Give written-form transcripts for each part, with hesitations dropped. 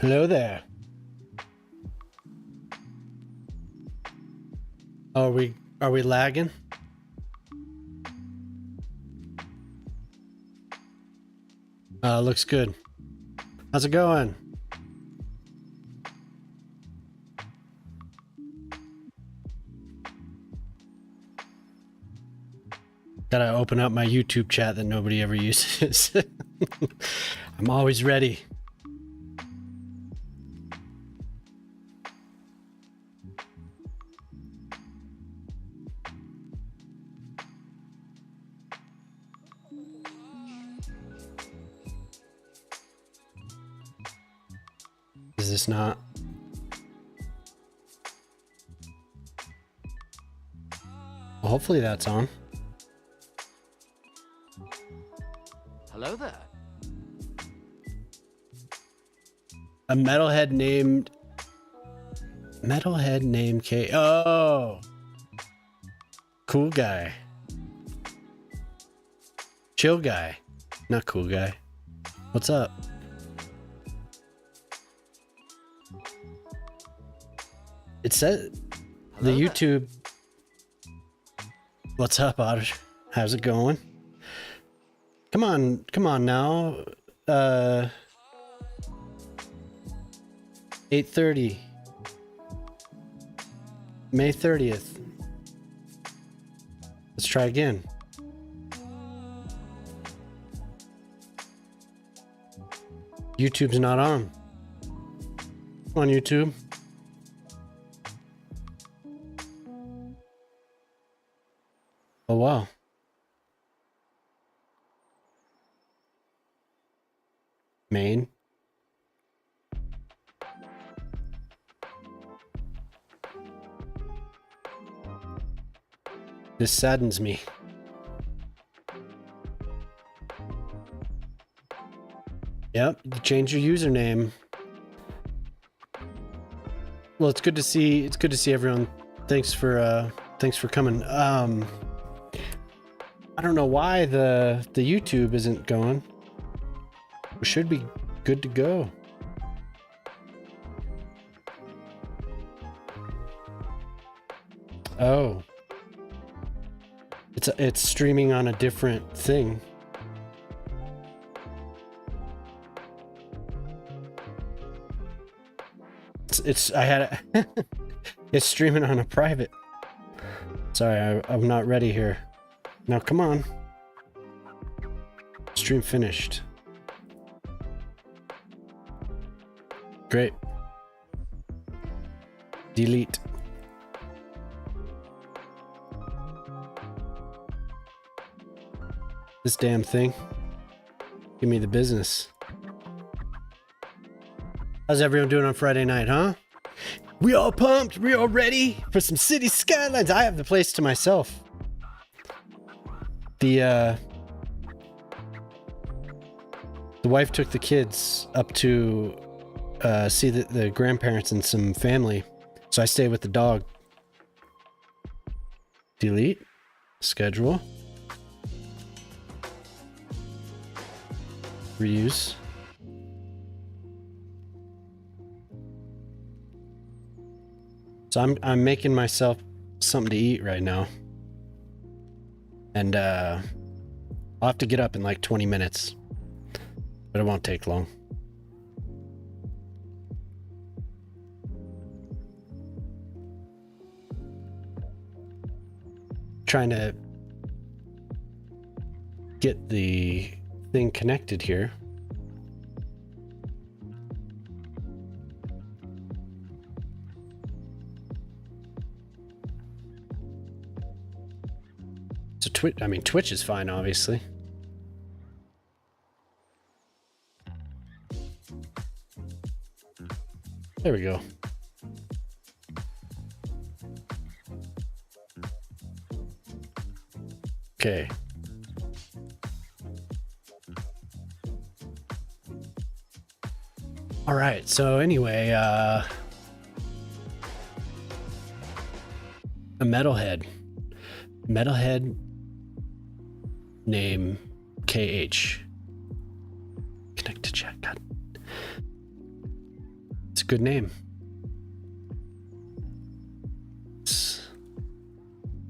Hello there. Are we lagging? Looks good. How's it going? Gotta open up my YouTube chat that nobody ever uses. I'm always ready. Is this not? Well, hopefully that's on. Hello there. A metalhead named K. Oh, cool guy. Chill guy. Not cool guy. What's up? It says the Hello there. YouTube. What's up, Otter? How's it going? Come on now. 8:30. May 30th. Let's try again. YouTube's not on. Come on, YouTube. Oh, wow. Main. This saddens me. Yep, you change your username. Well, it's good to see everyone. Thanks for coming. I don't know why the YouTube isn't going. We should be good to go. Oh. It's streaming on a different thing. It's streaming on a private. Sorry, I'm not ready here. Now come on. Stream finished. Great. Delete. This damn thing. Give me the business. How's everyone doing on Friday night, huh? We all pumped? We all ready for some Cities Skylines? I have the place to myself. The wife took the kids up to see the grandparents and some family. So I stayed with the dog. Delete. Schedule. Reuse. So I'm making myself something to eat right now. And I'll have to get up in like 20 minutes. But it won't take long. Trying to get the thing connected here. So Twitch is fine, obviously. There we go. Okay. All right. So anyway, a metalhead name KH. Connect to chat. God. a good name.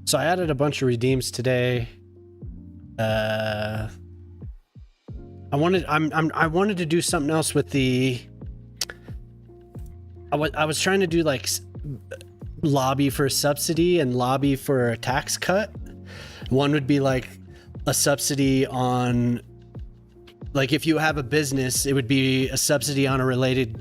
So I added a bunch of redeems today. I wanted to do something else with the. I was trying to do like lobby for a subsidy and lobby for a tax cut. One would be like a subsidy on, like if you have a business, it would be a subsidy on a related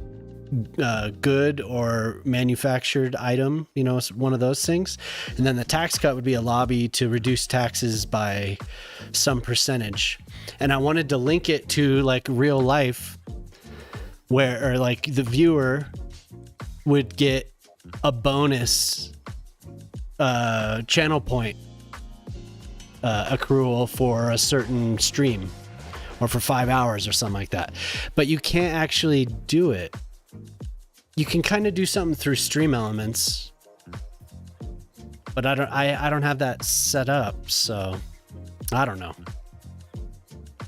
good or manufactured item, you know, one of those things. And then the tax cut would be a lobby to reduce taxes by some percentage. And I wanted to link it to like real life where, or like the viewer would get a bonus channel point accrual for a certain stream or for 5 hours or something like that. But you can't actually do it. You can kind of do something through Stream Elements, but I don't have that set up, so I don't know.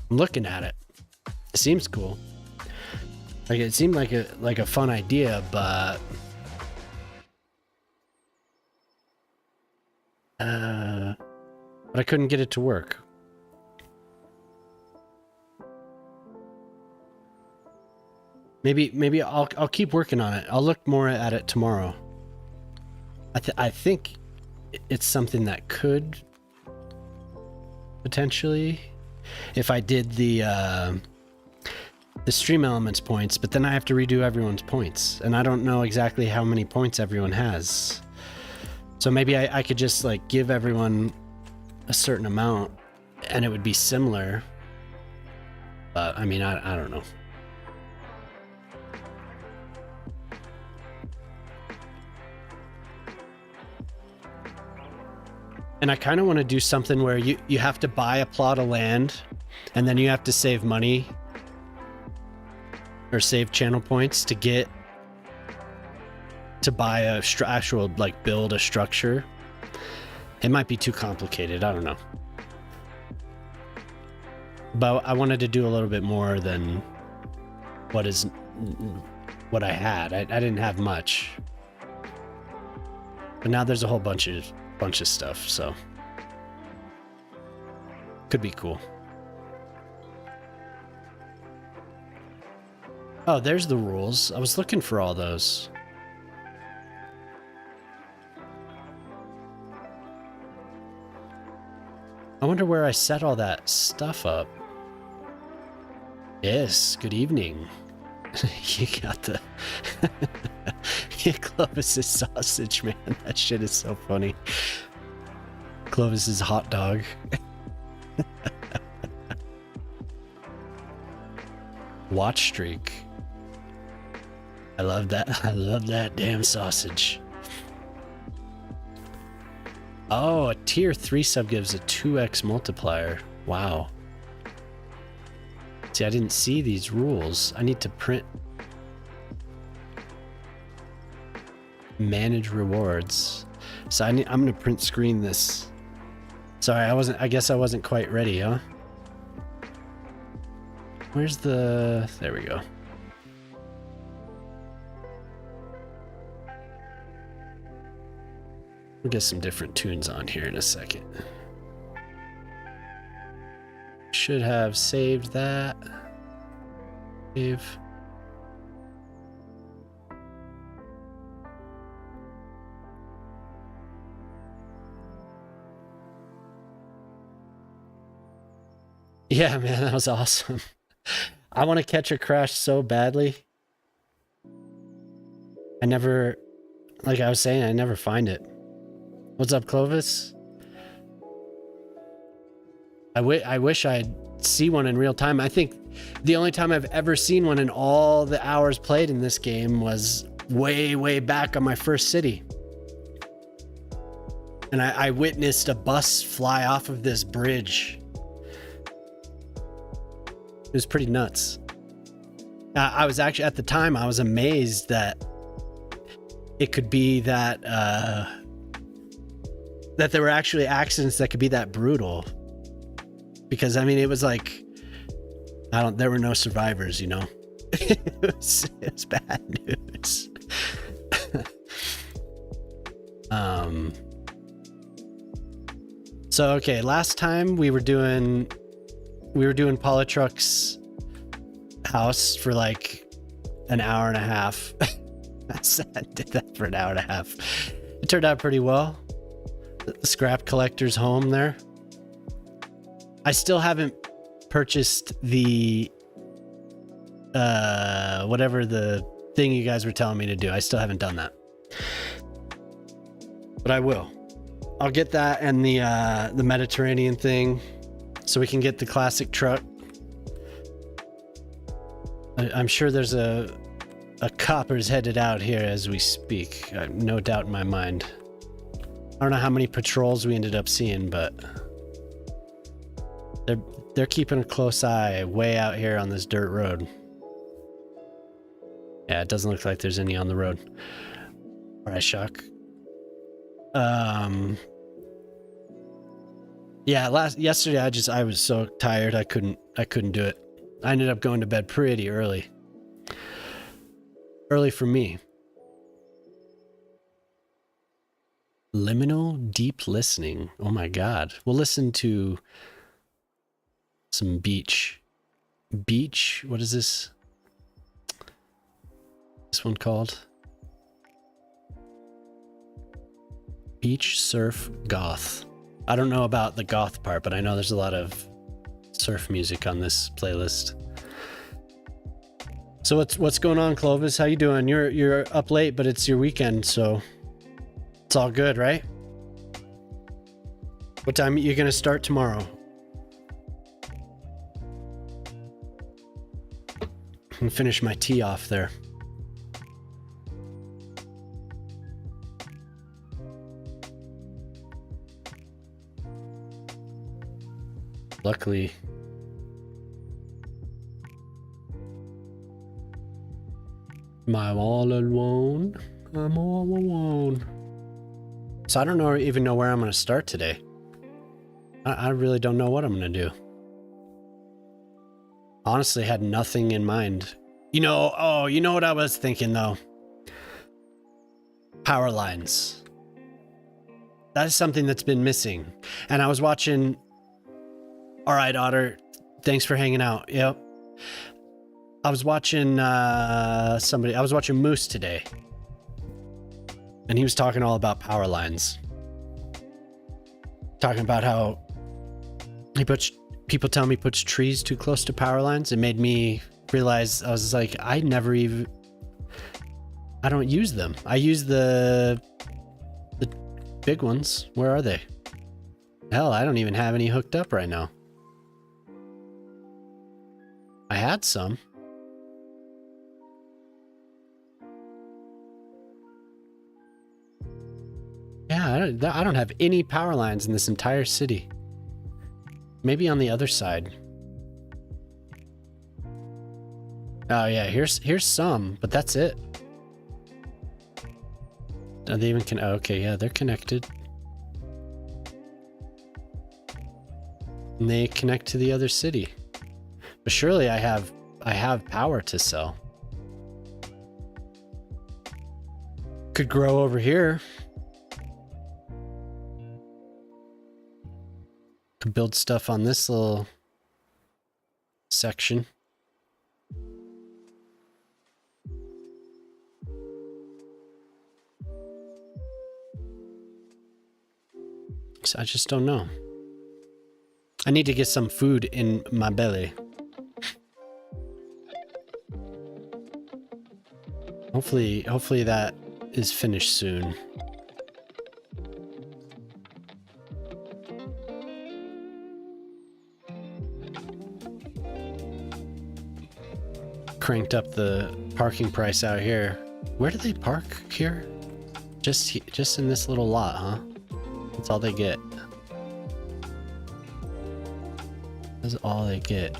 I'm looking at it. It seems cool. Like it seemed like a fun idea, but I couldn't get it to work. Maybe I'll keep working on it. I'll look more at it tomorrow. I think it's something that could potentially, if I did the Stream Elements points, but then I have to redo everyone's points, and I don't know exactly how many points everyone has. So maybe I could just like give everyone a certain amount, and it would be similar. But I mean, I don't know. And I kind of want to do something where you have to buy a plot of land, and then you have to save money or save channel points to get to buy a actual, like, build a structure. It might be too complicated. I don't know. But I wanted to do a little bit more than what I had. I didn't have much. But now there's a whole bunch of stuff, so could be cool. Oh, there's the rules. I was looking for all those. I wonder where I set all that stuff up. Yes, good evening. You got the Clovis's sausage, man. That shit is so funny. Clovis's hot dog. Watch streak. I love that. I love that damn sausage. Oh, a tier 3 sub gives a 2x multiplier. Wow. See, I didn't see these rules. I need to print. Manage rewards. So I'm going to print screen this. Sorry, I guess I wasn't quite ready, huh? Where's the... There we go. We'll get some different tunes on here in a second. Should have saved that. Save. Yeah, man, that was awesome. I want to catch a crash so badly. I never, like I was saying, I never find it. What's up, Clovis? I wish I'd see one in real time. I think the only time I've ever seen one in all the hours played in this game was way back on my first city. And I witnessed a bus fly off of this bridge. It was pretty nuts. I was actually, at the time, I was amazed that it could be that, that there were actually accidents that could be that brutal. Because, I mean, it was like, there were no survivors, you know? It was bad, dude. Nice. So okay, last time we were doing Polytruck's house for like an hour and a half. I did that for an hour and a half. It turned out pretty well. The scrap collector's home there. I still haven't purchased the whatever the thing you guys were telling me to do. I still haven't done that, but I will. I'll get that and the Mediterranean thing, so we can get the classic truck. I'm sure there's a copper's headed out here as we speak. No doubt in my mind. I don't know how many patrols we ended up seeing, but they're keeping a close eye way out here on this dirt road. Yeah, it doesn't look like there's any on the road. All right, Shock. Yeah, yesterday I was so tired I couldn't do it. I ended up going to bed pretty early. Early for me. Liminal deep listening. Oh my god. We'll listen to some beach. Beach? What is this? This one called? Beach surf goth. I don't know about the goth part, but I know there's a lot of surf music on this playlist. So what's going on, Clovis? How you doing? You're up late, but it's your weekend, so it's all good, right? What time are you gonna start tomorrow? And finish my tea off there. Luckily, I'm all alone. I'm all alone. So I don't even know where I'm going to start today. I really don't know what I'm going to do. Honestly, had nothing in mind. You know what I was thinking though? Power lines. That is something that's been missing. And I was watching... All right, Otter. Thanks for hanging out. Yep. I was watching I was watching Moose today. And he was talking all about power lines. Talking about how people tell me puts trees too close to power lines. It made me realize, I was like, I don't use them. I use the big ones. Where are they? Hell, I don't even have any hooked up right now. I had some. Yeah, I don't have any power lines in this entire city. Maybe on the other side. Oh yeah, here's some, but that's it. Are they even okay, yeah, they're connected. And they connect to the other city. But surely I have power to sell. Could grow over here. Could build stuff on this little section. So I just don't know. I need to get some food in my belly. Hopefully that is finished soon. Cranked up the parking price out here. Where do they park here? Just in this little lot, huh? That's all they get. That's all they get.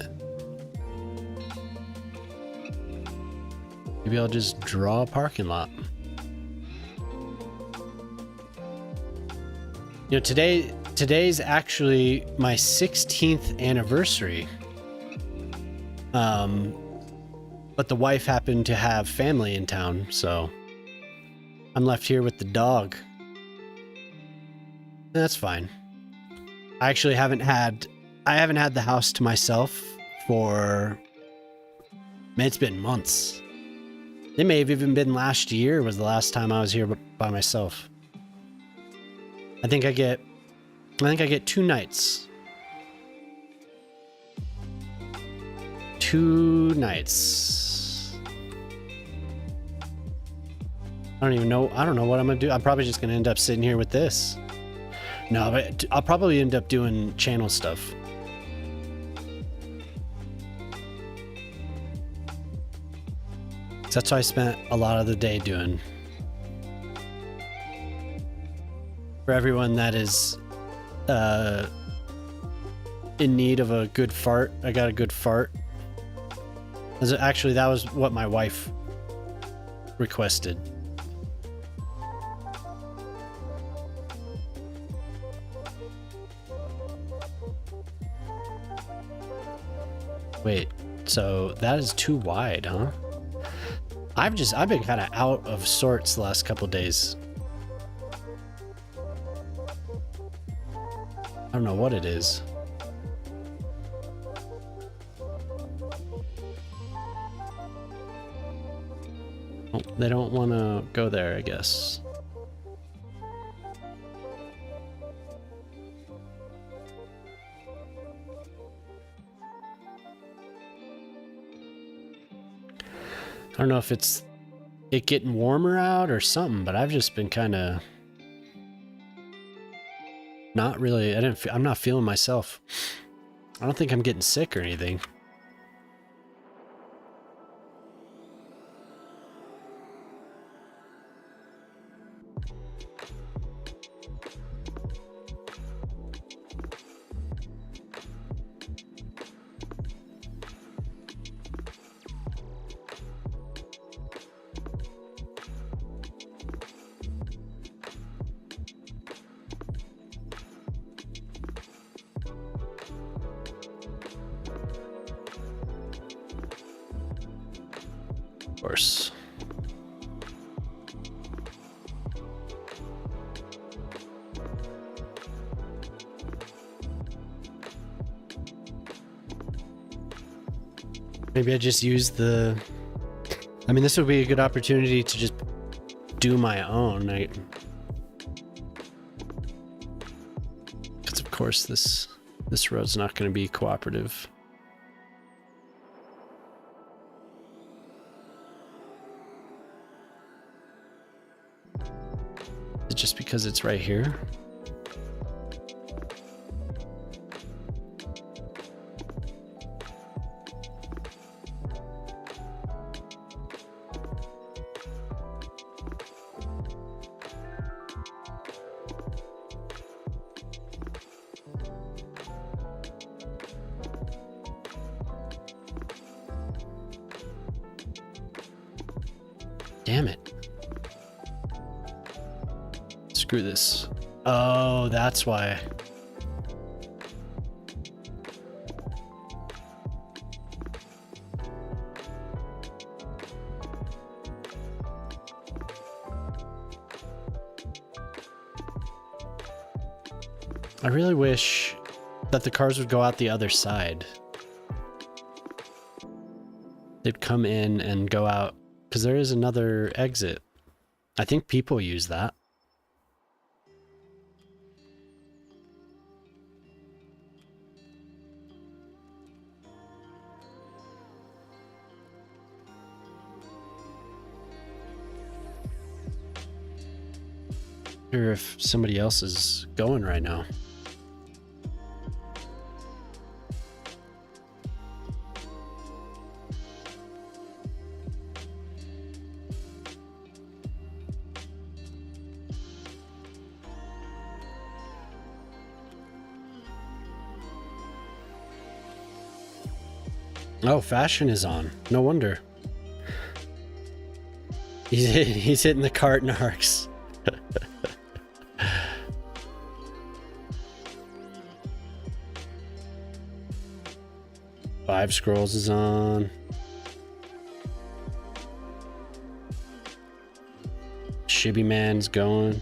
Maybe I'll just draw a parking lot. You know, today's actually my 16th anniversary. But the wife happened to have family in town, so I'm left here with the dog. That's fine. I actually haven't had the house to myself for, man, it's been months. It may have even been last year was the last time I was here by myself. I think I get 2 nights. 2 nights. I don't know what I'm gonna do. I'm probably just gonna end up sitting here with this. No, but I'll probably end up doing channel stuff. That's what I spent a lot of the day doing. For everyone that is in need of a good fart, I got a good fart. Actually, that was what my wife requested. Wait, so that is too wide, huh? I've been kind of out of sorts the last couple days. I don't know what it is. Oh, they don't want to go there, I guess. I don't know if it's it getting warmer out or something, but I've just been kind of not really. I'm not feeling myself. I don't think I'm getting sick or anything. Of course. Maybe I just use the... I mean, this would be a good opportunity to just do my own. Because of course this road's not going to be cooperative. Is it just because it's right here? Damn it. Screw this. Oh, that's why. I really wish that the cars would go out the other side. They'd come in and go out, because there is another exit. I think people use that. I wonder if somebody else is going right now. Oh, fashion is on. No wonder. He's hitting the cart narcs. 5 Scrolls is on. Chibi Man's going.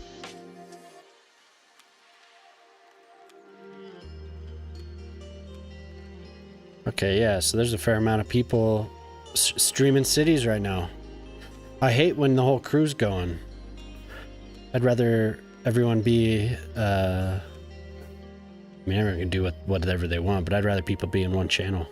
Okay, yeah, so there's a fair amount of people streaming cities right now. I hate when the whole crew's going. I'd rather everyone be, I mean, everyone can do whatever they want, but I'd rather people be in one channel.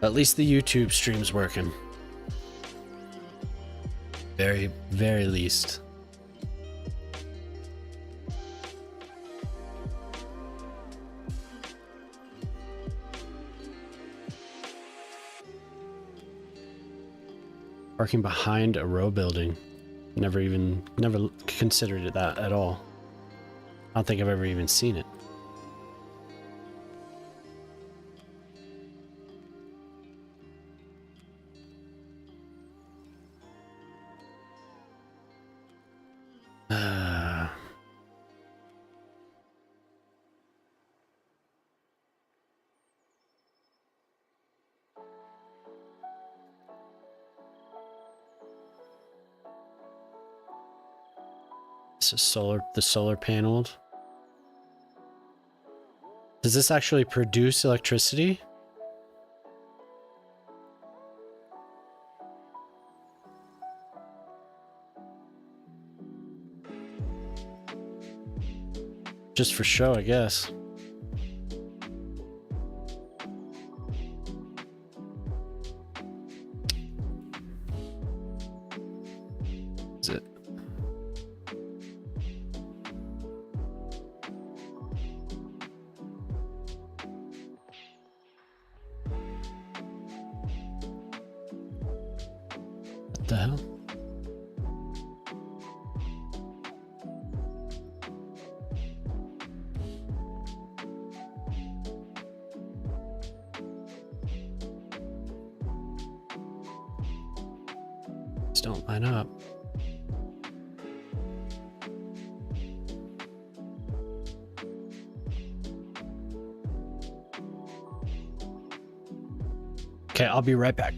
At least the YouTube stream's working. Very, very least. Parking behind a row building. Never considered it that at all. I don't think I've ever even seen it. This is the solar paneled. Does this actually produce electricity? Just for show, I guess. Is it? What the hell? These don't line up. Okay, I'll be right back.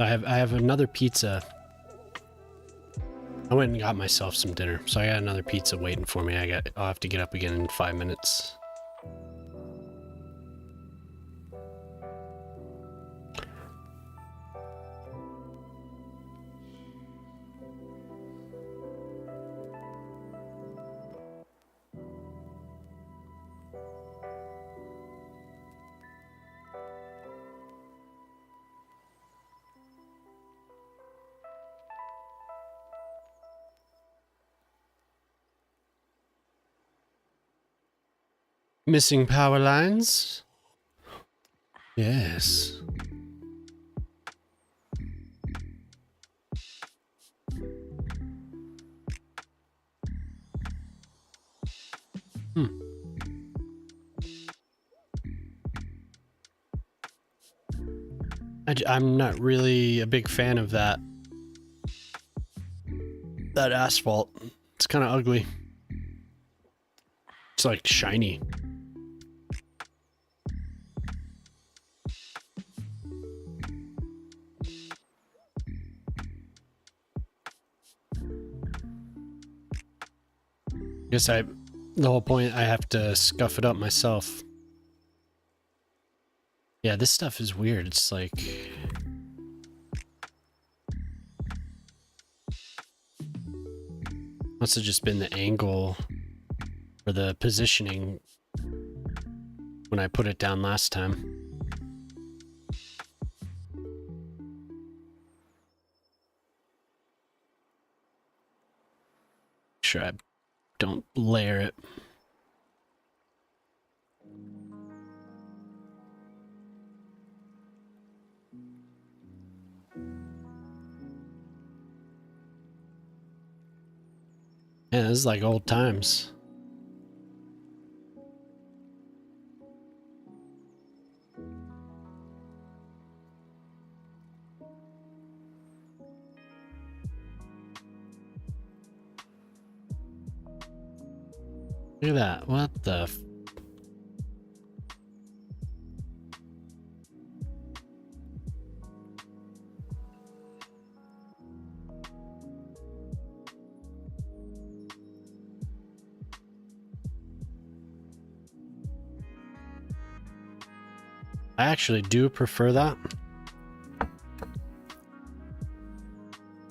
I have another pizza. I went and got myself some dinner, so I got another pizza waiting for me. I'll have to get up again in 5 minutes. Missing power lines? Yes. I'm not really a big fan of that asphalt. It's kind of ugly. It's like shiny. Guess the whole point, I have to scuff it up myself. Yeah, this stuff is weird. It's like... must have just been the angle or the positioning when I put it down last time. Sure, I don't layer it. Yeah, this is like old times. Look at that. What the f... I actually do prefer that.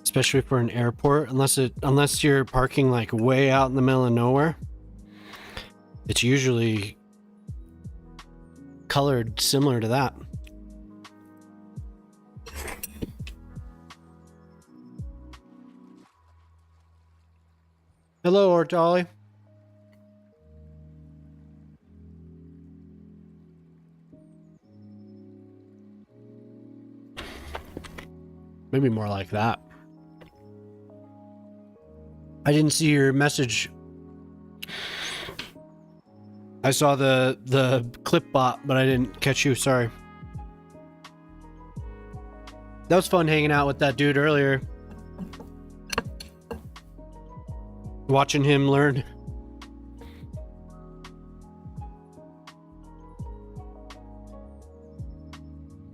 Especially for an airport, unless you're parking like way out in the middle of nowhere. It's usually colored similar to that. Hello, Ortali. Maybe more like that. I didn't see your message. I saw the clip bot, but I didn't catch you. Sorry. That was fun hanging out with that dude earlier. Watching him learn.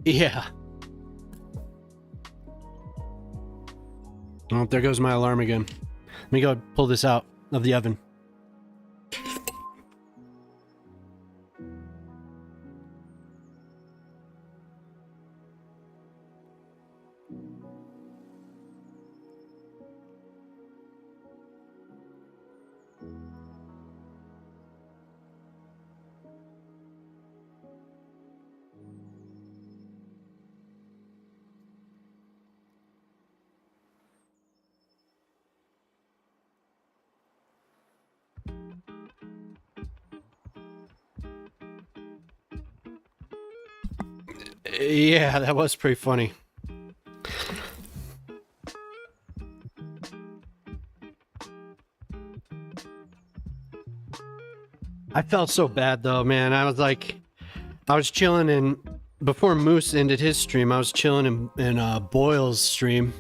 Yeah. Oh, there goes my alarm again. Let me go pull this out of the oven. Yeah, that was pretty funny. I felt so bad though, man. I was chilling in, before Moose ended his stream, I was chilling in Boyle's stream.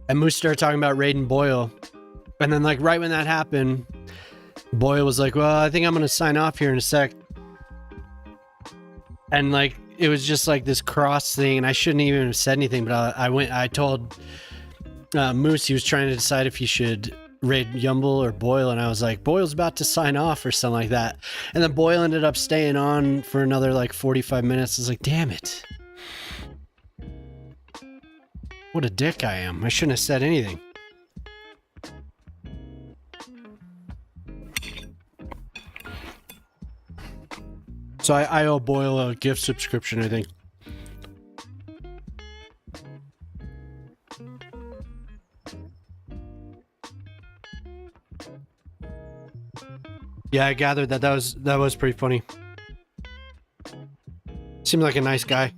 And Moose started talking about raiding Boyle. And then like right when that happened, Boyle was like, well, I think I'm going to sign off here in a sec. And like it was just like this cross thing, and I shouldn't even have said anything, but I told Moose he was trying to decide if he should raid Yumble or Boyle, and I was like, Boyle's about to sign off or something like that, and then Boyle ended up staying on for another like 45 minutes. I was like, damn it, what a dick I am. I shouldn't have said anything. So I owe Boyle a gift subscription, I think. Yeah, I gathered that was pretty funny. Seemed like a nice guy.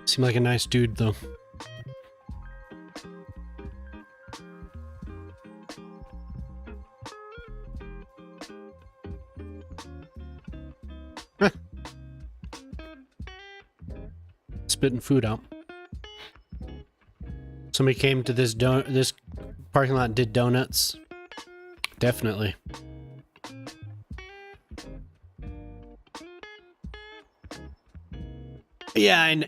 Seemed like a nice dude, though. Spitting food out. Somebody came to this parking lot and did donuts. Definitely. Yeah, and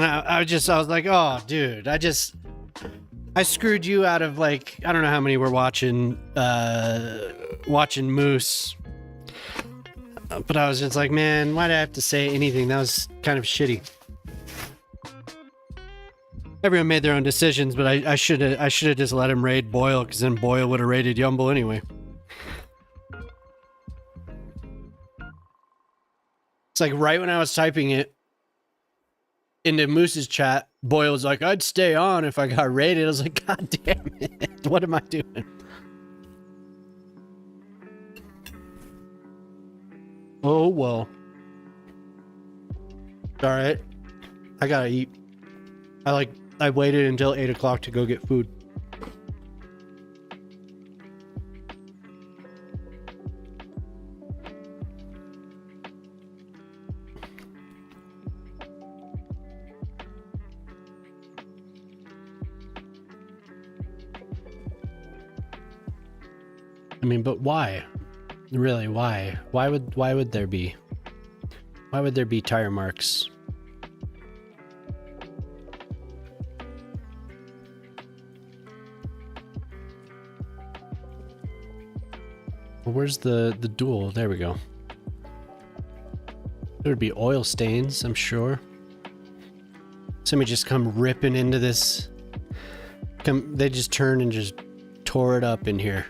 I was like, oh, dude, I screwed you out of like, I don't know how many were watching Moose, but I was just like, man, why did I have to say anything? That was kind of shitty. Everyone made their own decisions, but I should have just let him raid Boyle, because then Boyle would have raided Yumble anyway. It's like right when I was typing it into Moose's chat, Boyle was like, I'd stay on if I got raided. I was like, God damn it. What am I doing? Oh, well. Alright. I gotta eat. I waited until 8 o'clock to go get food. I mean, but why? Really, why? Why would there be? Why would there be tire marks? Well, where's the duel? There we go. There'd be oil stains, I'm sure. Somebody just come ripping into this. They just turned and just tore it up in here.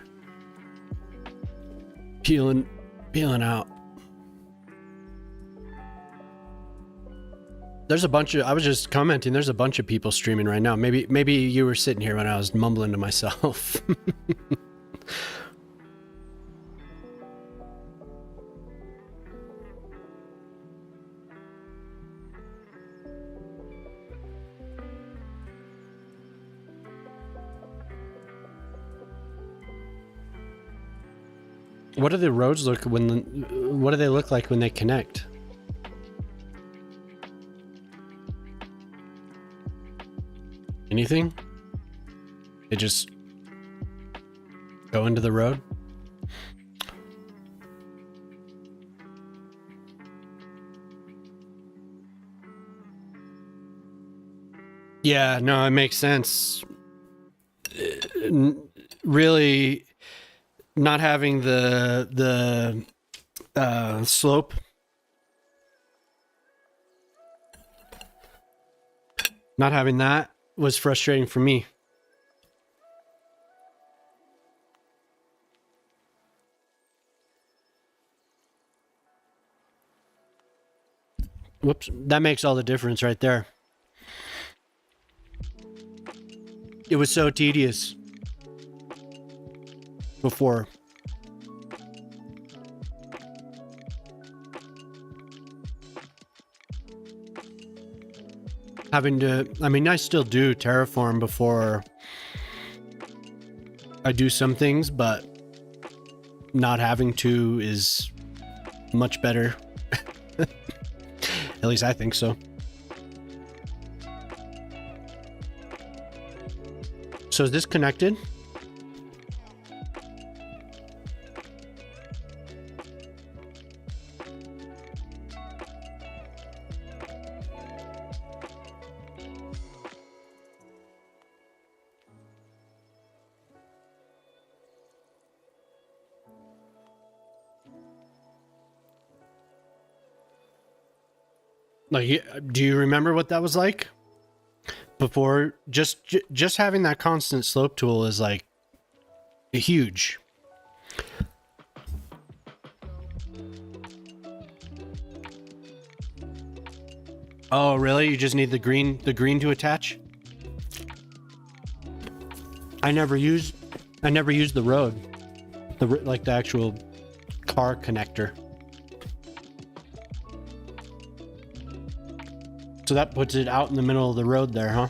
Peeling out. There's a bunch of, I was just commenting, there's a bunch of people streaming right now. Maybe you were sitting here when I was mumbling to myself. What do the roads look what do they look like when they connect? Anything? They just go into the road? Yeah, no, it makes sense. Really, not having the slope, not having that was frustrating for me. Whoops, that makes all the difference right there. It was so tedious before. Having to, I mean, I still do terraform before I do some things, but not having to is much better. At least I think so. So is this connected? Like, do you remember what that was like? Before, just having that constant slope tool is like huge. Oh, really? You just need the green to attach? I never used the road, like the actual car connector. So that puts it out in the middle of the road there, huh?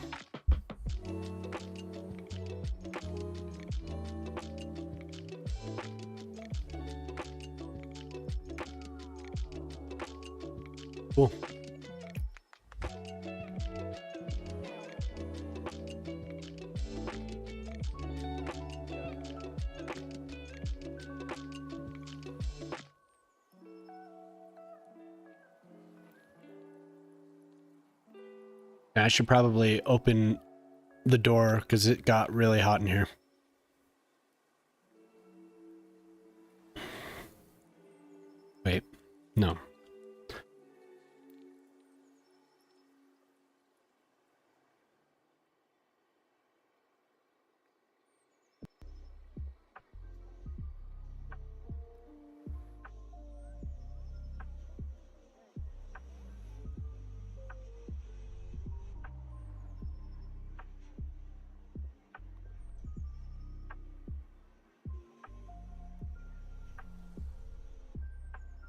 Cool. I should probably open the door because it got really hot in here. Wait, no.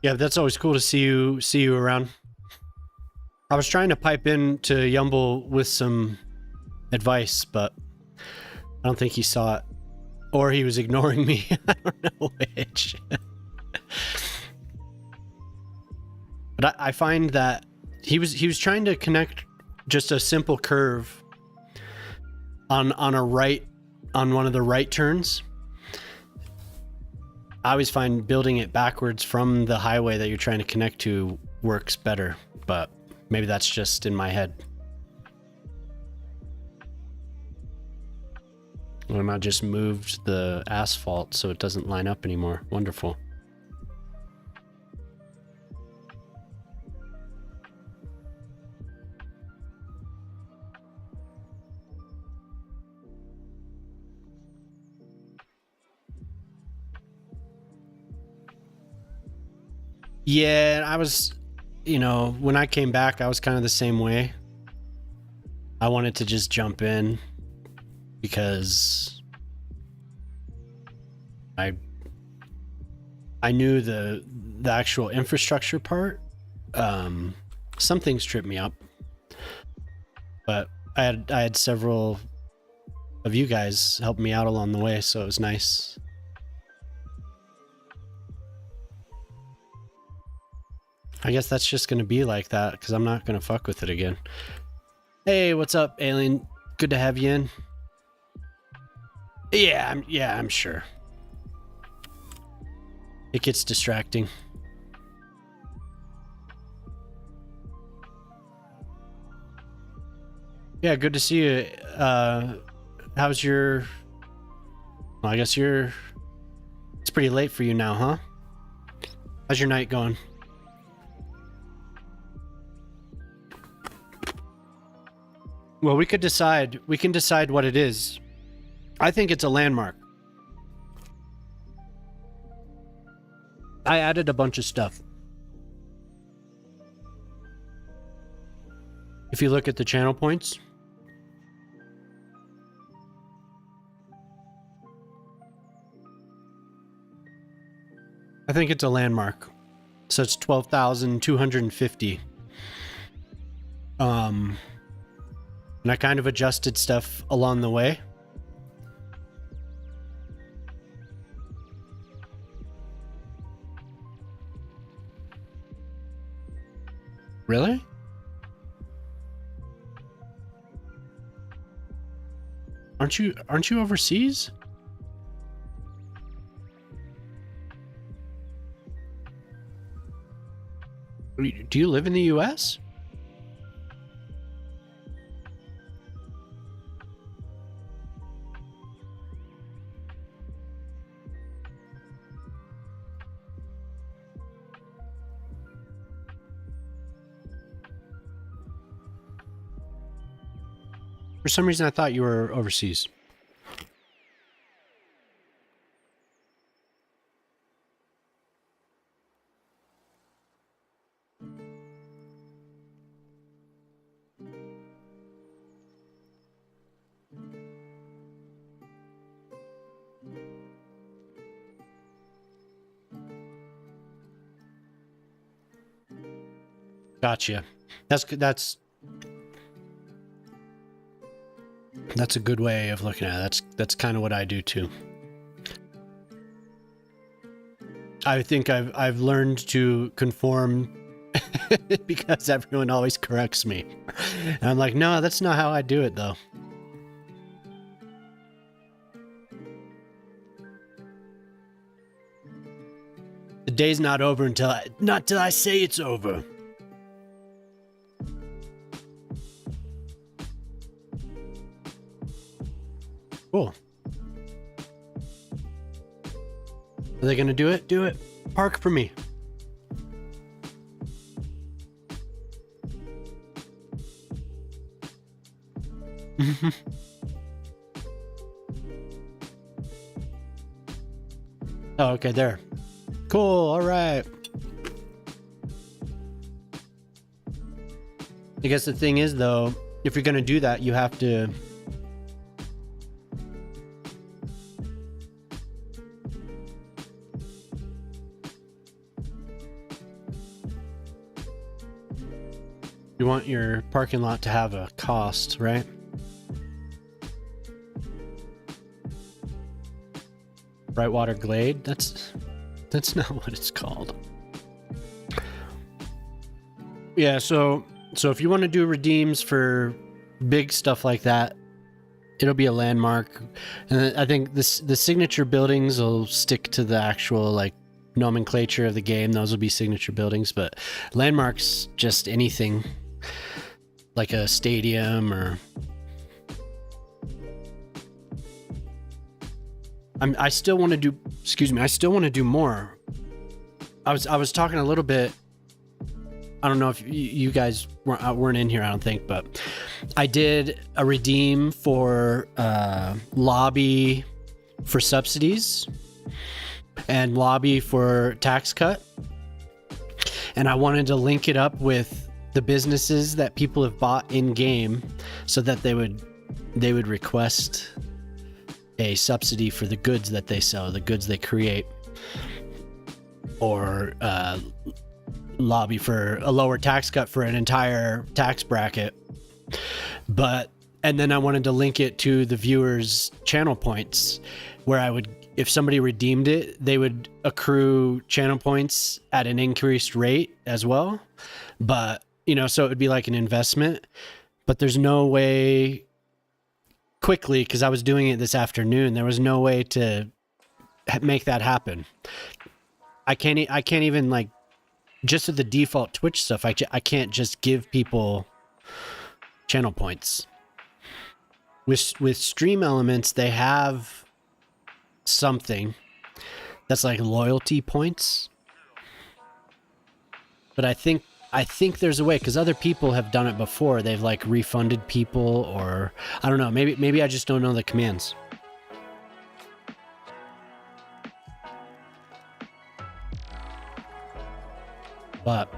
Yeah, that's always cool to see you around. I was trying to pipe in to Yumble with some advice, but I don't think he saw it. Or he was ignoring me. I don't know which. But I find that he was trying to connect just a simple curve on one of the right turns. I always find building it backwards from the highway that you're trying to connect to works better, but maybe that's just in my head. Well, I just moved the asphalt so it doesn't line up anymore. Wonderful. Yeah, I was, when I came back, I was kind of the same way. I wanted to just jump in because I knew the actual infrastructure part. Some things tripped me up, but I had several of you guys help me out along the way, so it was nice. I guess that's just gonna be like that because I'm not gonna fuck with it again. Hey, what's up, Alien? Good to have you in. Yeah, I'm sure. It gets distracting. Yeah, good to see you. How's your... Well, I guess it's pretty late for you now, huh? How's your night going? Well, we can decide what it is. I think it's a landmark. I added a bunch of stuff. If you look at the channel points, I think it's a landmark. So it's 12,250. And I kind of adjusted stuff along the way. Really? Aren't you overseas? Do you live in the US? For some reason, I thought you were overseas. Gotcha. That's a good way of looking at it. That's kind of what I do too. I think I've learned to conform because everyone always corrects me. And I'm like, no, that's not how I do it though. The day's not over not till I say it's over. Cool. Are they gonna do it? Do it. Park for me. Oh, okay, there. Cool, all right. I guess the thing is, though, if you're gonna do that, you have to... You want your parking lot to have a cost, right? Brightwater Glade? That's not what it's called. Yeah, so if you want to do redeems for big stuff like that, it'll be a landmark. And I think the signature buildings will stick to the actual like nomenclature of the game. Those will be signature buildings, but landmarks, just anything like a stadium or... I still want to do, excuse me, I still want to do more. I was talking a little bit, I don't know if you guys weren't in here, I don't think, but I did a redeem for lobby for subsidies and lobby for tax cut. And I wanted to link it up with the businesses that people have bought in game so that they would request a subsidy for the goods that they sell, the goods they create, or lobby for a lower tax cut for an entire tax bracket. And then I wanted to link it to the viewers' channel points, where I would, if somebody redeemed it, they would accrue channel points at an increased rate as well. But, you know, so it would be like an investment, but there's no way quickly, because I was doing it this afternoon, there was no way to make that happen. I can't even, like, just with the default Twitch stuff, I can't just give people channel points. With Stream Elements, they have something that's like loyalty points, but I think there's a way, because other people have done it before. They've like refunded people, or I don't know, maybe I just don't know the commands. But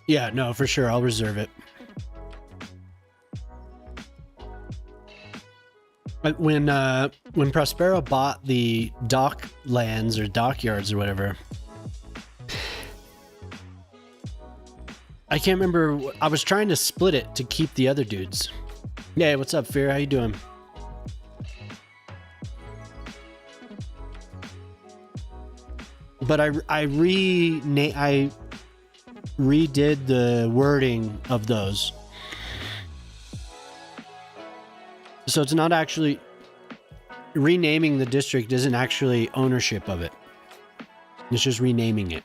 yeah, no, for sure, I'll reserve it. But when Prospero bought the dock lands or dockyards or whatever, I can't remember. I was trying to split it to keep the other dudes. Yeah, what's up, Fear? How you doing? But I redid the wording of those. So it's not actually renaming the district isn't actually ownership of it. It's just renaming it.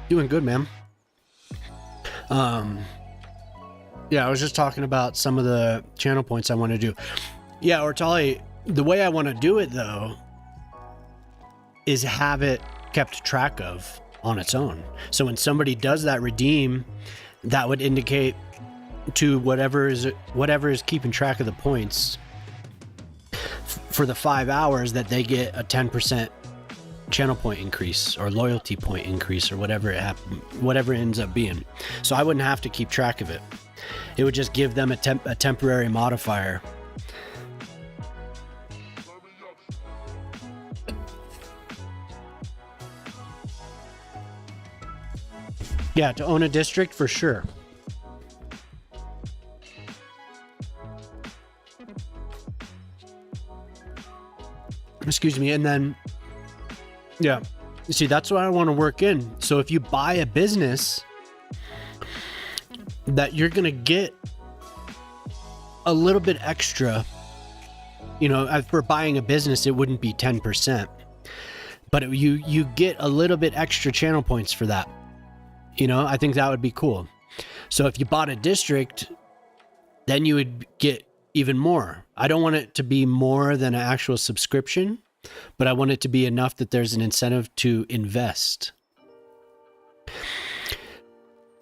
Doing good, man. Yeah, I was just talking about some of the channel points I want to do. Yeah, Ortali, the way I want to do it though is have it kept track of on its own. So when somebody does that redeem, that would indicate to whatever is keeping track of the points for the 5 hours that they get a 10% channel point increase or loyalty point increase or whatever it ends up being. So I wouldn't have to keep track of it. It would just give them a temporary modifier. Yeah, to own a district for sure. Excuse me. And then, yeah, you see, that's what I want to work in. So if you buy a business, that you're going to get a little bit extra, you know, for buying a business, it wouldn't be 10%, but you get a little bit extra channel points for that. You know, I think that would be cool. So if you bought a district, then you would get even more. I don't want it to be more than an actual subscription, but I want it to be enough that there's an incentive to invest.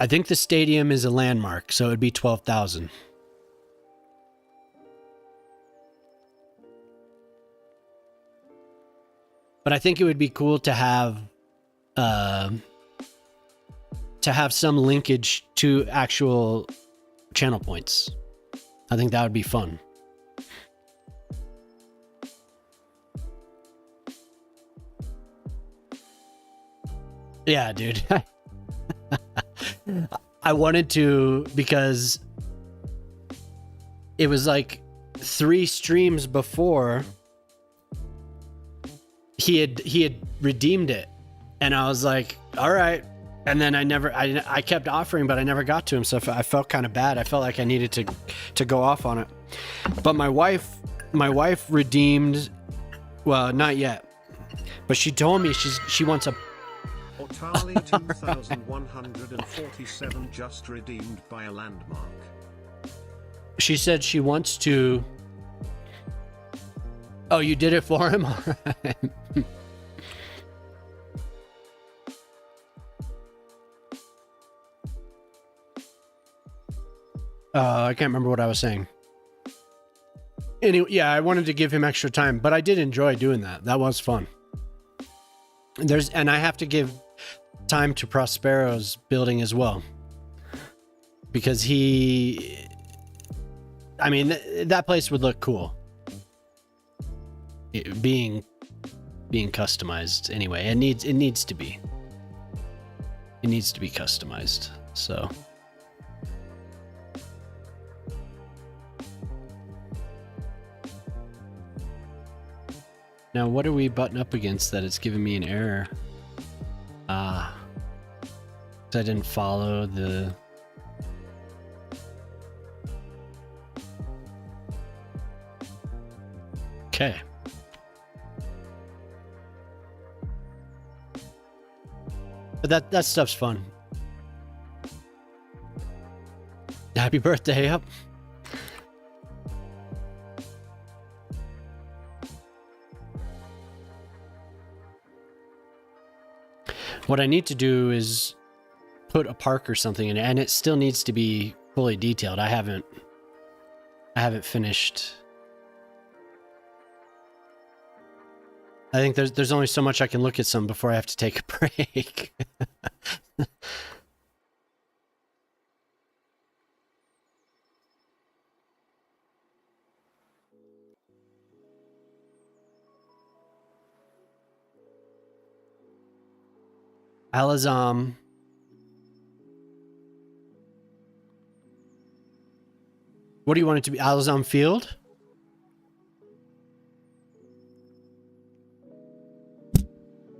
I think the stadium is a landmark, so it'd be 12,000. But I think it would be cool to have some linkage to actual channel points. I think that would be fun. Yeah, dude. I wanted to because it was like 3 streams before he had redeemed it, and I was like, all right. And then I kept offering, but I never got to him. So I felt kind of bad. I felt like I needed to go off on it. But my wife redeemed, well, not yet, but she told me she wants a Ortali 2147 just redeemed by a landmark. She said she wants to. Oh, you did it for him? All right. I can't remember what I was saying. Anyway, yeah, I wanted to give him extra time, but I did enjoy doing that. That was fun. And I have to give time to Prospero's building as well, because that place would look cool. Being customized anyway. It needs to be customized. So. Now, what are we butting up against that it's giving me an error? I didn't follow the... Okay. But that stuff's fun. Happy birthday, up. What I need to do is put a park or something in it, and it still needs to be fully detailed. I haven't finished. I think there's only so much I can look at some before I have to take a break. Alazam. What do you want it to be? Alazam Field?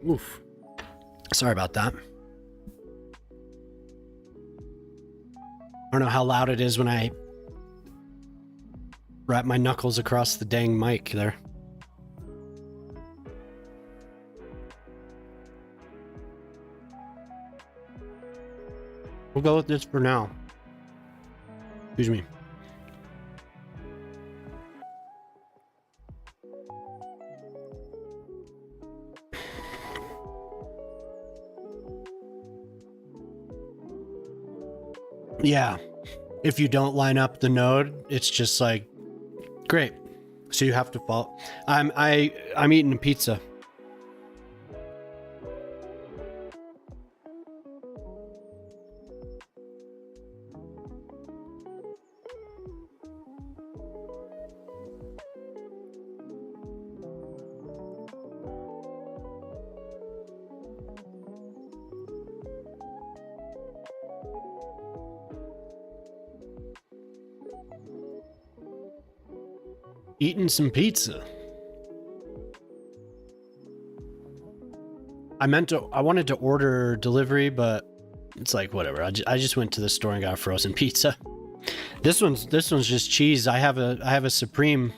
Oof. Sorry about that. I don't know how loud it is when I wrap my knuckles across the dang mic there. We'll go with this for now. Excuse me. Yeah. If you don't line up the node, it's just like, great. So you have to follow. I'm eating a pizza. Eating some pizza. I wanted to order delivery, but it's like, whatever. I just went to the store and got a frozen pizza. This one's just cheese. I have a Supreme,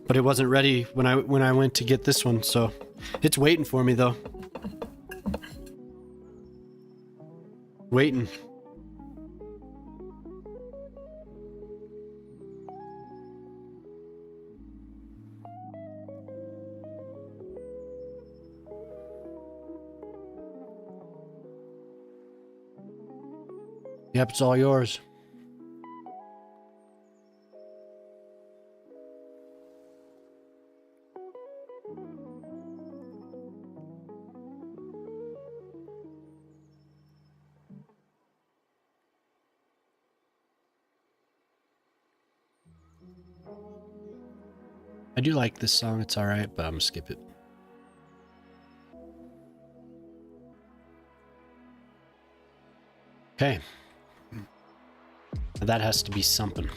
but it wasn't ready when I went to get this one, so it's waiting for me though. Waiting. Yep, it's all yours. I do like this song, it's alright, but I'm gonna skip it. Okay. That has to be something.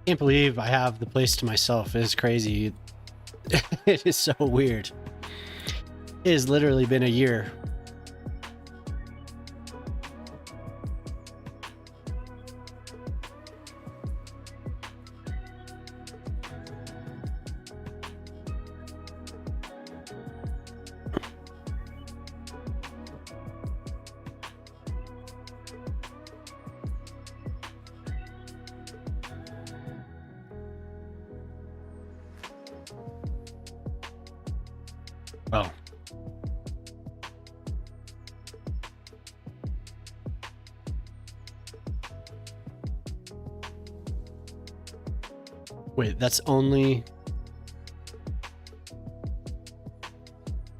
Can't believe I have the place to myself. It is crazy. It is so weird. It has literally been a year. Oh. Wait, that's only...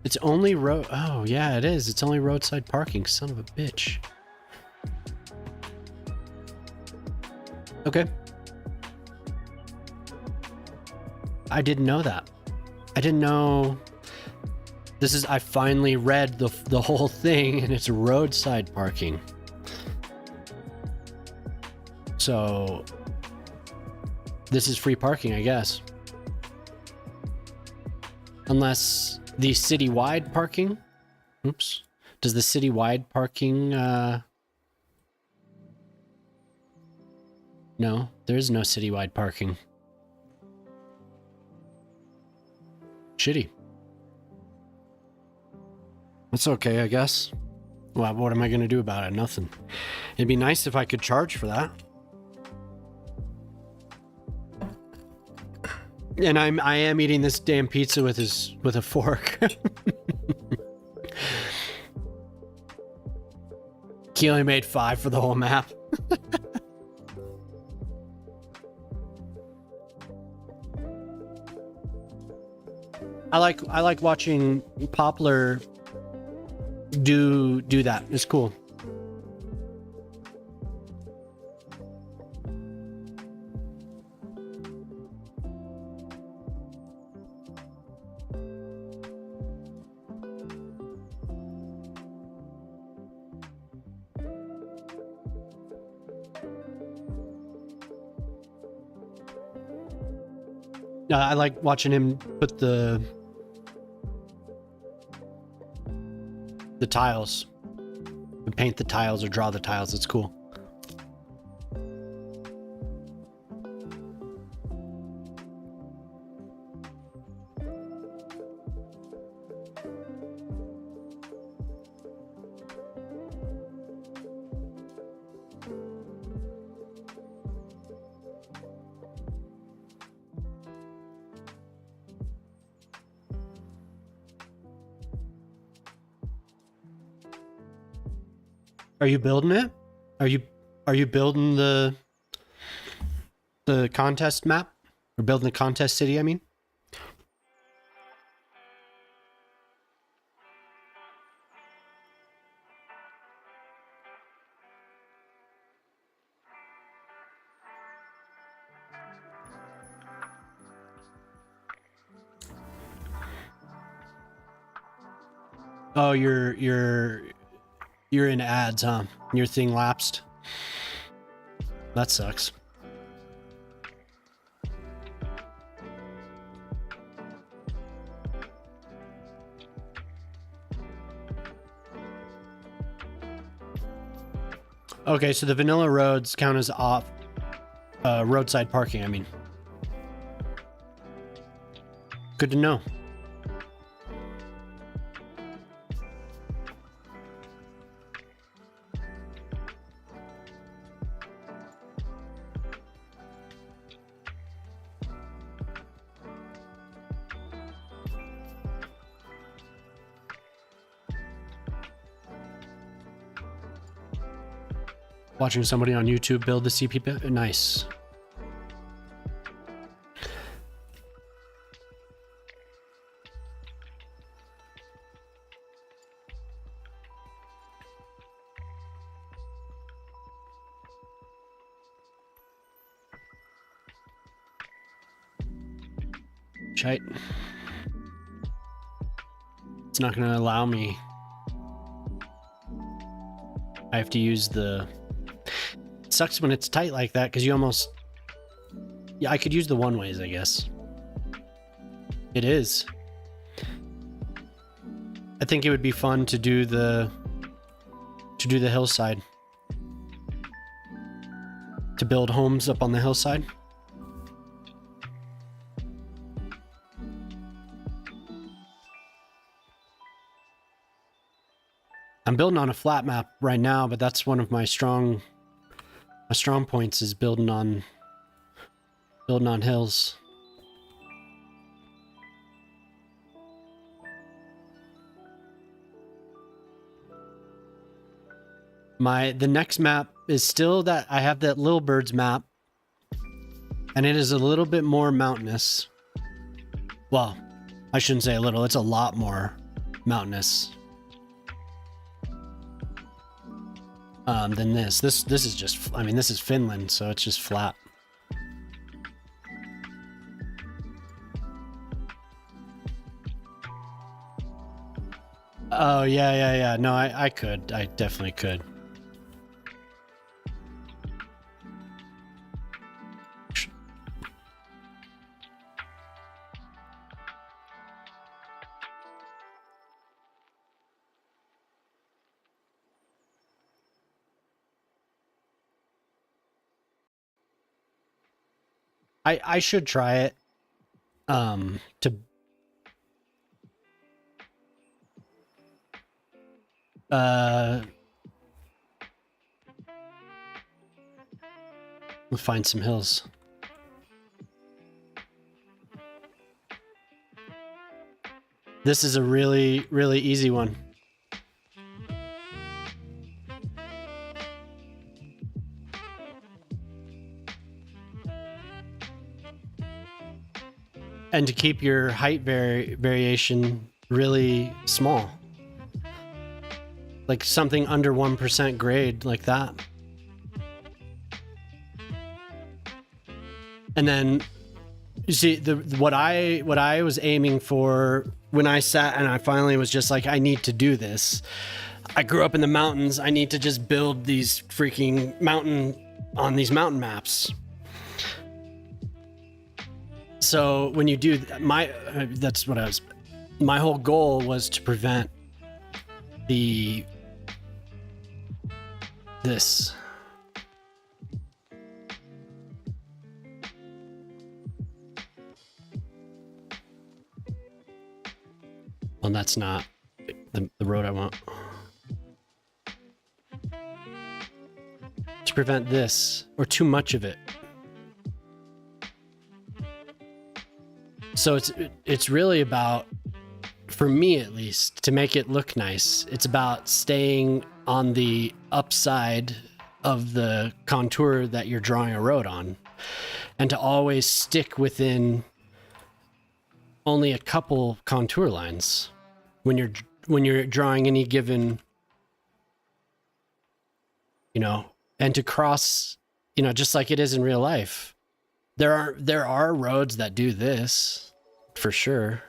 It's only road... Oh, yeah, it is. It's only roadside parking, son of a bitch. Okay. I didn't know that. I didn't know... This is... I finally read the whole thing, and it's roadside parking. So... This is free parking, I guess. Unless the citywide parking... Oops. Does the citywide parking... No, there is no citywide parking. Shitty. That's okay, I guess. Well, what am I going to do about it? Nothing. It'd be nice if I could charge for that. And I am eating this damn pizza with a fork. He only made 5 for the whole map. I like watching Poplar do that. It's cool. I like watching him put the tiles, and paint the tiles or draw the tiles. It's cool. Are you building it? Are you building the contest map? Or building the contest city, I mean? Oh, you're in ads, huh? Your thing lapsed. That sucks. Okay, so the vanilla roads count as off roadside parking, I mean. Good to know. Watching somebody on YouTube build the CP pit. Nice. Shite. It's not going to allow me. I have to use the... It sucks when it's tight like that because you almost... Yeah, I could use the one ways, I guess. It is. I think it would be fun to do the hillside. To build homes up on the hillside. I'm building on a flat map right now, but that's one of my strong points is building on hills. The next map is still that I have that Little Birds map, and it is a little bit more mountainous. Well, I shouldn't say a little, it's a lot more mountainous. Than this. This is just, I mean, this is Finland, so it's just flat. Oh, yeah. No, I could. I definitely could. I should try it. To we'll find some hills. This is a really, really easy one. and to keep your height variation really small, like something under 1% grade, like that. And then you see what I was aiming for when I sat and I finally was just like, I need to do this. I grew up in the mountains. I need to just build these freaking mountain mountain maps. So when you do that's what I was, my whole goal was to prevent this. Well, that's not the road I want. To prevent this, or too much of it. So it's really about, for me at least, to make it look nice, it's about staying on the upside of the contour that you're drawing a road on, and to always stick within only a couple contour lines when you're drawing any given, and to cross, just like it is in real life. There are roads that do this for sure.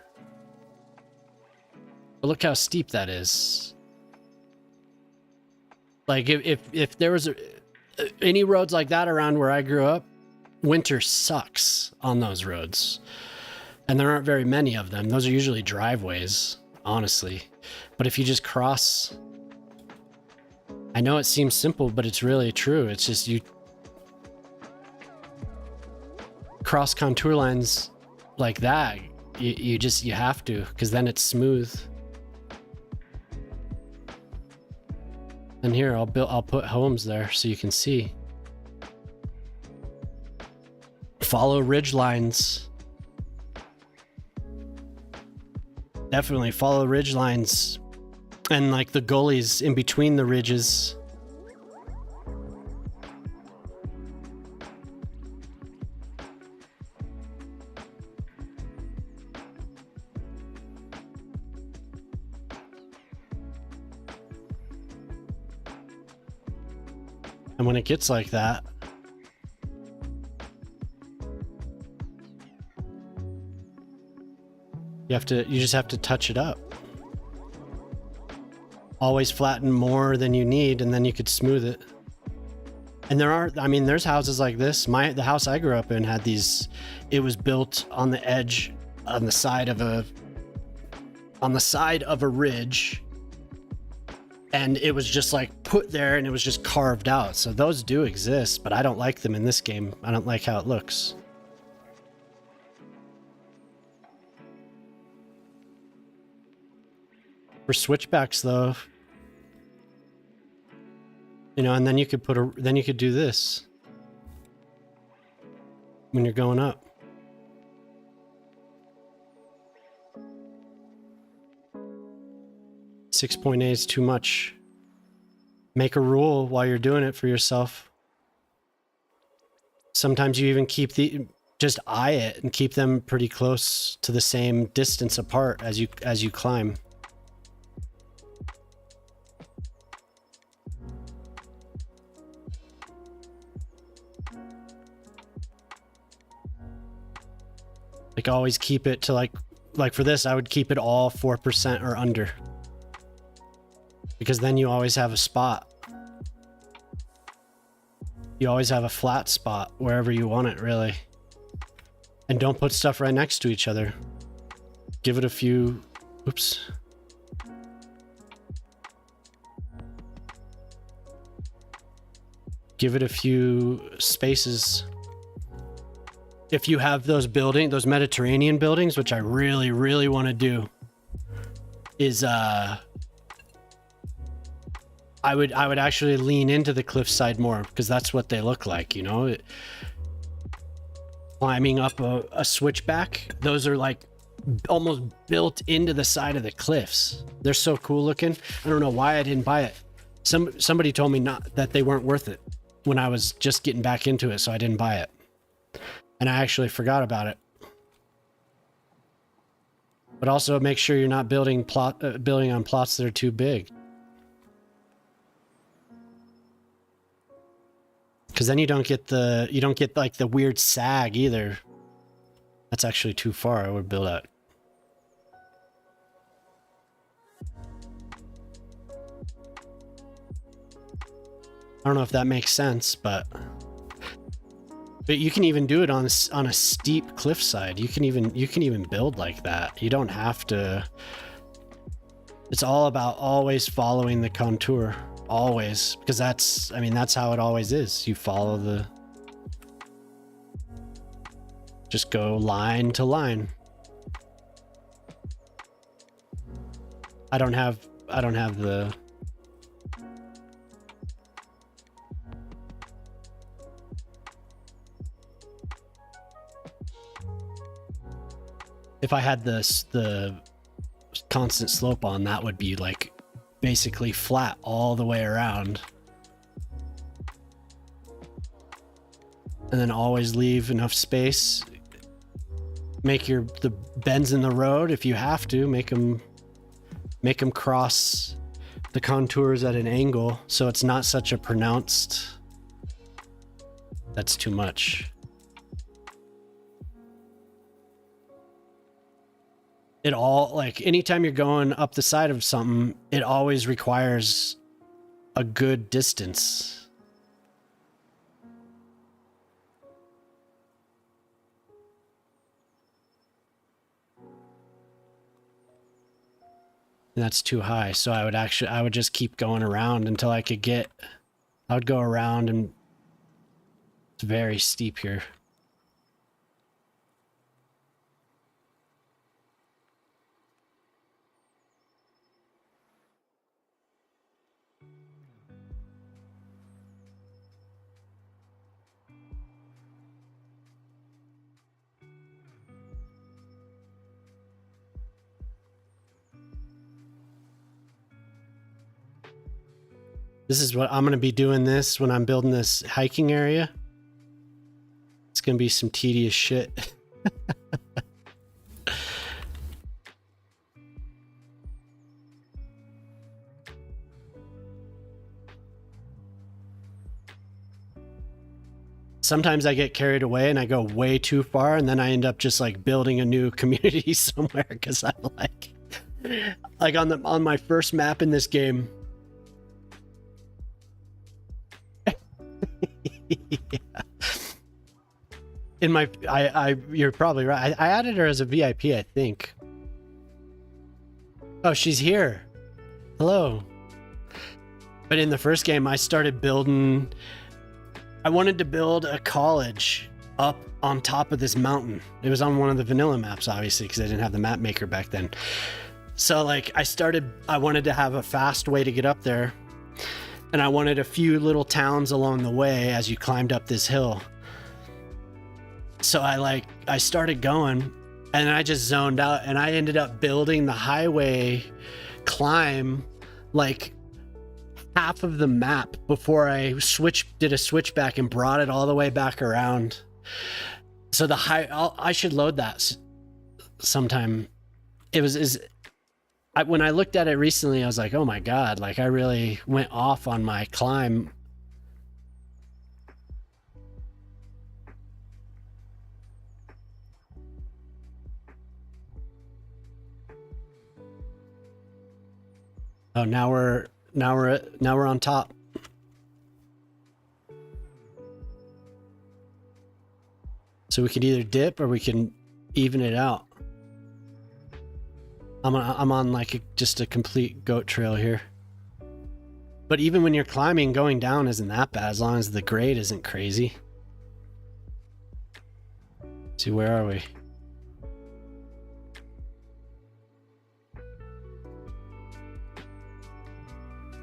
But look how steep that is. Like if there was any roads like that around where I grew up, winter sucks on those roads. And there aren't very many of them. Those are usually driveways, honestly. But if you just cross, I know it seems simple, but it's really true. It's just you cross contour lines like that. You have to, because then it's smooth. And here I'll put homes there so you can see. Follow ridge lines. Definitely follow ridge lines and like the gullies in between the ridges. And when it gets like that, you just have to touch it up. Always flatten more than you need, and then you could smooth it. And there's houses like this. The house I grew up in had these, it was built on the edge, on the side of a ridge. And it was just like put there and it was just carved out. So those do exist, but I don't like them in this game. I don't like how it looks. For switchbacks though, and then you could do this when you're going up. .8 is too much. Make a rule while you're doing it for yourself. Sometimes you even just eye it and keep them pretty close to the same distance apart as you climb. Like always keep it to like for this, I would keep it all 4% or under. Because then you always have a spot. You always have a flat spot wherever you want it, really. And don't put stuff right next to each other. Give it a few, oops. Give it a few spaces. If you have those Mediterranean buildings, which I really, really want to do, is I would actually lean into the cliffside more, because that's what they look like, climbing up a switchback. Those are like almost built into the side of the cliffs. They're so cool looking. I don't know why I didn't buy it. Somebody told me that they weren't worth it when I was just getting back into it, so I didn't buy it. And I actually forgot about it. But also make sure you're not building on plots that are too big. Because then you don't get like the weird sag either. That's actually too far. I would build out. I don't know if that makes sense, but you can even do it on a steep cliffside. You can even build like that. You don't have to. It's all about always following the contour, always, because that's how it always is. You follow the. Just go line to line. I don't have the. If I had the constant slope on, that would be like basically flat all the way around. And then always leave enough space. Make the bends in the road, if you have to, make them cross the contours at an angle so it's not such a pronounced. That's too much. It all, like, anytime you're going up the side of something, it always requires a good distance. And that's too high, so I would just keep going around until I would go around, and it's very steep here. This is what I'm going to be doing this when I'm building this hiking area. It's going to be some tedious shit. Sometimes I get carried away and I go way too far, and then I end up just like building a new community somewhere because I'm like on my first map in this game. Yeah. In my, you're probably right. I added her as a VIP, I think. Oh, she's here. Hello. But in the first game, I started building. I wanted to build a college up on top of this mountain. It was on one of the vanilla maps, obviously, because I didn't have the map maker back then. So, like, I wanted to have a fast way to get up there. And I wanted a few little towns along the way as you climbed up this hill. So I started going, and I just zoned out, and I ended up building the highway climb like half of the map before I did a switchback and brought it all the way back around. So I should load that sometime. When I looked at it recently, I was like, oh my God, like I really went off on my climb. Oh, now we're on top. So we could either dip or we can even it out. I'm on like just a complete goat trail here. But even when you're climbing, going down isn't that bad as long as the grade isn't crazy. Let's see, where are we?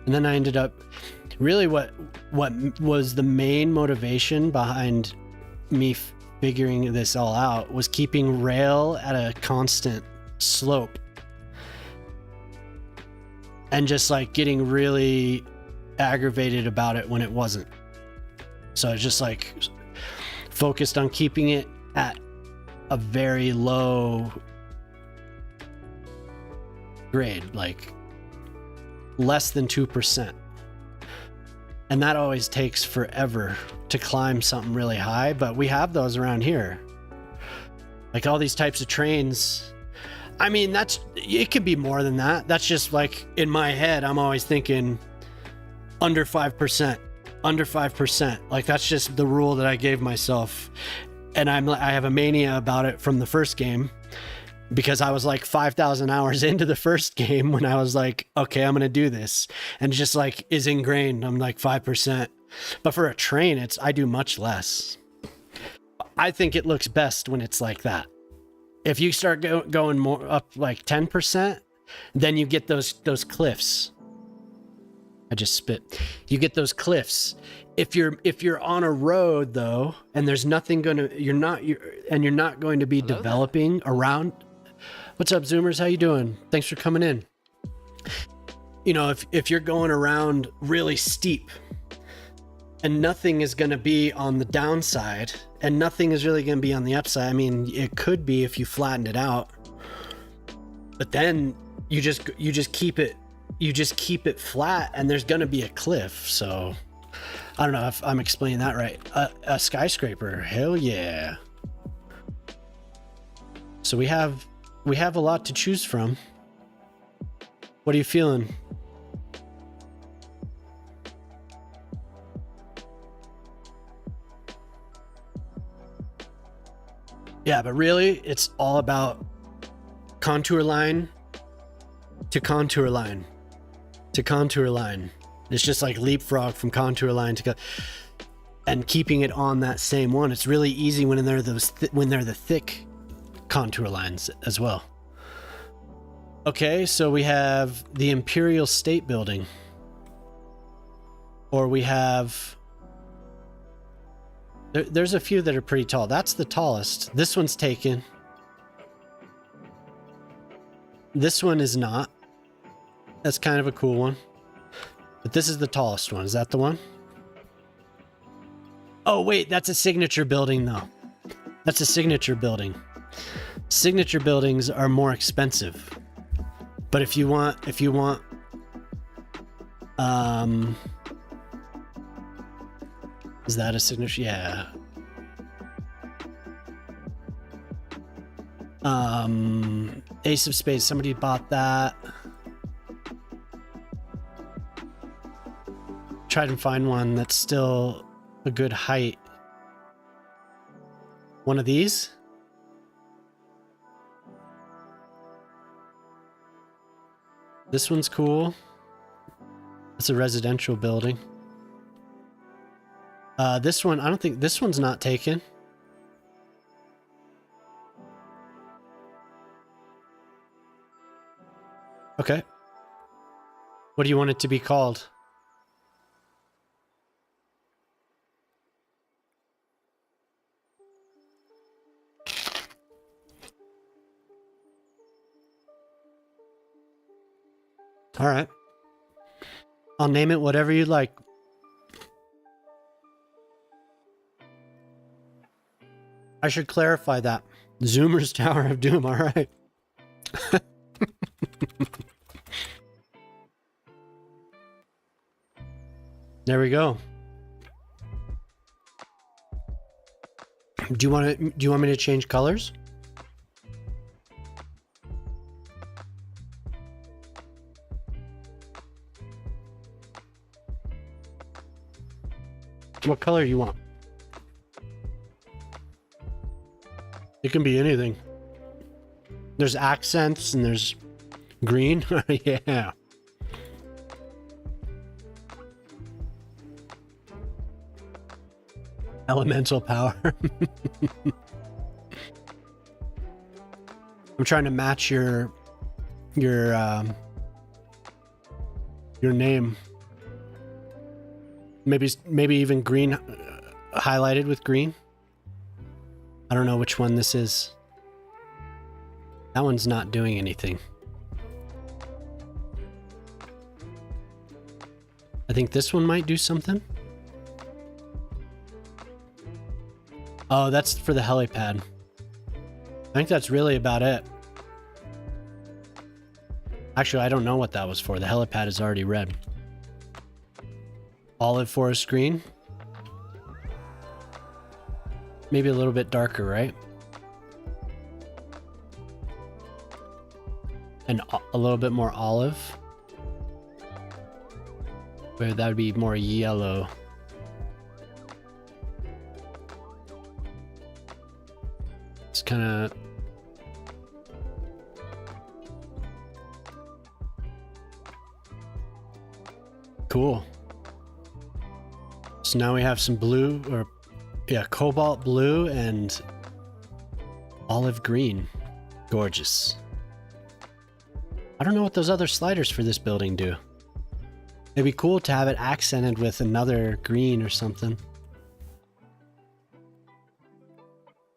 And then I ended up really what was the main motivation behind me figuring this all out was keeping rail at a constant slope. And just like getting really aggravated about it when it wasn't. So I just like focused on keeping it at a very low grade, like less than 2%. And that always takes forever to climb something really high, but we have those around here. Like all these types of trains. I mean, it could be more than that. That's just like in my head, I'm always thinking under 5%, under 5%. Like that's just the rule that I gave myself. And I have a mania about it from the first game, because I was like 5,000 hours into the first game when I was like, okay, I'm going to do this. And it just like is ingrained. I'm like 5%. But for a train, I do much less. I think it looks best when it's like that. If you start going more up like 10%, then you get those cliffs. I just spit. You get those cliffs. If you're on a road though, and there's nothing you're not going to be Hello developing around. What's up, Zoomers? How you doing? Thanks for coming in. You know, if you're going around really steep and nothing is going to be on the downside and nothing is really going to be on the upside. I mean, it could be if you flattened it out, but then you just keep it flat and there's going to be a cliff. So I don't know if I'm explaining that right. A skyscraper. Hell yeah. So we have a lot to choose from. What are you feeling? Yeah, but really, it's all about contour line to contour line to contour line. It's just like leapfrog from contour line to and keeping it on that same one. It's really easy when they're the thick contour lines as well. Okay, so we have the Imperial State Building, or we have. There's a few that are pretty tall. That's the tallest. This one's taken. This one is not. That's kind of a cool one. But this is the tallest one. Is that the one? Oh, wait. That's a signature building, though. That's a signature building. Signature buildings are more expensive. But if you want... Is that a signature? Yeah. Ace of Spades. Somebody bought that. Try and find one that's still a good height. One of these? This one's cool. It's a residential building. This one, I don't think this one's not taken. Okay. What do you want it to be called? All right. I'll name it whatever you like. I should clarify that. Zoomer's Tower of Doom, all right. There we go. Do you want me to change colors? What color do you want? It can be anything. There's accents and there's green. Yeah. Elemental power. I'm trying to match your name. Maybe even green, highlighted with green. I don't know which one this is. That one's not doing anything. I think this one might do something. Oh, that's for the helipad. I think that's really about it. Actually, I don't know what that was for. The helipad is already red. Olive forest green. Maybe a little bit darker, right? And a little bit more olive. Where that would be more yellow. It's kind of... Cool. So now we have some blue, or yeah, cobalt blue and olive green. Gorgeous. I don't know what those other sliders for this building do. It'd be cool to have it accented with another green or something.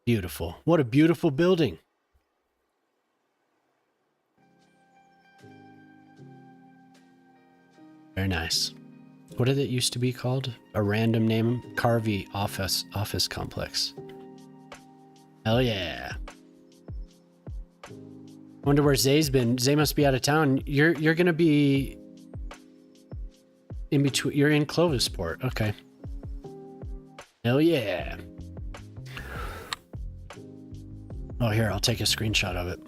Beautiful. What a beautiful building. Very nice. What did it used to be called? A random name? Carvey office complex. Hell yeah. Wonder where Zay's been. Zay must be out of town. You're gonna be in between. You're in Clovisport. Okay. Hell yeah. Oh, here, I'll take a screenshot of it.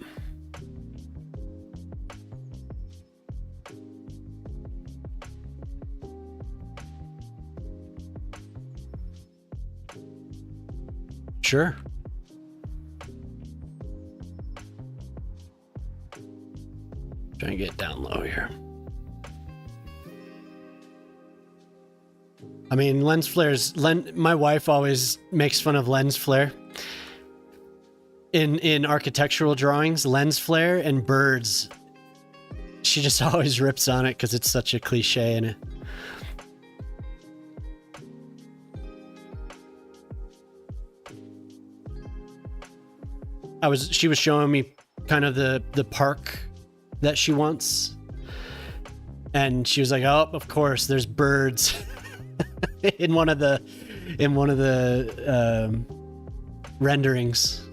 Sure. Trying to get down low here. I mean, lens flares. My wife always makes fun of lens flare. In architectural drawings, lens flare and birds. She just always rips on it because it's such a cliche in it. She was showing me kind of the park that she wants, and she was like, "Oh, of course, there's birds in one of the renderings."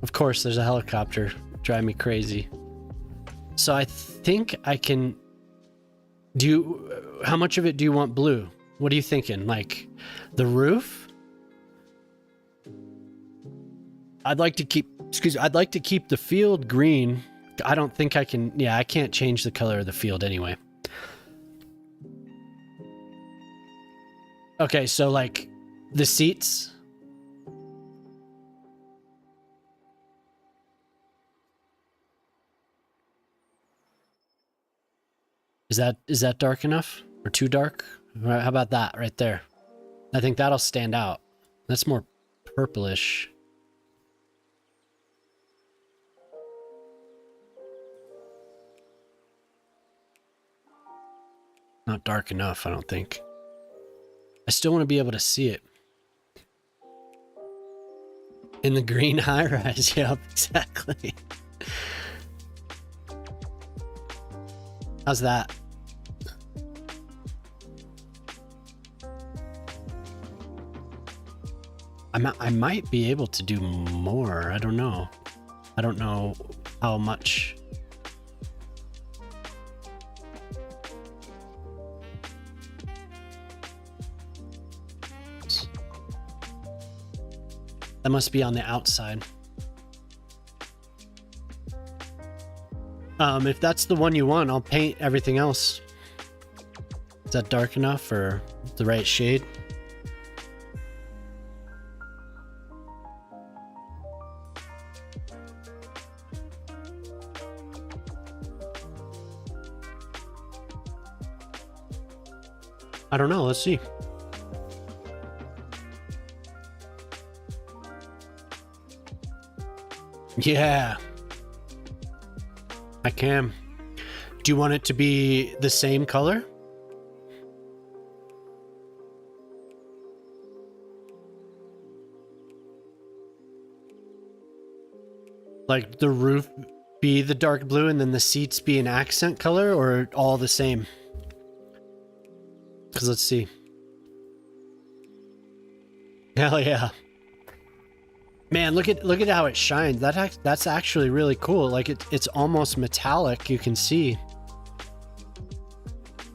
Of course, there's a helicopter. Drive me crazy. So I think I can do. How much of it do you want blue? What are you thinking? Like the roof? I'd like to keep the field green. I don't think I can. Yeah, I can't change the color of the field anyway. Okay, so like the seats. Is that dark enough or too dark? How about that right there? I think that'll stand out. That's more purplish. Not dark enough, I don't think. I still want to be able to see it. In the green high-rise, yep, exactly. How's that? I might be able to do more. I don't know. I don't know how much. That must be on the outside. If that's the one you want, I'll paint everything else. Is that dark enough or the right shade? I don't know. Let's see. Yeah. I can. Do you want it to be the same color? Like the roof be the dark blue and then the seats be an accent color, or all the same? Because let's see. Hell yeah. Man, look at how it shines. That's actually really cool. Like it's almost metallic, you can see.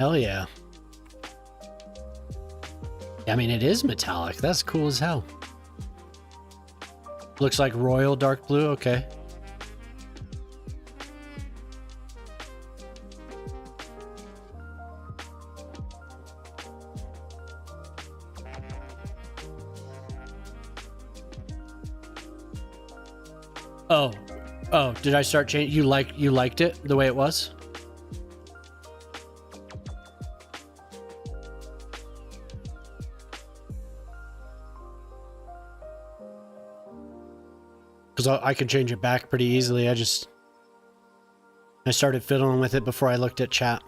Hell yeah. I mean, it is metallic. That's cool as hell. Looks like royal dark blue. Okay. Oh, did I start changing? You liked it the way it was? Because I can change it back pretty easily. I started fiddling with it before I looked at chat.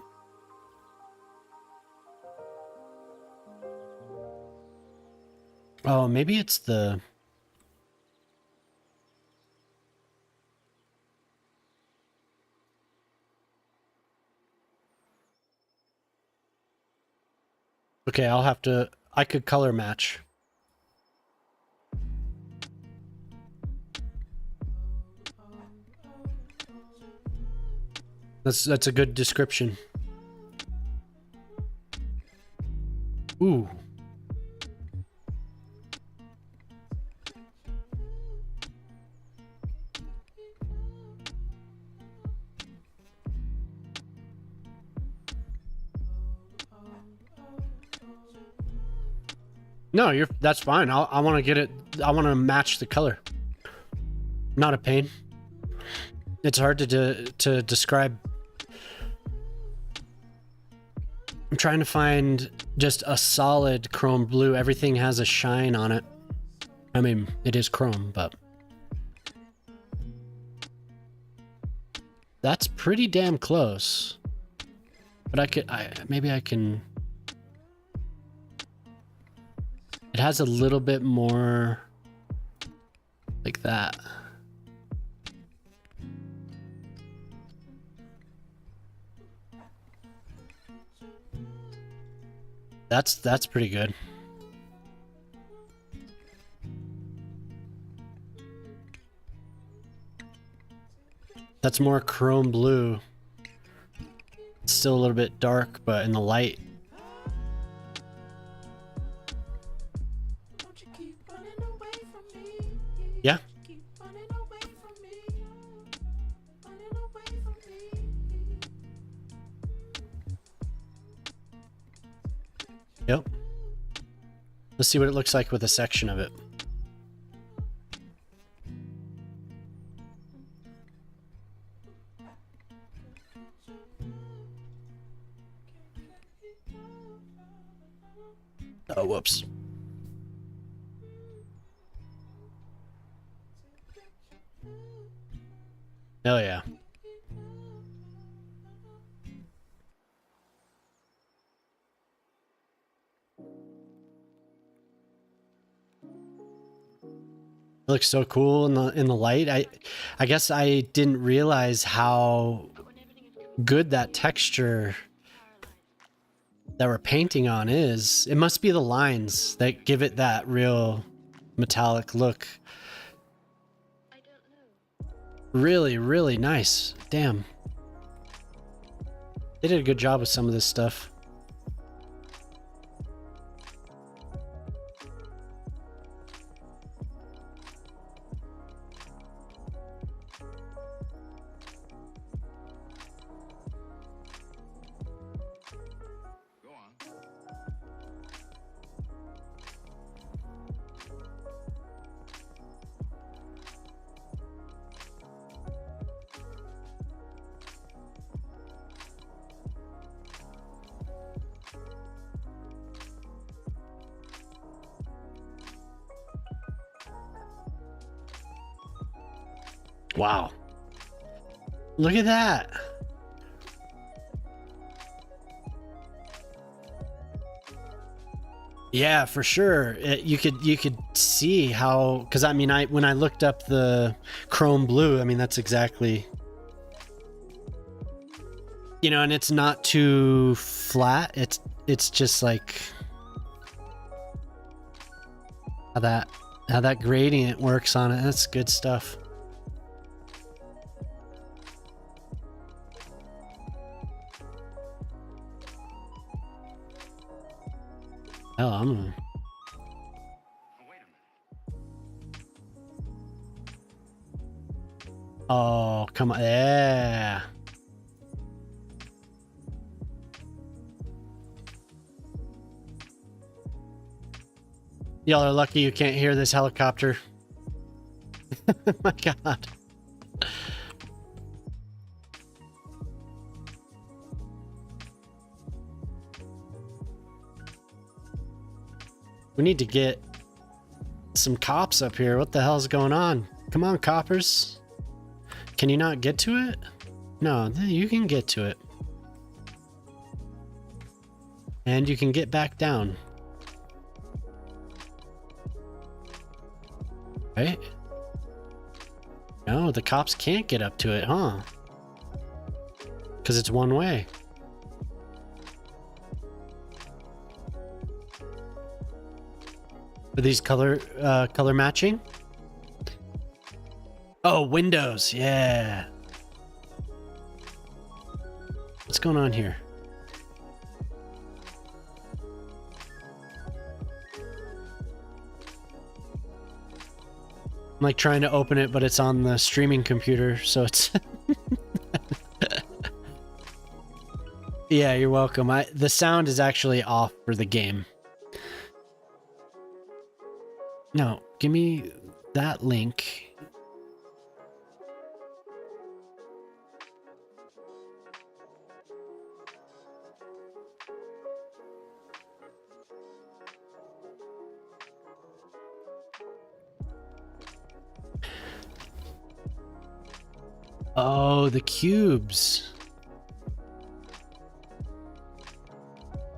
Oh, maybe it's the... Okay, I could color match. That's a good description. Ooh. No, that's fine. I want to get it. I want to match the color. Not a pain. It's hard to describe. I'm trying to find just a solid chrome blue. Everything has a shine on it. I mean, it is chrome, but that's pretty damn close. But maybe I can. It has a little bit more like that. That's pretty good. That's more chrome blue. It's still a little bit dark, but in the light. Yeah. Yep. Let's see what it looks like with a section of it. Oh, whoops. Hell yeah. It looks so cool in the light. I guess I didn't realize how good that texture that we're painting on is. It must be the lines that give it that real metallic look. I don't know. Really, really nice. Damn. They did a good job with some of this stuff. Wow. Look at that. Yeah, for sure. You could see how, because I mean, when I looked up the chrome blue, I mean, that's exactly, you know, and it's not too flat. It's just like, how that gradient works on it. That's good stuff. Hell, I'm Oh, come on. Yeah. Y'all are lucky you can't hear this helicopter. My God. We need to get some cops up here. What the hell's going on? Come on, coppers. Can you not get to it? No, you can get to it. And you can get back down. Right? No, the cops can't get up to it, huh? Because it's one way. Are these color matching? Oh, windows. Yeah. What's going on here? I'm like trying to open it, but it's on the streaming computer, so it's... Yeah, you're welcome. The sound is actually off for the game. No, give me that link. Oh, the cubes.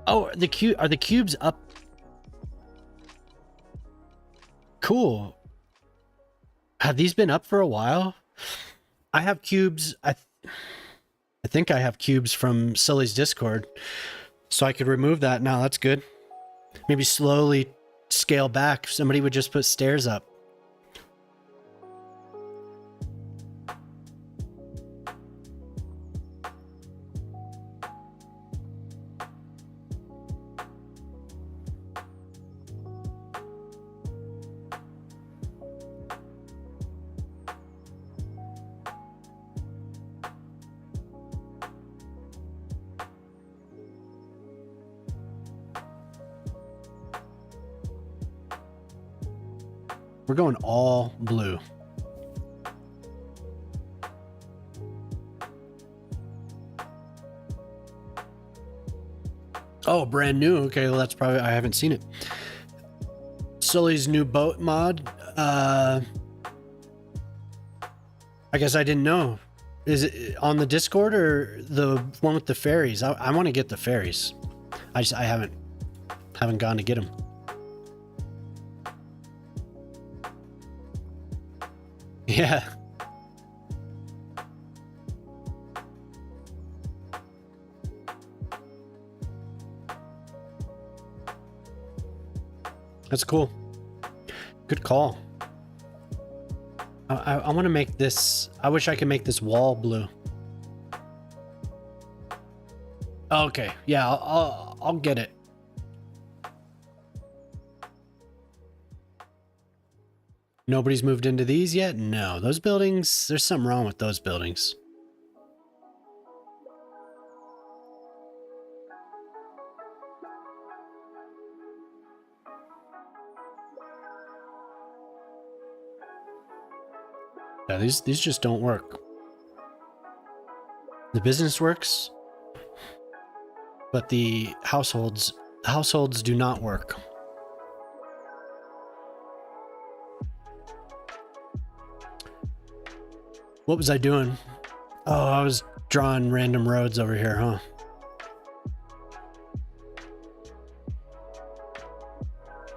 Oh, are the cubes up? Cool. Have these been up for a while? I have cubes. I think I have cubes from Sully's Discord, so I could remove that now. That's good. Maybe slowly scale back. Somebody would just put stairs up. We're going all blue. Oh, brand new. Okay, well, that's probably... I haven't seen it. Sully's new boat mod. I guess I didn't know. Is it on the Discord or the one with the ferries? I want to get the ferries. I haven't gone to get them. Yeah. That's cool. Good call. I want to make this... I wish I could make this wall blue. Okay. Yeah, I'll get it. Nobody's moved into these yet? No. Those buildings... There's something wrong with those buildings. Yeah, these just don't work. The business works, but the households do not work. What was I doing? Oh, I was drawing random roads over here, huh?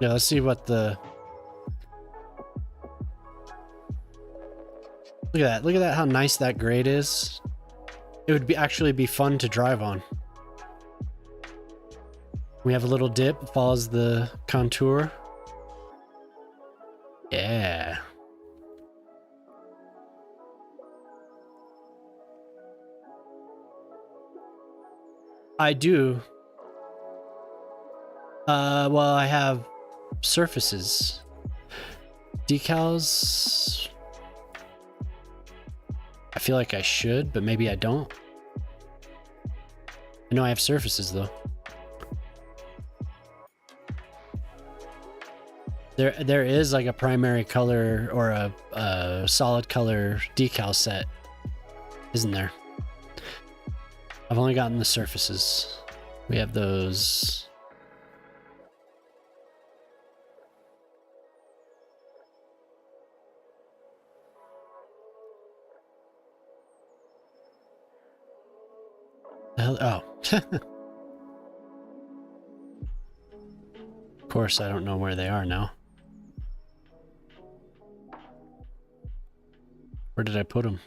Yeah, let's see what the... Look at that. Look at that, how nice that grade is. It would actually be fun to drive on. We have a little dip, follows the contour. Yeah. I do. Well, I have surfaces. Decals. I feel like I should, but maybe I don't. I know I have surfaces though. There is like a primary color or a solid color decal set, isn't there? I've only gotten the surfaces. We have those. The hell? Oh. Of course, I don't know where they are now. Where did I put them?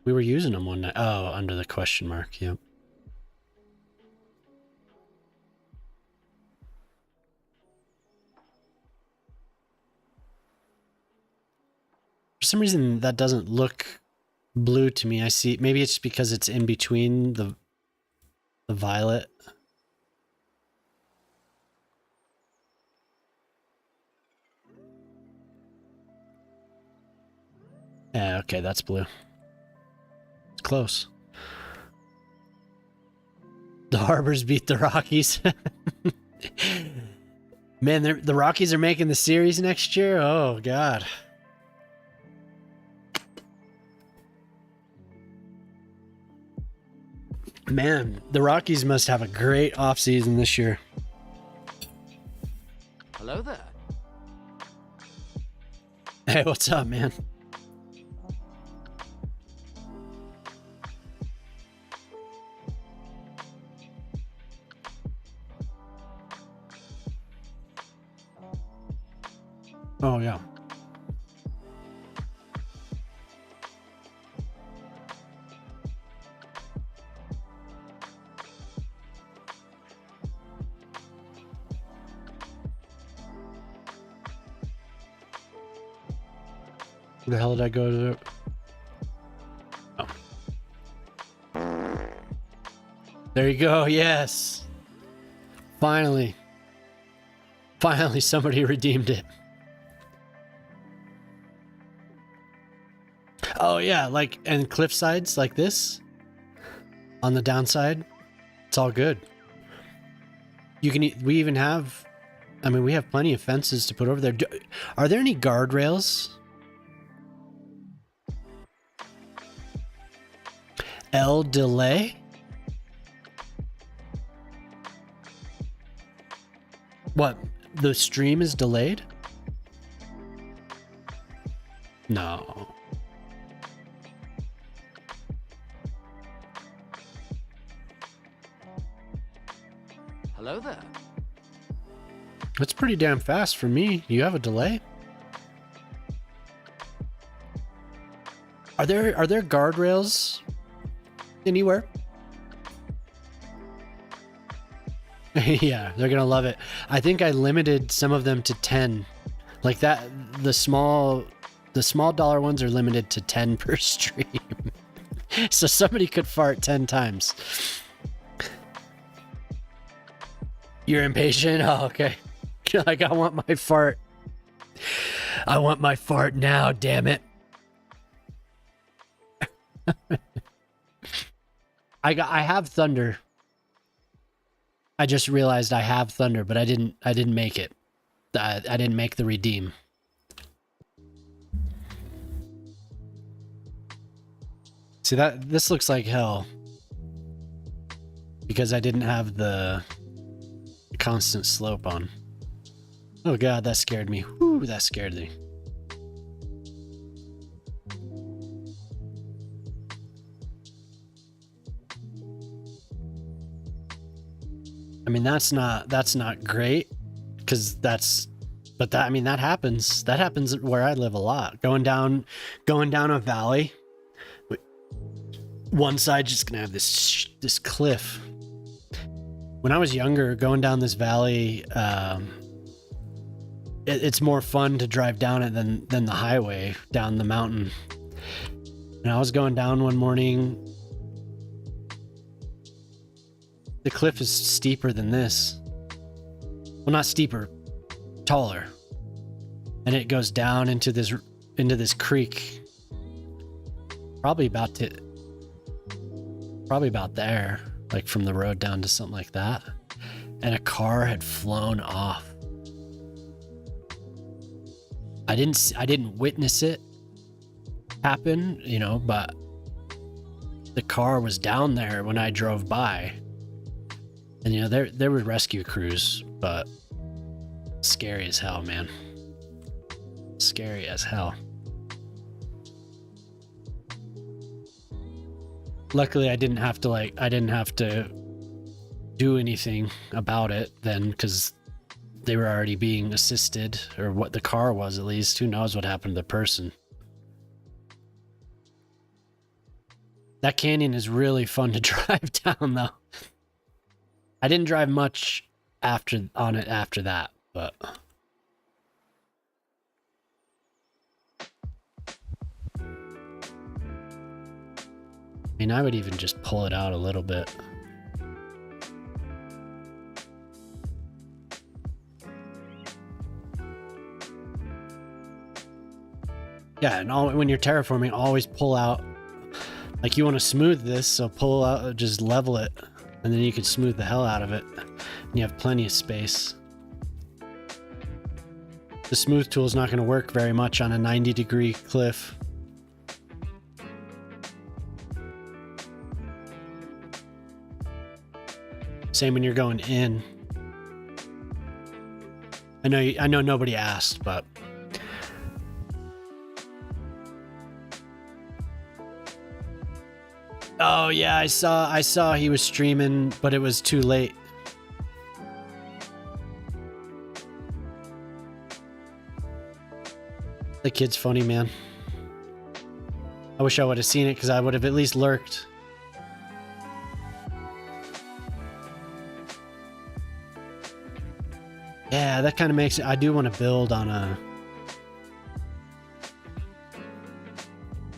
We were using them one night. Oh, under the question mark. Yep. For some reason, that doesn't look blue to me. I see. Maybe it's because it's in between the violet. Yeah, okay, that's blue. It's close. The Harbors beat the Rockies. Man, the Rockies are making the series next year? Oh, God. Man, the Rockies must have a great offseason this year. Hello there. Hey, what's up, man? Oh, yeah. Where the hell did I go to? Oh. There you go. Yes. Finally. Finally, somebody redeemed it. Oh, yeah. Like, and cliff sides like this on the downside. It's all good. You can, we even have, I mean, we have plenty of fences to put over there. Are there any guardrails? El delay? What? The stream is delayed? No. Hello there. That's pretty damn fast for me. You have a delay? Are there guardrails anywhere? Yeah, they're gonna love it. I think I limited some of them to 10. Like that, the small dollar ones are limited to 10 per stream. So somebody could fart 10 times. You're impatient? Oh, okay. You're like, I want my fart. I want my fart now, damn it. I have thunder. I just realized I have thunder, but I didn't make it. I didn't make the redeem. See that this looks like hell because I didn't have the constant slope on. Oh God, that scared me. Whew, that scared me. I mean, that's not great because I mean, that happens. That happens where I live a lot. Going down a valley. One side just gonna have this cliff. When I was younger, going down this valley, it's more fun to drive down it than the highway down the mountain. And I was going down one morning. The cliff is steeper than this. Well, not steeper, taller. And it goes down into this creek. Probably about there, like from the road down to something like that. And a car had flown off. I didn't witness it happen, you know, but the car was down there when I drove by. And, you know, there were rescue crews, but scary as hell, man. Scary as hell. Luckily, I didn't have to do anything about it then, because they were already being assisted, or what the car was at least. Who knows what happened to the person. That canyon is really fun to drive down, though. I didn't drive much after that, but I mean, I would even just pull it out a little bit. Yeah, and when you're terraforming, always pull out. Like, you want to smooth this, so pull out, just level it, and then you can smooth the hell out of it. And you have plenty of space. The smooth tool is not going to work very much on a 90-degree cliff. Same when you're going in. I know nobody asked, but oh yeah, I saw he was streaming, but it was too late. The kid's funny, man. I wish I would have seen it, because I would have at least lurked. Yeah, that kind of makes it. I do want to build on a.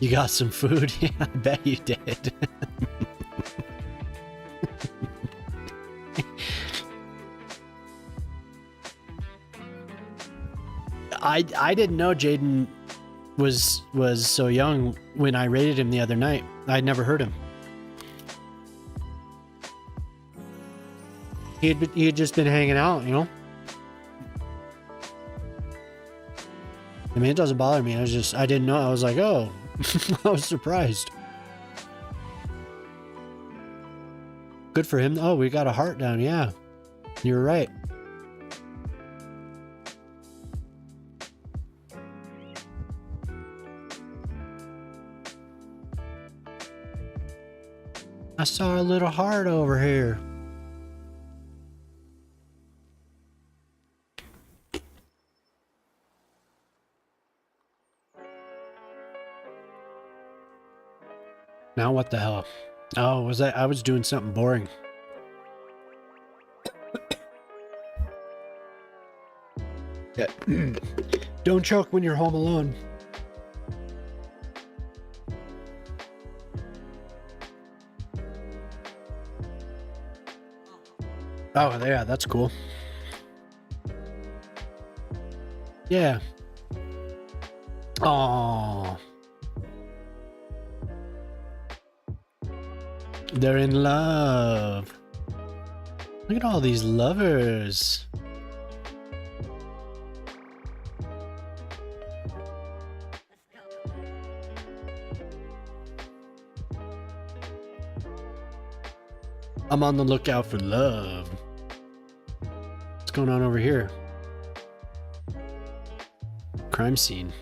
You got some food? Yeah, I bet you did. I didn't know Jaden was so young when I raided him the other night. I'd never heard him. He had just been hanging out, you know. I mean, it doesn't bother me. I didn't know. I was like, oh, I was surprised. Good for him. Oh, we got a heart down. Yeah, you're right. I saw a little heart over here. Now what the hell? Oh, was I was doing something boring. Yeah. Don't choke when you're home alone. Oh, yeah, that's cool. Yeah. Oh. They're in love. Look at all these lovers. I'm on the lookout for love. What's going on over here? Crime scene.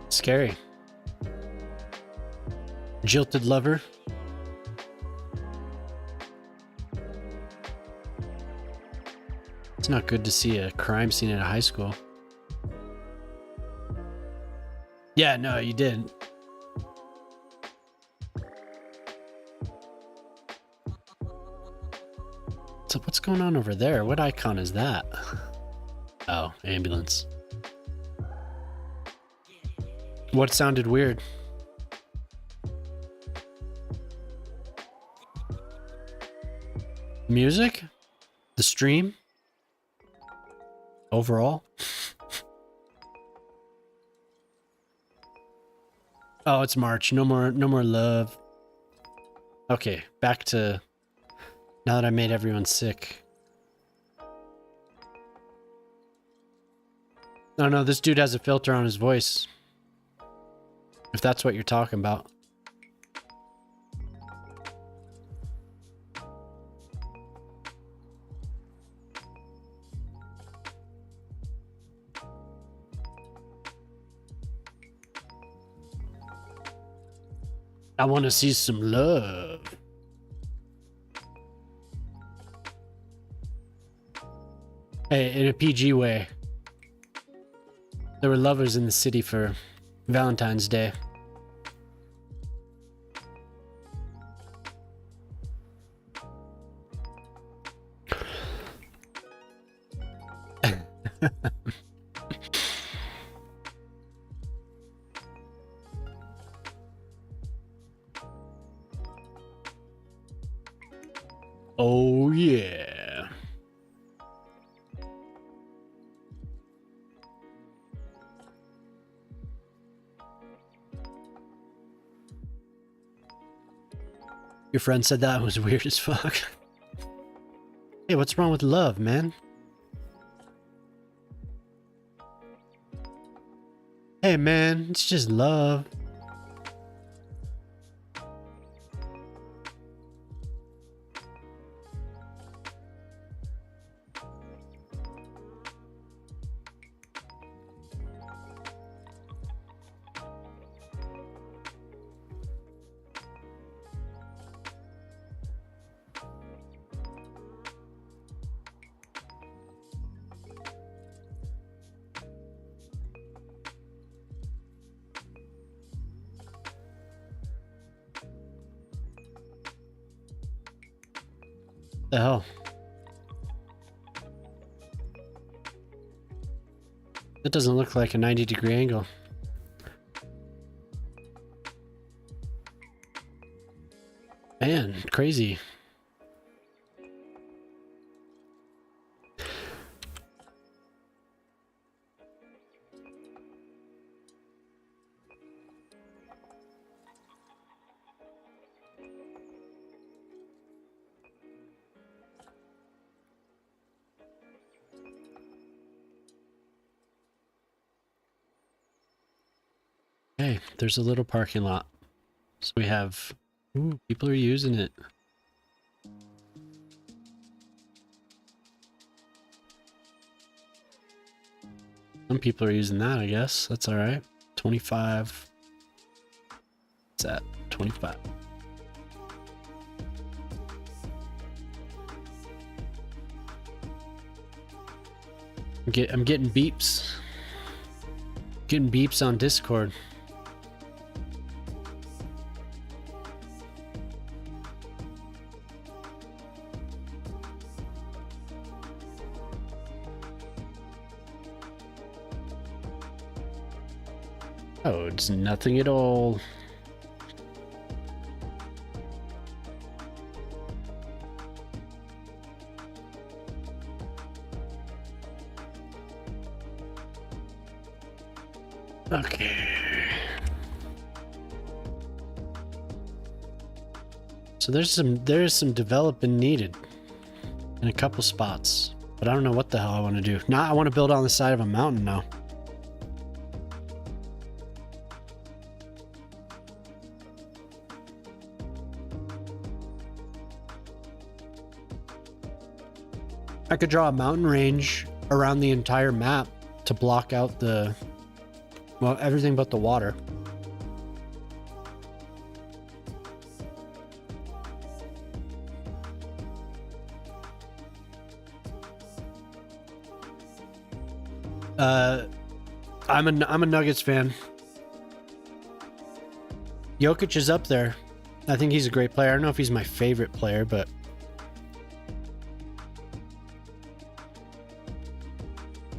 Scary. Jilted lover. It's not good to see a crime scene at a high school. Yeah, no, you did. So what's going on over there? What icon is that? Oh, ambulance. What sounded weird? Music? The stream? Overall? Oh, it's March. No more love. Okay, back to now that I made everyone sick. Oh no, this dude has a filter on his voice. If that's what you're talking about. I want to see some love. Hey, in a PG way. There were lovers in the city for Valentine's Day. Oh yeah. Your friend said that was weird as fuck. Hey, what's wrong with love, man? Hey man, it's just love. The hell? That doesn't look like a 90-degree angle. Man, crazy. Hey, there's a little parking lot. So we have... Ooh, people are using it. Some people are using that, I guess. That's alright. 25. What's that? 25. I'm getting beeps. Getting beeps on Discord. Oh, it's nothing at all. Okay. So there's some development needed in a couple spots, but I don't know what the hell I want to do. Now I want to build on the side of a mountain now. I could draw a mountain range around the entire map to block out the, well, everything but the water. I'm a Nuggets fan. Jokic is up there. I think he's a great player. I don't know if he's my favorite player, but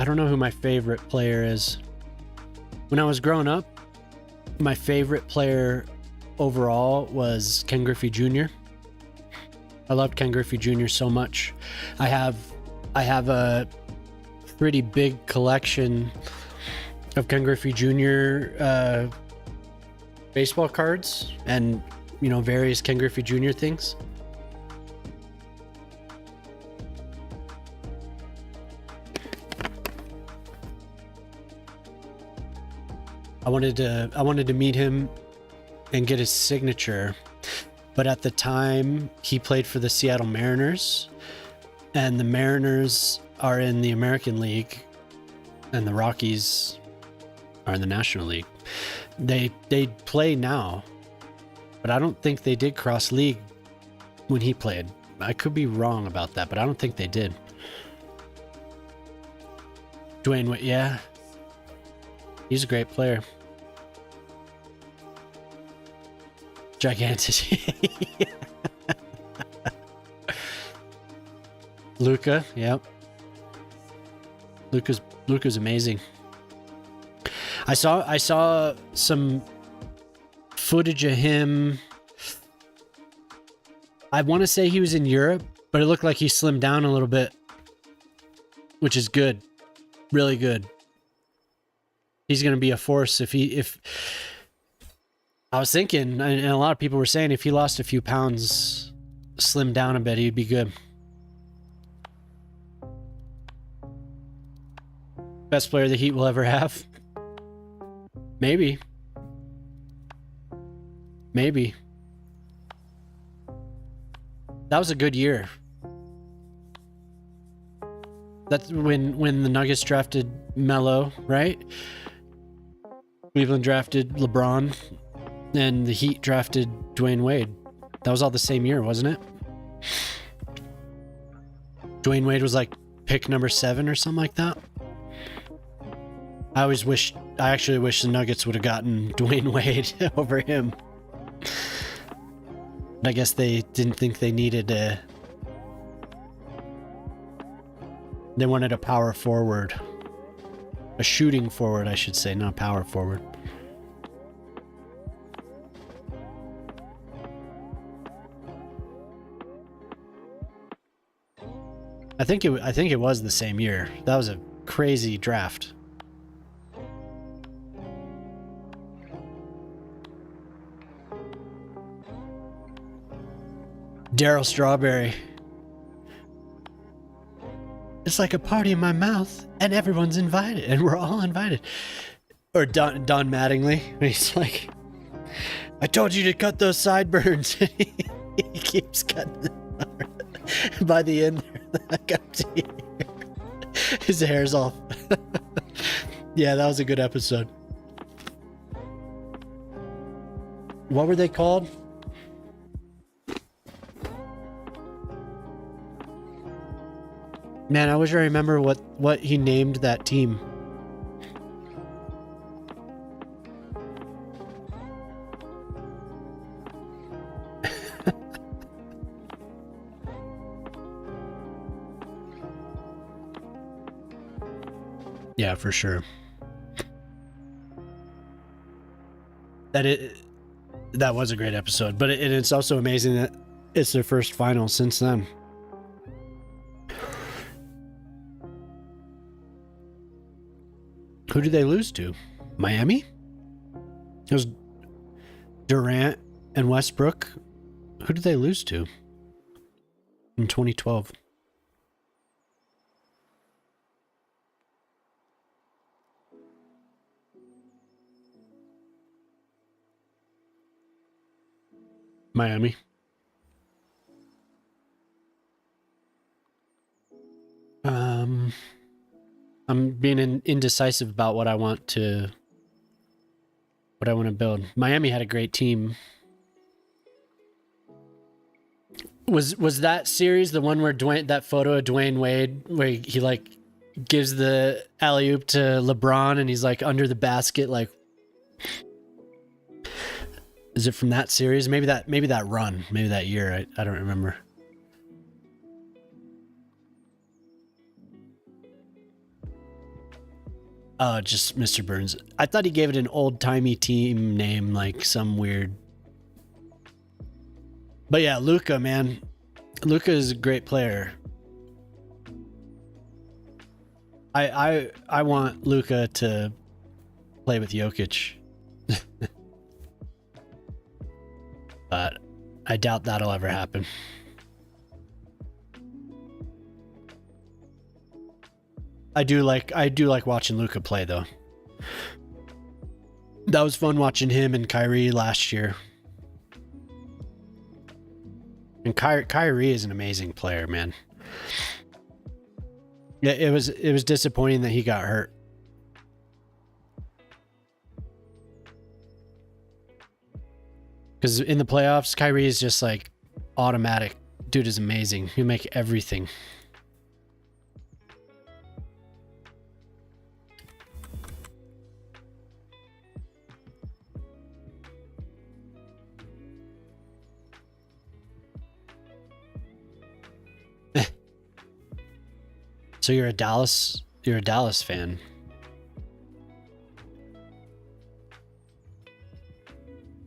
I don't know who my favorite player is. When I was growing up, my favorite player overall was Ken Griffey Jr. I loved Ken Griffey Jr. so much. I have a pretty big collection of Ken Griffey Jr. Baseball cards and, you know, various Ken Griffey Jr. things. I wanted to meet him and get his signature, but at the time he played for the Seattle Mariners, and the Mariners are in the American League and the Rockies are in the National League. They play now, but I don't think they did cross league when he played. I could be wrong about that, but I don't think they did. Dwayne Wade, yeah. He's a great player. Gigantic. Luka, yep. Luka's amazing. I saw some footage of him. I want to say he was in Europe, but it looked like he slimmed down a little bit, which is good. Really good. He's going to be a force if I was thinking, and a lot of people were saying if he lost a few pounds, slimmed down a bit, he'd be good. Best player the Heat will ever have? Maybe. Maybe. That was a good year. That's when the Nuggets drafted Melo, right? Cleveland drafted LeBron, and the Heat drafted Dwayne Wade. That was all the same year, wasn't it? Dwayne Wade was like pick number 7 or something like that. I actually wish the Nuggets would have gotten Dwayne Wade over him. But I guess they didn't think they needed they wanted a power forward. A shooting forward, I should say, not power forward. I think it was the same year. That was a crazy draft. Daryl Strawberry. It's like a party in my mouth, and everyone's invited, and we're all invited. Or Don Mattingly. He's like, I told you to cut those sideburns. He keeps cutting them. By the end, I got to hear. His hair's off. Yeah, that was a good episode. What were they called? Man, I wish I remember what he named that team. Yeah, for sure. That was a great episode, but it's also amazing that it's their first final since then. Who did they lose to? Miami? It was Durant and Westbrook. Who did they lose to in 2012? Miami. I'm being indecisive about what I want to build. Miami had a great team. Was that series the one where that photo of Dwayne Wade where he like gives the alley-oop to LeBron and he's like under the basket like Is it from that series? Maybe that run, maybe that year. I don't remember. Just Mr. Burns. I thought he gave it an old-timey team name, like some weird. But yeah, Luka, man. Luka is a great player. I want Luka to play with Jokic. But I doubt that'll ever happen. I do like watching Luka play though. That was fun watching him and Kyrie last year. And Kyrie is an amazing player, man. Yeah, it was disappointing that he got hurt. Because in the playoffs, Kyrie is just like automatic. Dude is amazing. He'll make everything. So you're a Dallas fan.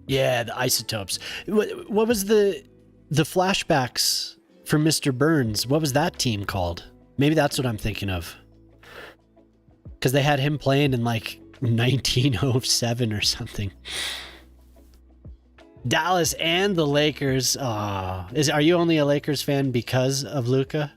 Yeah, the isotopes. What was the flashbacks for Mr. Burns? What was that team called? Maybe that's what I'm thinking of. Because they had him playing in like 1907 or something. Dallas and the Lakers. Are you only a Lakers fan because of Luka?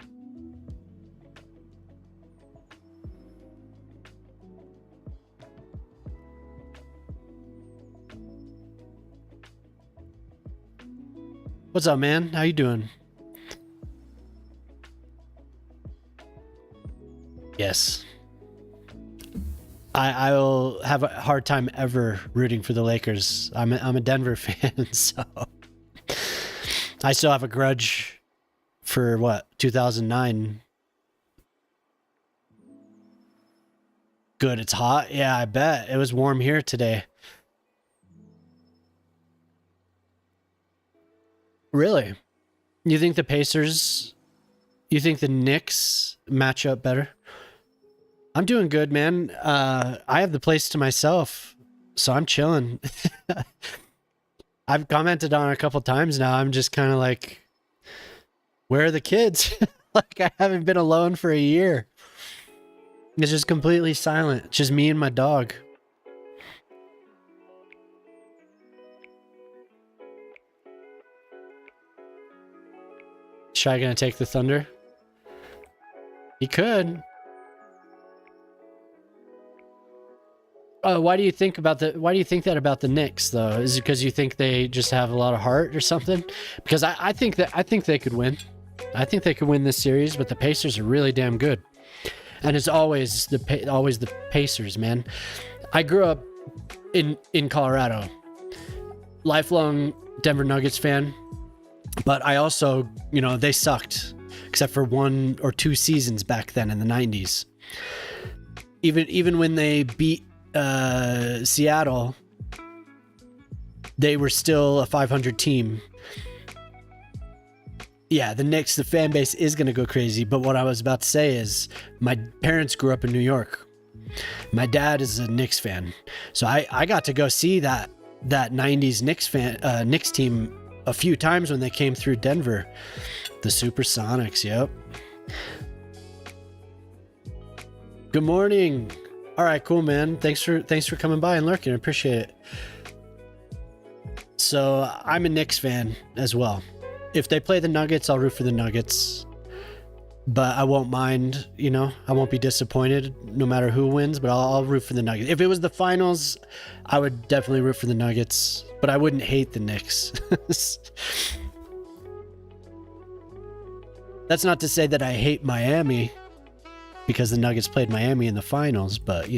What's up, man? How you doing? Yes. I will have a hard time ever rooting for the Lakers. I'm a Denver fan, so I still have a grudge for what, 2009. Good, it's hot. Yeah, I bet. It was warm here today. Really? You think the Knicks match up better? I'm doing good, man. I have the place to myself, so I'm chilling. I've commented on it a couple times now. I'm just kind of like, where are the kids? Like, I haven't been alone for a year. It's just completely silent. It's just me and my dog. Shy gonna take the Thunder? He could. Why do you think that about the Knicks though? Is it because you think they just have a lot of heart or something? Because I think they could win. I think they could win this series, but the Pacers are really damn good. And it's always the Pacers, man. I grew up in Colorado. Lifelong Denver Nuggets fan. But I also, they sucked, except for 1 or 2 seasons back then in the 90s. Even when they beat Seattle, they were still a 500 team. Yeah, the Knicks, the fan base is going to go crazy. But what I was about to say is my parents grew up in New York. My dad is a Knicks fan. So I got to go see that 90s Knicks team a few times when they came through Denver. The Supersonics, yep. Good morning. All right, cool, man. Thanks for coming by and lurking. I appreciate it. So I'm a Knicks fan as well. If they play the Nuggets, I'll root for the Nuggets. But I won't mind, I won't be disappointed no matter who wins, but I'll root for the Nuggets. If it was the finals, I would definitely root for the Nuggets, but I wouldn't hate the Knicks. That's not to say that I hate Miami because the Nuggets played Miami in the finals, but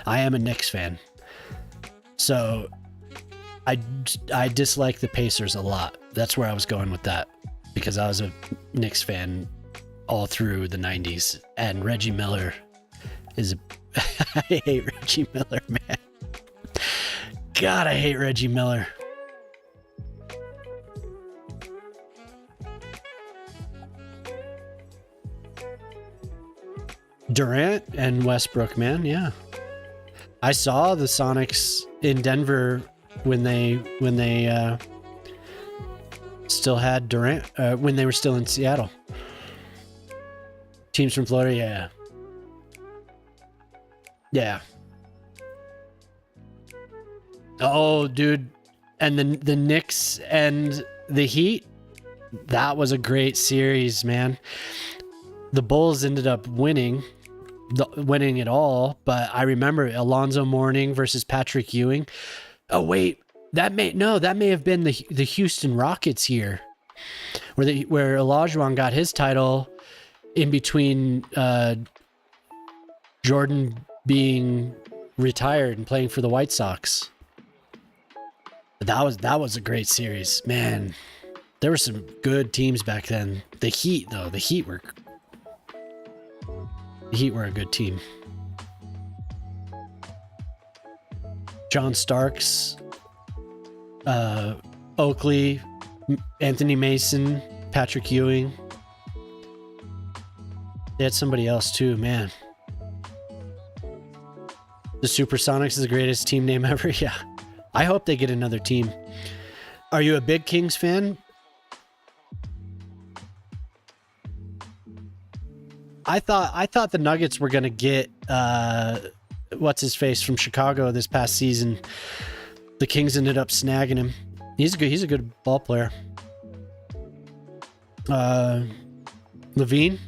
I am a Knicks fan. So I dislike the Pacers a lot. That's where I was going with that, because I was a Knicks fan all through the 90s, and Reggie Miller is I hate Reggie Miller, man. God, I hate Reggie Miller. Durant and Westbrook, man. Yeah. I saw the Sonics in Denver when they still had Durant, when they were still in Seattle. Teams from Florida, yeah. Yeah. Oh, dude. And the Knicks and the Heat, that was a great series, man. The Bulls ended up winning it all, but I remember Alonzo Mourning versus Patrick Ewing. Oh wait, that may have been the Houston Rockets year, where Olajuwon got his title in between Jordan being retired and playing for the White Sox. That was a great series, man. There were some good teams back then. The Heat, though, the Heat were a good team. John Starks, Oakley, Anthony Mason, Patrick Ewing. They had somebody else too, man. The Supersonics is the greatest team name ever. Yeah. I hope they get another team. Are you a big Kings fan? I thought the Nuggets were gonna get what's his face from Chicago this past season. The Kings ended up snagging him. He's a good ball player. Levine.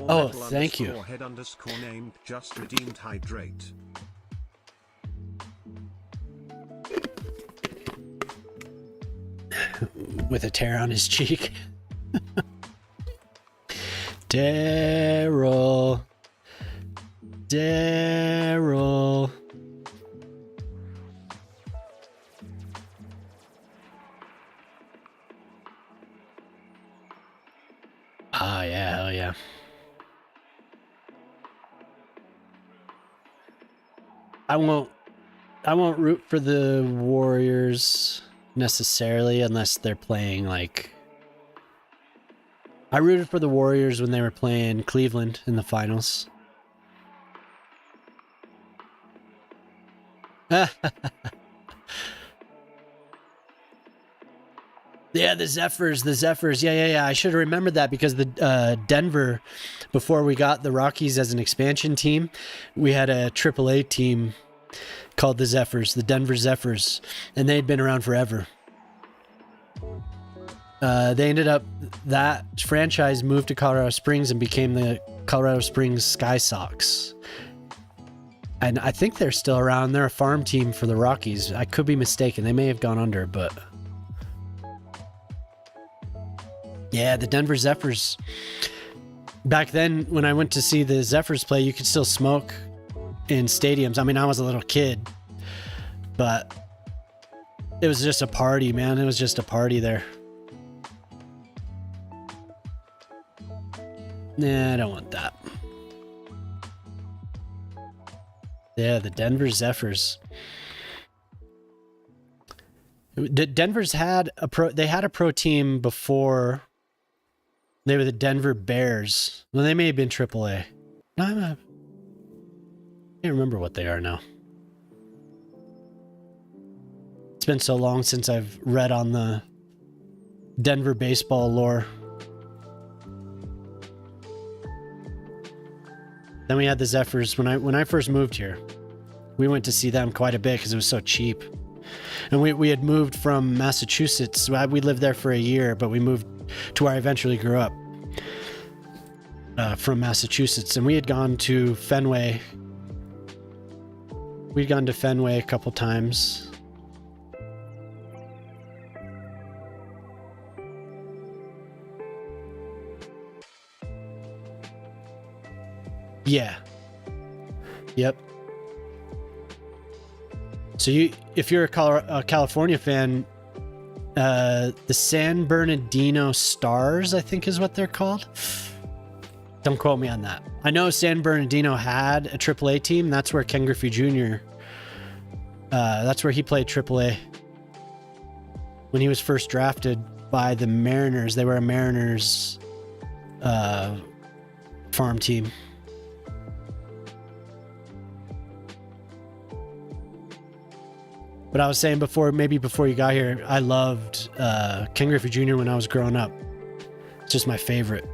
Oh, thank you. Head underscore named just redeemed hydrate. With a tear on his cheek. Daryl. Ah, yeah, hell yeah. I won't root for the Warriors necessarily unless they're playing like... I rooted for the Warriors when they were playing Cleveland in the finals. Yeah, the Zephyrs. Yeah. I should have remembered that because the Denver, before we got the Rockies as an expansion team, we had a AAA team called the Zephyrs, the Denver Zephyrs, and they'd been around forever. They ended up, that franchise moved to Colorado Springs and became the Colorado Springs Sky Sox. And I think they're still around. They're a farm team for the Rockies. I could be mistaken. They may have gone under, but... Yeah, the Denver Zephyrs. Back then, when I went to see the Zephyrs play, you could still smoke in stadiums. I mean, I was a little kid, but it was just a party, man. It was just a party there. Nah, I don't want that. Yeah, the Denver Zephyrs. Denver's had a pro. They had a pro team before. They were the Denver Bears. Well, they may have been AAA. No, I can't remember what they are now. It's been so long since I've read on the Denver baseball lore. Then we had the Zephyrs. When I first moved here, we went to see them quite a bit because it was so cheap. And we had moved from Massachusetts. We lived there for a year, but we moved to where I eventually grew up, from Massachusetts. And we had gone to Fenway. We'd gone to Fenway a couple times. Yeah. Yep. So if you're a California fan, the San Bernardino Stars, I think is what they're called. Don't quote me on that. I know San Bernardino had a AAA team. That's where Ken Griffey Jr. That's where he played AAA when he was first drafted by the Mariners. They were a Mariners farm team. But I was saying before, maybe before you got here, I loved Ken Griffey Jr. when I was growing up. It's just my favorite.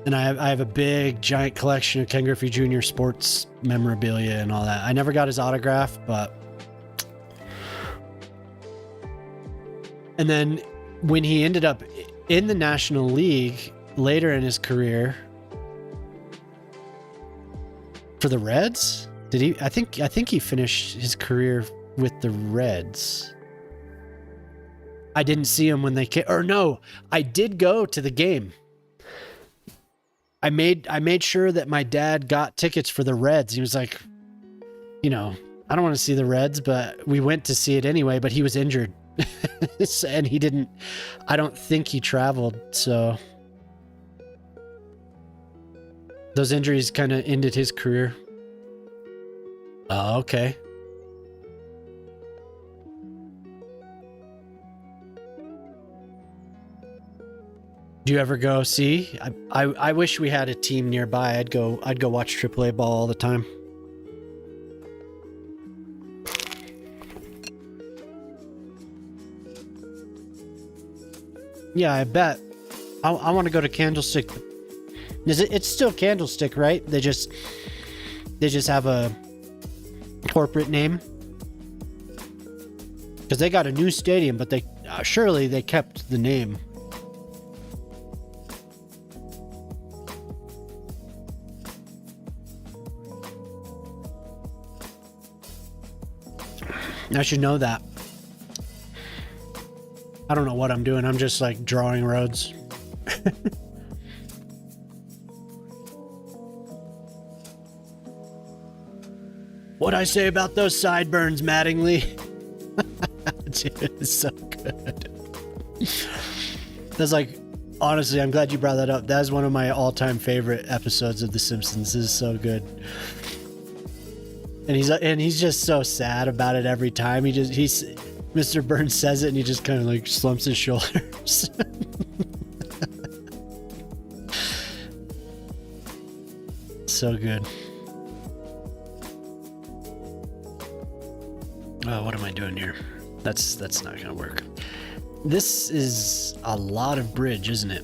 And I have a big, giant collection of Ken Griffey Jr. sports memorabilia and all that. I never got his autograph, but... And then when he ended up in the National League later in his career for the Reds, did he? I think he finished his career with the Reds. I didn't see him when they came, or no, I did go to the game. I made sure that my dad got tickets for the Reds. He was like, you know, I don't want to see the Reds, but we went to see it anyway, but he was injured. And he didn't, I don't think he traveled, so those injuries kind of ended his career. Oh, okay. Do you ever go see? I wish we had a team nearby. I'd go watch AAA ball all the time. Yeah, I bet. I want to go to Candlestick. It's still Candlestick, right? They just have a corporate name. Because they got a new stadium, but they surely they kept the name. I should know that. I don't know what I'm doing. I'm just like drawing roads. What'd I say about those sideburns, Mattingly? Dude, it's so good. That's like, honestly, I'm glad you brought that up. That's one of my all-time favorite episodes of The Simpsons. This is so good. And he's just so sad about it every time. Mr. Burns says it and he just kind of like slumps his shoulders. So good. Oh, what am I doing here? That's not gonna work. This is a lot of bridge, isn't it?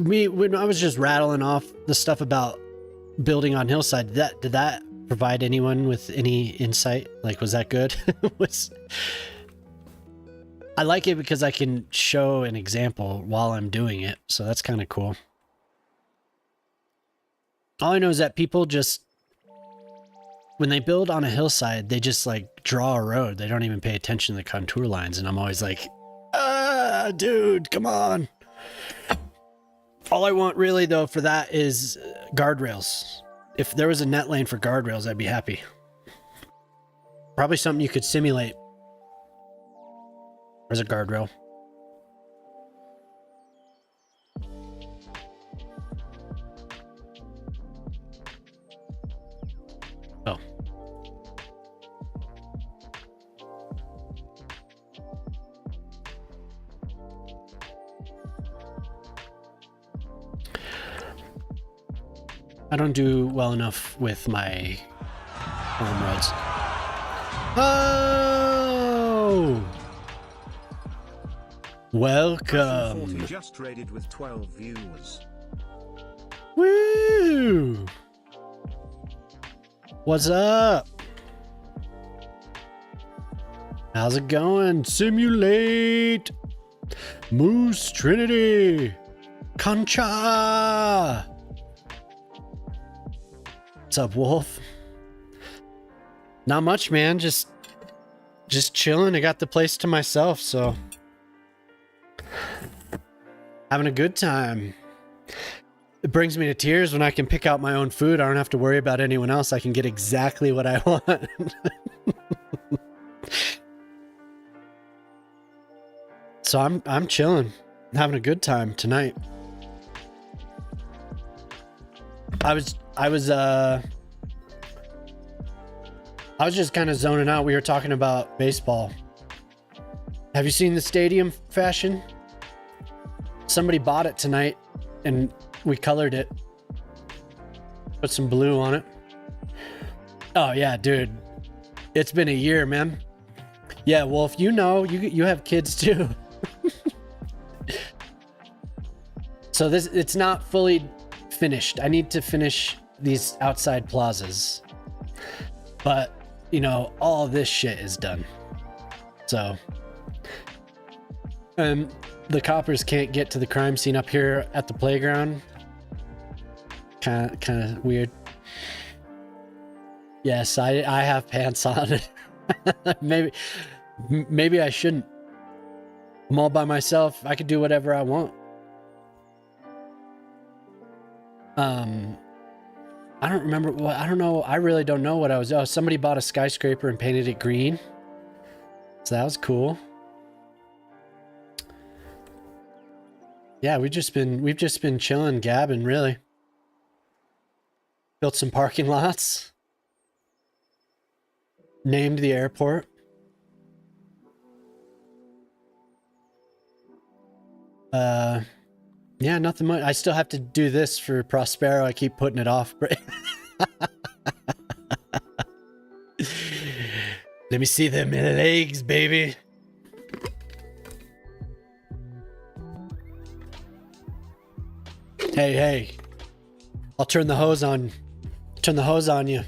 When I was just rattling off the stuff about building on hillside, did that provide anyone with any insight? Like, was that good? I like it because I can show an example while I'm doing it, so that's kind of cool. All I know is that people just, when they build on a hillside, they just like draw a road. They don't even pay attention to the contour lines, and I'm always like, dude, come on. All I want really, though, for that is guardrails. If there was a net lane for guardrails, I'd be happy. Probably something you could simulate. There's a guardrail. Oh. I don't do well enough with my home roads. Oh! Welcome. Just raided with 12 viewers. Woo! What's up? How's it going? Simulate! Moose Trinity! Concha! What's up, Wolf? Not much, man. Just chilling. I got the place to myself, so having a good time. It brings me to tears when I can pick out my own food. I don't have to worry about anyone else. I can get exactly what I want. So I'm chilling, having a good time tonight. I was just kind of zoning out. We were talking about baseball. Have you seen the stadium fashion? Somebody bought it tonight and we colored it. Put some blue on it. Oh yeah, dude. It's been a year, man. Yeah, well, if you know, you have kids too. So it's not fully finished. I need to finish these outside plazas. But, you know, all this shit is done. So the coppers can't get to the crime scene up here at the playground. Kind of weird. Yes, I have pants on. Maybe I shouldn't. I'm all by myself. I could do whatever I want. I don't remember what, I don't know. I really don't know what I was. Oh, somebody bought a skyscraper and painted it green. So that was cool. Yeah, we've just been chilling, gabbing, really. Built some parking lots. Named the airport. Yeah, nothing much. I still have to do this for Prospero. I keep putting it off. Let me see them legs, baby. Hey. I'll turn the hose on. Turn the hose on you.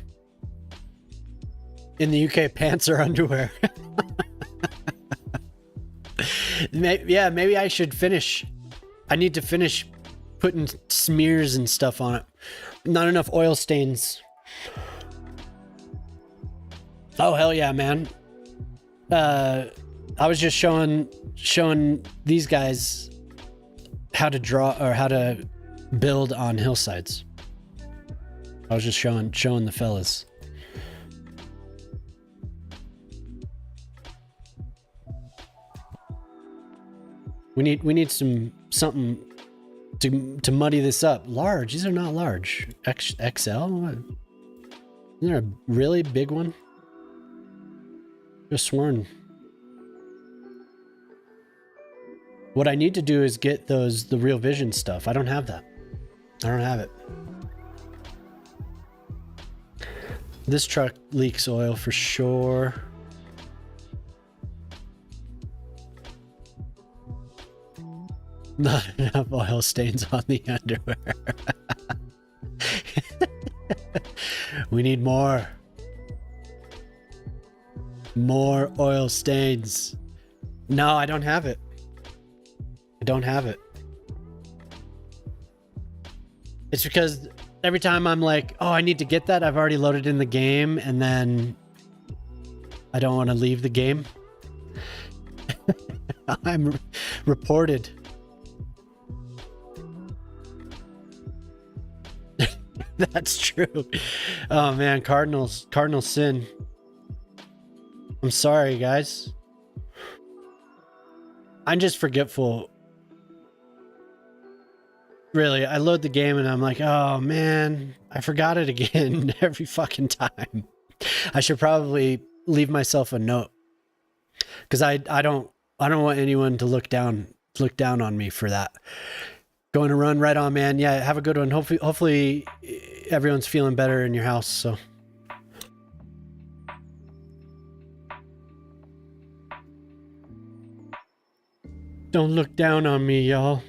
In the UK, pants are underwear. Yeah, maybe I should finish. I need to finish putting smears and stuff on it. Not enough oil stains. Oh, hell yeah, man. I was just showing these guys how to draw or how to build on hillsides. I was just showing the fellas. We need something to muddy this up. Large. These are not large. XL? Isn't there a really big one? Just sworn. What I need to do is get the Real Vision stuff. I don't have that. I don't have it. This truck leaks oil for sure. Not enough oil stains on the underwear. We need more. More oil stains. No, I don't have it. I don't have it. It's because every time I'm like, oh, I need to get that, I've already loaded in the game, and then I don't want to leave the game. I'm reported. That's true. Oh man, Cardinal sin. I'm sorry, guys. I'm just forgetful. Really, I load the game and I'm like, oh man, I forgot it again every fucking time. I should probably leave myself a note, because I don't want anyone to look down on me for that. Going to run right on, man. Yeah, have a good one. Hopefully everyone's feeling better in your house. So don't look down on me, y'all.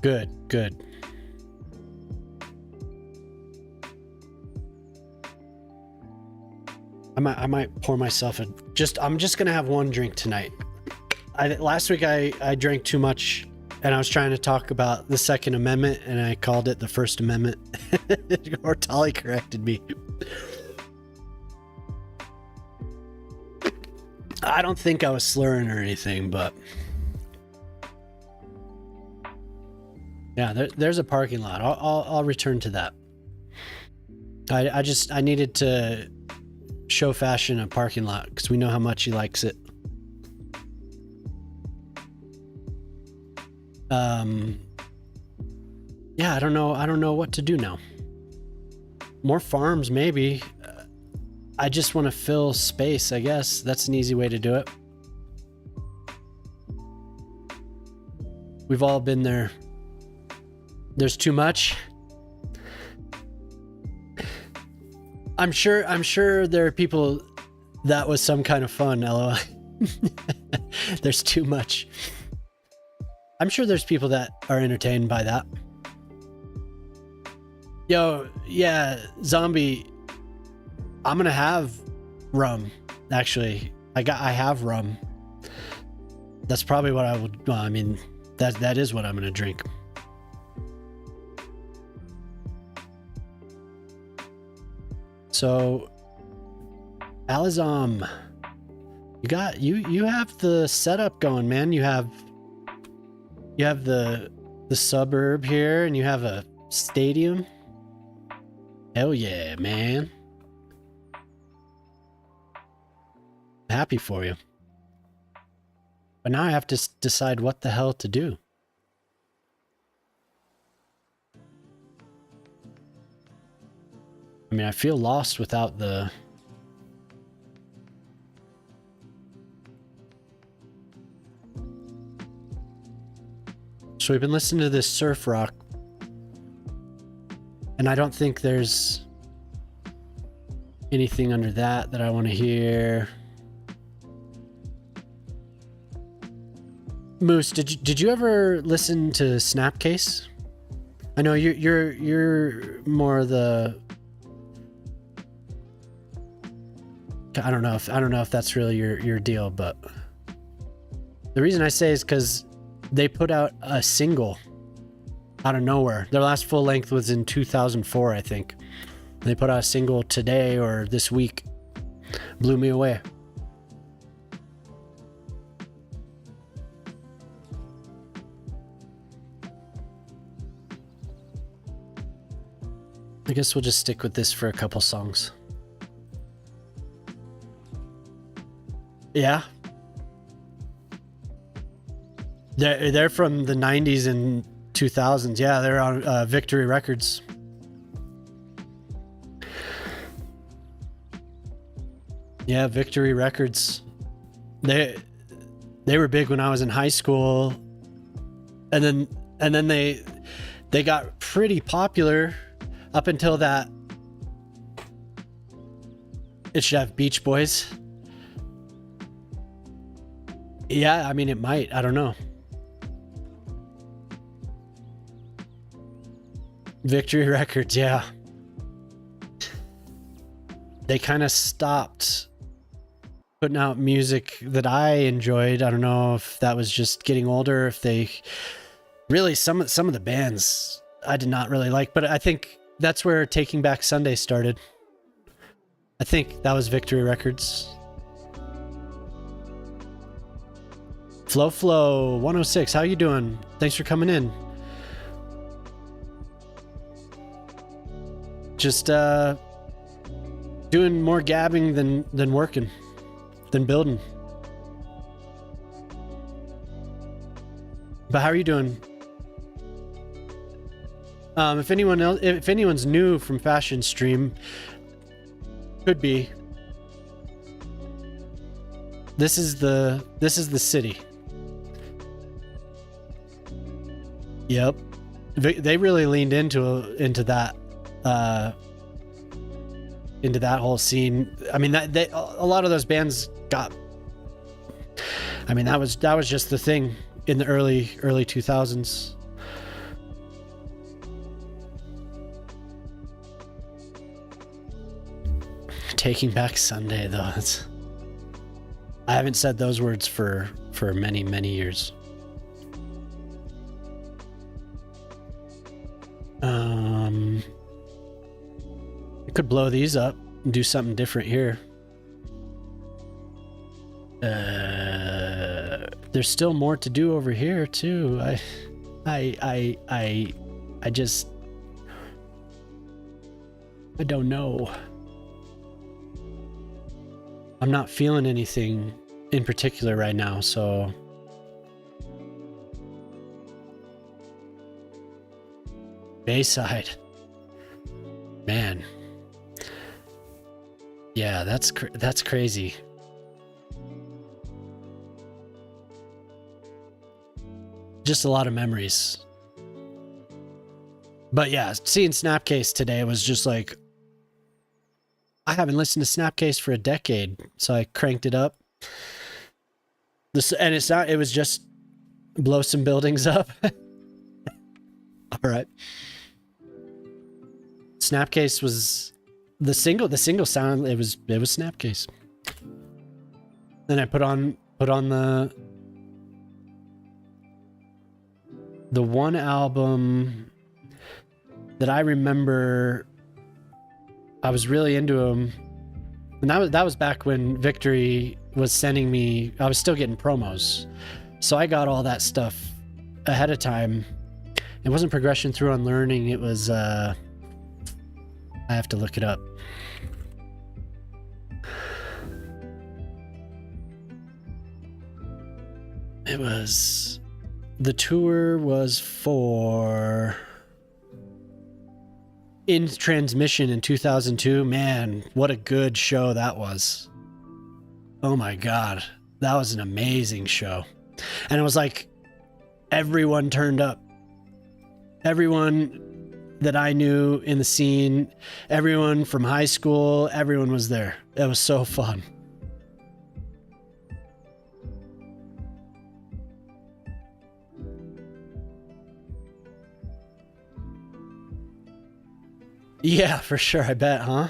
Good. I might pour myself I'm just gonna have one drink tonight. Last week I drank too much And I was trying to talk about the Second Amendment, and I called it the First Amendment. Or Tolly corrected me. I don't think I was slurring or anything, but yeah, there's a parking lot. I'll return to that. I needed to show Fashion a parking lot because we know how much he likes it. Yeah, I don't know what to do now. More farms, maybe. I just want to fill space, I guess. That's an easy way to do it. We've all been there. There's too much. I'm sure there are people that was some kind of fun, LOL. There's too much. I'm sure there's people that are entertained by that. Yo, yeah, Zombie, I'm gonna have rum. Actually, I have rum. That's probably what I would. Well, I mean, that is what I'm gonna drink. So, Alizom, you have the setup going, man. You have the suburb here, and you have a stadium. Hell yeah, man. Happy for you. But now I have to decide what the hell to do. I mean, I feel lost without the... So we've been listening to this surf rock, and I don't think there's anything under that I want to hear. Moose, did you ever listen to Snapcase? I know you're more the... I don't know if that's really your deal, but the reason I say is because they put out a single out of nowhere. Their last full length was in 2004, I think. They put out a single today or this week. Blew me away. I guess we'll just stick with this for a couple songs. Yeah. They're from the 90s and 2000s. Yeah, they're on Victory Records. Yeah, Victory Records. They were big when I was in high school. And then they got pretty popular up until that. It should have Beach Boys. Yeah, I mean, it might. I don't know. Victory Records, yeah. They kind of stopped putting out music that I enjoyed. I don't know if that was just getting older, if they really some of the bands I did not really like, but I think that's where Taking Back Sunday started. I think that was Victory Records. Flow 106, how you doing? Thanks for coming in. Just doing more gabbing than working, than building. But how are you doing? If anyone's new from Fashion Stream, could be. This is the city. Yep, they really leaned into that whole scene. I mean, a lot of those bands got. I mean, that was just the thing in the early 2000s. Taking Back Sunday, though. I haven't said those words for many years. I could blow these up and do something different here. There's still more to do over here too. I just, I don't know. I'm not feeling anything in particular right now, so. Bayside. Man. Yeah, that's crazy. Just a lot of memories. But yeah, seeing Snapcase today was just like, I haven't listened to Snapcase for a decade, so I cranked it up. And it was just blow some buildings up. All right. Snapcase was the single sound. It was Snapcase. Then I put on the one album that I remember. I was really into him, and that was back when Victory was sending me. I was still getting promos, so I got all that stuff ahead of time. It wasn't Progression Through Unlearning. It was I have to look it up. It was, the tour was for In Transmission in 2002. Man, what a good show that was. Oh my God. That was an amazing show. And it was like everyone turned up. Everyone that I knew in the scene, everyone from high school, everyone was there. It was so fun. Yeah, for sure. I bet, huh?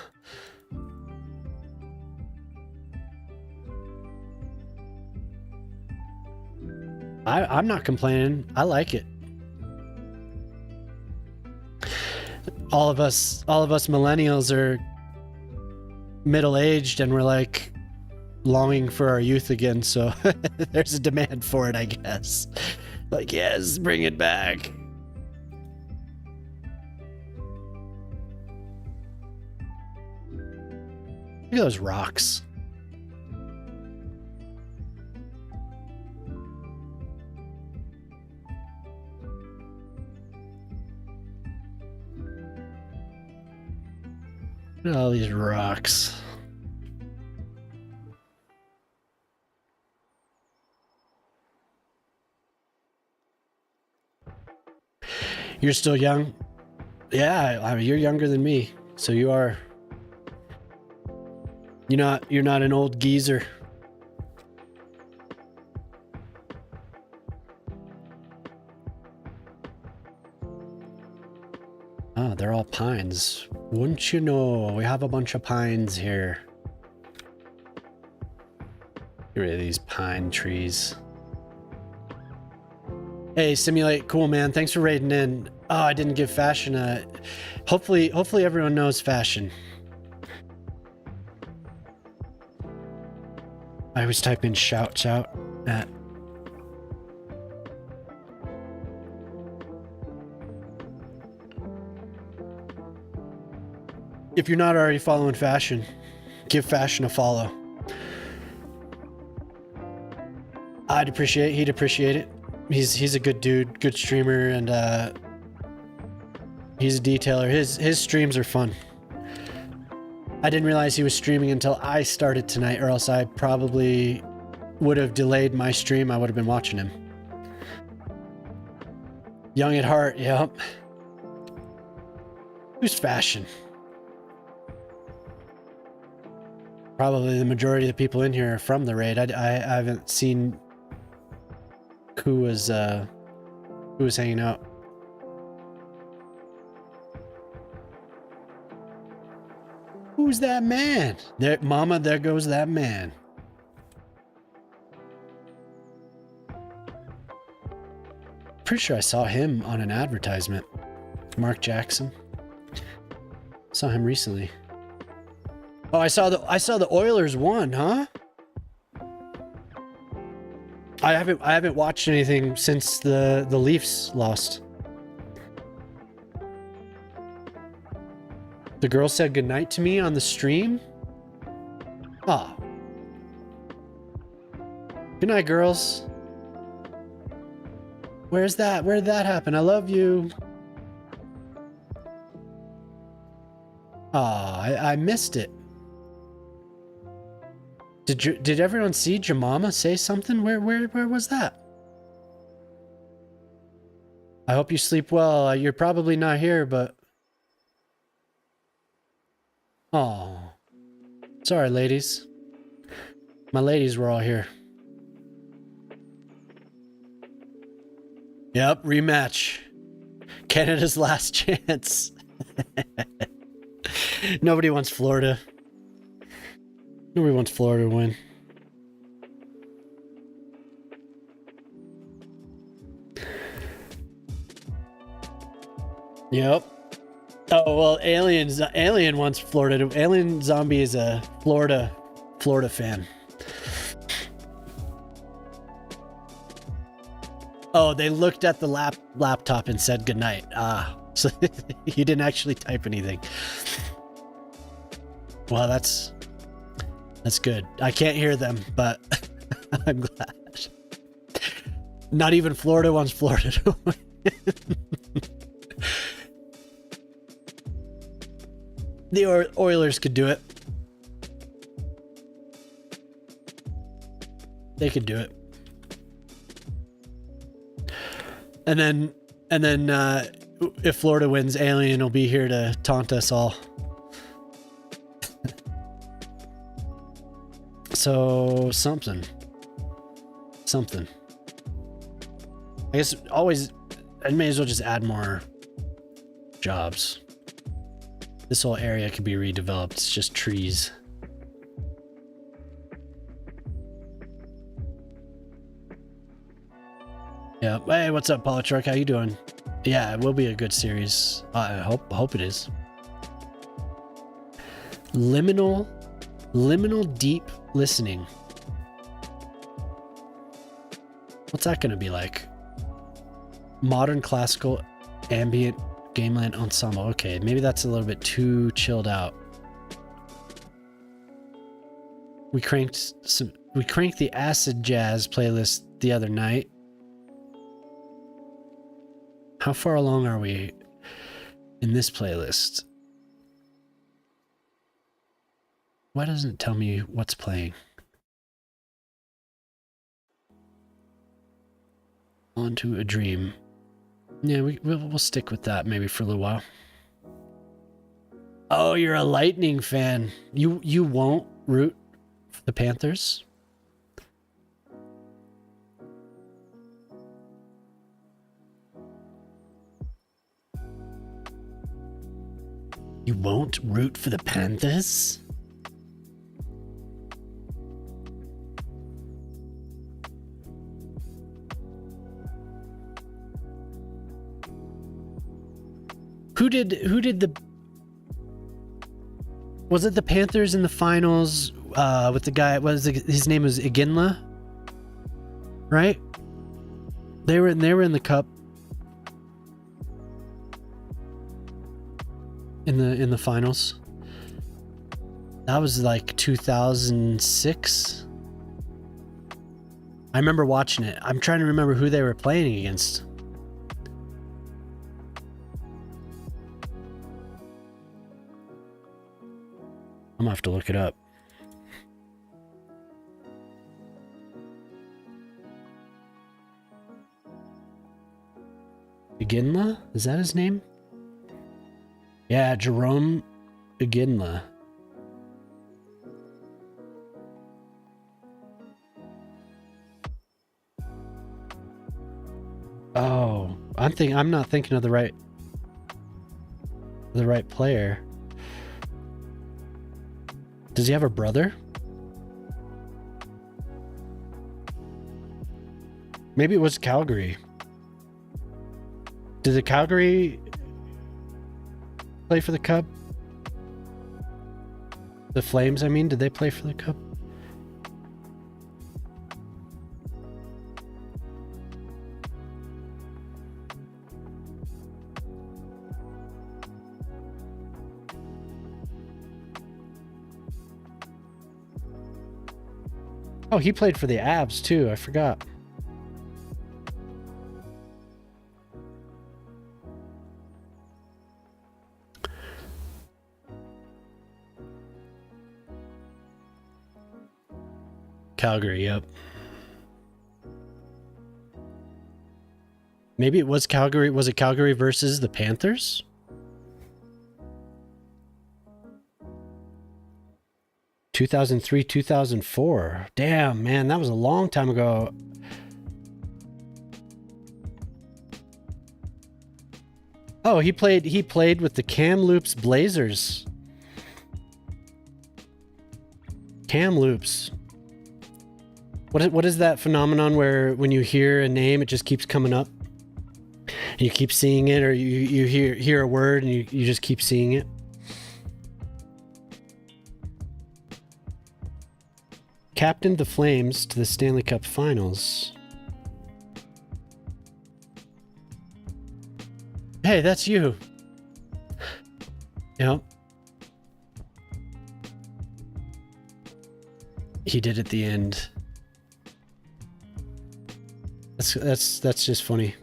I'm not complaining. I like it. All of us millennials are middle-aged and we're like longing for our youth again, so there's a demand for it, I guess. Like, yes, bring it back. Look at those rocks. Look at all these rocks. You're still young? Yeah, I mean, you're younger than me, so you are. You're not an old geezer. Ah, they're all pines. Wouldn't you know, we have a bunch of pines here. Get rid of these pine trees. Hey, Simulate, cool man. Thanks for raiding in. Oh, I didn't give Fashion a... Hopefully everyone knows Fashion. I always type in shout at. If you're not already following Fashion, give Fashion a follow. He'd appreciate it. He's a good dude, good streamer, and he's a detailer. His streams are fun. I didn't realize he was streaming until I started tonight, or else I probably would have delayed my stream. I would have been watching him. Young at heart, yep. Who's Fashion? Probably the majority of the people in here are from the raid. I haven't seen who was hanging out. Who's that man? There, Mama, there goes that man. Pretty sure I saw him on an advertisement. Mark Jackson. Saw him recently. Oh, I saw the Oilers won, huh? I haven't watched anything since the Leafs lost. The girl said goodnight to me on the stream. Ah. Good night, girls. Where's that? Where did that happen? I love you. Ah, I missed it. Did everyone see Jemima say something? Where was that? I hope you sleep well. You're probably not here, but oh, sorry, ladies. My ladies were all here. Yep, rematch. Canada's last chance. Nobody wants Florida. Nobody wants Florida to win. Yep. Oh well, Alien wants Florida to. Alien Zombie is a Florida fan. Oh, they looked at the laptop and said goodnight. Ah, so you didn't actually type anything. Well, that's good. I can't hear them, but I'm glad. Not even Florida wants Florida to win. The Oilers could do it. They could do it. And then if Florida wins, Alien will be here to taunt us all. So something. I guess I may as well just add more jobs. This whole area could be redeveloped. It's just trees. Yeah. Hey, what's up, Polytruck? How you doing? Yeah, it will be a good series. I hope it is. Liminal deep listening. What's that gonna be like? Modern classical ambient gameland ensemble. Okay, maybe that's a little bit too chilled out. We cranked the acid jazz playlist the other night. How far along are we in this playlist? Why doesn't it tell me what's playing? On to a Dream. Yeah, we'll stick with that maybe for a little while. Oh, you're a Lightning fan. You won't root for the Panthers? You won't root for the Panthers? Who did the... Was it the Panthers in the finals with the guy... his name was Iginla? Right? They were in the cup. In the finals. That was like 2006. I remember watching it. I'm trying to remember who they were playing against. I'm gonna have to look it up. Iginla? Is that his name? Yeah, Jerome Iginla. Oh, I'm not thinking of the right player. Does he have a brother? Maybe it was Calgary. Did the Calgary play for the Cub? The Flames, I mean, did they play for the Cub? Oh, he played for the Abs too. I forgot. Calgary, yep. Maybe it was Calgary. Was it Calgary versus the Panthers? (2003, 2004). Damn, man, that was a long time ago. Oh, he played with the Kamloops Blazers. Kamloops. What is that phenomenon where when you hear a name, it just keeps coming up? And you keep seeing it, or you hear a word and you just keep seeing it? Captained the Flames to the Stanley Cup Finals. Hey, that's you. Yep. He did at the end. That's just funny.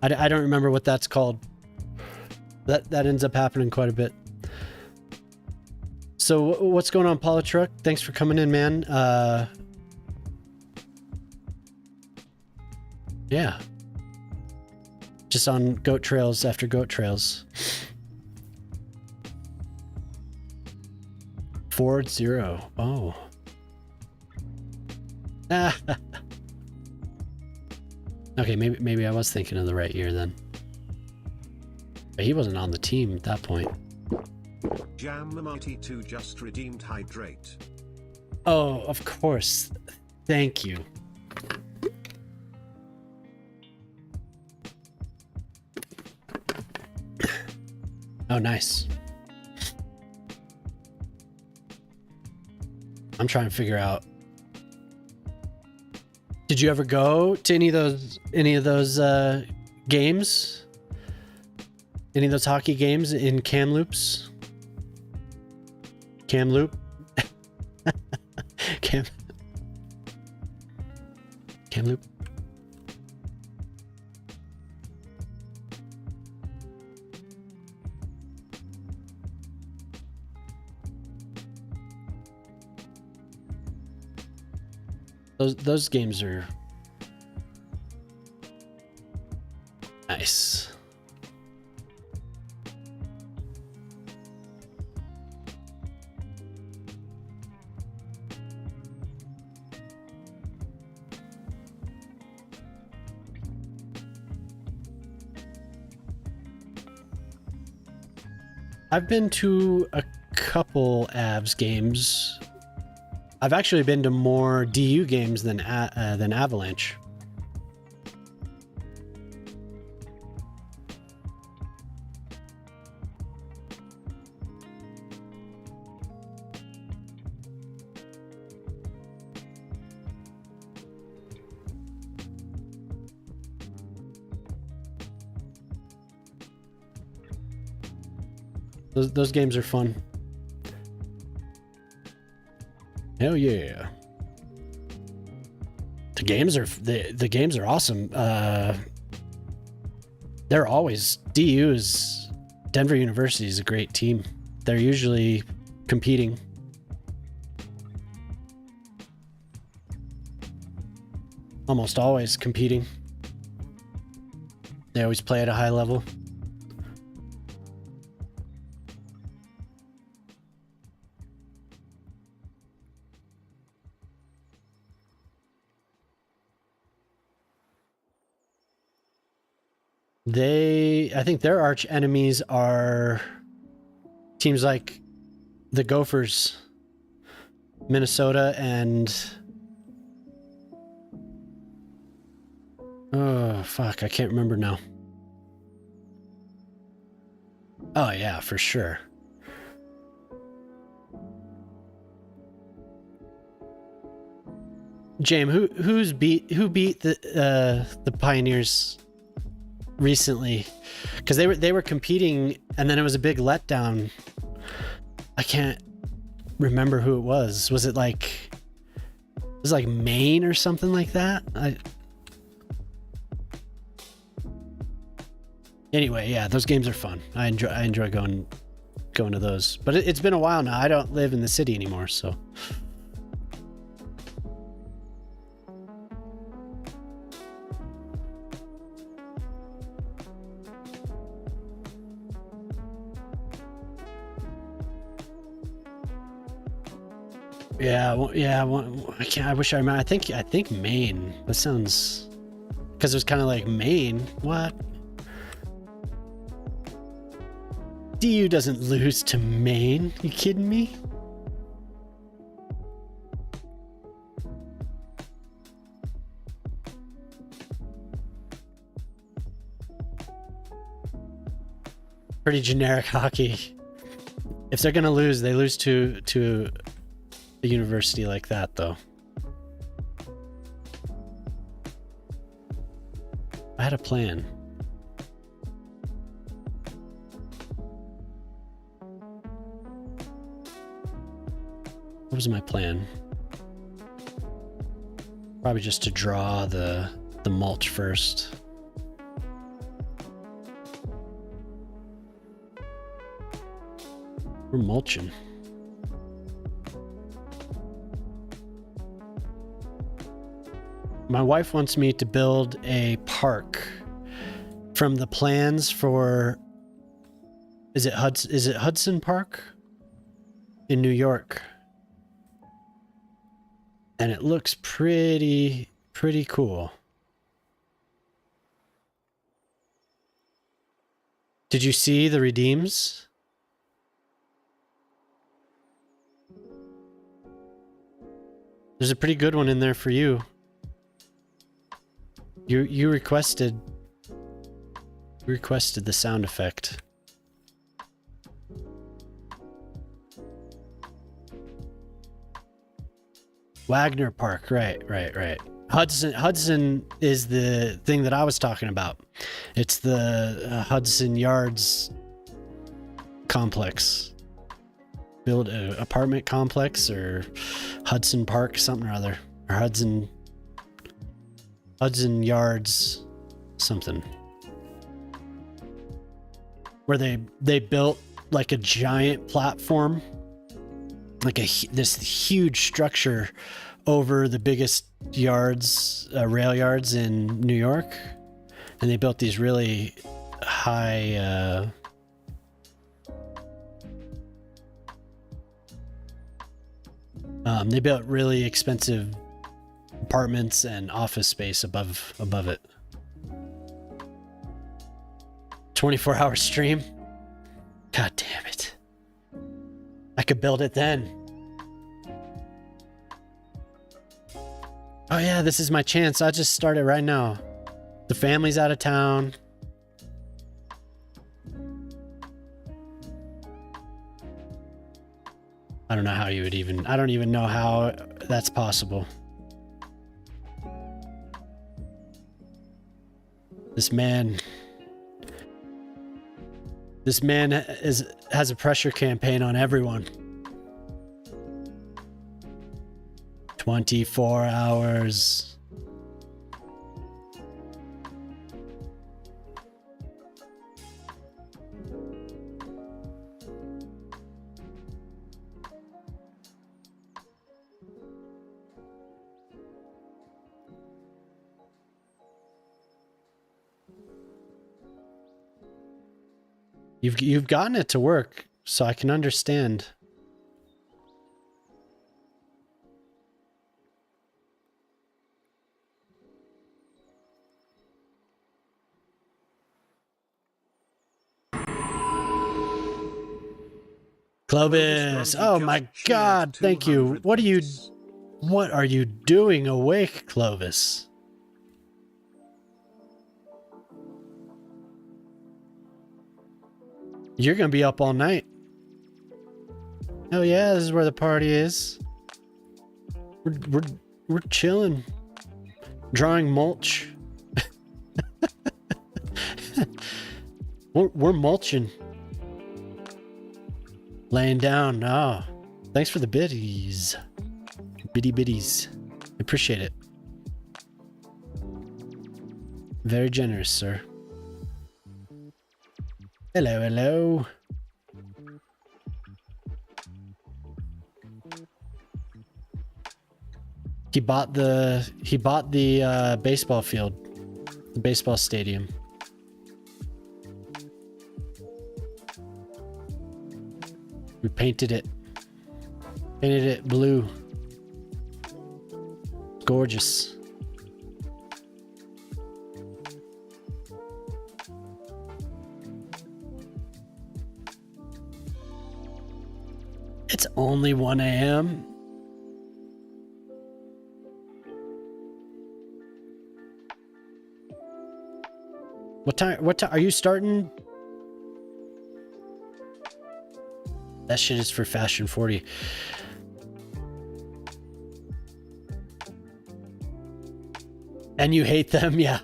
I don't remember what that's called. That ends up happening quite a bit. So what's going on, Paula Truck? Thanks for coming in, man. Yeah. Just on goat trails after goat trails. 4-0. Oh. Ah. Okay, maybe I was thinking of the right year then. But he wasn't on the team at that point. Jam the Mighty 2 just redeemed hydrate. Oh, of course. Thank you. Oh, nice. I'm trying to figure out. Did you ever go to any of those games? Any of those hockey games in Kamloops? Kamloop? Kamloop? Those games are nice. I've been to a couple Avs games. I've actually been to more DU games than Avalanche. Those games are fun. Hell yeah. The games are awesome. They're always Denver University is a great team. They're usually competing. Almost always competing. They always play at a high level. I think their arch enemies are teams like the Gophers, Minnesota, and oh fuck, I can't remember now. Oh yeah, for sure. James, who beat the Pioneers recently? Because they were competing, and then it was a big letdown. I can't remember who it was. Was it like Maine or something like that? Anyway, yeah, those games are fun. I enjoy going to those. But it's been a while now. I don't live in the city anymore, so. Yeah, I can't. I wish I remember. I think Maine. That sounds, because it was kind of like Maine. What? DU doesn't lose to Maine. You kidding me? Pretty generic hockey. If they're gonna lose, they lose to a university like that, though. I had a plan. What was my plan? Probably just to draw the mulch first. We're mulching. My wife wants me to build a park from the plans for, is it Hudson Park in New York? And it looks pretty cool. Did you see the redeems? There's a pretty good one in there for you. You requested the sound effect. Wagner Park, right. Hudson is the thing that I was talking about. It's the Hudson Yards complex. Build an apartment complex, or Hudson Park, something or other, or Hudson Yards something, where they built like a giant platform, like this huge structure over the biggest yards, rail yards in New York, and they built these really high they built really expensive apartments and office space above it. 24-hour stream. God damn it. I could build it then. Oh yeah, this is my chance. I'll just start it right now. The family's out of town. I don't know how you would even... I don't even know how that's possible. This man has a pressure campaign on everyone. 24 hours. You've gotten it to work, so I can understand. Clovis, oh my God, thank you. What are you doing awake, Clovis? You're gonna be up all night. Oh yeah, this is where the party is. We're chilling. Drawing mulch. we're mulching. Laying down. Oh, thanks for the biddies. Biddies. Appreciate it. Very generous, sir. Hello, hello. He bought the baseball field, the baseball stadium. We painted it blue. Gorgeous. It's only 1 a.m. What time are you starting? That shit is for Fashion 40. And you hate them, yeah.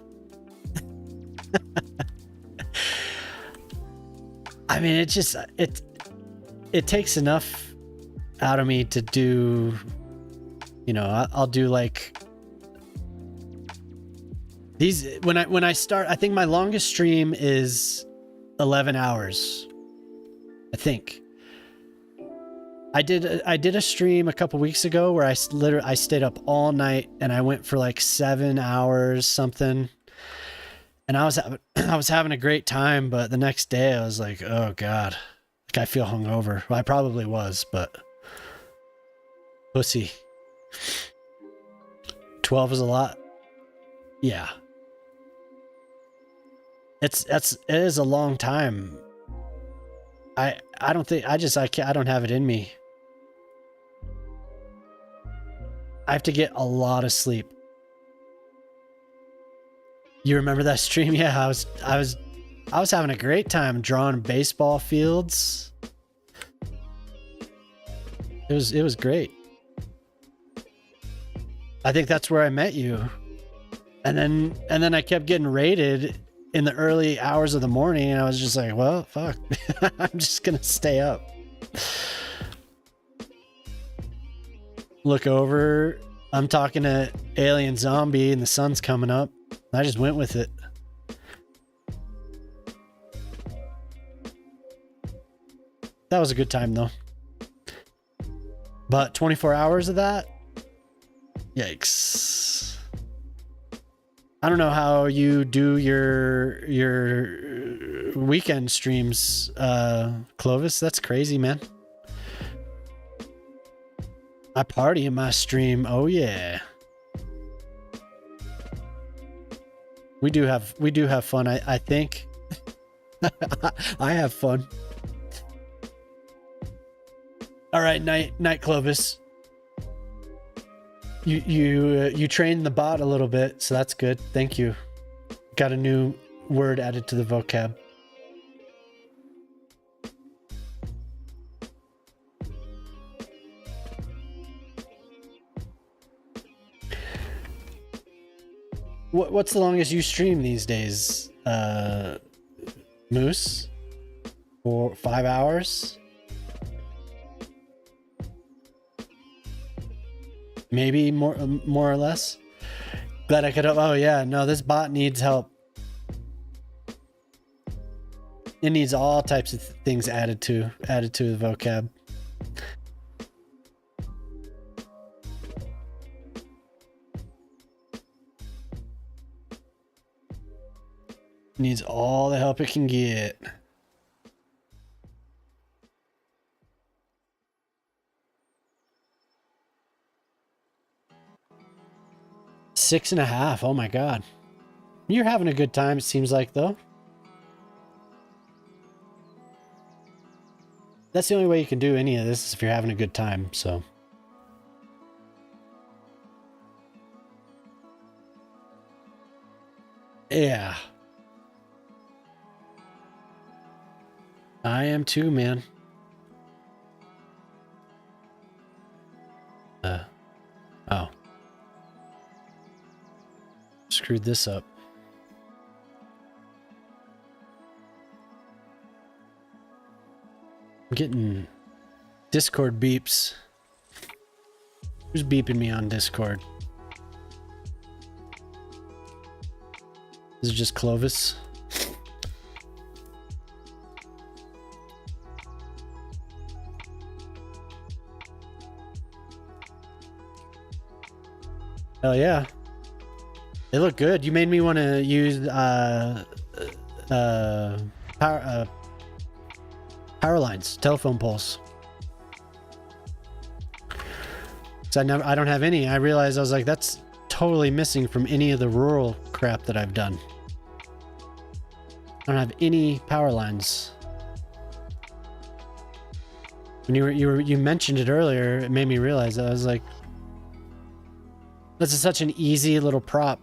I mean, it takes enough out of me to do, you know, I'll do like these when I start. I think my longest stream is 11 hours. I think I did a stream a couple weeks ago where I stayed up all night and I went for like 7 hours something, and I was having a great time. But the next day I was like, oh god, like I feel hungover. Well, I probably was, but pussy. 12 is a lot. Yeah. It is a long time. I don't think I don't have it in me. I have to get a lot of sleep. You remember that stream? Yeah, I was having a great time drawing baseball fields. It was great. I think that's where I met you. And then I kept getting raided in the early hours of the morning, and I was just like, well, fuck. I'm just gonna stay up. Look over, I'm talking to Alien Zombie and the sun's coming up. I just went with it. That was a good time though. But 24 hours of that? Yikes. I don't know how you do your weekend streams, Clovis. That's crazy, man. I party in my stream. Oh yeah. We do have fun. I think I have fun. All right, night Clovis. You trained the bot a little bit, so that's good. Thank you. Got a new word added to the vocab. What's the longest you stream these days, Moose? 5 hours? Maybe more or less. Glad I could help. Oh yeah, no, this bot needs help. It needs all types of things added to the vocab. Needs all the help it can get. Six and a half. Oh my god. You're having a good time, it seems like, though. That's the only way you can do any of this is if you're having a good time, so. Yeah. I am too, man. Oh. Screwed this up. I'm getting Discord beeps. Who's beeping me on Discord? Is it just Clovis? Hell yeah. They look good. You made me want to use power lines, telephone poles. So I don't have any. I realized I was like, that's totally missing from any of the rural crap that I've done. I don't have any power lines. When you mentioned it earlier, it made me realize that. I was like, that's such an easy little prop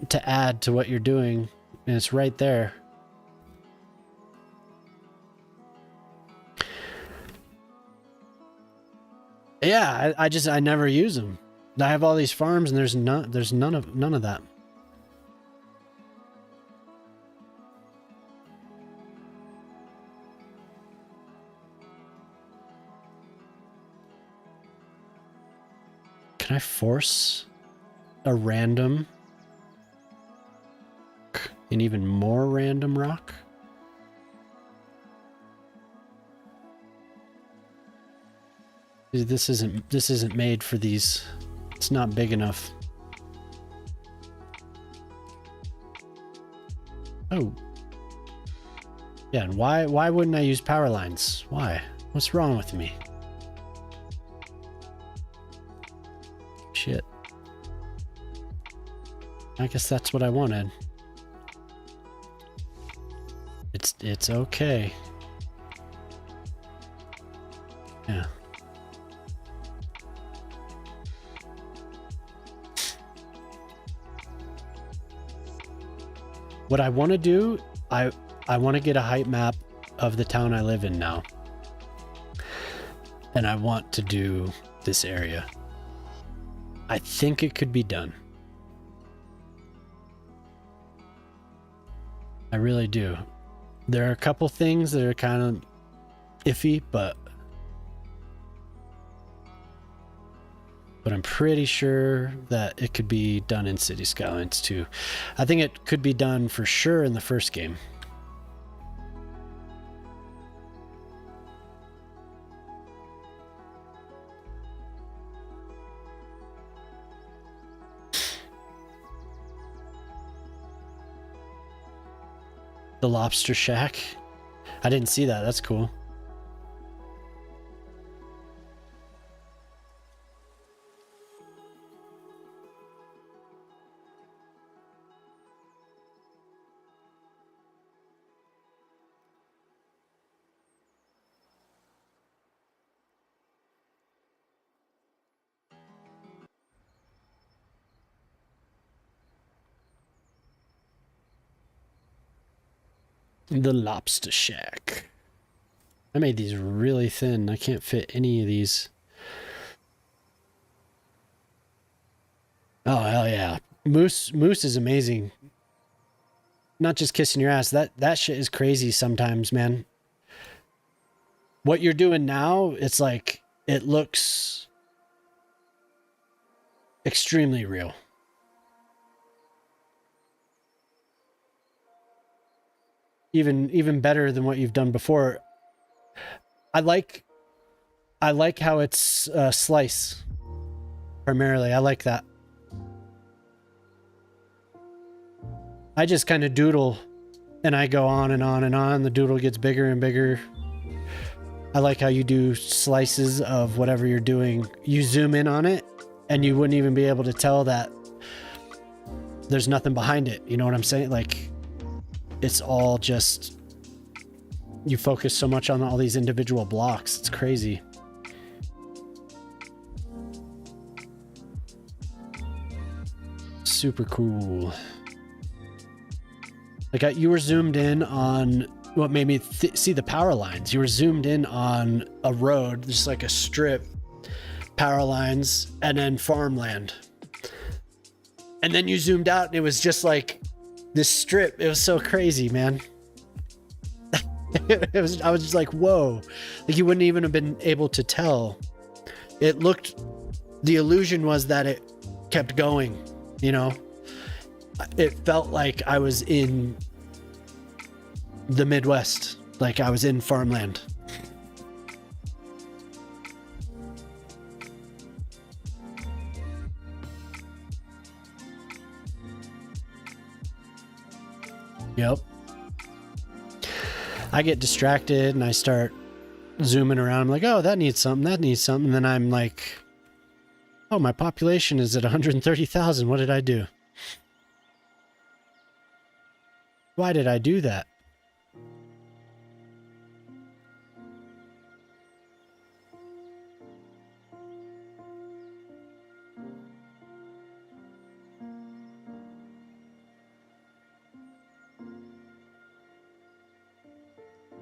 to add to what you're doing, and it's right there. Yeah, I never use them. I have all these farms, and there's none of that. Can I force a random, an even more random rock? This isn't made for these. It's not big enough. Oh. Yeah, and why wouldn't I use power lines? Why? What's wrong with me? Shit. I guess that's what I wanted. It's okay. Yeah. What I want to do, I want to get a height map of the town I live in now. And I want to do this area. I think it could be done. I really do. There are a couple things that are kind of iffy, but I'm pretty sure that it could be done in Cities Skylines too. I think it could be done for sure in the first game. The lobster shack. I didn't see that. That's cool. The lobster shack. I made these really thin. I can't fit any of these. Oh, hell yeah. Moose is amazing. Not just kissing your ass. That shit is crazy sometimes, man. What you're doing now, it's like, it looks extremely real. Even better than what you've done before. I like how it's slice primarily. I like that. I just kind of doodle and I go on and on and on. The doodle gets bigger and bigger. I like how you do slices of whatever you're doing. You zoom in on it and you wouldn't even be able to tell that there's nothing behind it. You know what I'm saying? Like, it's all just, you focus so much on all these individual blocks. It's crazy. Super cool. Like, you were zoomed in on what made me see the power lines. You were zoomed in on a road, just like a strip, power lines, and then farmland. And then you zoomed out and it was just like this strip. It was so crazy, man. I was just like, whoa. Like you wouldn't even have been able to tell. It looked, the illusion was that it kept going, you know? It felt like I was in the Midwest, like I was in farmland. Yep. I get distracted and I start zooming around. I'm like, oh, that needs something, that needs something. And then I'm like, oh, my population is at 130,000. What did I do? Why did I do that?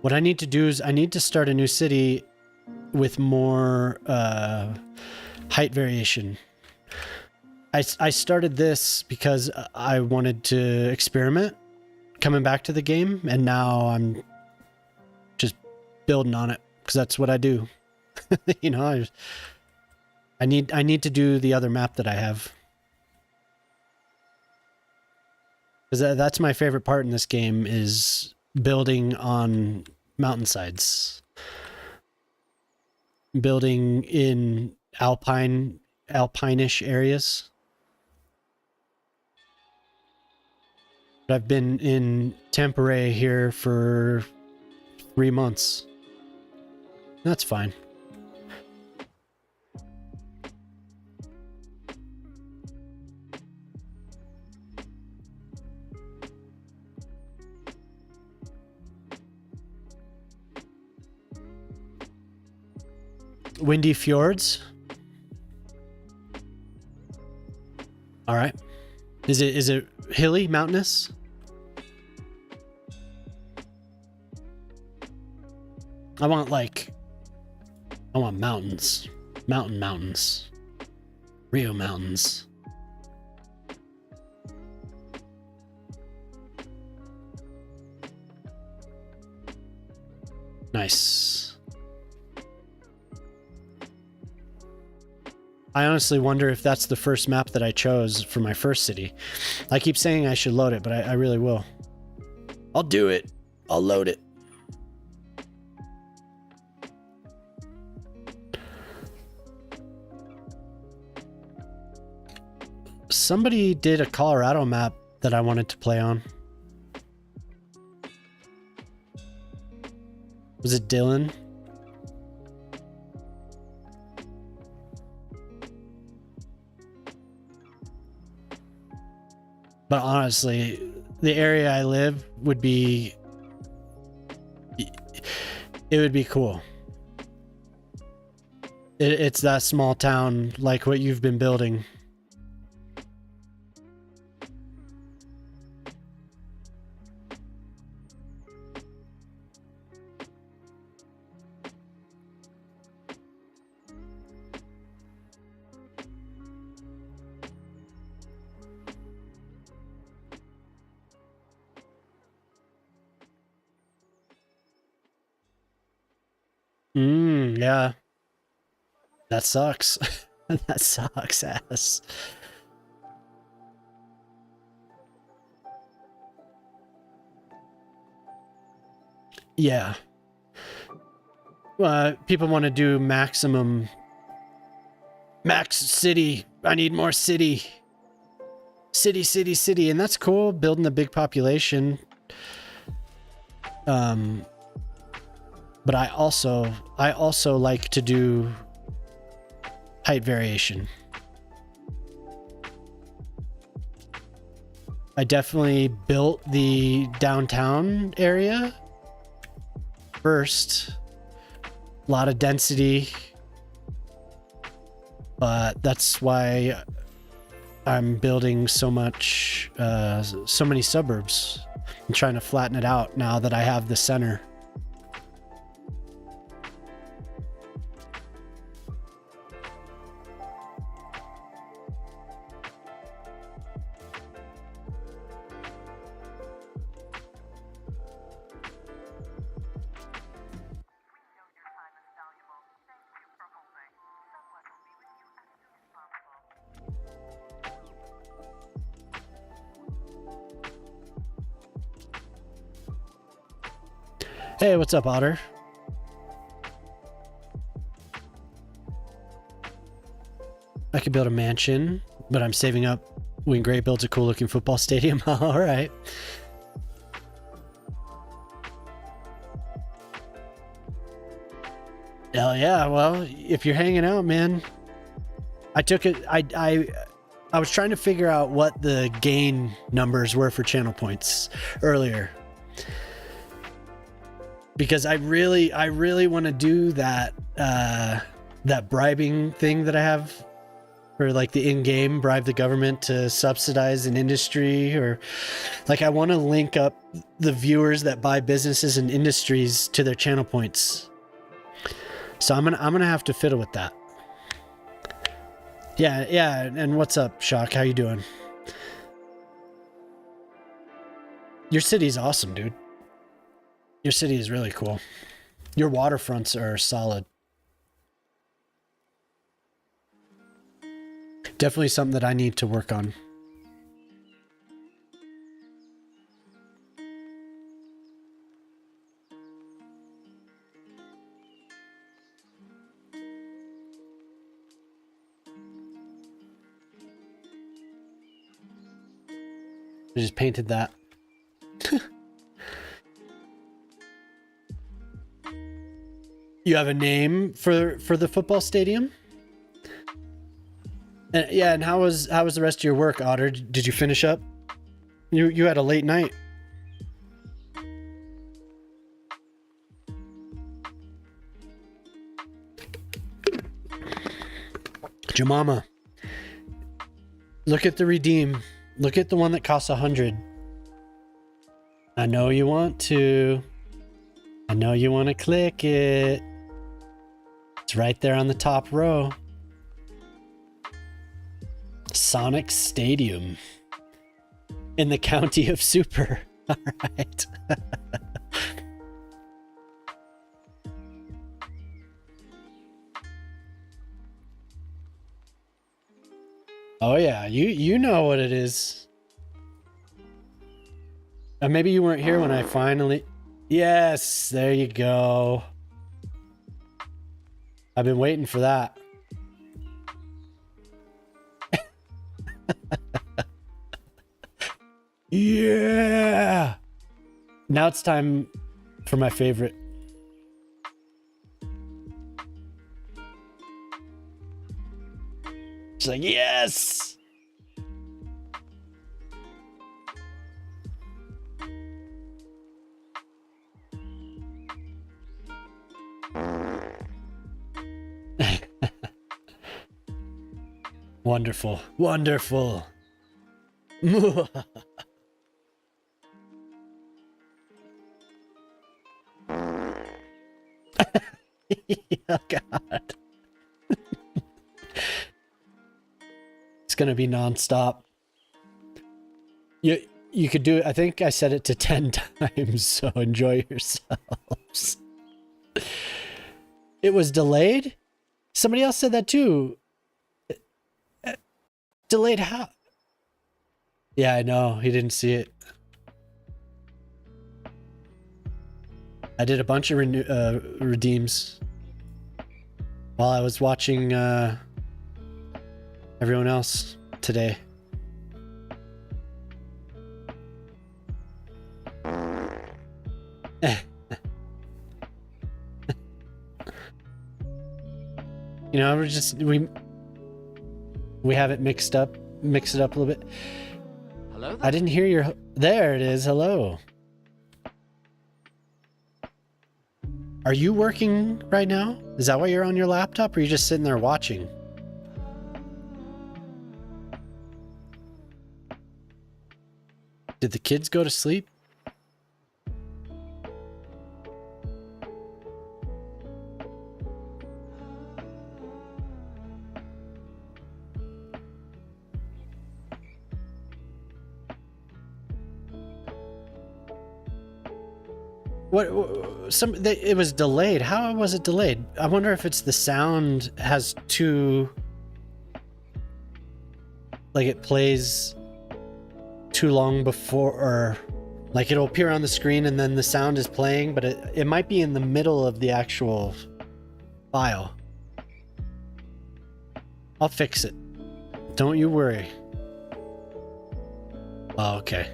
What I need to do is I need to start a new city with more height variation. I started this because I wanted to experiment coming back to the game, and now I'm just building on it because that's what I do. You know, I need to do the other map that I have. Because that's my favorite part in this game is building on mountainsides, building in alpine-ish areas. But I've been in Temporary here for 3 months. That's fine. Windy fjords. All right. Is it hilly, mountainous? I want mountains. Mountains. Rio mountains. Nice. I honestly wonder if that's the first map that I chose for my first city. I keep saying I should load it, but I really will. I'll do it. I'll load it. Somebody did a Colorado map that I wanted to play on. Was it Dylan? But honestly, the area I live would be... It would be cool. It's that small town like what you've been building. Yeah. That sucks. That sucks ass. Yeah. People want to do max city. I need more city. City. And that's cool, building a big population. But I also like to do height variation. I definitely built the downtown area first. A lot of density. But that's why I'm building so many suburbs. I'm trying to flatten it out now that I have the center. Hey, what's up, Otter? I could build a mansion, but I'm saving up when Gray builds a cool looking football stadium. All right. Hell yeah. Well, if you're hanging out, man, I took it. I was trying to figure out what the gain numbers were for channel points earlier, because I really want to do that that bribing thing that I have, or like the in-game bribe the government to subsidize an industry, or like I want to link up the viewers that buy businesses and industries to their channel points. So I'm gonna have to fiddle with that. Yeah. And what's up, Shock? How you doing? Your city's awesome, dude. Your city is really cool. Your waterfronts are solid. Definitely something that I need to work on. I just painted that. You have a name for the football stadium? And yeah, and how was the rest of your work, Otter? Did you finish up? You had a late night. Jamama, look at the redeem. Look at the one that costs 100. I know you want to. I know you want to click it. It's right there on the top row. Sonic Stadium in the county of Super. All right. Oh yeah, you know what it is. Maybe you weren't here when I finally... Yes, there you go. I've been waiting for that. Yeah. Now it's time for my favorite. She's like, yes. Wonderful. Wonderful. Oh, God. It's gonna be nonstop. You could do it. I think I said it to 10 times, so enjoy yourselves. It was delayed? Somebody else said that too. Delayed how? Yeah, I know. He didn't see it. I did a bunch of redeems while I was watching everyone else today. You know, we have it mix it up a little bit. Hello there. I didn't hear your... There it is. Hello. Are you working right now? Is that why you're on your laptop, or are you just sitting there watching? Did the kids go to sleep? It was delayed. How was it delayed? I wonder if it's the sound has too, like it plays too long before, or like it'll appear on the screen and then the sound is playing, but it might be in the middle of the actual file. I'll fix it. Don't you worry. Oh, okay.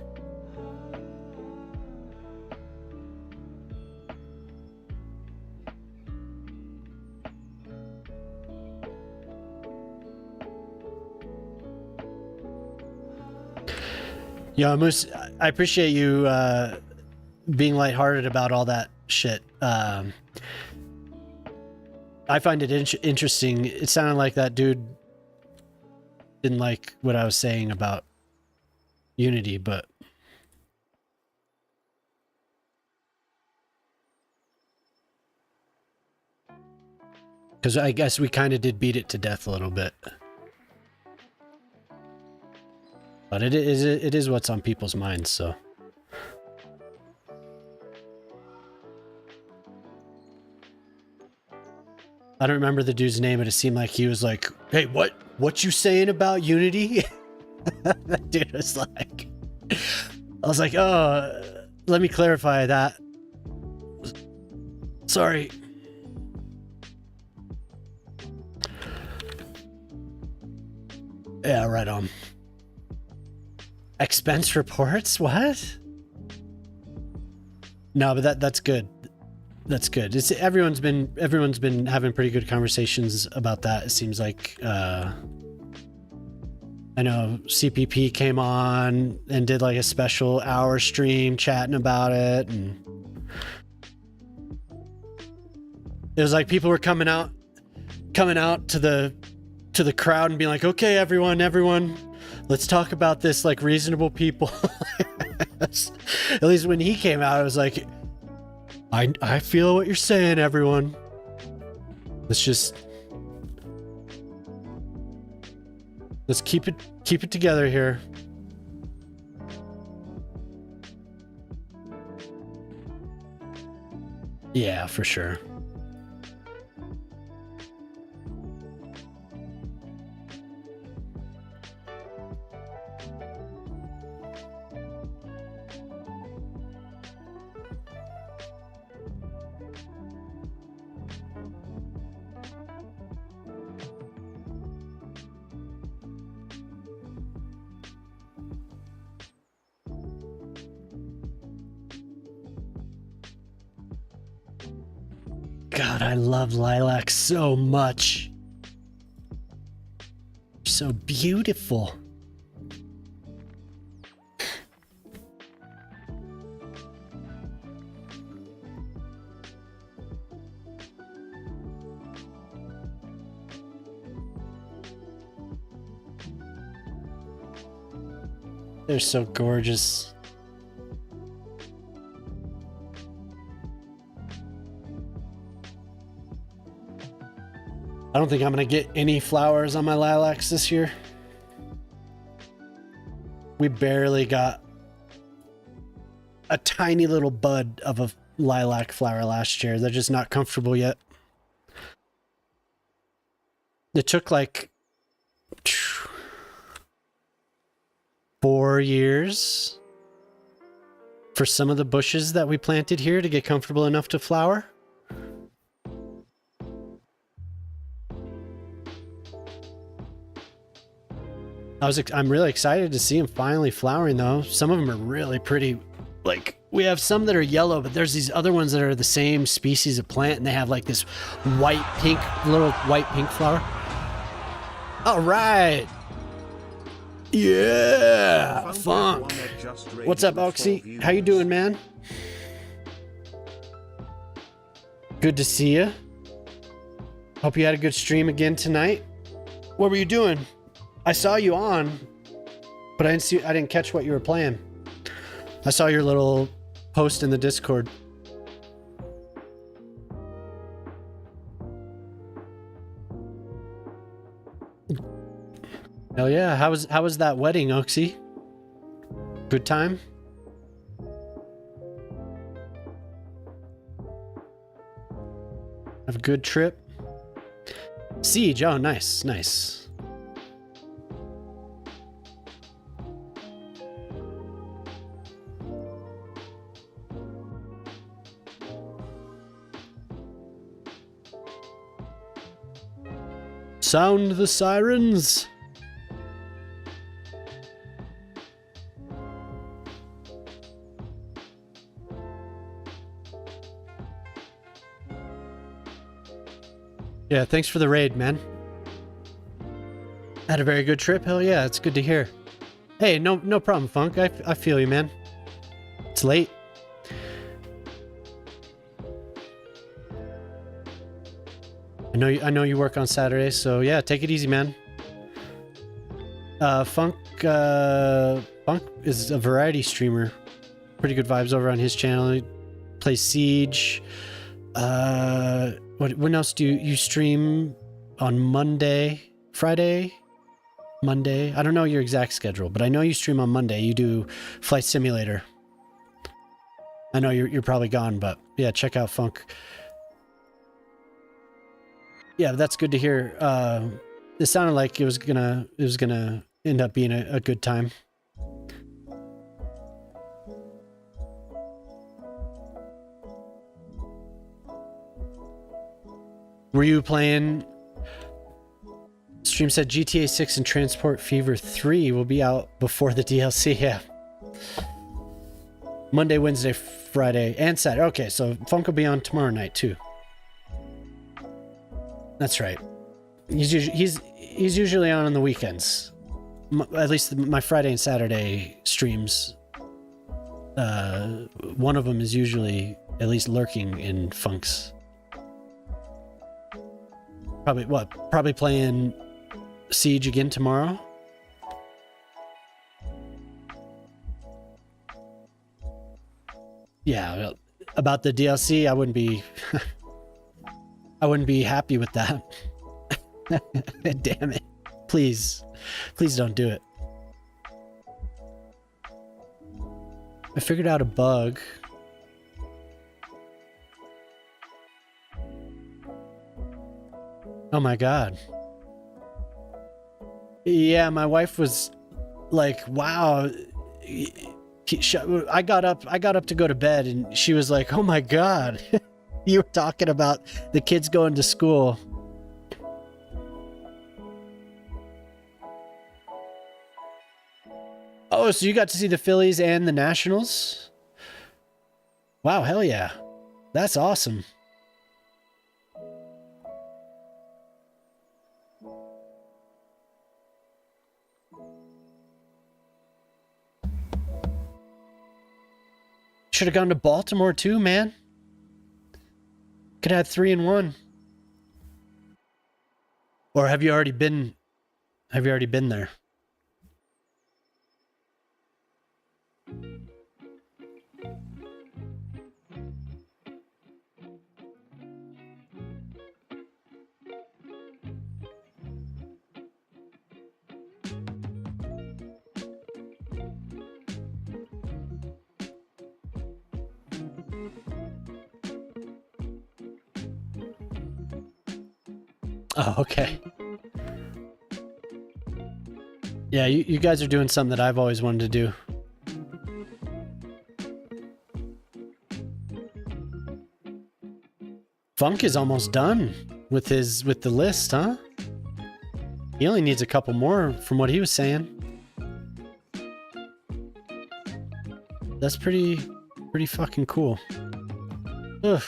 Yeah, Moose, I appreciate you being lighthearted about all that shit. I find it interesting. It sounded like that dude didn't like what I was saying about Unity, but because I guess we kind of did beat it to death a little bit. But it is what's on people's minds, so. I don't remember the dude's name, but it seemed like he was like, "Hey, what you saying about Unity?" That dude was like, I was like, "Oh, let me clarify that. Sorry." Yeah, right on. Expense reports? What? No, but that's good. That's good. Everyone's been having pretty good conversations about that. It seems like I know CPP came on and did like a special hour stream chatting about it, and it was like people were coming out to the crowd and being like, "Okay, everyone, let's talk about this like reasonable people." At least when he came out, I was like, I feel what you're saying, everyone. Let's keep it together here. Yeah, for sure. God, I love lilac so much. So beautiful. They're so gorgeous. I don't think I'm gonna get any flowers on my lilacs this year. We barely got a tiny little bud of a lilac flower last year. They're just not comfortable yet. It took like 4 years for some of the bushes that we planted here to get comfortable enough to flower. I'm really excited to see them finally flowering though. Some of them are really pretty. Like we have some that are yellow, but there's these other ones that are the same species of plant and they have like this little white pink flower. All right. Yeah, Funk. What's up, Oxy? How you doing, man? Good to see you. Hope you had a good stream again tonight. What were you doing? I saw you on, but I didn't catch what you were playing. I saw your little post in the Discord. Hell yeah. How was that wedding, Oxy? Good time? Have a good trip. Siege. Oh, nice, nice. Sound the sirens. Yeah, thanks for the raid, man. Had a very good trip. Hell yeah, it's good to hear. Hey, no problem, Funk. I feel you, man. It's late. I know you work on Saturdays, so yeah, take it easy, man. Funk is a variety streamer. Pretty good vibes over on his channel. He plays Siege. When else do you stream? On Monday, Friday, Monday? I don't know your exact schedule, but I know you stream on Monday. You do Flight Simulator. I know you're probably gone, but yeah, check out Funk. Yeah, that's good to hear. It sounded like it was gonna end up being a good time. Were you playing? Stream said GTA 6 and Transport Fever 3 will be out before the DLC. Yeah. Monday, Wednesday, Friday, and Saturday. Okay, so Funk will be on tomorrow night too. That's right. He's usually on the weekends. At least my Friday and Saturday streams. One of them is usually at least lurking in Funk's. Probably playing Siege again tomorrow. Yeah, about the DLC, I wouldn't be happy with that. Damn it. Please don't do it. I figured out a bug. Oh my god. Yeah, my wife was like, wow. I got up to go to bed and she was like, oh my god. You were talking about the kids going to school. Oh, so you got to see the Phillies and the Nationals? Wow, hell yeah. That's awesome. Should have gone to Baltimore too, man. Could have had 3-1. Or have you already been there? Oh, okay. Yeah, you guys are doing something that I've always wanted to do. Funk is almost done with the list, huh? He only needs a couple more from what he was saying. That's pretty fucking cool. Ugh.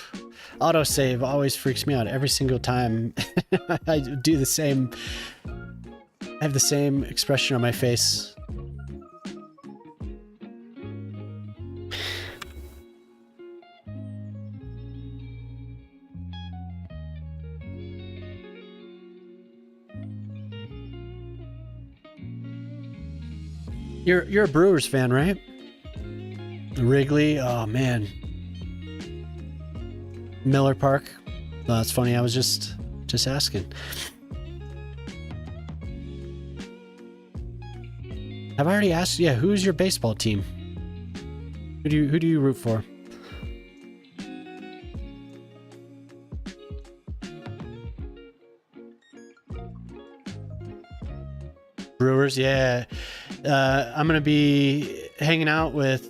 Autosave always freaks me out every single time. I do the same. I have the same expression on my face. You're a Brewers fan, right? Wrigley, oh man. Miller Park. Oh, that's funny. I was just asking. Have I already asked? Yeah, who's your baseball team? Who do you root for? Brewers, yeah. I'm gonna be hanging out with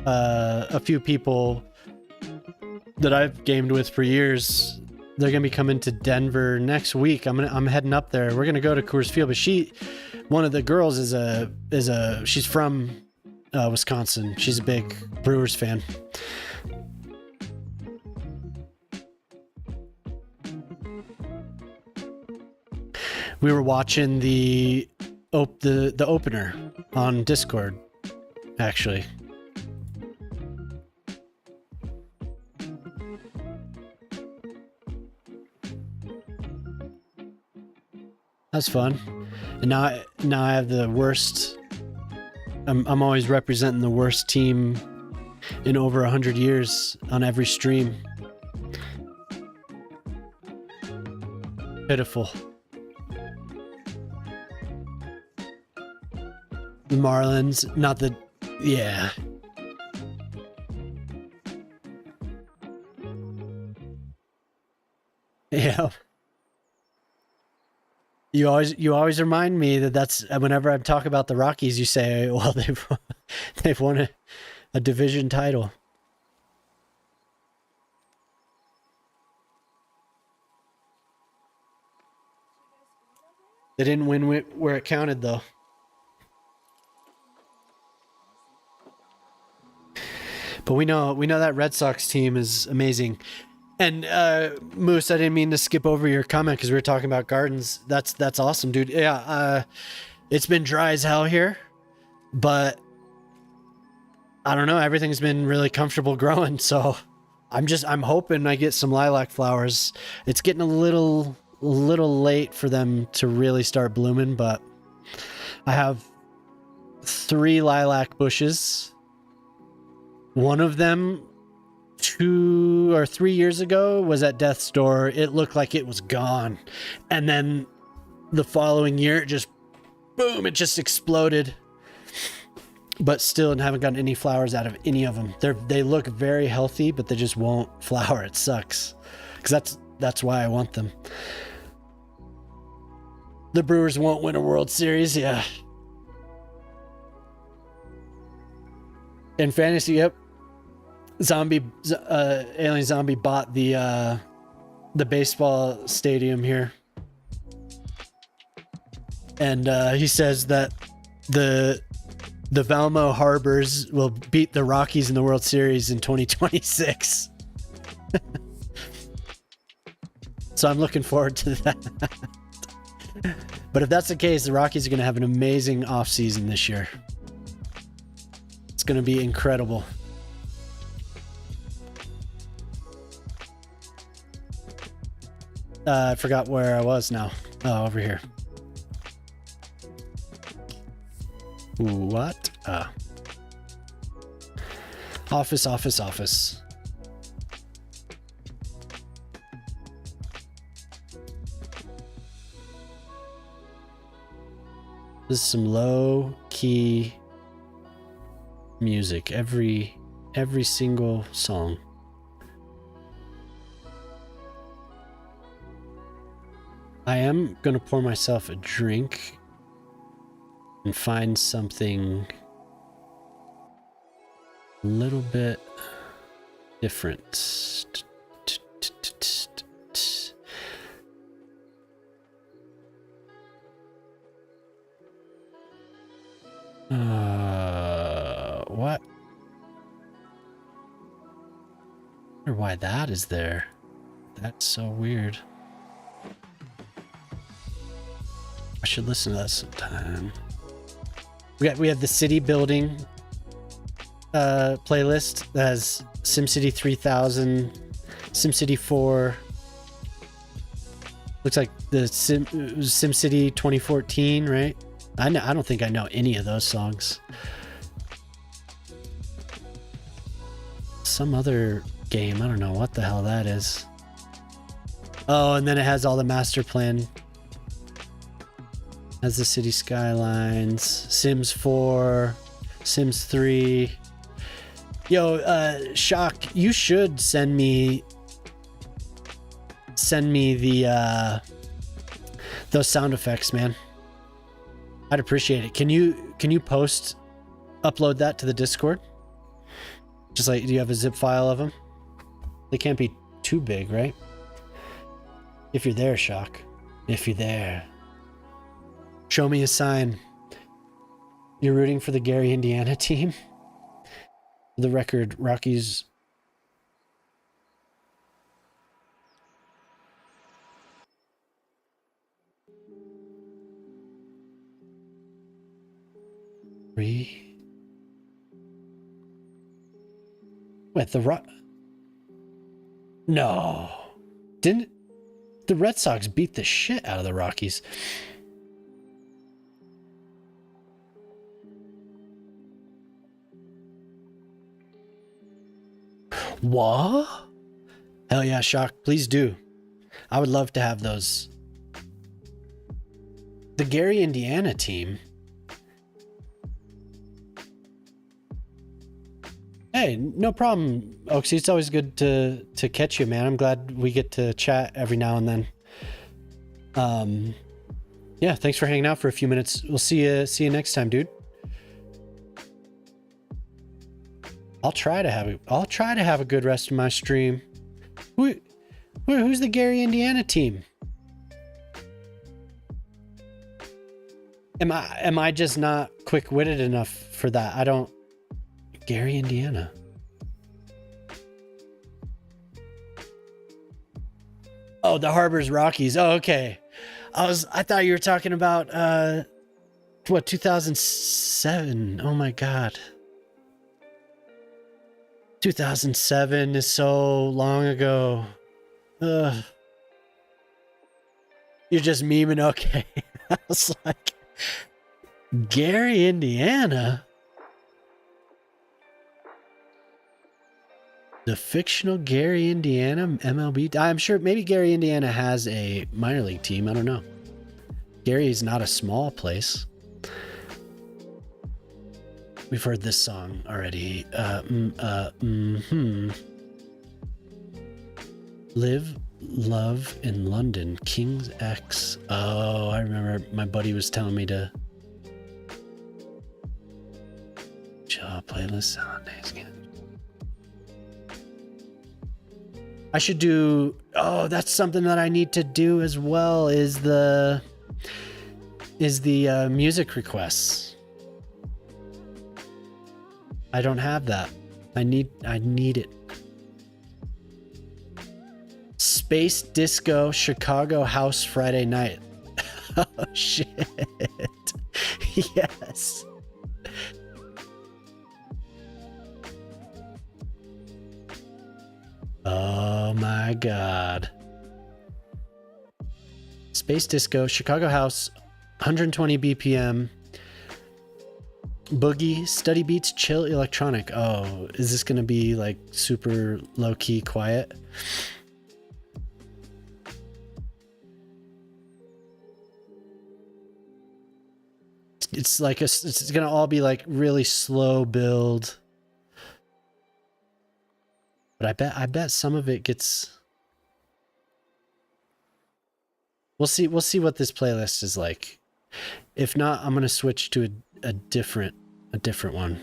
a few people that I've gamed with for years. They're gonna be coming to Denver next week. I'm heading up there. We're gonna go to Coors Field, but one of the girls she's from Wisconsin. She's a big Brewers fan. We were watching the opener on Discord, actually. That's fun. And now I have the worst. I'm always representing the worst team in over 100 years on every stream. Pitiful. The Marlins, not the, yeah. Yeah. You always remind me that's whenever I talk about the Rockies, you say, well, they've won a division title. They didn't win where it counted, though. But we know that Red Sox team is amazing. And Moose, I didn't mean to skip over your comment because we were talking about gardens. That's awesome, dude. Yeah, it's been dry as hell here, but I don't know. Everything's been really comfortable growing, so I'm hoping I get some lilac flowers. It's getting a little late for them to really start blooming, but I have 3 lilac bushes. One of them 2 or 3 years ago was at death's door. It looked like it was gone. And then the following year, it just, boom, it just exploded. But still haven't gotten any flowers out of any of them. They look very healthy, but they just won't flower. It sucks. Because that's why I want them. The Brewers won't win a World Series, yeah. In fantasy, yep. Alien Zombie bought the baseball stadium here, and he says that the Valmo Harbors will beat the Rockies in the World Series in 2026. So I'm looking forward to that. But if that's the case, the Rockies are going to have an amazing offseason this year. It's going to be incredible. I forgot where I was now. Oh, over here. What? Office. This is some low-key music. Every single song. I am going to pour myself a drink and find something a little bit different. What? I wonder why that is there. That's so weird. I should listen to that sometime. We have the city building playlist that has SimCity 3000, SimCity 4. Looks like the SimCity 2014, right? I don't think I know any of those songs. Some other game, I don't know what the hell that is. Oh, and then it has all the master plan. Has the Cities Skylines, Sims 4, Sims 3. Yo, Shock, you should send me the those sound effects, man. I'd appreciate it. Can you upload that to the Discord? Just like, do you have a zip file of them? They can't be too big, right? If you're there, Shock. If you're there. Show me a sign. You're rooting for the Gary, Indiana team? For the record, Rockies... Wait, No. Didn't... The Red Sox beat the shit out of the Rockies. What? Hell yeah, Shock. Please do. I would love to have those. The Gary, Indiana team. Hey, no problem, Oaksy. It's always good to catch you, man. I'm glad we get to chat every now and then. Yeah, thanks for hanging out for a few minutes. We'll see you next time, dude. I'll try to have a good rest of my stream. Who's the Gary, Indiana team? Am I just not quick-witted enough for that? I don't... Gary, Indiana. Oh, the Harbor's Rockies. Oh, okay. I thought you were talking about 2007. Oh my God. 2007 is so long ago. Ugh. You're just memeing, okay. I was like, Gary, Indiana? The fictional Gary, Indiana MLB. I'm sure maybe Gary, Indiana has a minor league team. I don't know. Gary is not a small place. We've heard this song already. Live, Love in London. King's X. Oh, I remember my buddy was telling me to... Playlist Sundays again. I should do... Oh, that's something that I need to do as well, is the music requests. I don't have that. I need it. Space Disco Chicago House Friday night. Oh, shit. Yes. Oh my God. Space Disco, Chicago House, 120 BPM. Boogie, study beats, chill electronic. Oh, is this gonna be like super low key quiet? It's like it's gonna all be like really slow build. But I bet some of it gets... We'll see what this playlist is like. If not, I'm gonna switch to a different one.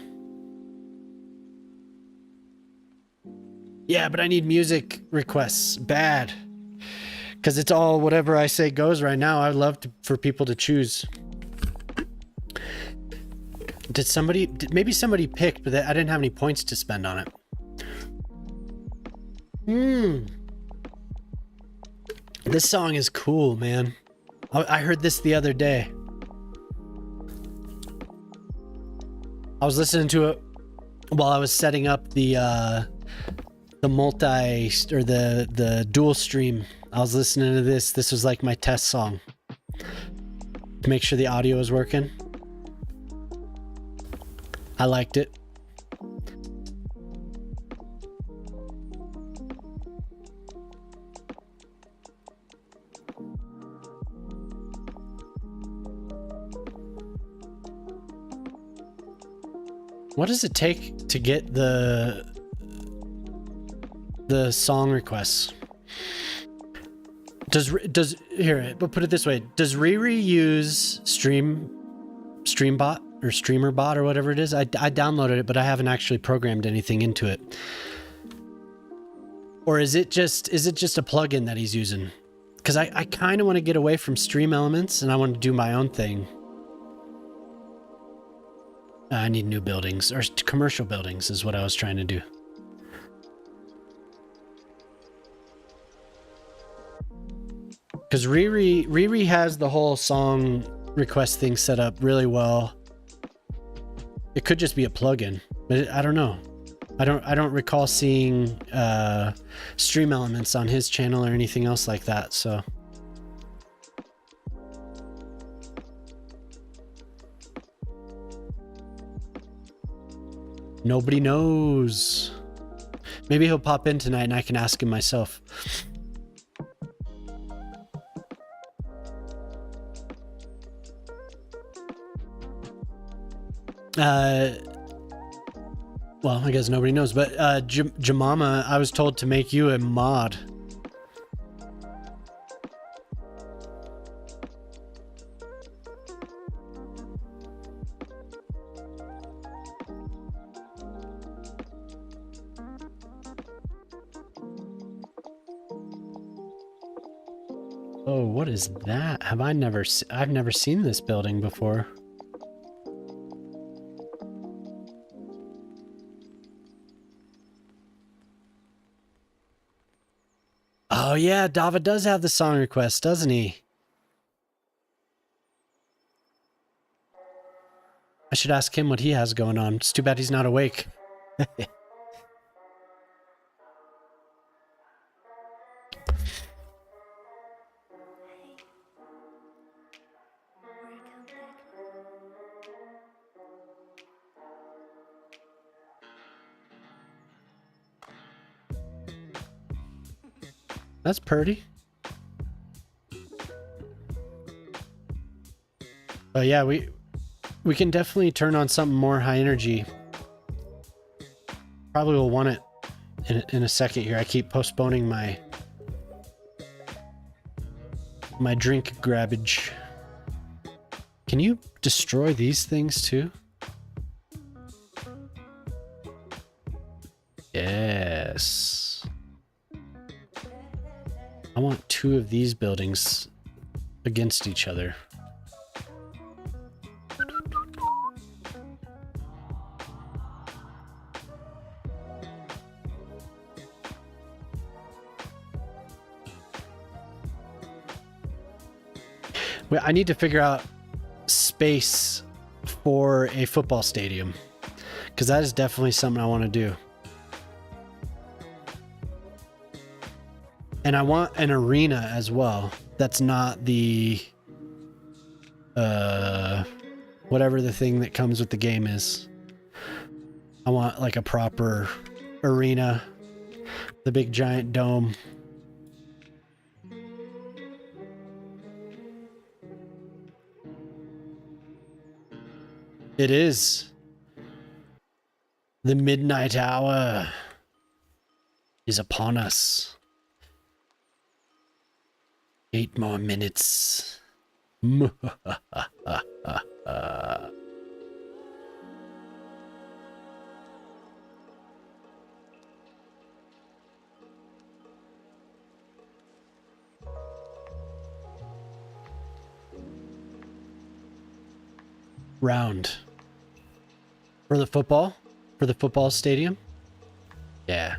Yeah, but I need music requests bad. Cause it's all whatever I say goes right now. I'd love for people to choose. Maybe somebody picked, but I didn't have any points to spend on it. This song is cool, man. I heard this the other day. I was listening to it while I was setting up the dual stream. I was listening to this. This was like my test song to make sure the audio was working. I liked it. What does it take to get the song requests? But put it this way, does Riri use Streambot or Streamer Bot or whatever it is. I downloaded it, but I haven't actually programmed anything into it. Or is it just a plugin that he's using? Because I kind of want to get away from Stream Elements and I want to do my own thing. I need new buildings, or commercial buildings is what I was trying to do. Because Riri has the whole song request thing set up really well. It could just be a plugin, but I don't know. I don't recall seeing Stream Elements on his channel or anything else like that. So nobody knows. Maybe he'll pop in tonight and I can ask him myself. Well, I guess nobody knows, but Jamama, I was told to make you a mod. Oh, what is that? I've never seen this building before. Oh yeah, Dava does have the song request, doesn't he? I should ask him what he has going on. It's too bad he's not awake. That's pretty. Oh yeah, we can definitely turn on something more high energy. Probably will want it in a second here. I keep postponing my drink grabbage. Can you destroy these things too? Yes. I want two of these buildings against each other. Well, I need to figure out space for a football stadium, because that is definitely something I want to do. And I want an arena as well. That's not the whatever the thing that comes with the game is. I want like a proper arena, the big giant dome. It is. The midnight hour is upon us. 8 more minutes. Round. For the football? For the football stadium? Yeah.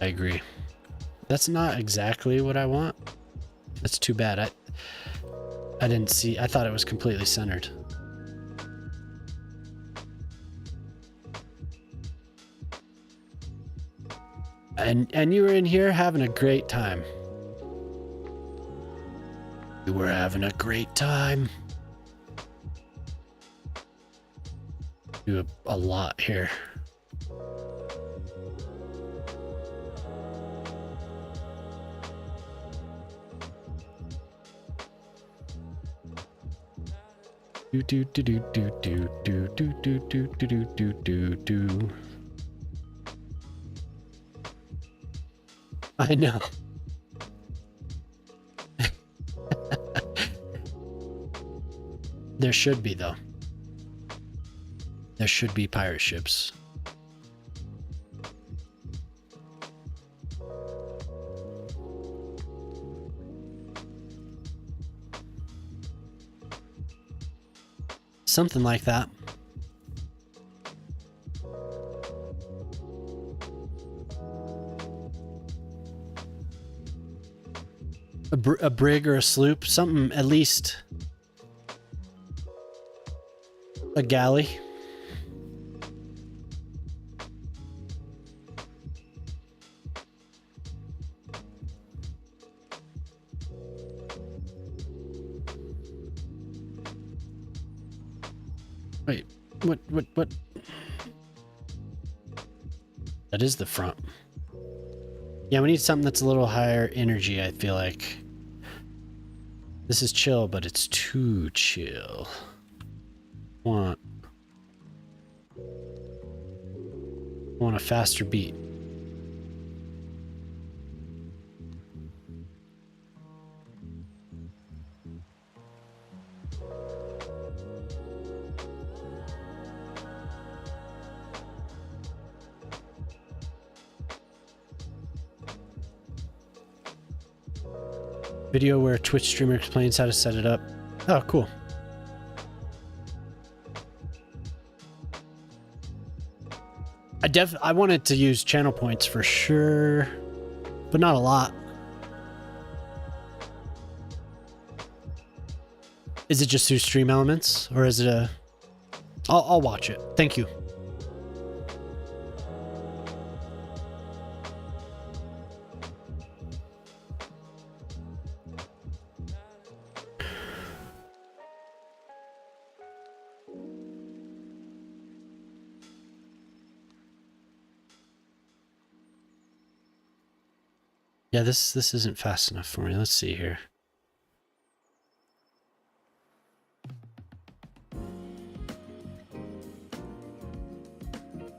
I agree. That's not exactly what I want. That's too bad. I didn't see. I thought it was completely centered. And you were in here having a great time. You were having a great time. Do a lot here. Do do do do do do do do do do do do do do. I know. There should be, though. There should be pirate ships. Something like that. A brig or a sloop, something, at least a galley. Wait, what? That is the front. Yeah, we need something that's a little higher energy, I feel like. This is chill, but it's too chill. Want a faster beat. Video where a Twitch streamer explains how to set it up. Oh, cool. I wanted to use channel points for sure, but not a lot. Is it just through Stream Elements, or is it a... I'll watch it. Thank you. Yeah, this isn't fast enough for me. Let's see here.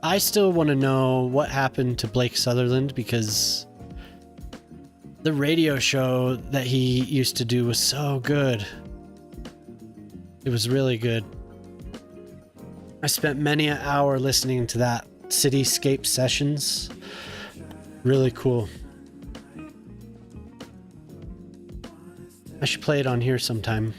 I still want to know what happened to Blake Sutherland, because the radio show that he used to do was so good. It was really good. I spent many an hour listening to that Cityscape Sessions. Really cool. I should play it on here sometime.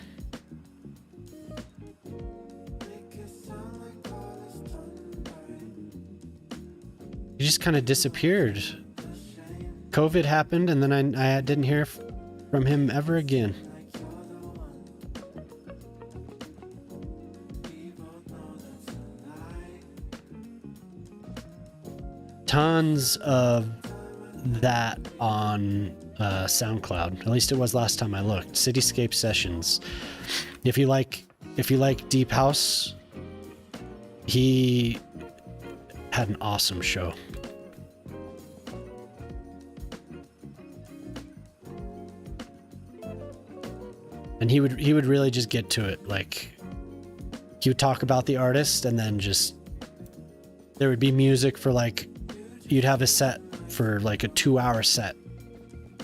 He just kind of disappeared. COVID happened, and then I didn't hear from him ever again. Tons of that on SoundCloud. At least it was last time I looked. Cityscape Sessions. If you like deep house, he had an awesome show. And he would really just get to it. Like, he would talk about the artist, and then just there would be music for like, you'd have a set for like a 2-hour set.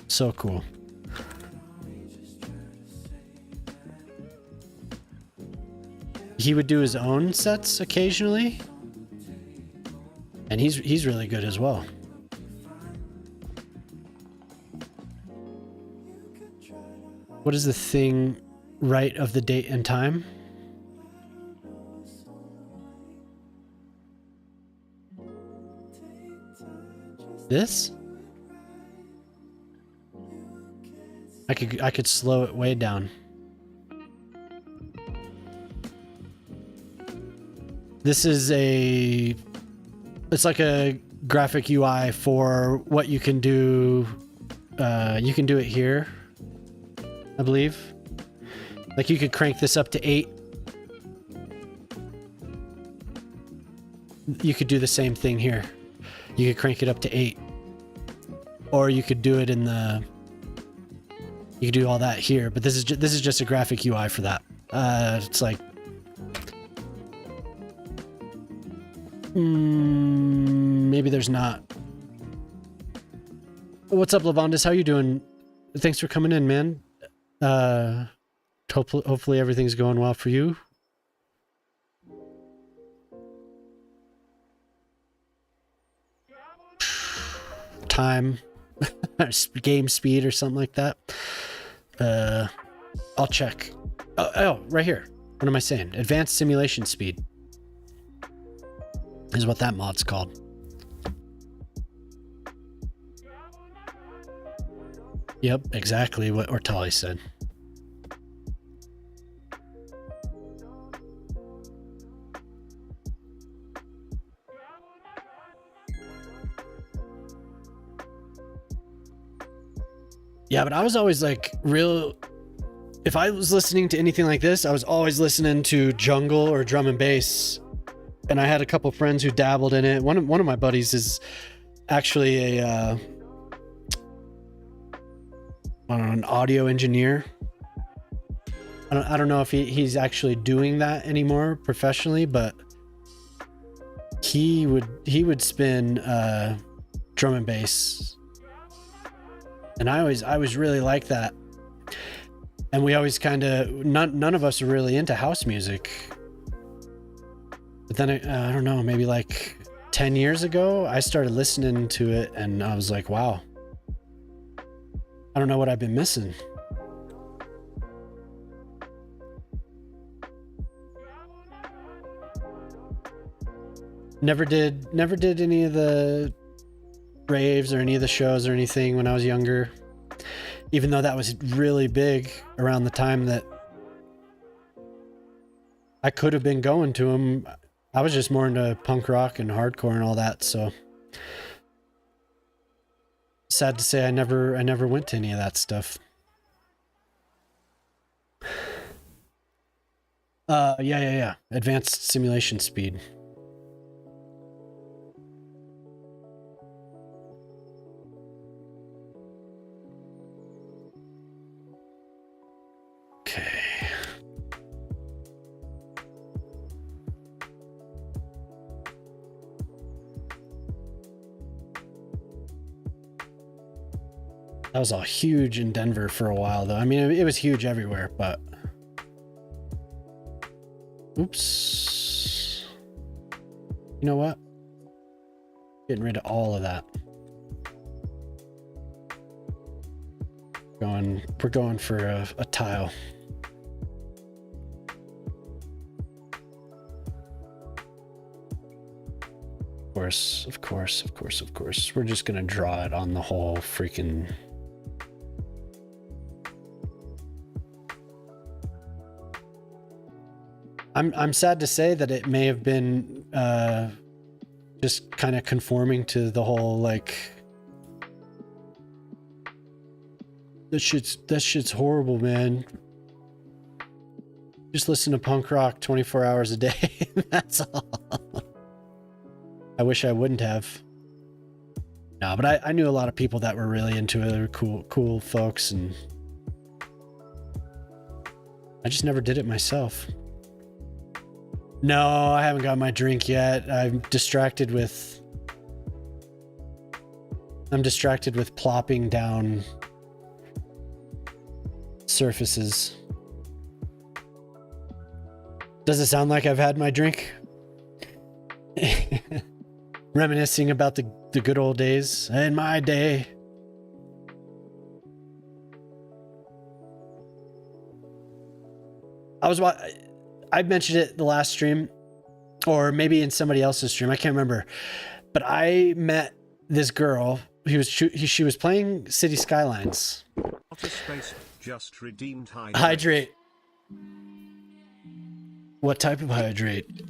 So cool. He would do his own sets occasionally, and he's really good as well. What is the thing right of the date and time? This? I could slow it way down. This is it's like a graphic UI for what you can do. You can do it here, I believe. Like, you could crank this up to 8. You could do the same thing here. You could crank it up to 8. Or you could do it in the... You could do all that here, but this is just a graphic UI for that. It's like... maybe there's not. What's up, Lavandis? How you doing? Thanks for coming in, man. Hopefully everything's going well for you. time, game speed or something like that. I'll check. Oh, right here. What am I saying? Advanced simulation speed is what that mod's called. Yep, exactly what Ortali said. Yeah, but I was always like if I was listening to anything like this, I was always listening to jungle or drum and bass. And I had a couple friends who dabbled in it. One of my buddies is actually an audio engineer. I don't know if he's actually doing that anymore professionally, but he would spin drum and bass. And I always really liked that. And we always kind of, none of us are really into house music. But then I don't know, maybe like 10 years ago, I started listening to it and I was like, wow, I don't know what I've been missing. Never did any of the raves or any of the shows or anything when I was younger, even though that was really big around the time that I could have been going to them. I was just more into punk rock and hardcore and all that, so sad to say I never went to any of that stuff. Yeah. Advanced simulation speed. Okay. That was all huge in Denver for a while, though. I mean, it was huge everywhere, but... Oops. You know what? Getting rid of all of that. We're going for a tile. Of course. We're just gonna draw it on the whole freaking... I'm sad to say that it may have been just kind of conforming to the whole like that shit's horrible, man. Just listen to punk rock 24 hours a day. That's all. I wish I wouldn't have. No, but I knew a lot of people that were really into it. They were cool folks, and I just never did it myself. No, I haven't got my drink yet. I'm distracted with plopping down surfaces. Does it sound like I've had my drink? Reminiscing about the good old days in my day. I mentioned it the last stream, or maybe in somebody else's stream. I can't remember. But I met this girl. She was playing Cities Skylines. Space just redeemed Hydrate. What type of hydrate?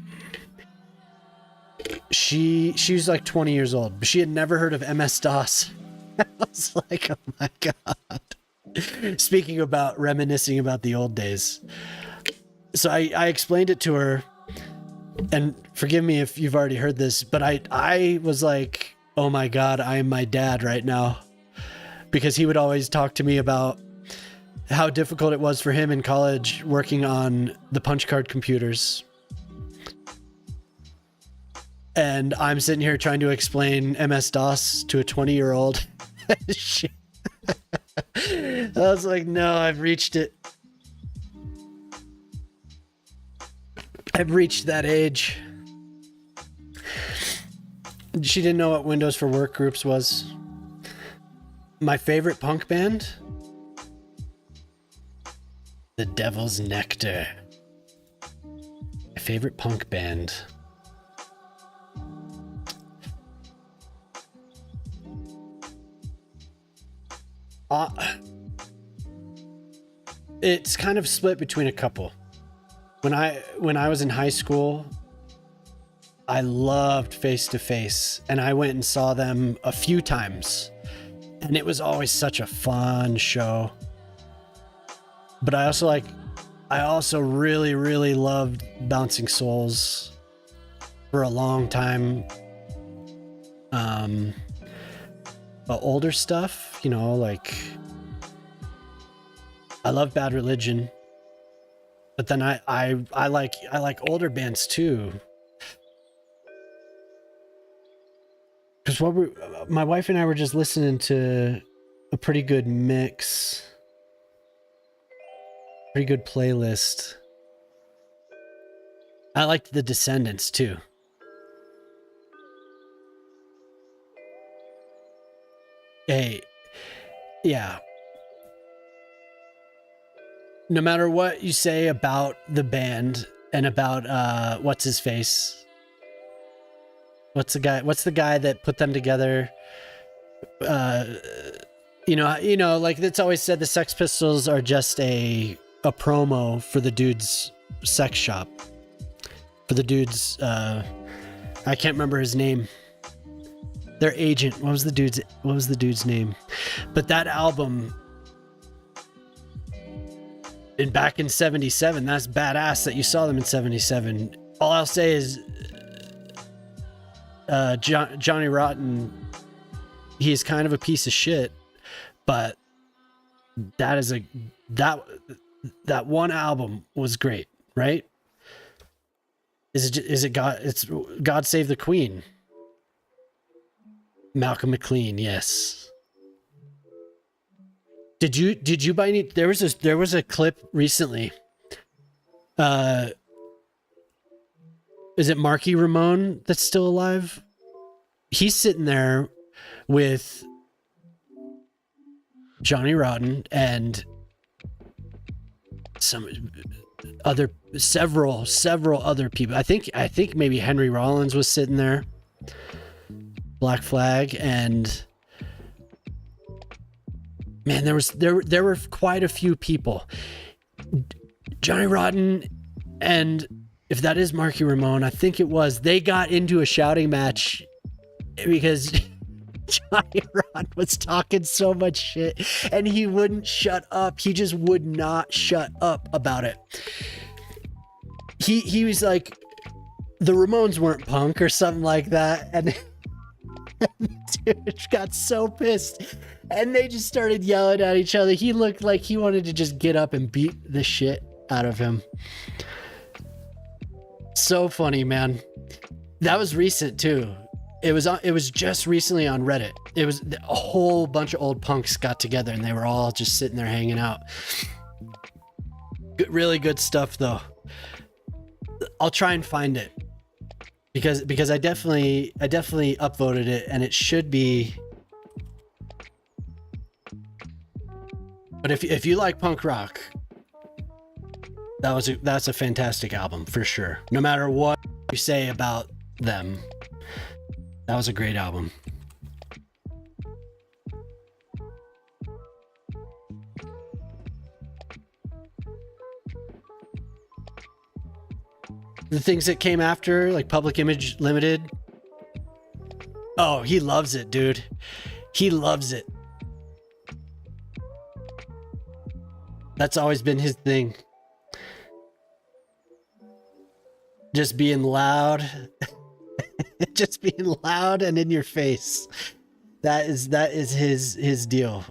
She was like 20 years old, but she had never heard of MS-DOS. I was like, oh my God. Speaking about reminiscing about the old days. So I explained it to her, and forgive me if you've already heard this, but I was like, oh my God, I am my dad right now. Because he would always talk to me about how difficult it was for him in college working on the punch card computers. And I'm sitting here trying to explain MS-DOS to a 20-year-old. I was like, no, I've reached it. I've reached that age. She didn't know what Windows for Work groups was. My favorite punk band? The Devil's Nectar. My favorite punk band. It's kind of split between a couple. When I was in high school, I loved Face to Face, and I went and saw them a few times, and it was always such a fun show. But I also really, really loved Bouncing Souls for a long time. But older stuff, you know, like I love Bad Religion, but then I like older bands too. Because my wife and I were just listening to a pretty good mix, pretty good playlist. I liked the Descendants too. Hey, yeah. No matter what you say about the band and about what's his face, what's the guy that put them together? You know, like it's always said, the Sex Pistols are just a promo for the dude's sex shop. For the dude's, I can't remember his name. Their agent. What was the dude's name? But that album, and back in '77, that's badass that you saw them in '77. All I'll say is, Johnny Rotten, he is kind of a piece of shit, but that one album was great, right? Is it God? It's God Save the Queen. Malcolm McLean, yes. Did you by any? There was a clip recently. Is it Marky Ramone that's still alive? He's sitting there with Johnny Rotten and several other people. I think maybe Henry Rollins was sitting there. Black Flag, and man, there were quite a few people. Johnny Rotten, and if that is Marky Ramone, I think it was, they got into a shouting match because Johnny Rotten was talking so much shit and he wouldn't shut up. He just would not shut up about it. He was like, the Ramones weren't punk or something like that, and dude got so pissed and they just started yelling at each other. He looked like he wanted to just get up and beat the shit out of him. So funny, man. That was recent too. It was just recently on Reddit. It was a whole bunch of old punks got together and they were all just sitting there hanging out. Really good stuff though. I'll try and find it. Because I definitely upvoted it, and it should be. But if you like punk rock, that's a fantastic album for sure. No matter what you say about them, that was a great album. The things that came after, like Public Image Limited. Oh, he loves it, dude. He loves it. That's always been his thing. Just being loud. Just being loud and in your face. That is his deal.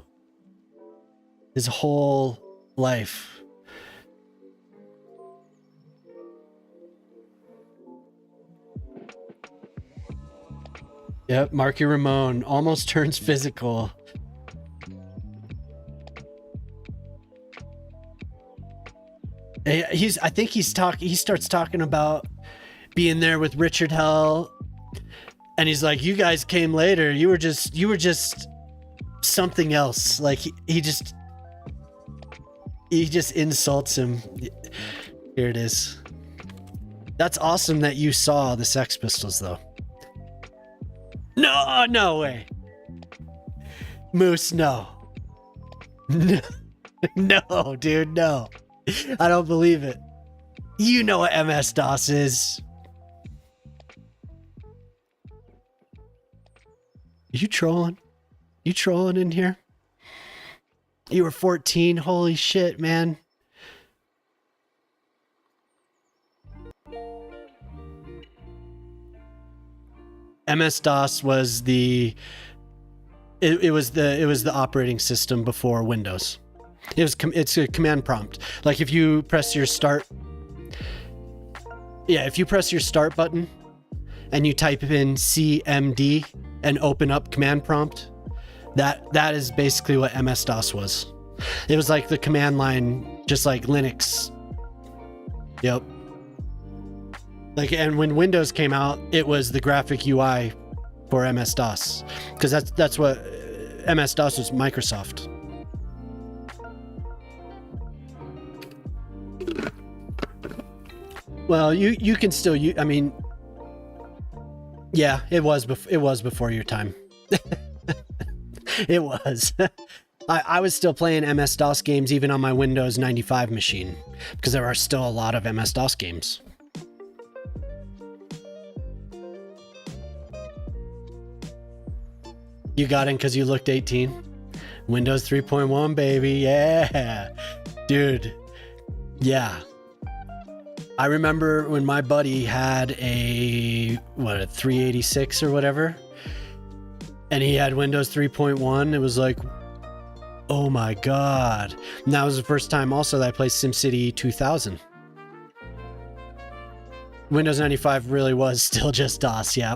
His whole life. Yep, Marky Ramone almost turns physical. I think he starts talking about being there with Richard Hell, and he's like, "You guys came later. You were just something else. Like he just insults him. Here it is. That's awesome that you saw the Sex Pistols, though. No way. Moose, no. No, dude, no. I don't believe it. You know what MS-DOS is. You trolling? You trolling in here? You were 14? Holy shit, man. MS-DOS was it was the operating system before Windows. It's a command prompt. Like if you press your start button and you type in CMD and open up command prompt, that is basically what MS-DOS was. It was like the command line, just like Linux. Yep. Like, and when Windows came out, it was the graphic UI for MS-DOS, because that's what MS-DOS was. Microsoft. Well, you can still use. I mean, yeah, it was before your time. It was. I was still playing MS-DOS games even on my Windows 95 machine, because there are still a lot of MS-DOS games. You got in because you looked 18. Windows 3.1, baby. Yeah. Dude. Yeah. I remember when my buddy had a 386 or whatever, and he had Windows 3.1. It was like, oh my God. And that was the first time also that I played SimCity 2000. Windows 95 really was still just DOS, yeah.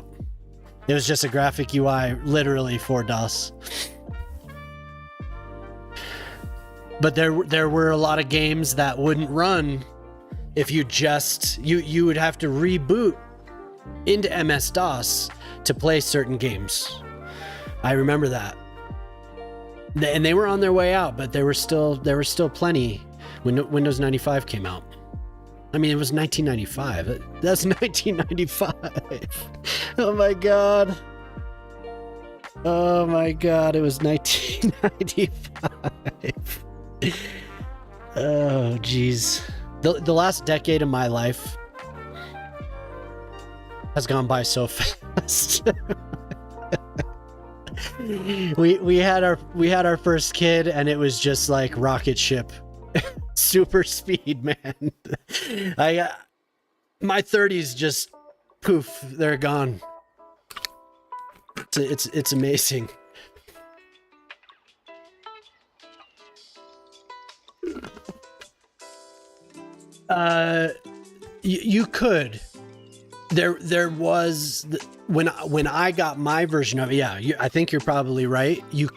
It was just a graphic UI literally for DOS. But there were a lot of games that wouldn't run if you would have to reboot into MS-DOS to play certain games. I remember that. And they were on their way out, but there were still plenty when Windows 95 came out. I mean, it was 1995. That's 1995. Oh my God. Oh my God. It was 1995. Oh, geez. The last decade of my life has gone by so fast. we had our first kid, and it was just like rocket ship. Super speed, man. My 30s just poof, they're gone. It's amazing. You could. There was when I got my version of it. Yeah, I think you're probably right. You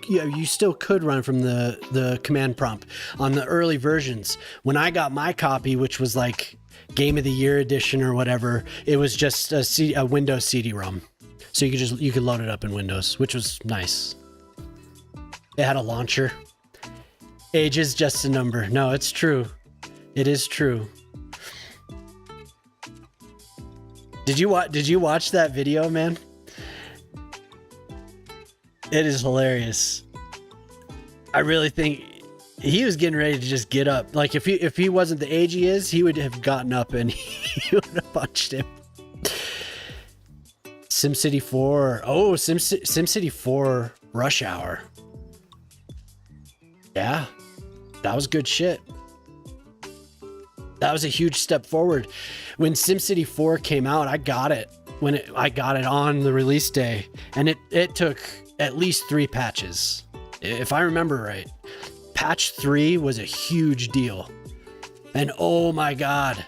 still could run from the command prompt on the early versions. When I got my copy, which was like Game of the Year edition or whatever, it was just a Windows CD-ROM, so you could load it up in Windows, which was nice. It had a launcher. Age is just a number. No, it's true. It is true. Did you watch that video, man? It is hilarious. I really think he was getting ready to just get up. Like if he wasn't the age he is, he would have gotten up and he would have punched him. SimCity 4. Oh, SimCity 4 Rush Hour. Yeah, that was good shit. That was a huge step forward. When SimCity 4 came out, I got it I got it on the release day, and it took at least 3 patches, if I remember right. Patch 3 was a huge deal, and oh my god,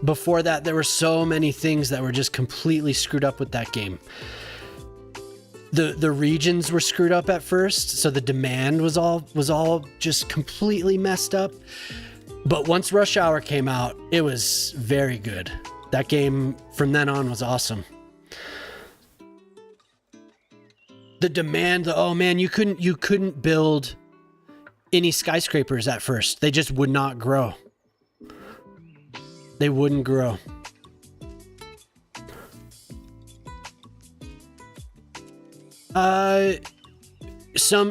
before that there were so many things that were just completely screwed up with that game. The regions were screwed up at first, so the demand was all just completely messed up. But once Rush Hour came out, it was very good. That game from then on was awesome. the demand, oh man, you couldn't build any skyscrapers at first. They just would not grow. They wouldn't grow.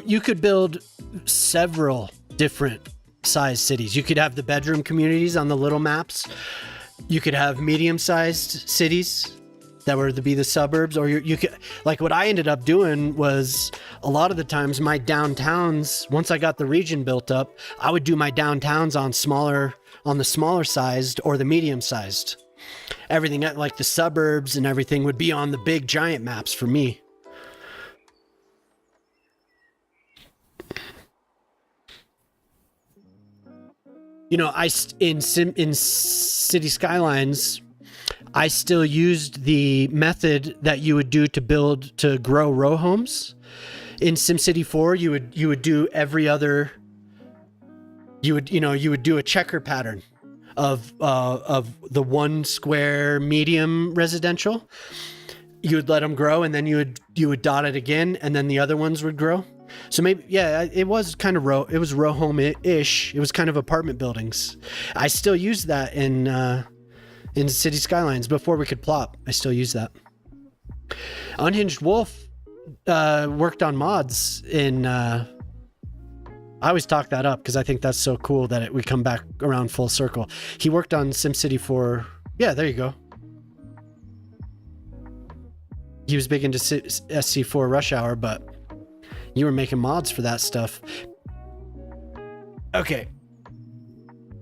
You could build several different size cities. You could have the bedroom communities on the little maps. You could have medium-sized cities that were to be the suburbs, or you could, like what I ended up doing was a lot of the times my downtowns, once I got the region built up, I would do my downtowns on the smaller sized or the medium sized. Everything like the suburbs and everything would be on the big giant maps for me. You know, in City Skylines, I still used the method that you would do to grow row homes. In SimCity 4, you would do every other. You would do a checker pattern of the one square medium residential. You would let them grow, and then you would dot it again, and then the other ones would grow. So maybe, yeah, it was kind of row home-ish. It was kind of apartment buildings. I still use that in City Skylines before we could plop. I still use that. Unhinged Wolf worked on mods in. I always talk that up because I think that's so cool that we come back around full circle. He worked on SimCity 4. Yeah, there you go. He was big into SC4 Rush Hour, but you were making mods for that stuff. Okay.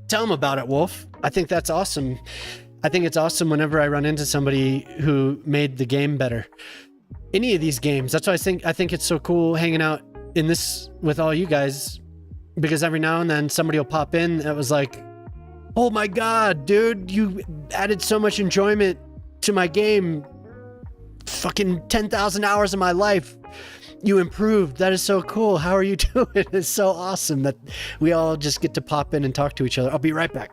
Tell him about it, Wolf. I think that's awesome. I think it's awesome whenever I run into somebody who made the game better. Any of these games. That's why I think it's so cool hanging out in this with all you guys, because every now and then somebody will pop in that was like, oh my God, dude, you added so much enjoyment to my game. Fucking 10,000 hours of my life. You improved. That is so cool. How are you doing? It's so awesome that we all just get to pop in and talk to each other. I'll be right back.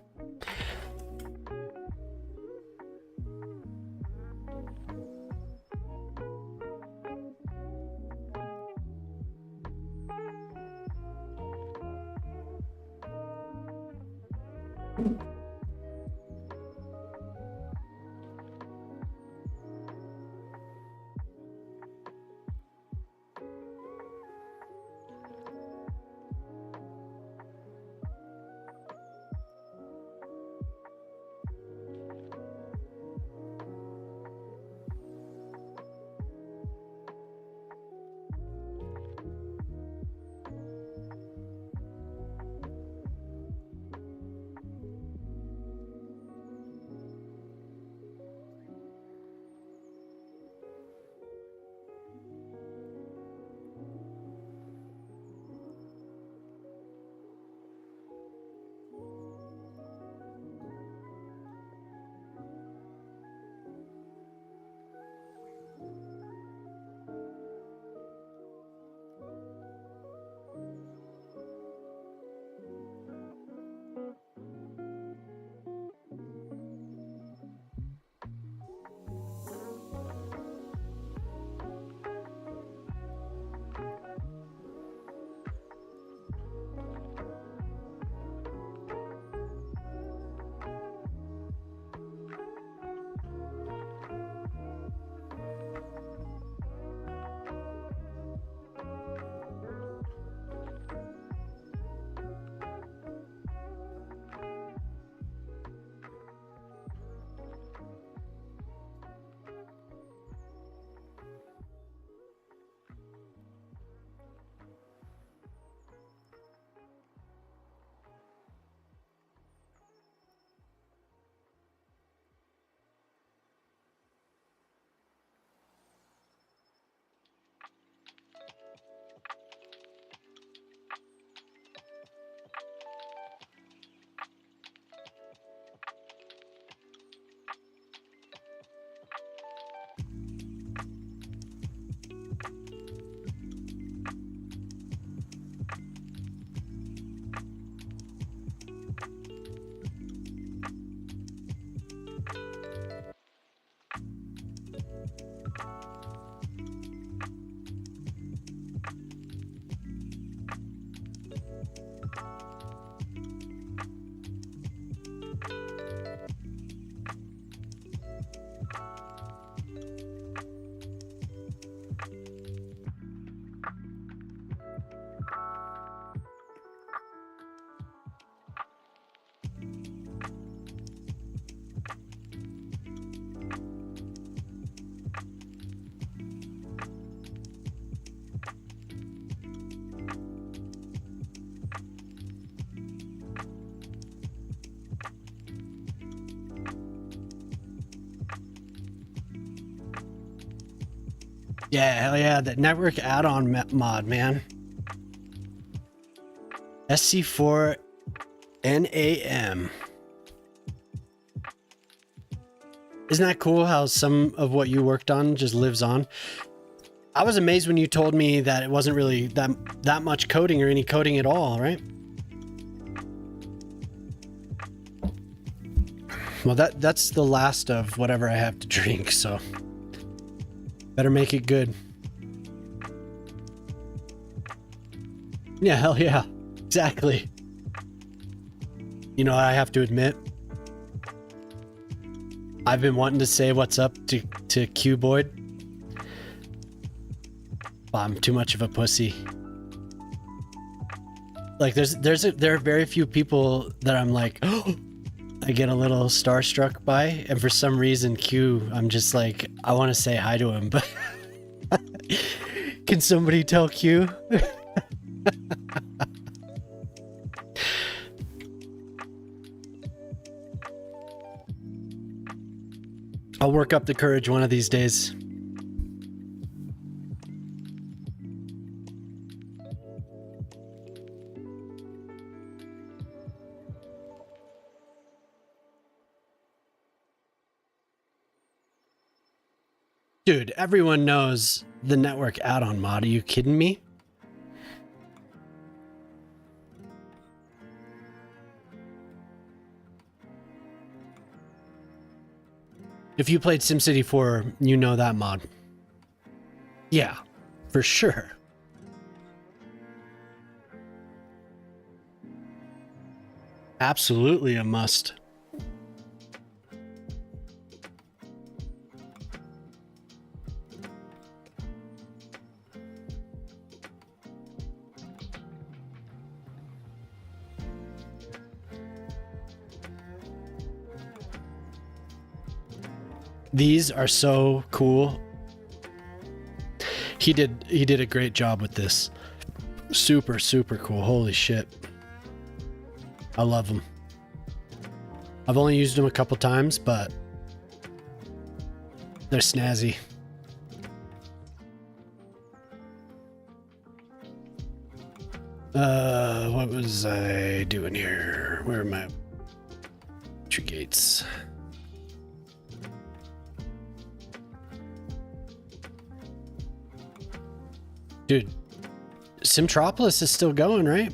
Yeah, hell yeah, that network add-on mod, man. SC4 NAM. Isn't that cool how some of what you worked on just lives on? I was amazed when you told me that it wasn't really that much coding or any coding at all, right? Well, that's the last of whatever I have to drink, so better make it good. Yeah, hell yeah. Exactly. You know, I have to admit, I've been wanting to say what's up to Q Boyd. I'm too much of a pussy. Like there are very few people that I'm like, oh, I get a little starstruck by, and for some reason Q, I'm just like, I want to say hi to him, but can somebody tell Q? I'll work up the courage one of these days. Dude, everyone knows the network add-on mod. Are you kidding me? If you played SimCity 4, you know that mod. Yeah, for sure. Absolutely a must. These are so cool. He did a great job with this. Super, super cool. Holy shit. I love them. I've only used them a couple times, but they're snazzy. What was I doing here? Where are my entry gates? Dude, Simtropolis is still going, right?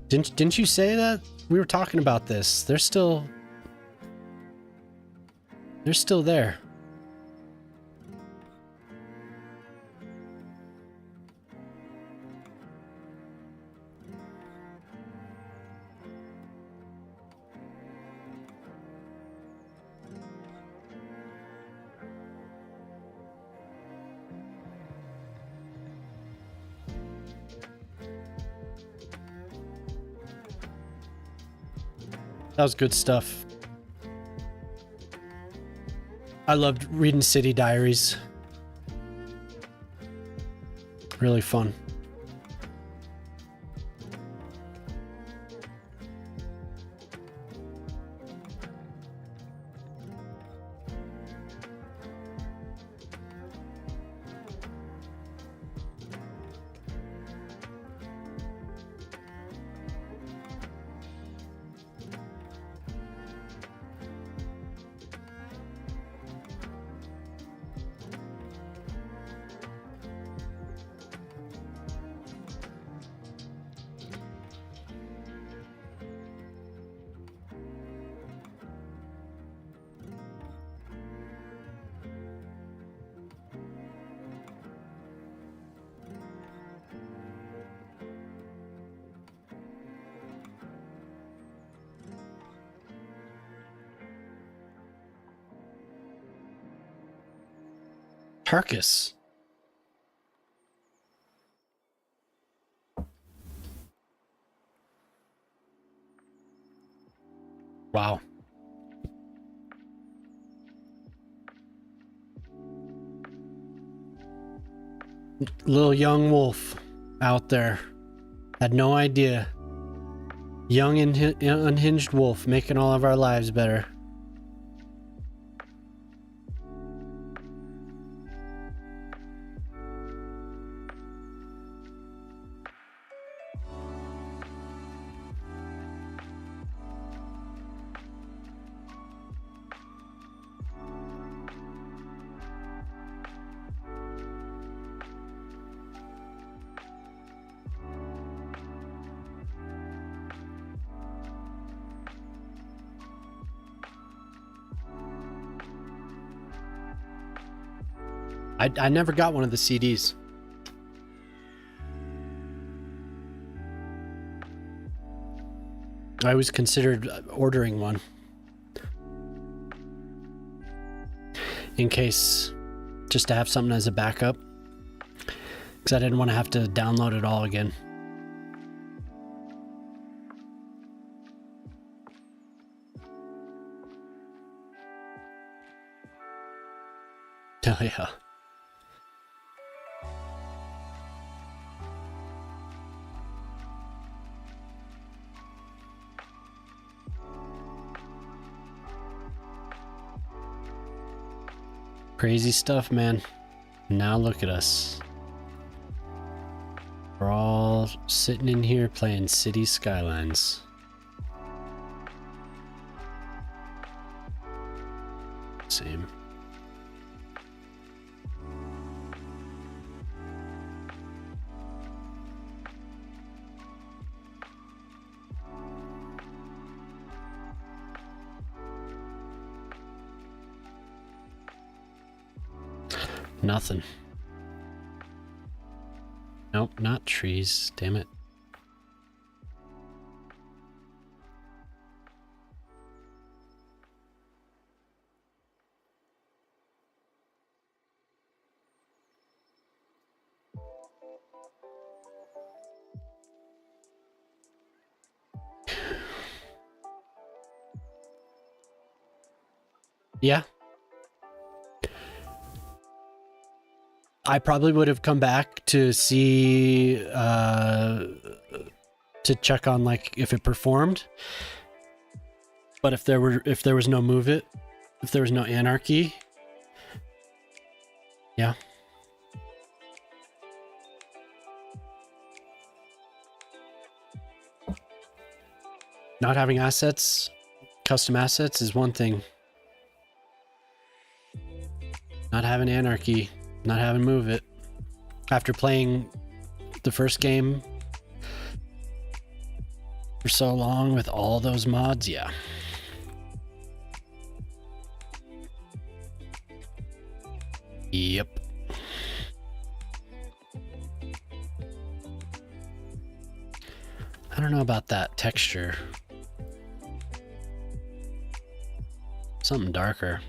Didn't you say that? We were talking about this. They're still there. That was good stuff. I loved reading City Diaries. Really fun. Tarkus. Wow. Little young wolf out there. Had no idea. Young unhinged wolf making all of our lives better. I never got one of the CDs. I always considered ordering one. In case, just to have something as a backup. Because I didn't want to have to download it all again. Oh yeah. Crazy stuff, man. Now look at us. We're all sitting in here playing Cities Skylines. Same. Nothing. Nope, not trees. Damn it. Yeah. I probably would have come back to see, to check on like if it performed. But if there was no move it, if there was no anarchy, yeah. Not having assets, custom assets is one thing. Not having anarchy, not having move it. After playing the first game for so long with all those mods, yeah. Yep. I don't know about that texture. Something darker.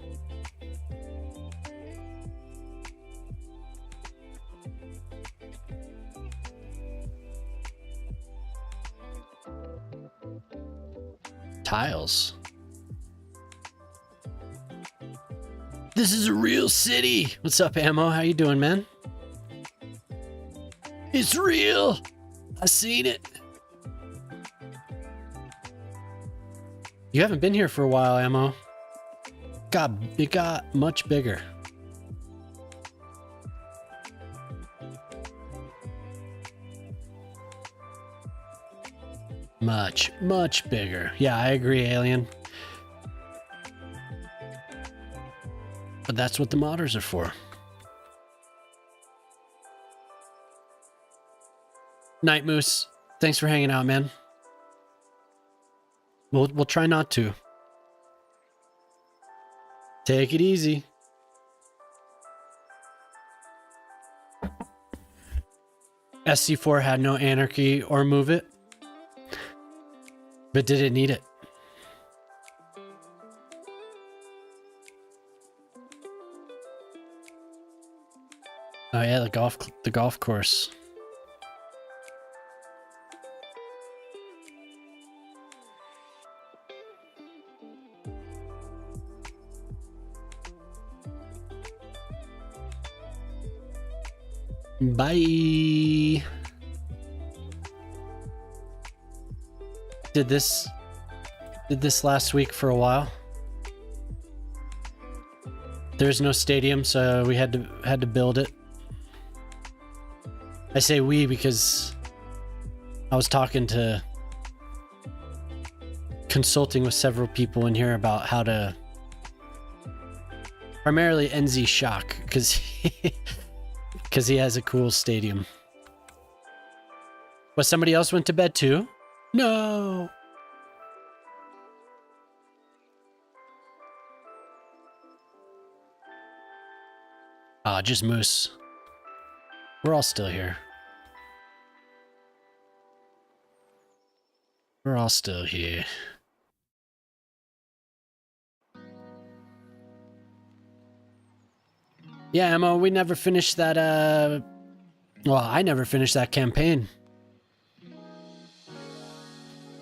Tiles. This is a real city. What's up, Ammo? How you doing, man? It's real. I seen it. You haven't been here for a while, Ammo. It got much bigger. Much bigger. Yeah, I agree, Alien. But that's what the modders are for. Night Moose, thanks for hanging out, man. We'll try not to. Take it easy. SC4 had no anarchy or move it. But did it need it? Oh yeah, the golf course. Bye. Did this last week for a while. There's no stadium, so we had to build it. I say we because I was consulting with several people in here about how to, primarily NZ Shock, because he has a cool stadium. But somebody else went to bed too? No. Just Moose. We're all still here. We're all still here. Yeah, Emma, we never finished that, well, I never finished that campaign.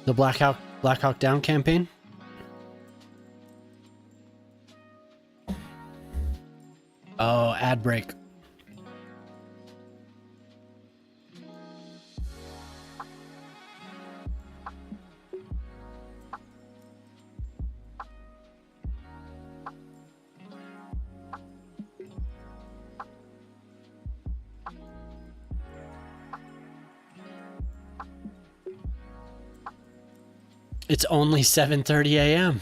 The Black Hawk Down campaign? Oh, ad break. It's only 7:30 a.m.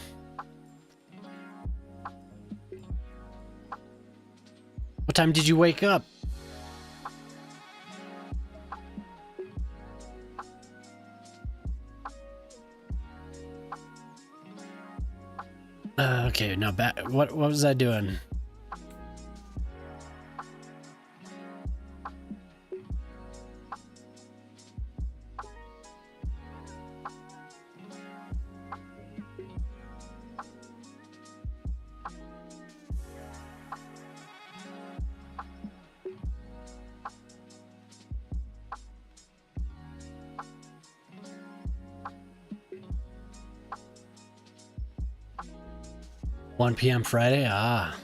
What time did you wake up? Okay, no, what was I doing? One p.m. Friday? Ah.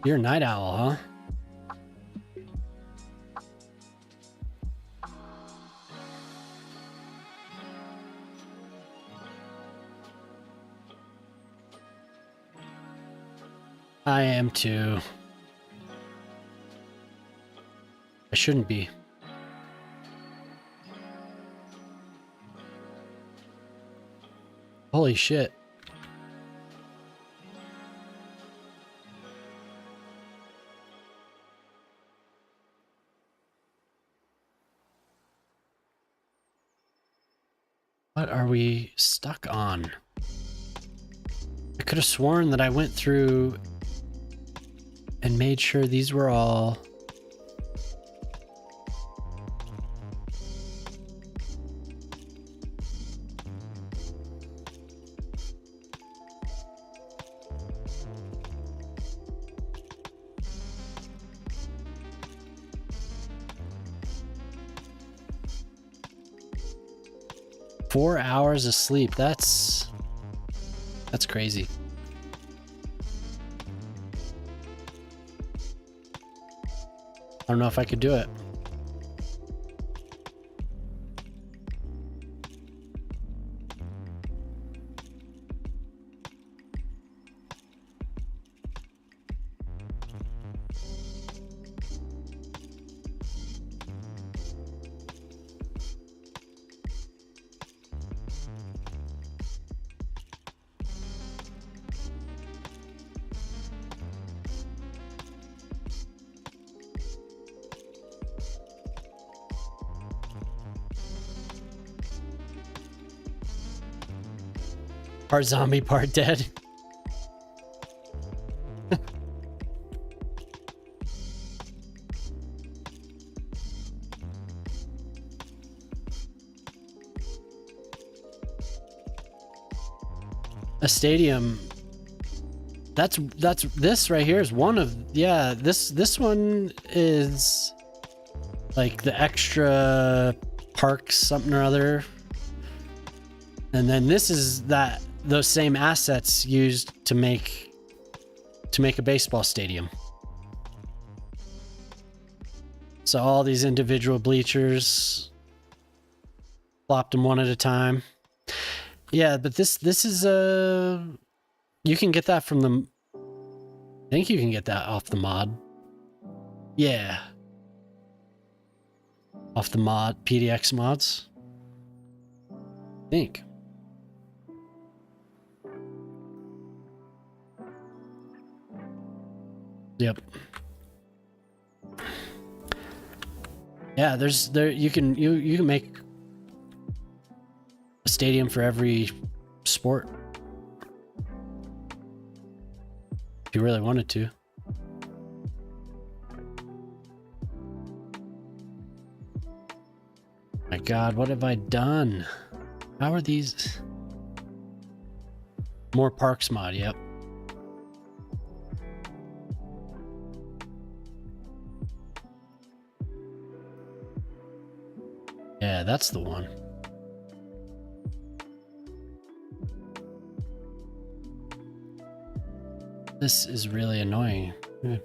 You're a night owl, huh? I am too. I shouldn't be. Holy shit. What are we stuck on? I could have sworn that I went through and made sure these were all... Four hours of sleep. That's crazy. I don't know if I could do it. Part zombie, part dead. A stadium. That's this right here is one of, yeah, this one is like the extra parks something or other. And then this is those same assets used to make a baseball stadium. So all these individual bleachers, plopped them one at a time. Yeah, but this is you can get that from the, I think you can get that off the mod. Yeah. Off the mod, PDX mods. I think. Yep. Yeah, you can make a stadium for every sport. If you really wanted to. My God, what have I done? How are these? More parks mod, yep. Yeah, that's the one. This is really annoying. Yeah.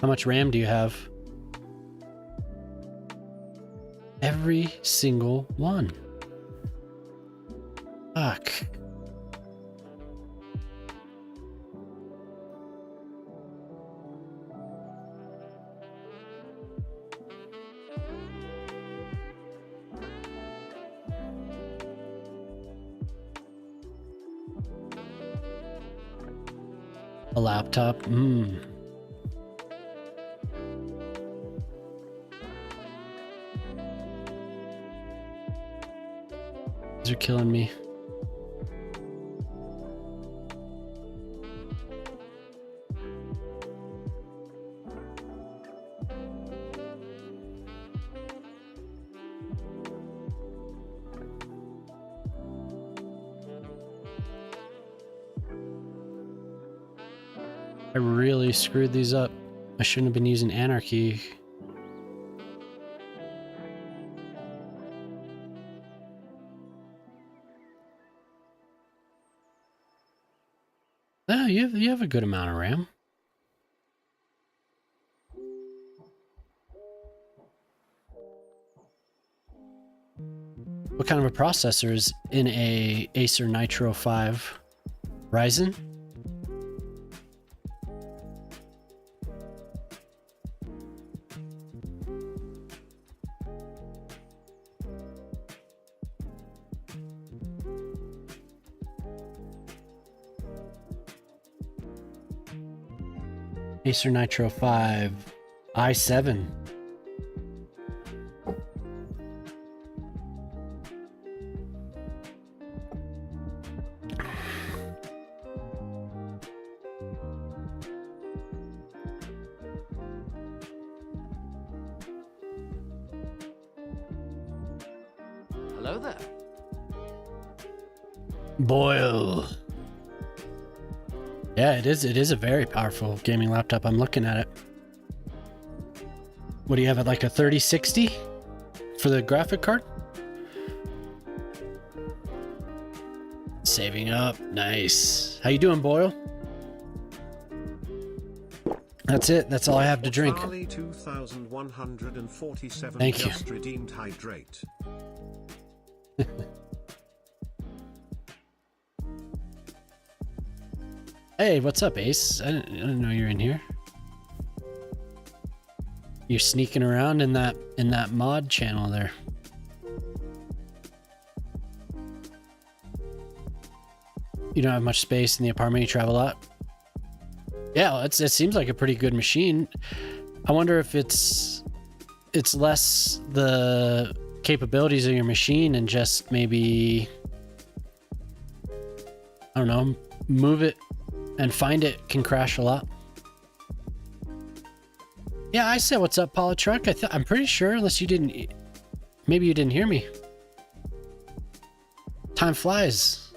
How much RAM do you have? Every single one. Fuck. A laptop? These are killing me. I really screwed these up. I shouldn't have been using anarchy. Oh, you have a good amount of RAM. What kind of a processor is in a Acer Nitro 5? Ryzen? Acer Nitro 5 i7. Hello there. Boil. Yeah, it is a very powerful gaming laptop. I'm looking at it. What do you have at, like a 3060 for the graphic card? Saving up. Nice. How you doing, Boyle? That's it. That's all I have to drink. Charlie 2147 Thank you. just redeemed hydrate. Hey, what's up, Ace? I didn't know you're in here. You're sneaking around in that mod channel there. You don't have much space in the apartment. You travel a lot. Yeah, it seems like a pretty good machine. I wonder if it's less the capabilities of your machine and just maybe, I don't know, move it and find it can crash a lot. Yeah, I said what's up, Paula Truck. I'm pretty sure, unless you didn't, maybe you didn't hear me. Time flies.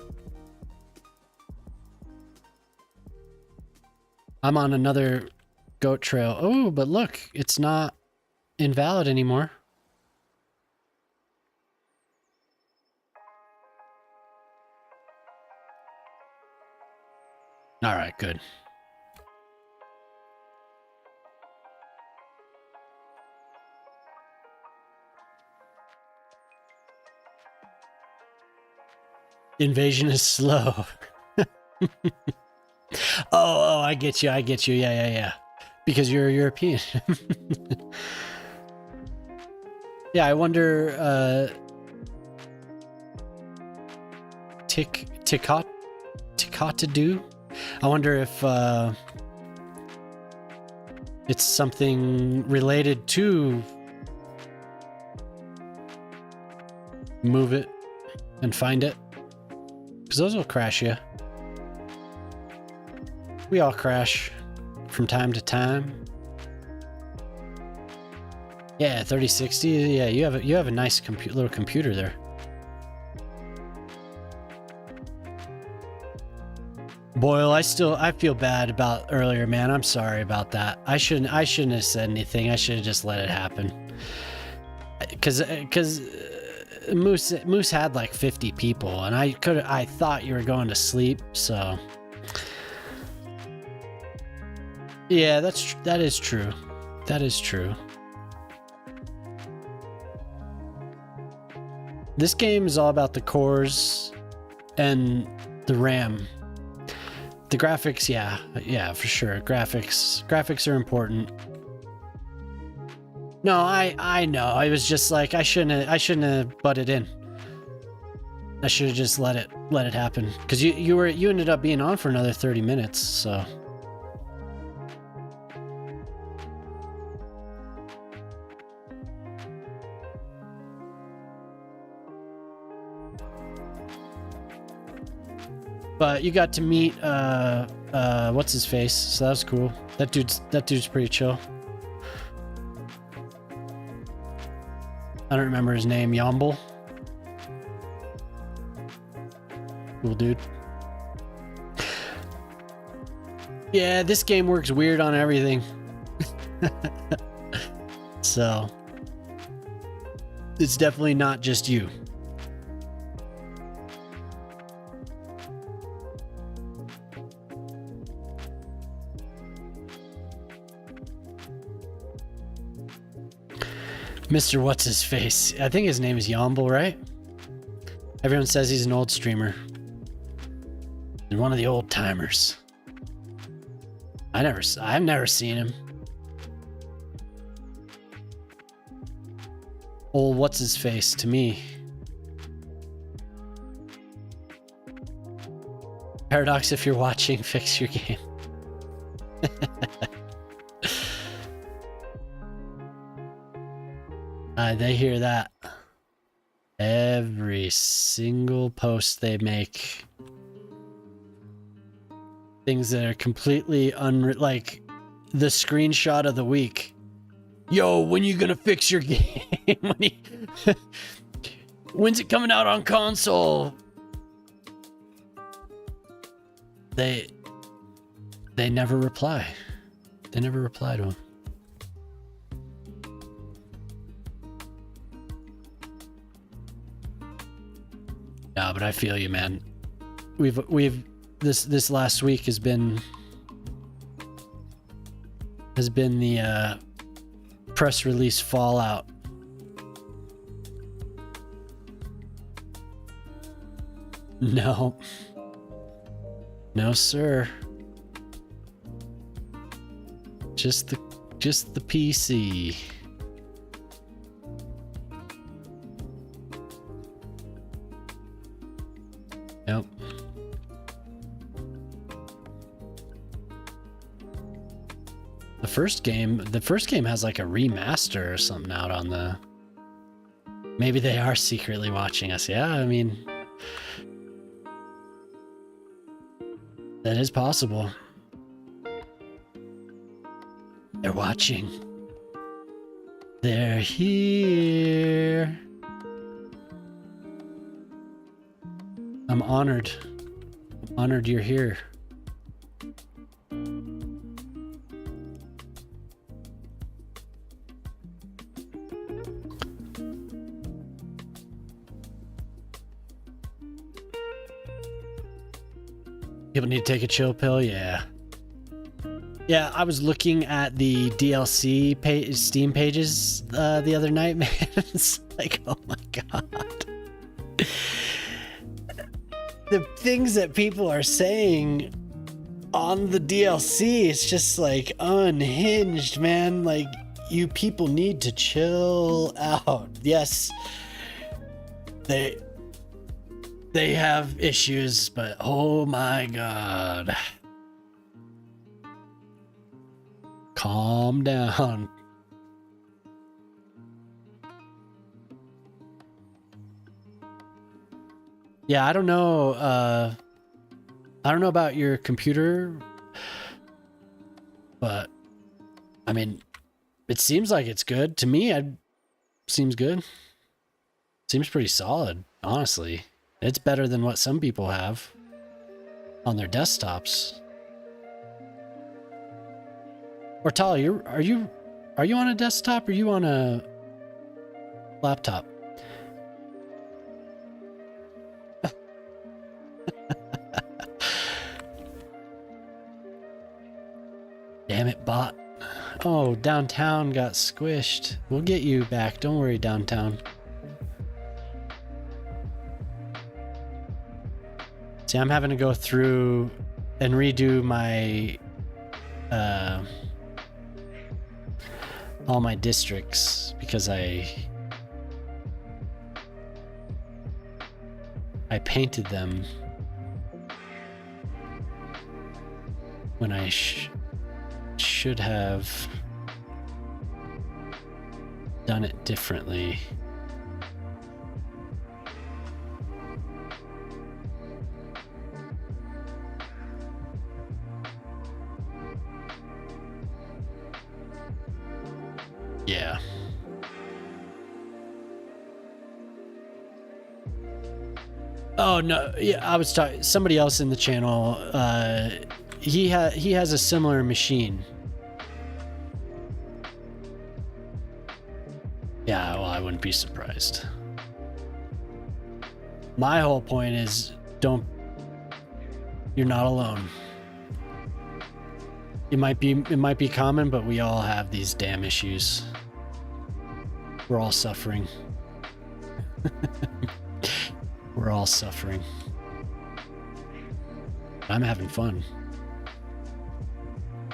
I'm on another goat trail. Oh, but look, it's not invalid anymore. All right, good. Invasion is slow. Oh, I get you. Yeah. Because you're a European. Yeah, I wonder, Tikatadu. I wonder if it's something related to Move It and Find It, because those will crash you. We all crash from time to time. Yeah, 3060. Yeah, you have a nice little computer there. Boyle, I feel bad about earlier, man. I'm sorry about that. I shouldn't have said anything. I should have just let it happen. Cause Moose had like 50 people, and I thought you were going to sleep, so yeah, that is true. That is true. This game is all about the cores and the RAM. The graphics, yeah, for sure. Graphics are important. No, I know. I was just like, I shouldn't have butted in. I should have just let it happen. Because you ended up being on for another 30 minutes, so. But you got to meet what's his face, so that was cool. That dude's pretty chill. I don't remember his name. Yomble. Cool dude. Yeah, this game works weird on everything. So it's definitely not just you. Mr. What's his face? I think his name is Yomble, right? Everyone says he's an old streamer. And one of the old timers. I've never seen him. Old what's his face to me. Paradox, if you're watching, fix your game. They hear that. Every single post they make. Things that are completely like the screenshot of the week. Yo, when you gonna fix your game? When's it coming out on console? They never reply. They never reply to him. Yeah, but I feel you, man. We've this last week has been the press release fallout. No, sir. Just the PC. Yep. The first game has like a remaster or something out on the. Maybe they are secretly watching us. Yeah, I mean, that is possible. They're watching. They're here. I'm honored. I'm honored you're here. People need to take a chill pill, yeah. Yeah, I was looking at the DLC Steam pages the other night, man. It's like, oh my god. The things that people are saying on the DLC, it's just like unhinged, man. Like, you people need to chill out. Yes, they have issues, but oh my god. Calm down. Yeah, I don't know. I don't know about your computer, but I mean, it seems like it's good to me. It seems good. Seems pretty solid, honestly. It's better than what some people have on their desktops. Ortal, are you on a desktop or are you on a laptop? Damn it, bot. Oh, downtown got squished. We'll get you back. Don't worry, downtown. See, I'm having to go through and redo my all my districts because I painted them when I should have done it differently. Yeah. Oh no, yeah, I was talking somebody else in the channel. He has a similar machine. Yeah, well, I wouldn't be surprised. My whole point is you're not alone. It might be common, but we all have these damn issues. We're all suffering. We're all suffering. I'm having fun.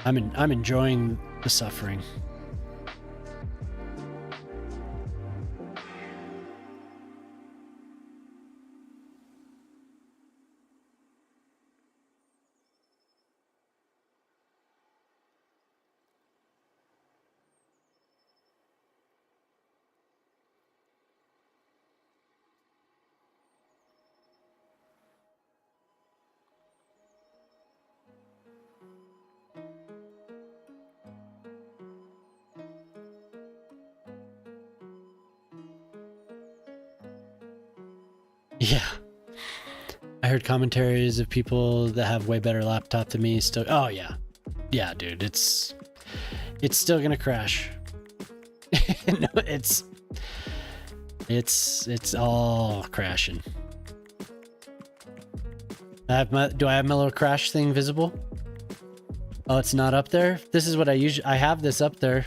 I'm enjoying the suffering. Yeah. I heard commentaries of people that have way better laptop than me still. Oh yeah. Yeah, dude, it's still going to crash. No, it's all crashing. Do I have my little crash thing visible? Oh, it's not up there? This is what I have this up there.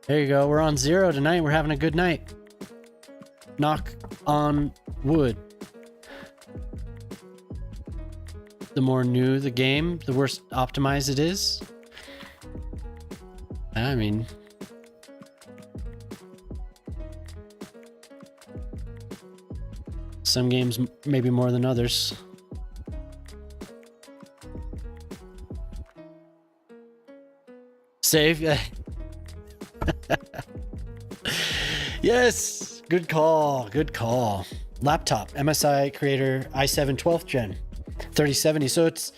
There you go. We're on 0 tonight. We're having a good night. Knock on wood. The more new the game, the worse optimized it is. I mean, some games maybe more than others. Save. Yes, good call. Good call. Laptop, MSI Creator i7 12th gen, 3070. So it's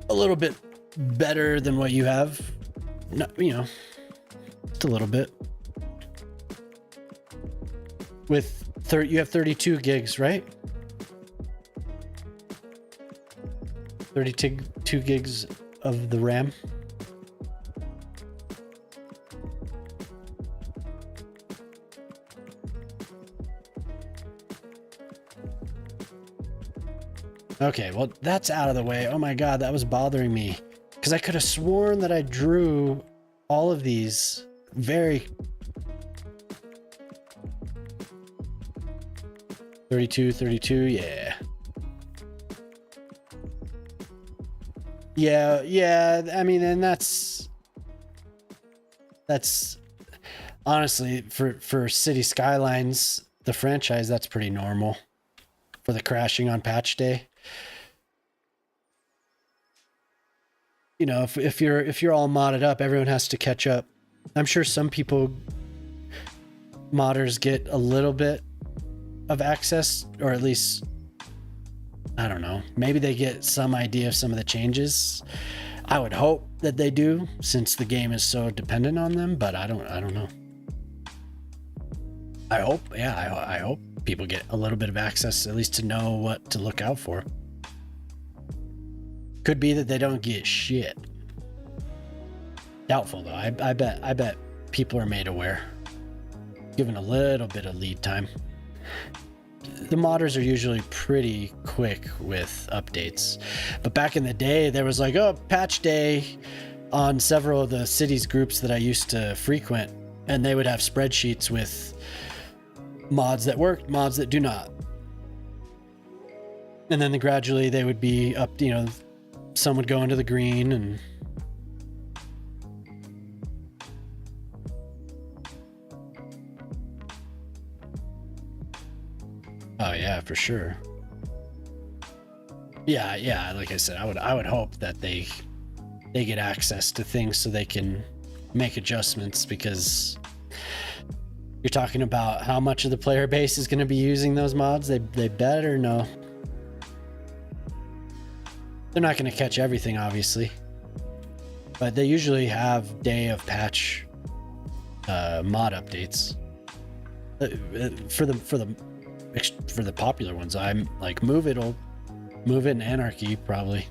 a little bit better than what you have. No, you know, just a little bit. With you have 32 gigs, right? 32 gigs of the RAM. Okay, well, that's out of the way. Oh my god, that was bothering me. Because I could have sworn that I drew all of these very... 32, yeah. Yeah, I mean, and that's honestly, for City Skylines, the franchise, that's pretty normal for the crashing on patch day. You know, if you're all modded up, everyone has to catch up. I'm sure some people, modders, get a little bit of access, or at least, I don't know, maybe they get some idea of some of the changes. I would hope that they do, since the game is so dependent on them, but I don't know. I hope, yeah, I hope people get a little bit of access, at least to know what to look out for. Could be that they don't get shit. Doubtful though. I bet people are made aware, given a little bit of lead time. The modders are usually pretty quick with updates, but back in the day there was like, oh, patch day on several of the cities groups that I used to frequent, and they would have spreadsheets with mods that worked, mods that do not, and then gradually they would be up, you know, some would go into the green, and oh yeah, for sure. Yeah, like I said, I would hope that they get access to things so they can make adjustments, because you're talking about how much of the player base is going to be using those mods. They better know. They're not going to catch everything, obviously, but they usually have day of patch mod updates for the popular ones. I'm like, move it in Anarchy, probably.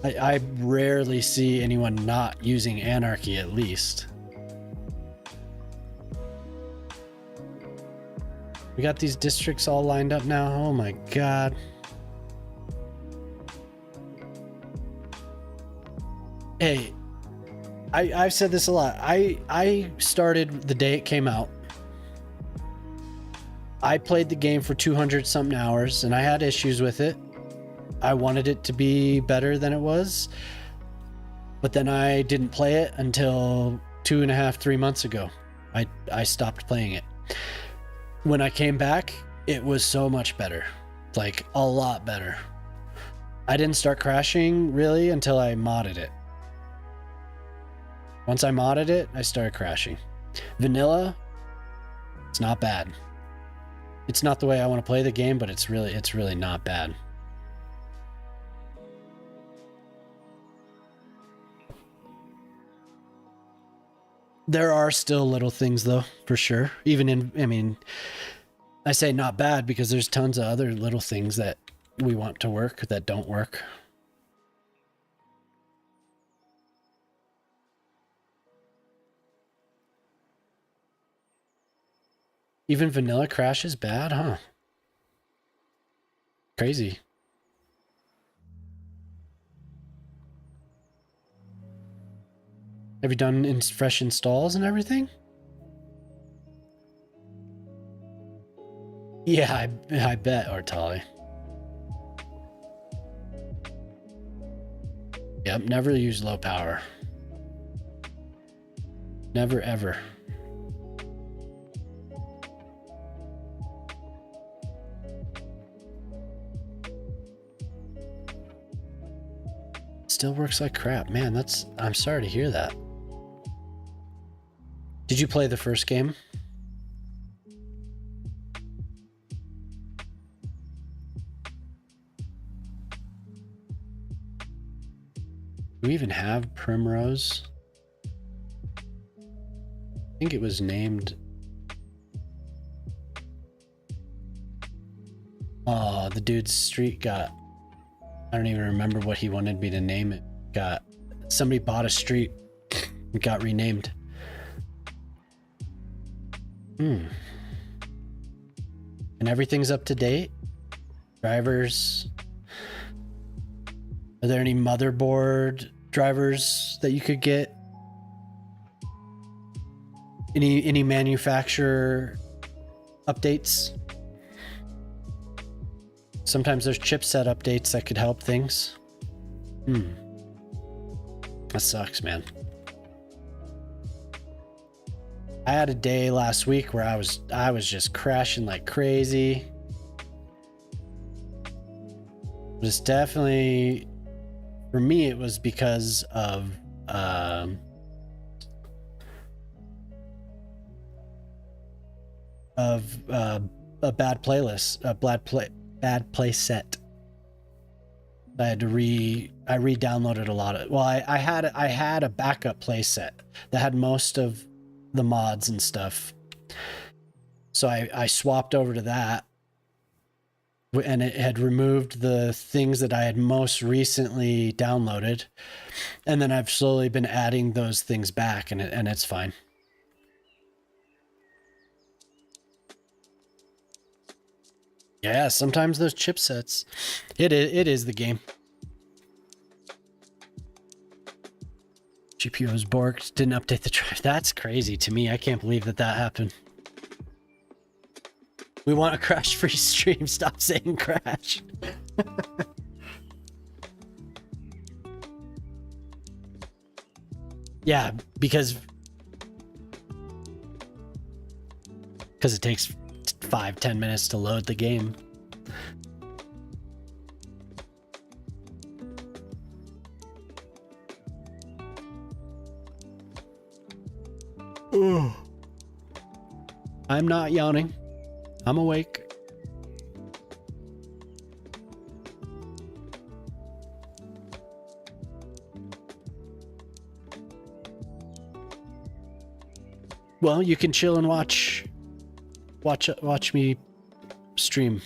I rarely see anyone not using Anarchy, at least. We got these districts all lined up now. Oh my god. Hey, I've said this a lot. I started the day it came out. I played the game for 200 something hours, and I had issues with it. I wanted it to be better than it was, but then I didn't play it until 2.5, 3 months ago. I stopped playing it. When I came back, it was so much better, like a lot better. I didn't start crashing really until I modded it. Once I modded it, I started crashing. Vanilla, it's not bad. It's not the way I want to play the game, but it's really not bad. There are still little things though, for sure. Even in, I mean, I say not bad because there's tons of other little things that we want to work that don't work. Even vanilla crashes bad, huh? Crazy. Have you done fresh installs and everything? Yeah, I bet, Ortali. Yep, never use low power. Never, ever. Still works like crap. Man, I'm sorry to hear that. Did you play the first game? Do we even have Primrose? I think it was named... Oh, the dude's street got... I don't even remember what he wanted me to name it. Somebody bought a street. It got renamed. And everything's up to date? Drivers? Are there any motherboard drivers that you could get? Any manufacturer updates? Sometimes there's chipset updates that could help things. That sucks, man. I had a day last week where I was just crashing like crazy. But it's definitely, for me, it was because of a bad playlist, bad play set. I had to I re-downloaded a lot of. Well, I had a backup play set that had most of the mods and stuff. So I swapped over to that, and it had removed the things that I had most recently downloaded, and then I've slowly been adding those things back, and it's fine. Yeah, sometimes those chipsets, it is the game. GPU was borked, didn't update the drive. That's crazy to me. I can't believe that happened. We want a crash-free stream. Stop saying crash. Yeah, because it takes 5-10 minutes to load the game. Ugh. I'm not yawning. I'm awake. Well, you can chill and watch me stream.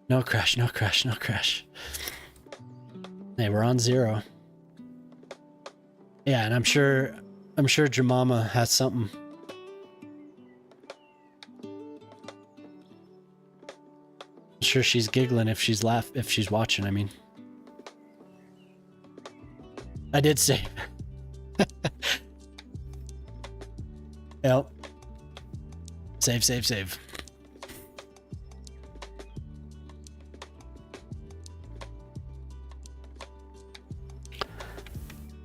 No crash, no crash, no crash. Hey, we're on 0. Yeah, and I'm sure Jemima has something. I'm sure she's giggling if she's watching, I mean. I did say. Yep. Save.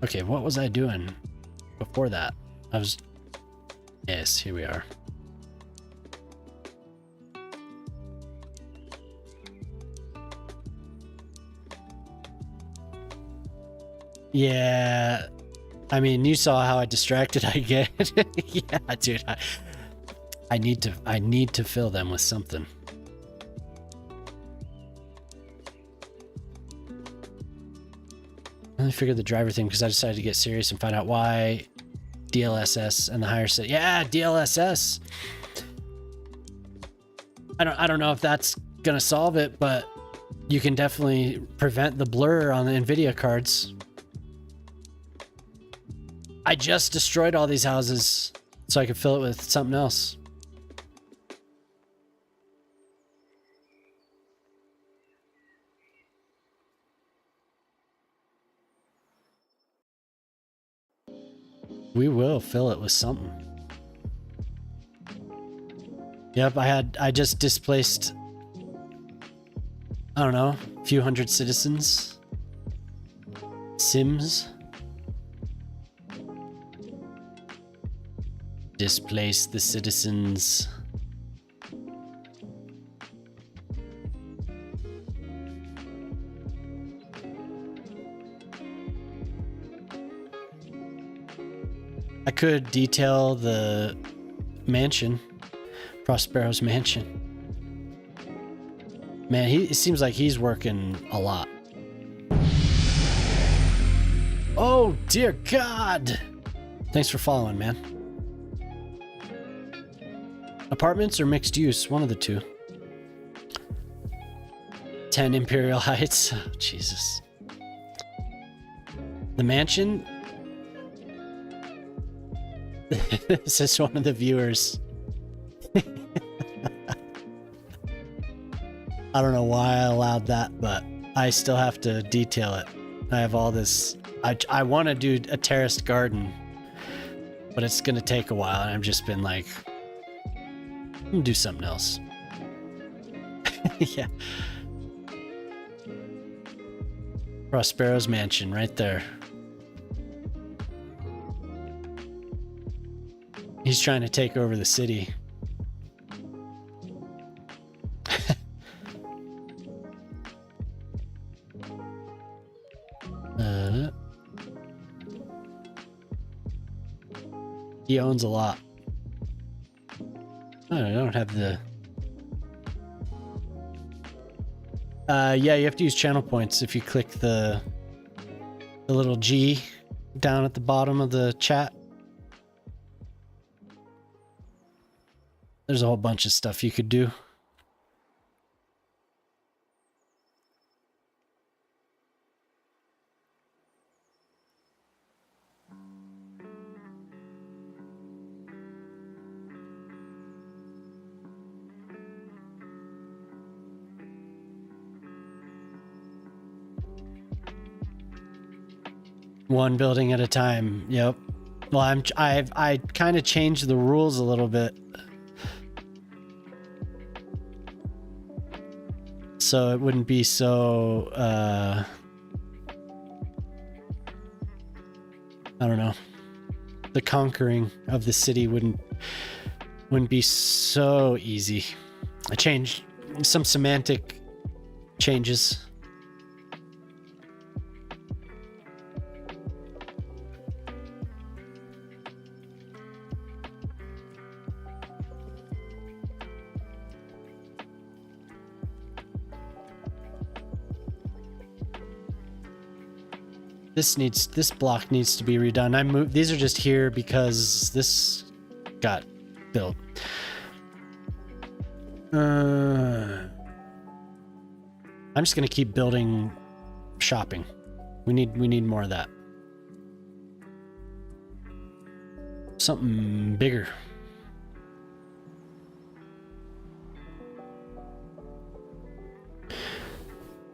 Okay, what was I doing before that? Yes, here we are. Yeah, I mean, you saw how distracted I get. Yeah, dude, I need to fill them with something. I only figured the driver thing because I decided to get serious and find out why DLSS and the higher set. Yeah, DLSS. I don't know if that's gonna solve it, but you can definitely prevent the blur on the NVIDIA cards. I just destroyed all these houses so I could fill it with something else. We will fill it with something. Yep, I just displaced, I don't know, a few hundred citizens. Sims. Displace the citizens. I could detail the mansion, Prospero's mansion. Man, it seems like he's working a lot. Oh dear God! Thanks for following, man. Apartments or mixed use? One of the two. 10 Imperial Heights. Oh, Jesus. The mansion. This is one of the viewers. I don't know why I allowed that, but I still have to detail it. I have all this. I want to do a terraced garden, but it's going to take a while, and I've just been like, I'm gonna do something else. Yeah. Prospero's mansion right there. He's trying to take over the city. He owns a lot. Oh, I don't have the... yeah, you have to use channel points if you click the little G down at the bottom of the chat. There's a whole bunch of stuff you could do. One building at a time. Yep. Well, I kind of changed the rules a little bit, so it wouldn't be so I don't know. The conquering of the city wouldn't be so easy. I changed some semantic changes. This block needs to be redone. I moved, these are just here because this got built. I'm just gonna keep building shopping. We need more of that. Something bigger.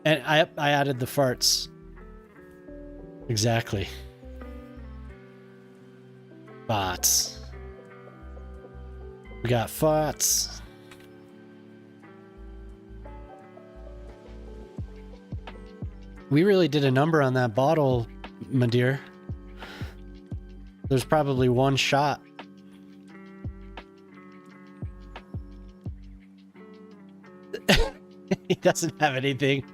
And I added the farts. Exactly. Bots. We got farts. We really did a number on that bottle, my dear. There's probably one shot. He doesn't have anything.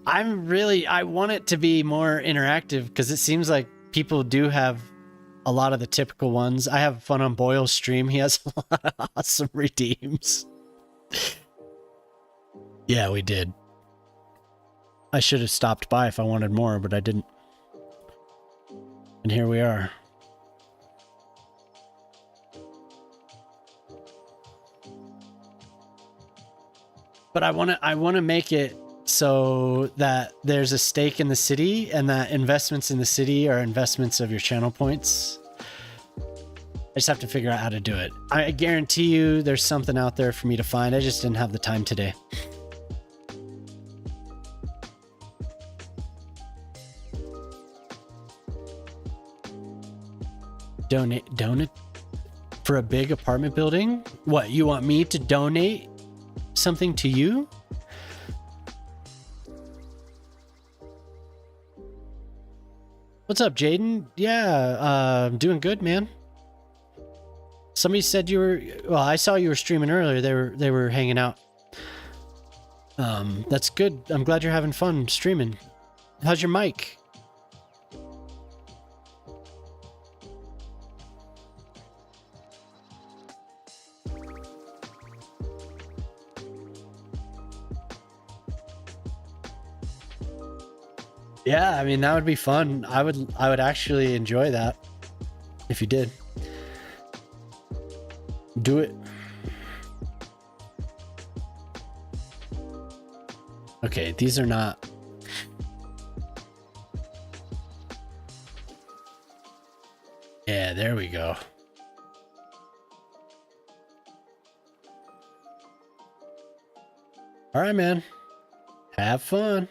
I want it to be more interactive because it seems like people do have a lot of the typical ones. I have fun on Boyle's stream. He has a lot of awesome redeems. Yeah, we did. I should have stopped by if I wanted more, but I didn't. And here we are. But I want to make it so that there's a stake in the city and that investments in the city are investments of your channel points. I just have to figure out how to do it. I guarantee you there's something out there for me to find. I just didn't have the time today. Donate for a big apartment building? What, you want me to donate something to you? What's up, Jaden? Yeah, doing good, man. Somebody said you were, well, I saw you were streaming earlier. They were hanging out. That's good. I'm glad you're having fun streaming. How's your mic? Yeah, I mean, that would be fun. I would actually enjoy that if you did. Do it. Okay, these are not. Yeah, there we go. All right, man. Have fun.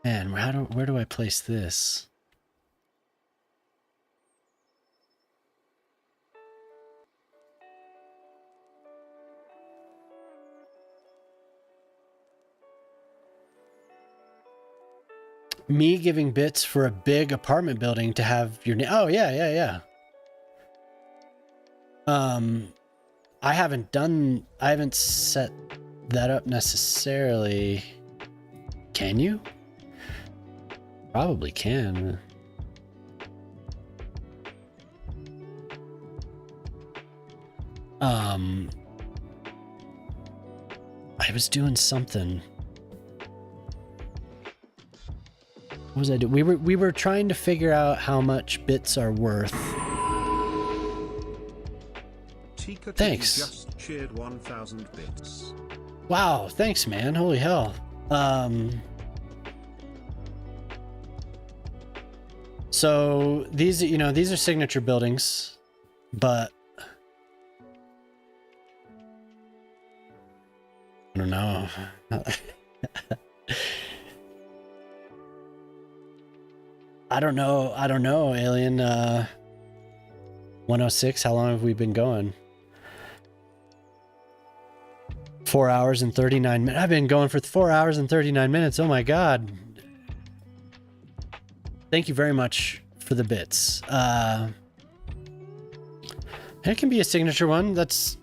Man, where do I place this? Me giving bits for a big apartment building to have your name. Oh, yeah, yeah, yeah. I haven't set that up necessarily. Can you? Probably can. I was doing something. What was I doing? We were trying to figure out how much bits are worth. Tika Thanks. just cheered 1,000 bits. Wow, thanks, man. Holy hell. So these, you know, these are signature buildings, but I don't know. I don't know, Alien. 106, how long have we been going? 4 hours and 39 minutes. I've been going for 4 hours and 39 minutes. Oh my god. Thank you very much for the bits. It can be a signature one. That's,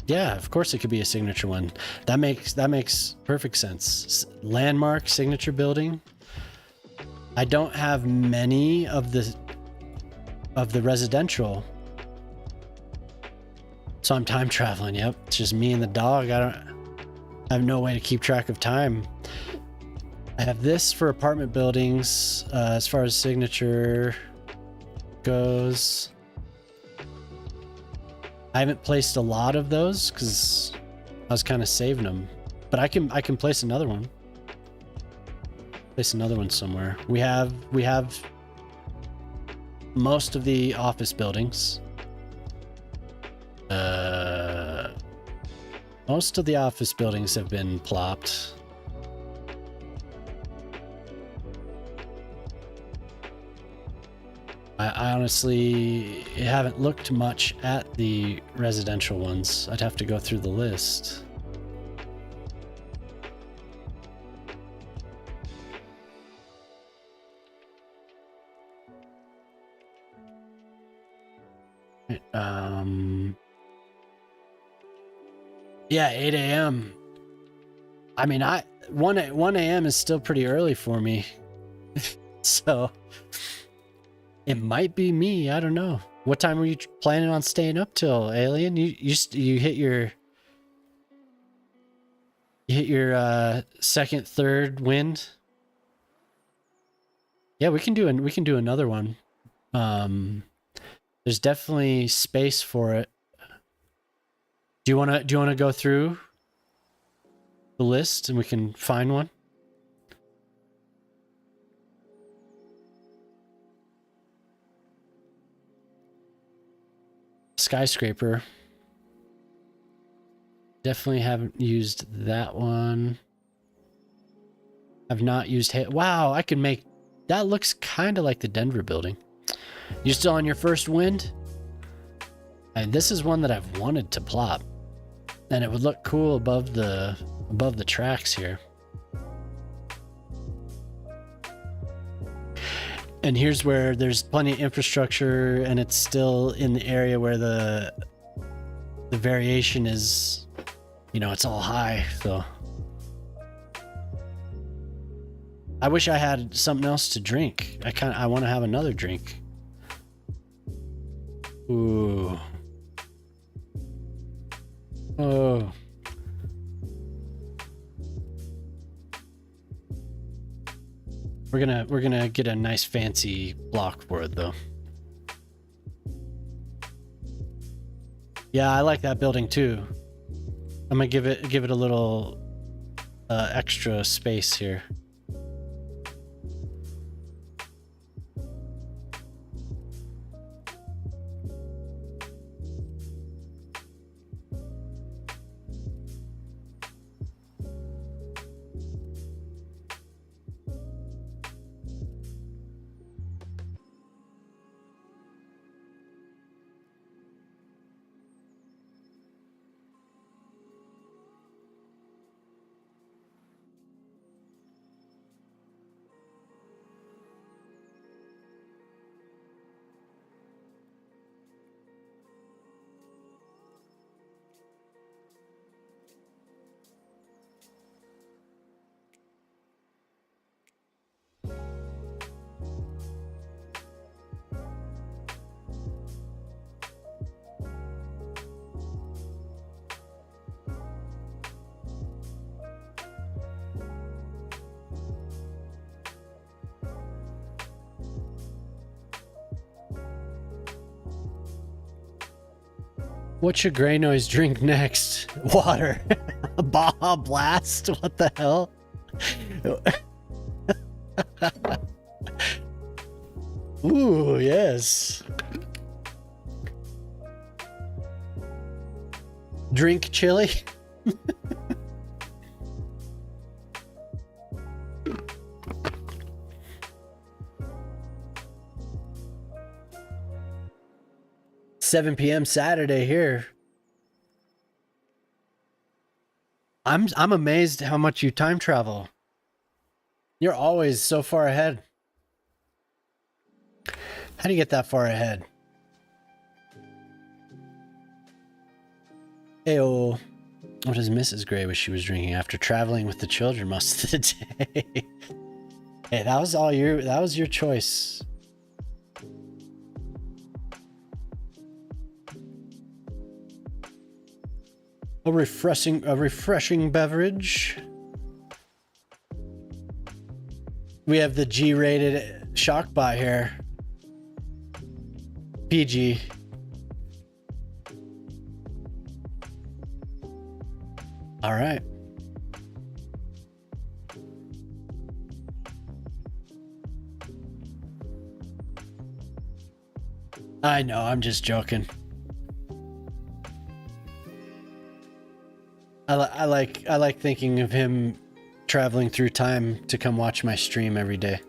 yeah, of course it could be a signature one. That makes perfect sense. Landmark signature building. I don't have many of the residential. So I'm time traveling. Yep. It's just me and the dog. I have no way to keep track of time. I have this for apartment buildings, as far as signature goes. I haven't placed a lot of those because I was kind of saving them, but I can place another one. Place another one somewhere. We have most of the office buildings. Most of the office buildings have been plopped. I honestly haven't looked much at the residential ones. I'd have to go through the list. Yeah, 8 a.m. I mean, 1 a.m. is still pretty early for me. So it might be me. I don't know. What time were you planning on staying up till, Alien? You hit your second, third wind. Yeah, we can do another one. There's definitely space for it. Do you want to go through the list and we can find one? Skyscraper. Definitely haven't used that one. I've not used... Wow, I can make... That looks kind of like the Denver building. You still on your first wind? And this is one that I've wanted to plop. And it would look cool above the tracks here. And here's where there's plenty of infrastructure and it's still in the area where the variation is, you know, it's all high, so. I wish I had something else to drink. I want to have another drink. Ooh. Oh. We're gonna get a nice fancy block for it though. Yeah, I like that building too. I'm gonna give it a little extra space here. What should Gray Noise drink next? Water. Baja Blast? What the hell? Ooh, yes. Drink chili? $7 p.m. Saturday here. I'm amazed how much you time travel. You're always so far ahead. How do you get that far ahead? Ayo. What does Mrs. Gray wish she was drinking after traveling with the children most of the day? Hey, that was your choice. A refreshing beverage. We have the G-rated Shockbot here. PG. All right. I know, I'm just joking. I like thinking of him traveling through time to come watch my stream every day.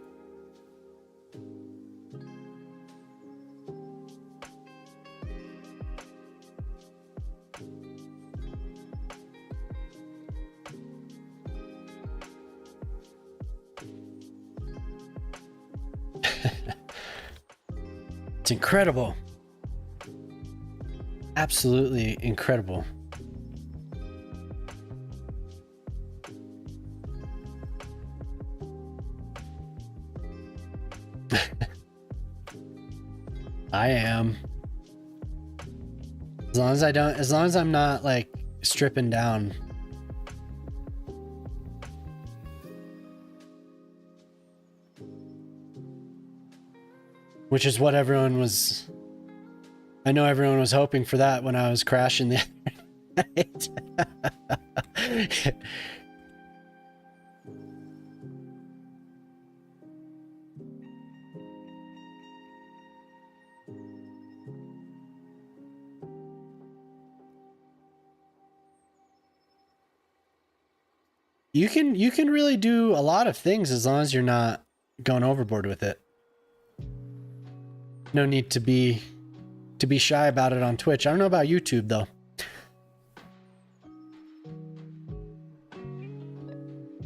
It's incredible. Absolutely incredible. I am. As long as I'm not like stripping down. Which is what everyone was. I know everyone was hoping for that when I was crashing the other night. You can really do a lot of things as long as you're not going overboard with it. No need to be shy about it on Twitch. I don't know about YouTube though.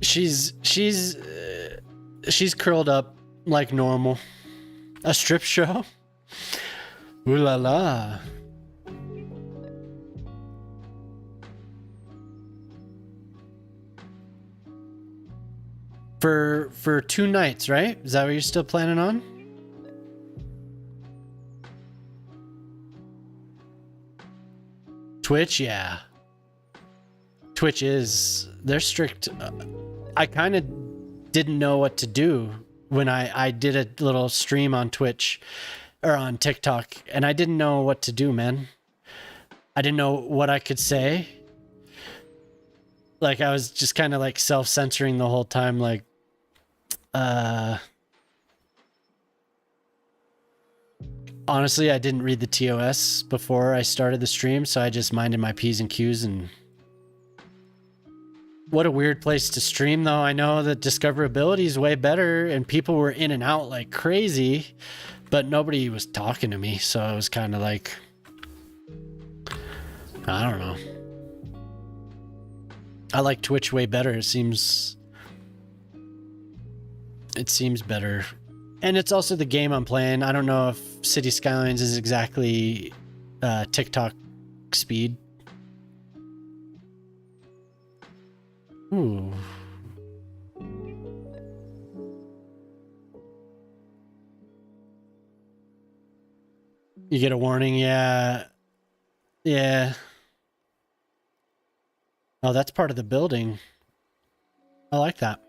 She's curled up like normal. A strip show? Ooh la la. For 2 nights, right? Is that what you're still planning on? Twitch, yeah. Twitch is, they're strict. I kind of didn't know what to do when I did a little stream on Twitch or on TikTok, and I didn't know what to do, man. I didn't know what I could say. Like I was just kind of like self-censoring the whole time, like honestly, I didn't read the TOS before I started the stream, so I just minded my P's and Q's. And what a weird place to stream, though. I know that discoverability is way better, and people were in and out like crazy, but nobody was talking to me, so I was kind of like, I don't know. I like Twitch way better. It seems better. And it's also the game I'm playing. I don't know if Cities Skylines is exactly TikTok speed. Ooh. You get a warning, yeah. Yeah. Oh, that's part of the building. I like that.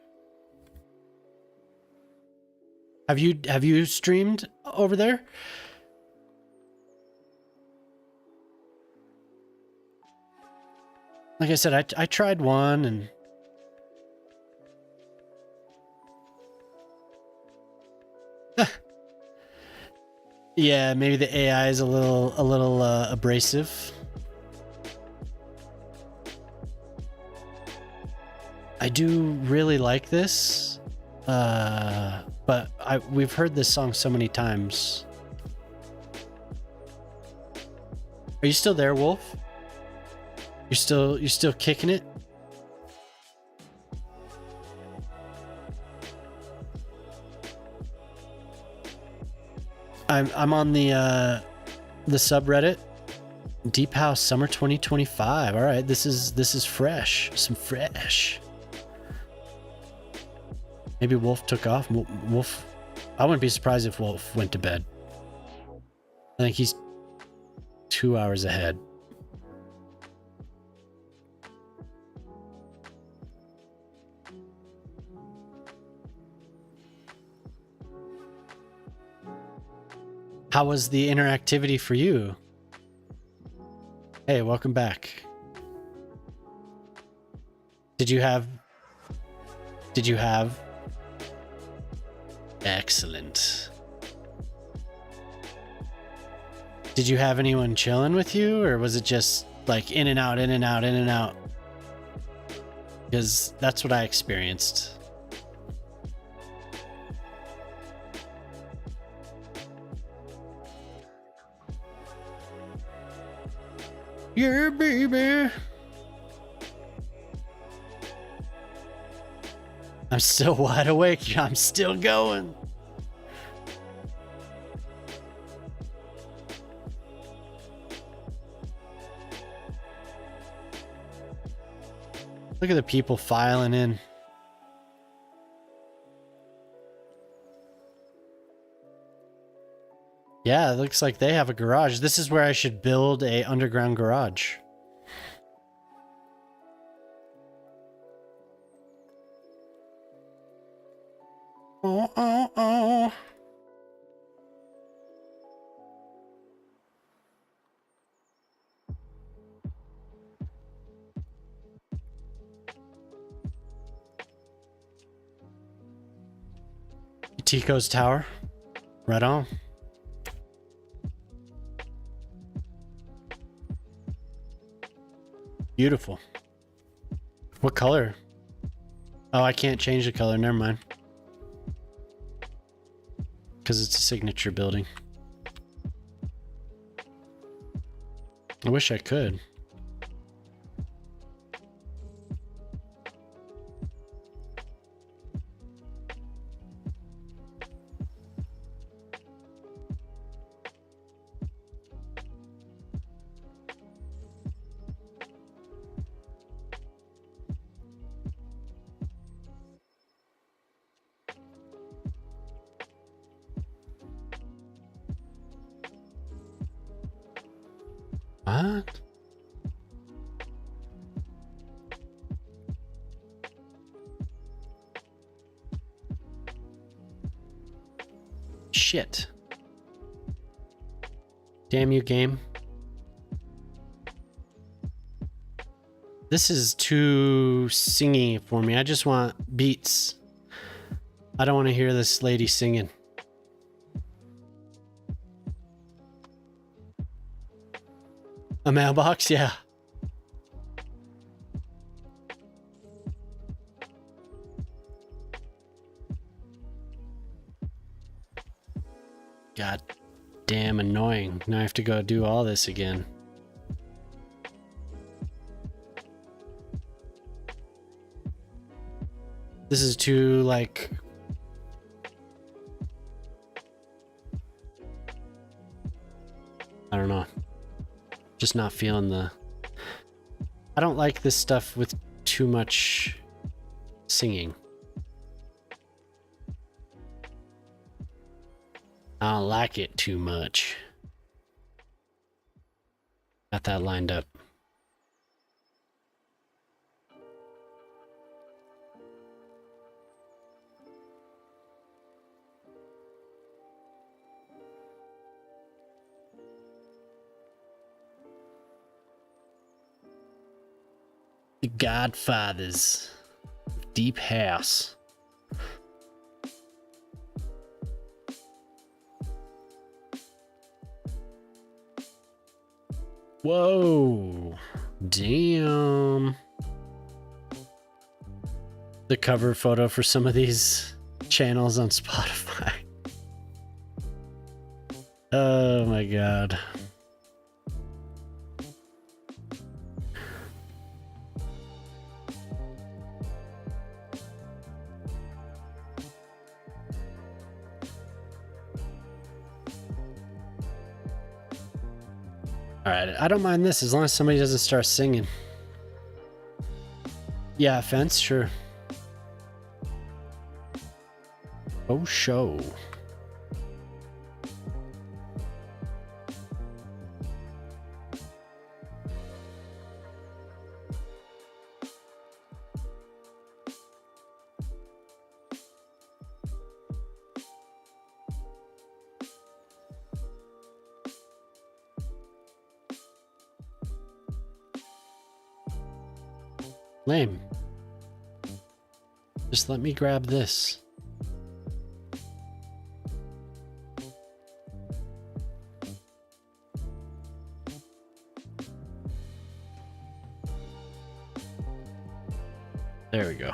Have you streamed over there? like I said, I tried one and yeah, maybe the AI is a little abrasive. I do really like this, but we've heard this song so many times. Are you still there, Wolf? You're still kicking it? I'm on the subreddit Deep House Summer 2025. All right, this is fresh. Some fresh. Maybe Wolf took off. Wolf, I wouldn't be surprised if Wolf went to bed. I think he's 2 hours ahead. How was the interactivity for you? Hey, welcome back. Did you have? Excellent. Did you have anyone chilling with you, or was it just like in and out, in and out, in and out? Because that's what I experienced. Yeah, baby. I'm still wide awake. I'm still going. Look at the people filing in. Yeah, it looks like they have a garage. This is where I should build a underground garage. Oh. Tico's tower. Right on. Beautiful. What color? Oh, I can't change the color. Never mind. Because it's a signature building. I wish I could. What? Shit. Damn you, game. This is too singy for me. I just want beats. I don't want to hear this lady singing. A mailbox? Yeah. God damn annoying. Now I have to go do all this again. This is too, like... I don't know. Just not feeling the... I don't like this stuff with too much singing. I don't like it too much. Got that lined up. The Godfathers. Deep House. Whoa. Damn. The cover photo for some of these channels on Spotify. Oh my god. Alright, I don't mind this as long as somebody doesn't start singing. Yeah, fence, sure. Oh, show. Lame. Just let me grab this. There we go.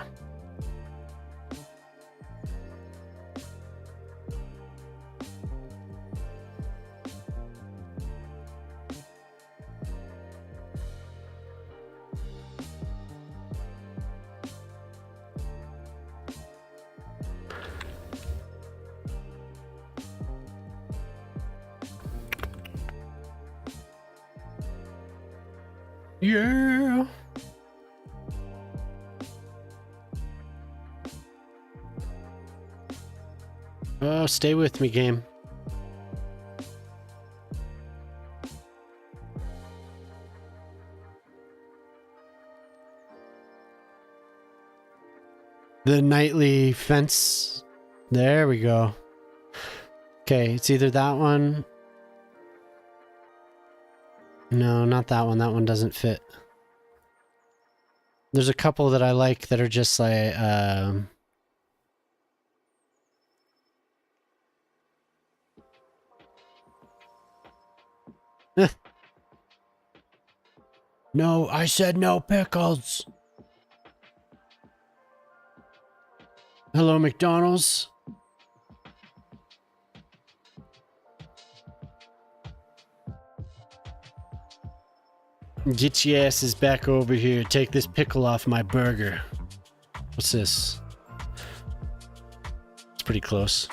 Yeah. Oh, stay with me, game. The nightly fence. There we go. Okay, it's either that one. No, not that one. That one doesn't fit. There's a couple that I like that are just like, No, I said no pickles. Hello, McDonald's. Get your asses back over here. Take this pickle off my burger. What's this? It's pretty close.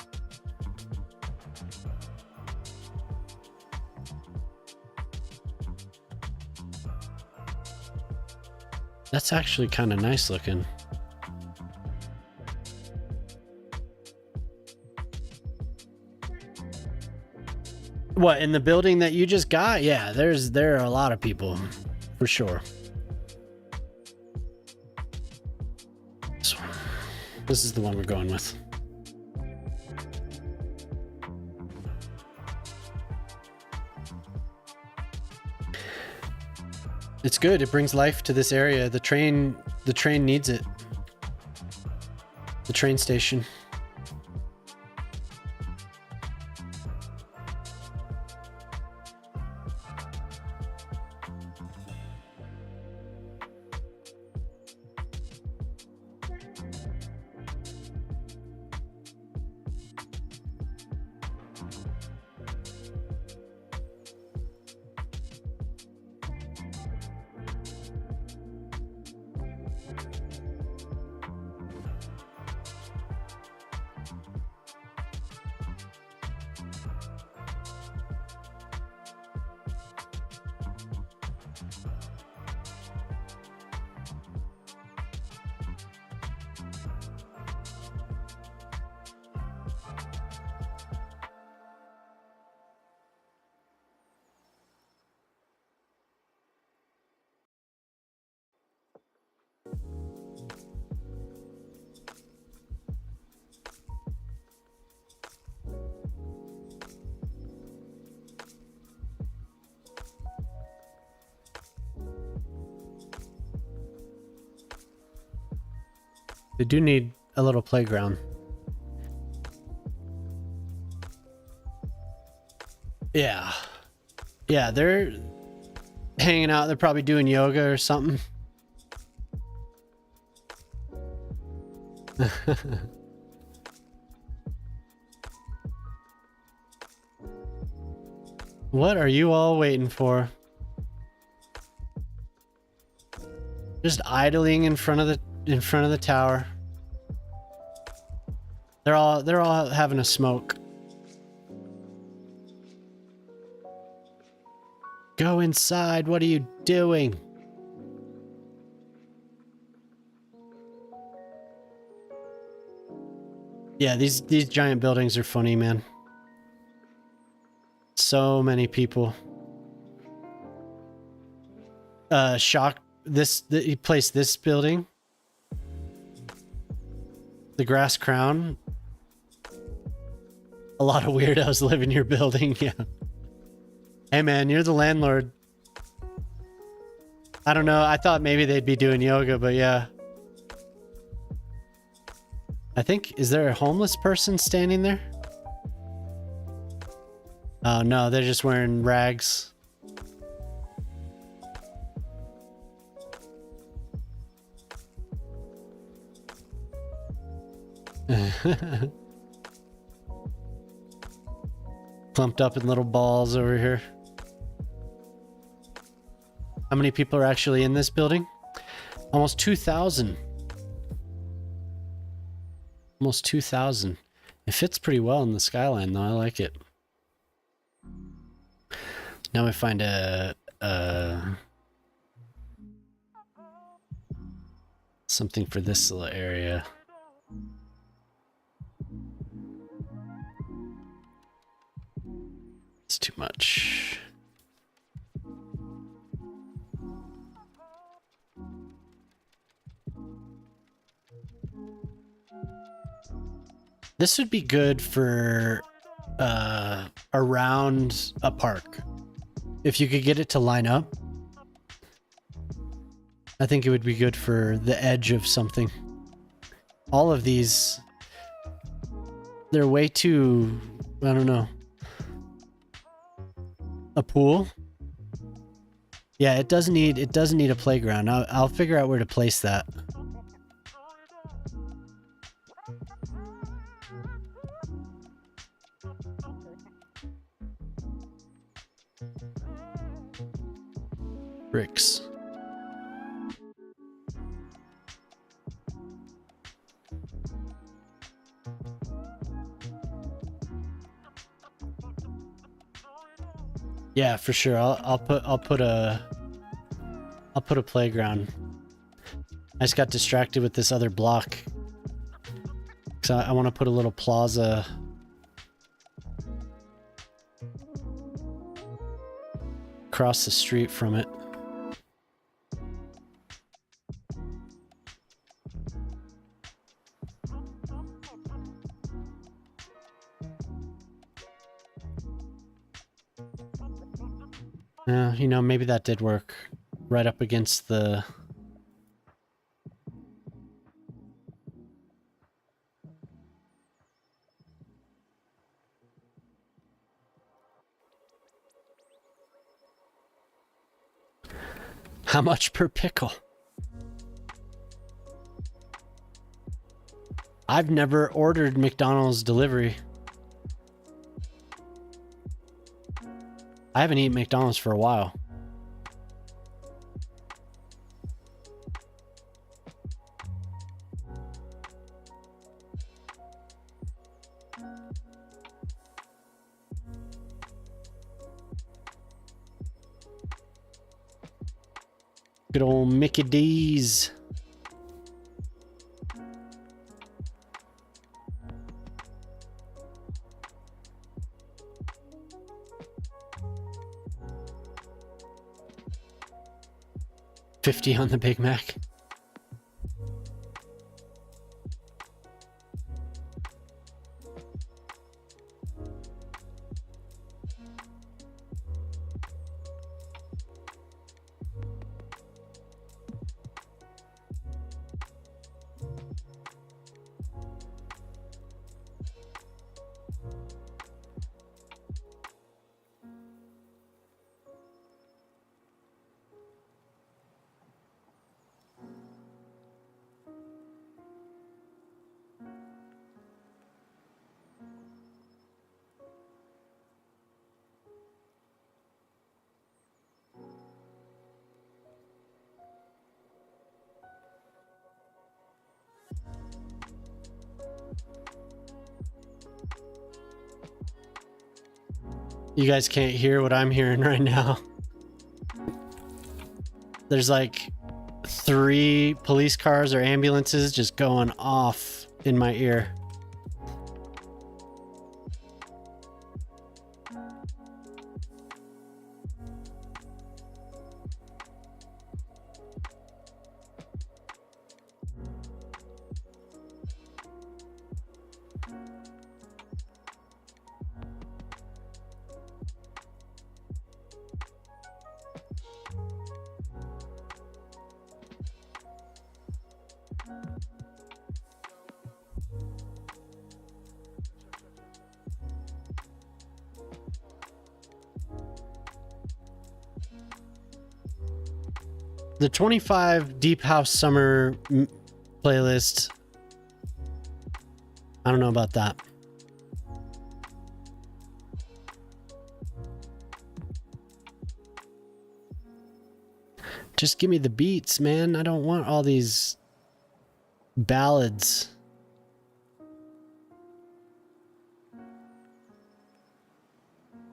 That's actually kind of nice looking. What, in the building that you just got? Yeah, there are a lot of people, for sure. This one. This is the one we're going with. It's good. It brings life to this area. The train needs it. The train station. They do need a little playground. Yeah. Yeah, they're hanging out. They're probably doing yoga or something. What are you all waiting for? Just idling in front of the tower. They're all having a smoke. Go inside. What are you doing? Yeah, these giant buildings are funny, man. So many people. Shock. He placed this building. The grass crown. A lot of weirdos live in your building. Yeah. Hey man, you're the landlord. I don't know. I thought maybe they'd be doing yoga, but yeah. I think, is there a homeless person standing there? Oh no, they're just wearing rags. Clumped up in little balls over here. How many people are actually in this building? Almost 2,000. Almost 2,000. It fits pretty well in the skyline though. I like it. Now we find something for this little area. It's too much. This would be good for around a park. If you could get it to line up, I think it would be good for the edge of something. All of these, they're way too, I don't know. A pool? Yeah, it does need a playground. I'll figure out where to place that. Bricks. Yeah, for sure. I'll put a playground. I just got distracted with this other block. So I want to put a little plaza. Across the street from it. Yeah, you know, maybe that did work. Right up against the... How much per pickle? I've never ordered McDonald's delivery. I haven't eaten McDonald's for a while. Good old Mickey D's. $50 on the Big Mac. You guys can't hear what I'm hearing right now. There's like 3 police cars or ambulances just going off in my ear. The 25 Deep House Summer playlist. I don't know about that. Just give me the beats, man. I don't want all these ballads.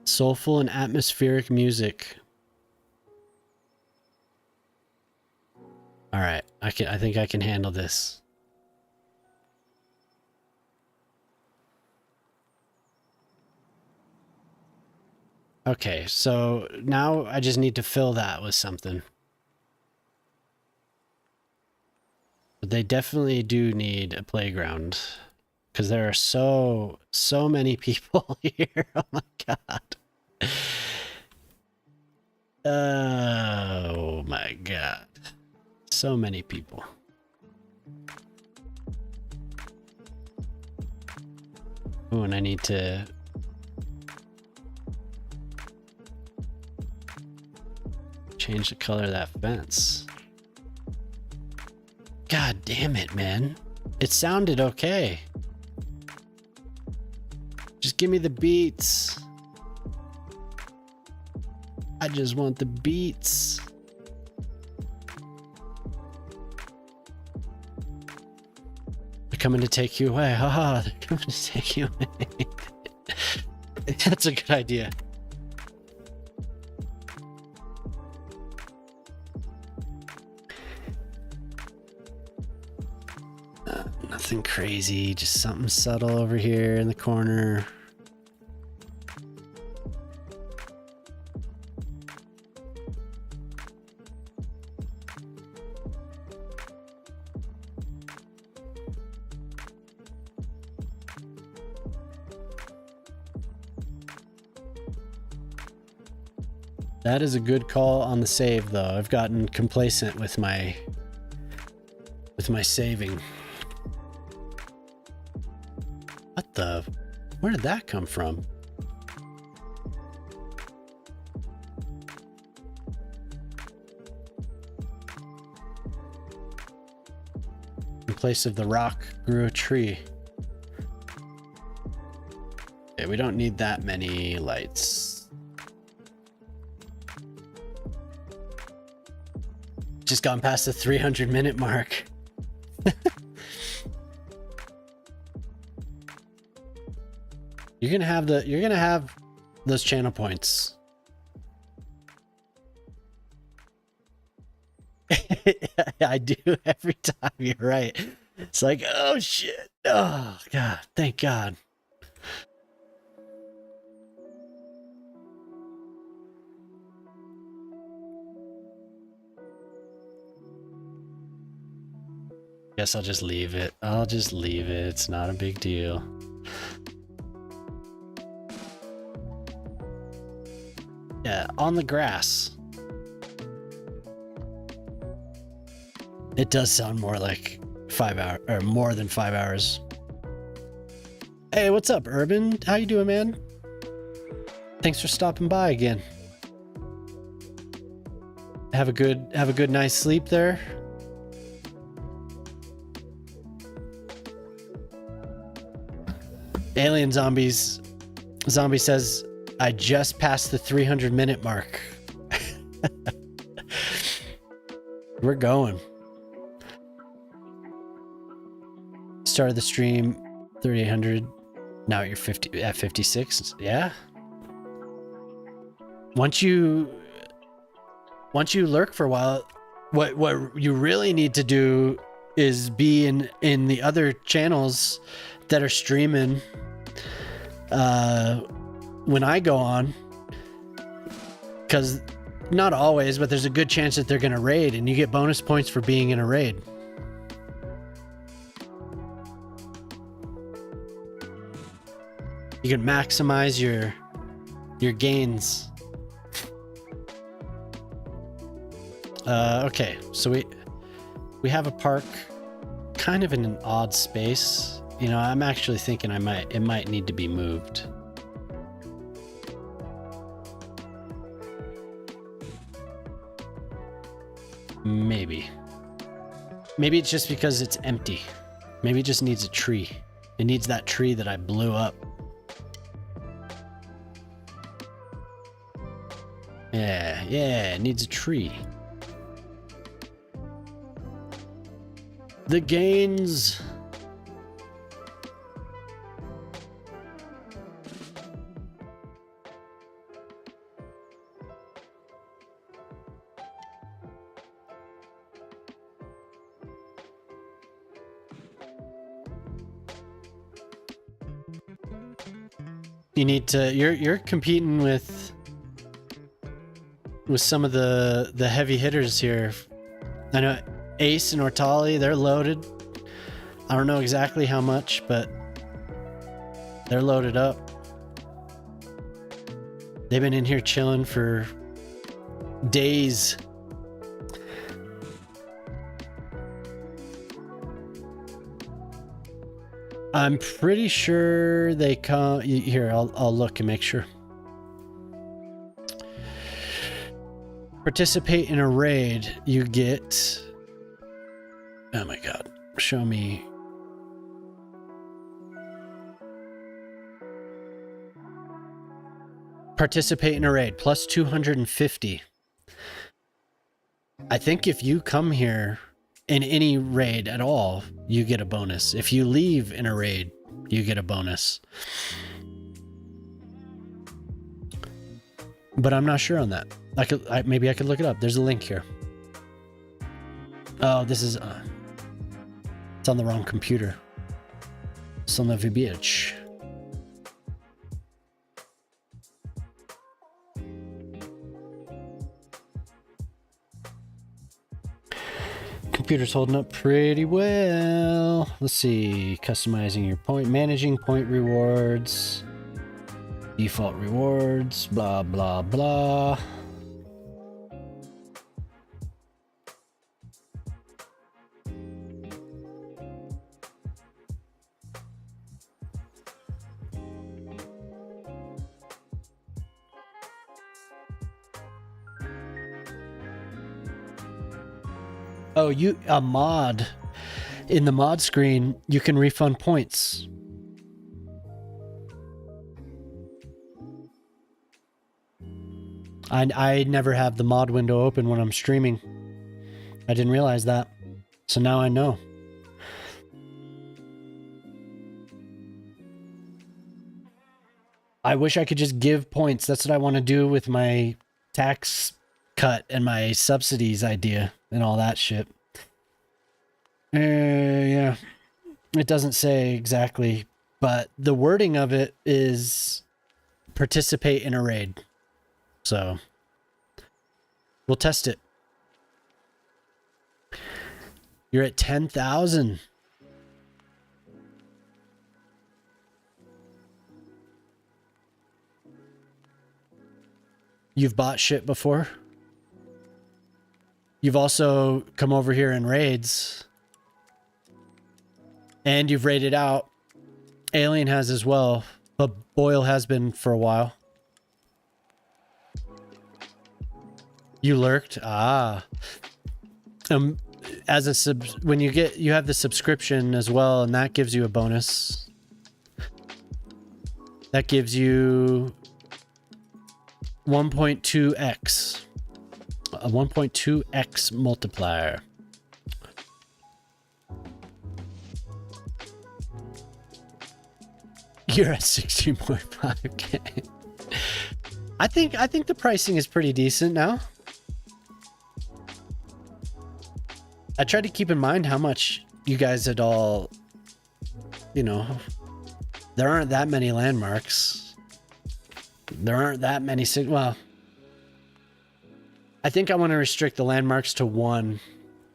Soulful and atmospheric music. All right, I think I can handle this. Okay, so now I just need to fill that with something. But they definitely do need a playground because there are so many people here. Oh my god. Oh my god. So many people. Oh, and I need to change the color of that fence. God damn it, man. It sounded okay. Just give me the beats. I just want the beats. They're coming to take you away. Haha, they're coming to take you away. That's a good idea. Nothing crazy, just something subtle over here in the corner. That is a good call on the save, though. I've gotten complacent with my saving. What the? Where did that come from? In place of the rock grew a tree. Okay, we don't need that many lights. Just gone past the 300-minute mark. You're gonna have those channel points. I do every time. You're right. It's like, oh shit. Oh god. Thank God. Guess I'll just leave it. I'll just leave it. It's not a big deal. Yeah, on the grass. It does sound more like 5 hours, or more than 5 hours. Hey, what's up, Urban? How you doing, man? Thanks for stopping by again. Have a good night's sleep there. Alien Zombies. Zombie says, I just passed the 300-minute mark. We're going. Started the stream 3800. Now you're 50 at 56. Yeah. once you lurk for a while, what you really need to do is be in the other channels that are streaming when I go on, because not always, but there's a good chance that they're going to raid, and you get bonus points for being in a raid. You can maximize your gains. Okay, so we have a park kind of in an odd space. You know, I'm actually thinking it might need to be moved. Maybe it's just because it's empty. Maybe it just needs a tree. It needs that tree that I blew up. Yeah, it needs a tree. The gains. You need to, you're competing with some of the heavy hitters here. I know Ace and Ortali, they're loaded. I don't know exactly how much, but they're loaded up. They've been in here chilling for days. I'm pretty sure they come here. I'll look and make sure. Participate in a raid. You get. Oh my god! Show me. Participate in a raid plus 250. I think if you come here in any raid at all, you get a bonus. If you leave in a raid, you get a bonus. But I'm not sure on that. Maybe I could look it up. There's a link here. Oh, this is it's on the wrong computer. Son of a bitch. Computer's holding up pretty well. Let's see. Customizing your point, managing point rewards, default rewards, blah, blah, blah. Oh, a mod. In the mod screen, you can refund points. I never have the mod window open when I'm streaming. I didn't realize that. So now I know. I wish I could just give points. That's what I want to do with my tax cut and my subsidies idea and all that shit. Yeah. It doesn't say exactly, but the wording of it is participate in a raid. So we'll test it. You're at 10,000. You've bought shit before? You've also come over here in raids. And you've raided out. Alien has as well, but Boyle has been for a while. You lurked? Ah. As a when you have the subscription as well, and that gives you a bonus. That gives you 1.2x. A 1.2x multiplier. You're at 16.5k. I think the pricing is pretty decent now. I tried to keep in mind how much you guys had all, you know, there aren't that many landmarks. There aren't that many, well, I think I want to restrict the landmarks to one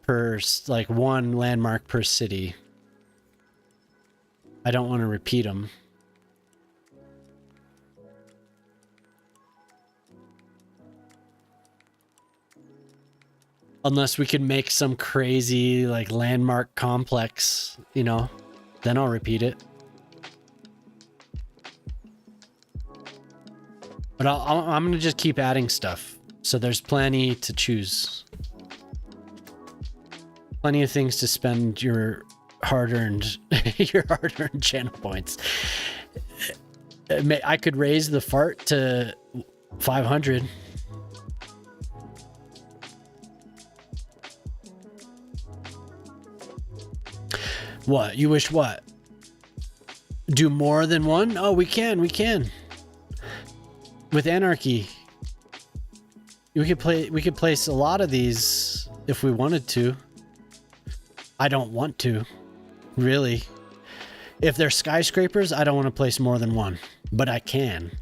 per, like one landmark per city. I don't want to repeat them. Unless we could make some crazy like landmark complex, you know, then I'll repeat it. But I'm going to just keep adding stuff. So there's plenty to choose. Plenty of things to spend your hard-earned channel points. I could raise the fart to 500. What? You wish what? Do more than one? Oh, we can. With Anarchy, we could place a lot of these if we wanted to. I don't want to, really. If they're skyscrapers, I don't want to place more than one, but I can.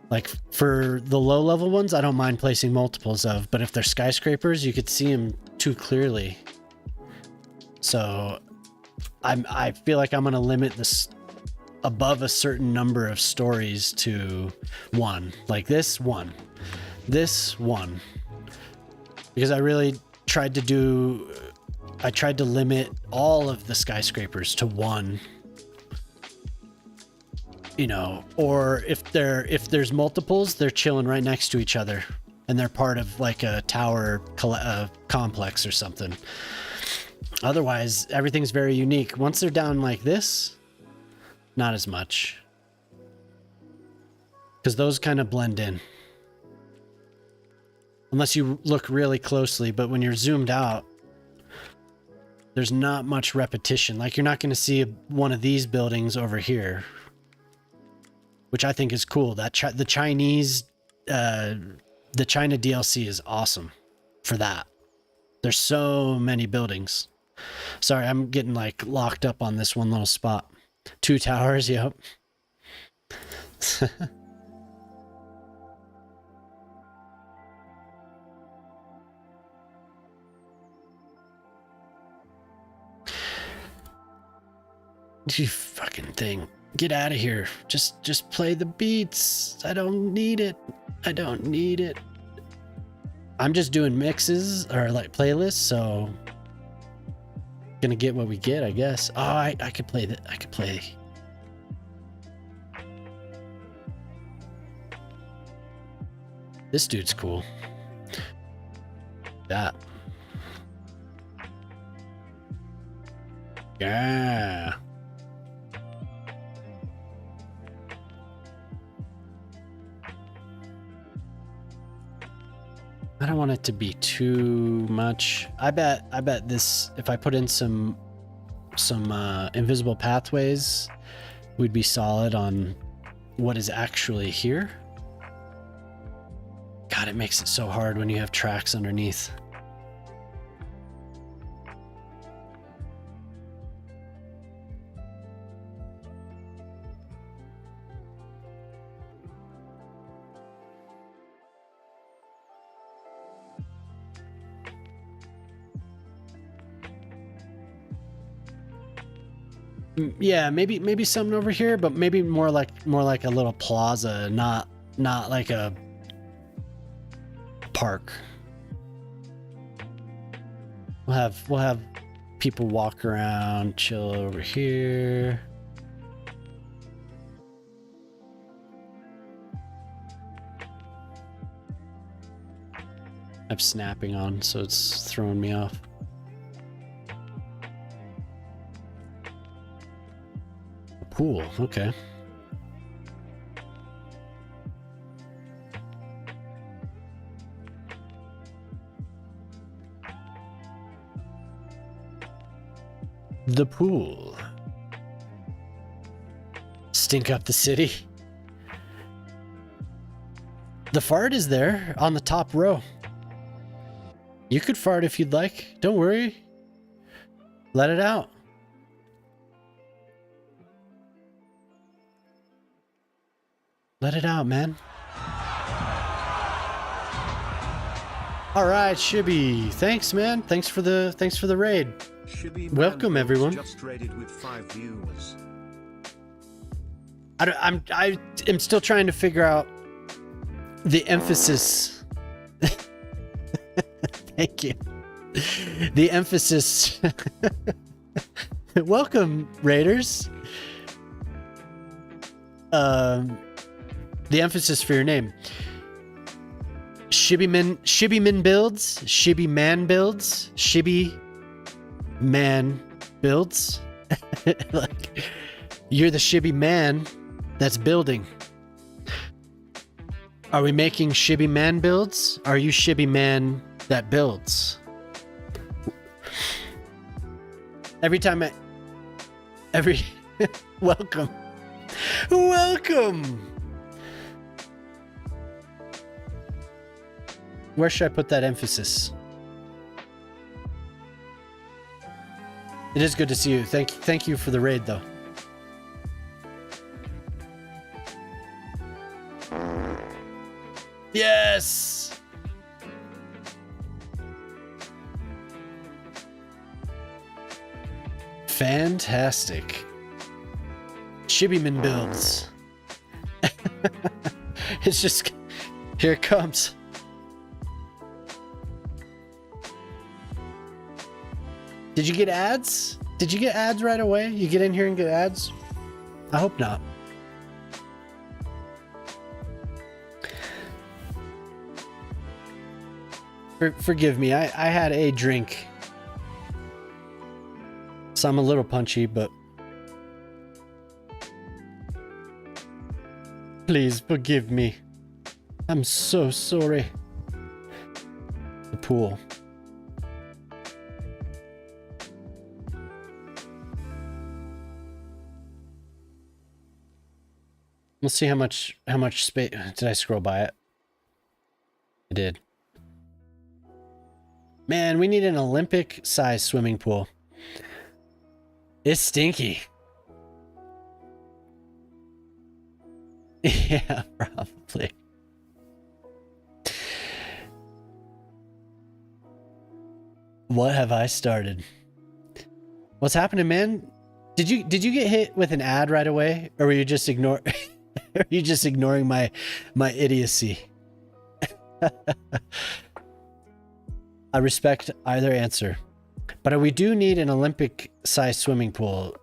Like for the low level ones, I don't mind placing multiples of, but if they're skyscrapers, you could see them too clearly. So I feel like I'm going to limit this above a certain number of stories to one, like this one, because I really tried to limit all of the skyscrapers to one, you know, or if there's multiples, they're chilling right next to each other and they're part of like a tower complex or something. Otherwise, everything's very unique. Once they're down like this, not as much. Because those kind of blend in. Unless you look really closely, but when you're zoomed out, there's not much repetition. Like you're not going to see one of these buildings over here, which I think is cool. That the China DLC is awesome for that. There's so many buildings. Sorry, I'm getting like locked up on this one little spot. 2 towers, yep. You fucking thing. Get out of here. Just play the beats. I don't need it. I'm just doing mixes or like playlists, so gonna get what we get, I guess. Oh, I could play that. I could play. This dude's cool. That. Yeah. I don't want it to be too much. I bet this, if I put in some invisible pathways, we'd be solid on what is actually here. God, it makes it so hard when you have tracks underneath. Yeah, maybe something over here, but maybe more like a little plaza, not like a park. We'll have people walk around, chill over here. I'm snapping on, so it's throwing me off. Pool, okay. The pool. Stink up the city. The fart is there on the top row. You could fart if you'd like. Don't worry. Let it out. Let it out, man. All right, Shibby. Thanks, man. Thanks for the raid. Shibby Welcome, Man everyone. Just raided with 5 viewers. I am still trying to figure out the emphasis. Thank you. The emphasis. Welcome, Raiders. The emphasis for your name. Shibby Man builds. Shibby Man builds. Shibby Man builds. Like, you're the Shibby Man that's building. Are we making Shibby Man builds? Are you Shibby Man that builds? Welcome. Welcome. Where should I put that emphasis? It is good to see you. Thank you for the raid, though. Yes. Fantastic. Shibbyman builds. It's just, here it comes. Did you get ads? Did you get ads right away? You get in here and get ads? I hope not. Forgive me, I had a drink. So I'm a little punchy, but please forgive me. I'm so sorry. The pool. We'll see how much space. Did I scroll by it? I did. Man, we need an Olympic-sized swimming pool. It's stinky. Yeah, probably. What have I started? What's happening, man? Did you get hit with an ad right away, or were you just ignoring my idiocy? I respect either answer, but we do need an Olympic-sized swimming pool.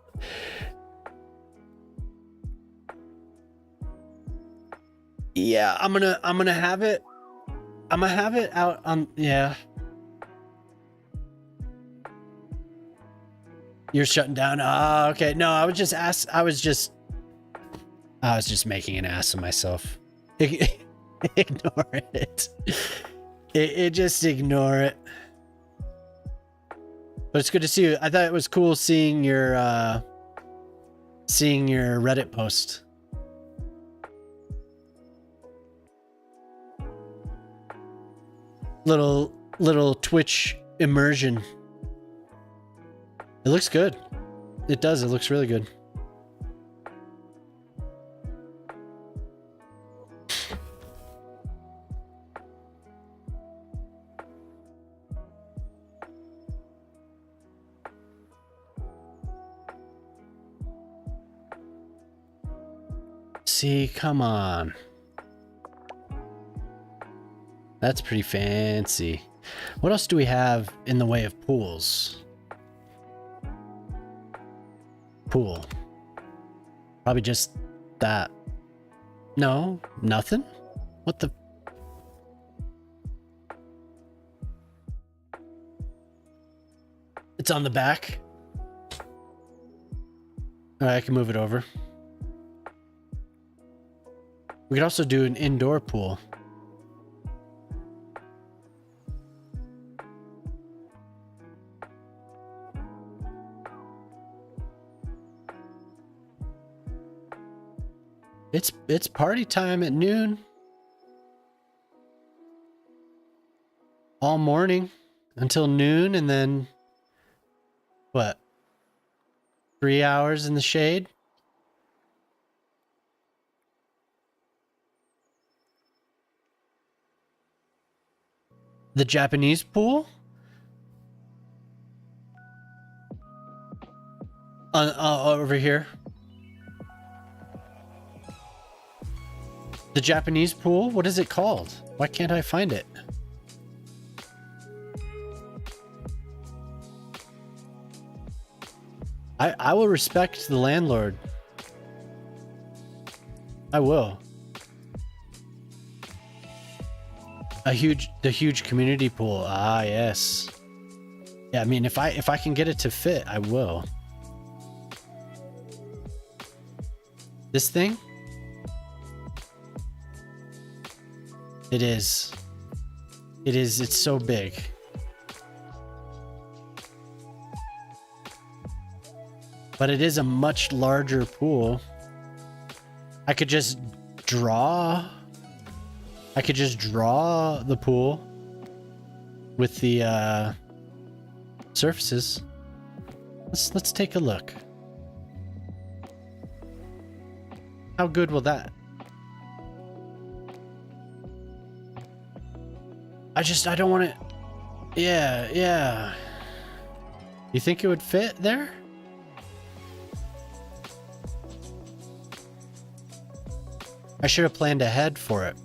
Yeah, I'm gonna have it. I'm gonna have it out on. Yeah. You're shutting down. Ah, okay. No, I was just making an ass of myself. Ignore it. It just ignore it. But it's good to see you. I thought it was cool seeing your Reddit post. Little Twitch immersion. It looks good. It does. It looks really good. See, come on. That's pretty fancy. What else do we have in the way of pools? Pool. Probably just that. No, nothing? What the? It's on the back. All right, I can move it over. We could also do an indoor pool. It's party time at noon. all morning until noon, and then what? 3 hours in the shade? The Japanese pool? Over here. The Japanese pool? What is it called? Why can't I find it? I will respect the landlord. I will. The huge community pool. Ah, yes. Yeah, I mean, if I can get it to fit, I will. This thing? It is. It is. It's so big. But it is a much larger pool. I could just draw. I could just draw the pool with the surfaces. Let's take a look. How good will that? I don't want it. Yeah, yeah. You think it would fit there? I should have planned ahead for it.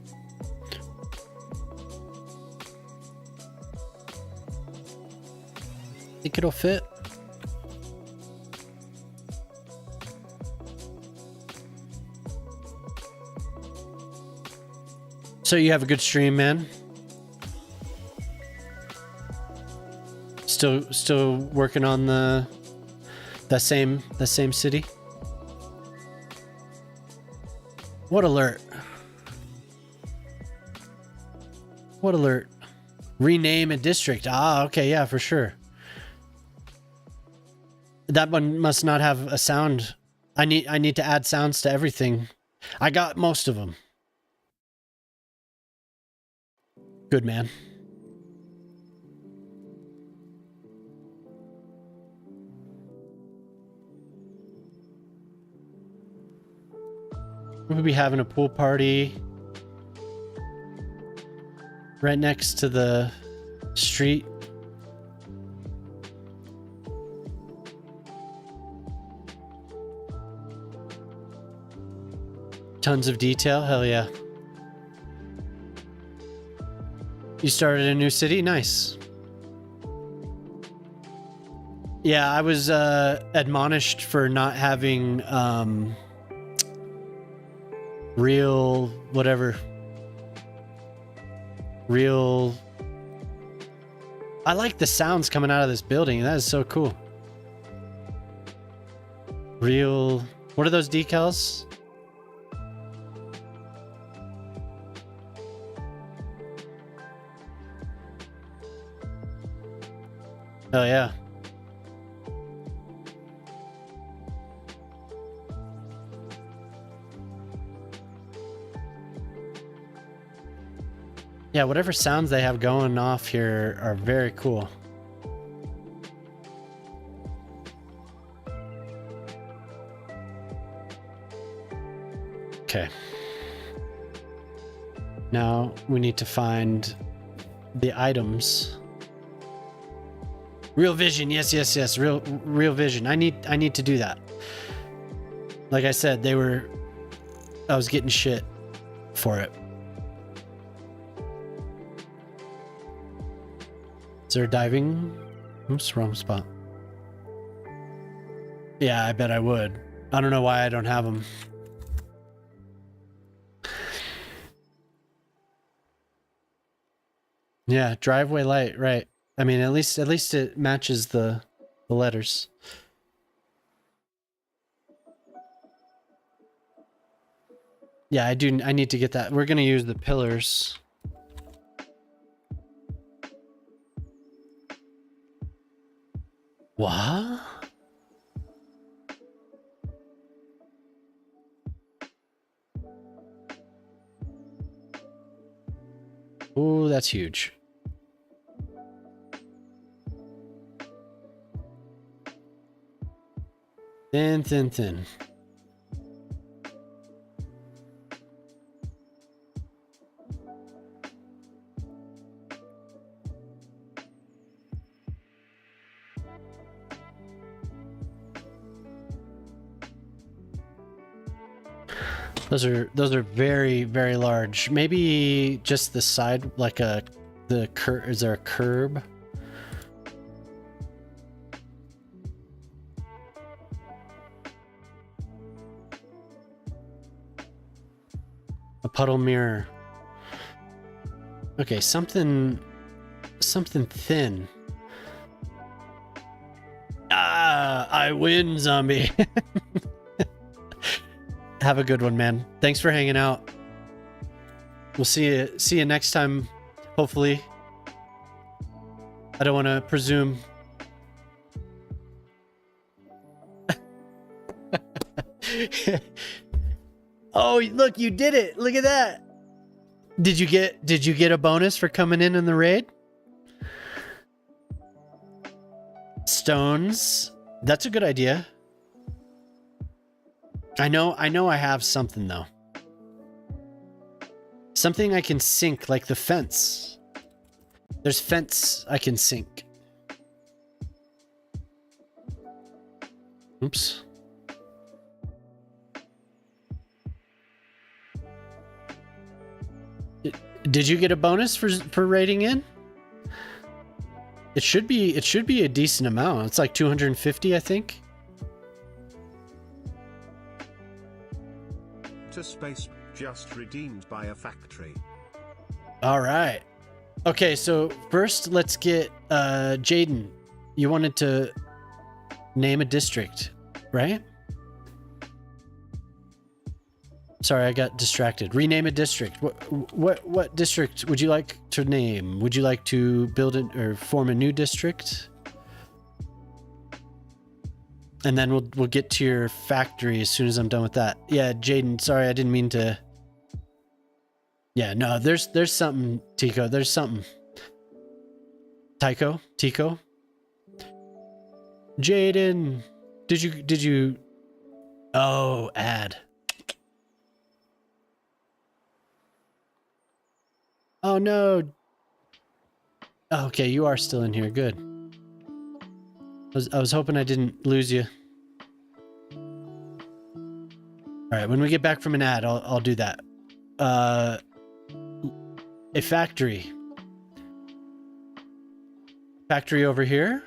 Think it'll fit? So you have a good stream, man? Still working on that same city? What alert? What alert? Rename a district. Ah, okay, yeah, for sure. That one must not have a sound. I need to add sounds to everything. I got most of them. Good man. We'll be having a pool party right next to the street. Tons of detail. Hell yeah. You started a new city? Nice. Yeah, I was admonished for not having real whatever. Real. I like the sounds coming out of this building. That is so cool. Real. What are those decals? Oh yeah. Yeah, whatever sounds they have going off here are very cool. Okay. Now we need to find the items. Real vision, yes. Real vision. I need to do that. Like I said, I was getting shit for it. Is there diving? Oops, wrong spot. Yeah, I bet I would. I don't know why I don't have them. Yeah, driveway light, right. I mean, at least it matches the letters. Yeah, I need to get that. We're going to use the pillars. What? Oh, that's huge. Thin, thin, thin. Those are very, very large. Maybe just the side, like is there a curb? A puddle mirror. Okay, something thin. Ah, I win, zombie. Have a good one, man. Thanks for hanging out. We'll see you next time, hopefully. I don't want to presume. Oh, look, you did it. Look at that. Did you get a bonus for coming in the raid? Stones. That's a good idea. I know I have something though. Something I can sink, like the fence. There's fence I can sink. Oops. Did you get a bonus for raiding in? It should be a decent amount. It's like 250, I think. To space just redeemed by a factory. All right. Okay, so first let's get Jaden. You wanted to name a district, right? Sorry, I got distracted. Rename a district. What district would you like to name? Would you like to build it or form a new district? And then we'll get to your factory as soon as I'm done with that. Yeah, Jaden, sorry, I didn't mean to. Yeah, no, there's something, Tico. There's something. Tico? Jaden, did you? Oh, add. Oh no. Okay, you are still in here. Good. I was hoping I didn't lose you. All right, when we get back from an ad, I'll do that. A factory. Factory over here.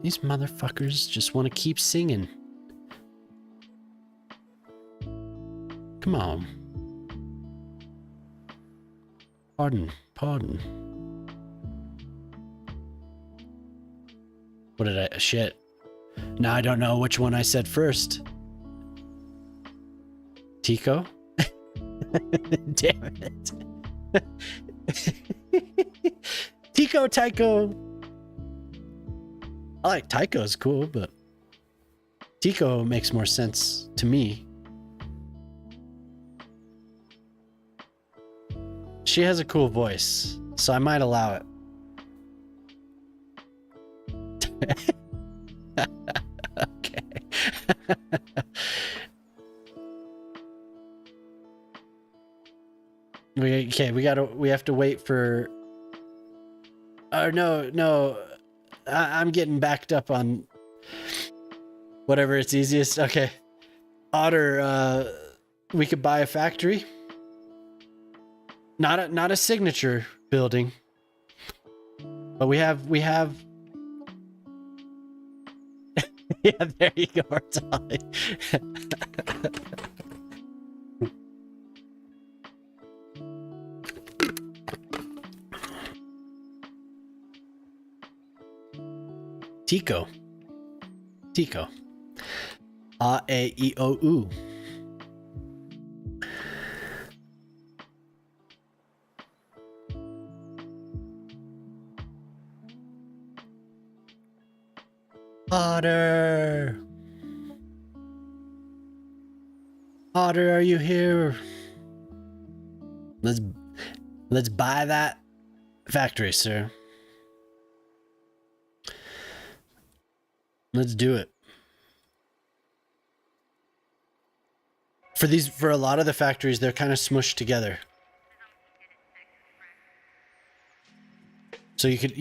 These motherfuckers just want to keep singing. Come on. Pardon. What did I... Shit. Now I don't know which one I said first. Tico? Damn it. Tico, Tycho. I like Tycho's cool, but Tico makes more sense to me. She has a cool voice, so I might allow it. Okay. We have to wait for. Oh no! I'm getting backed up on whatever it's easiest. Okay, Otter. We could buy a factory. Not a signature building, but we have. Yeah, there you go, Artali. Tico. A-E-O-U. Otter, are you here? Let's buy that factory, sir. Let's do it. For a lot of the factories, they're kind of smushed together. So you could,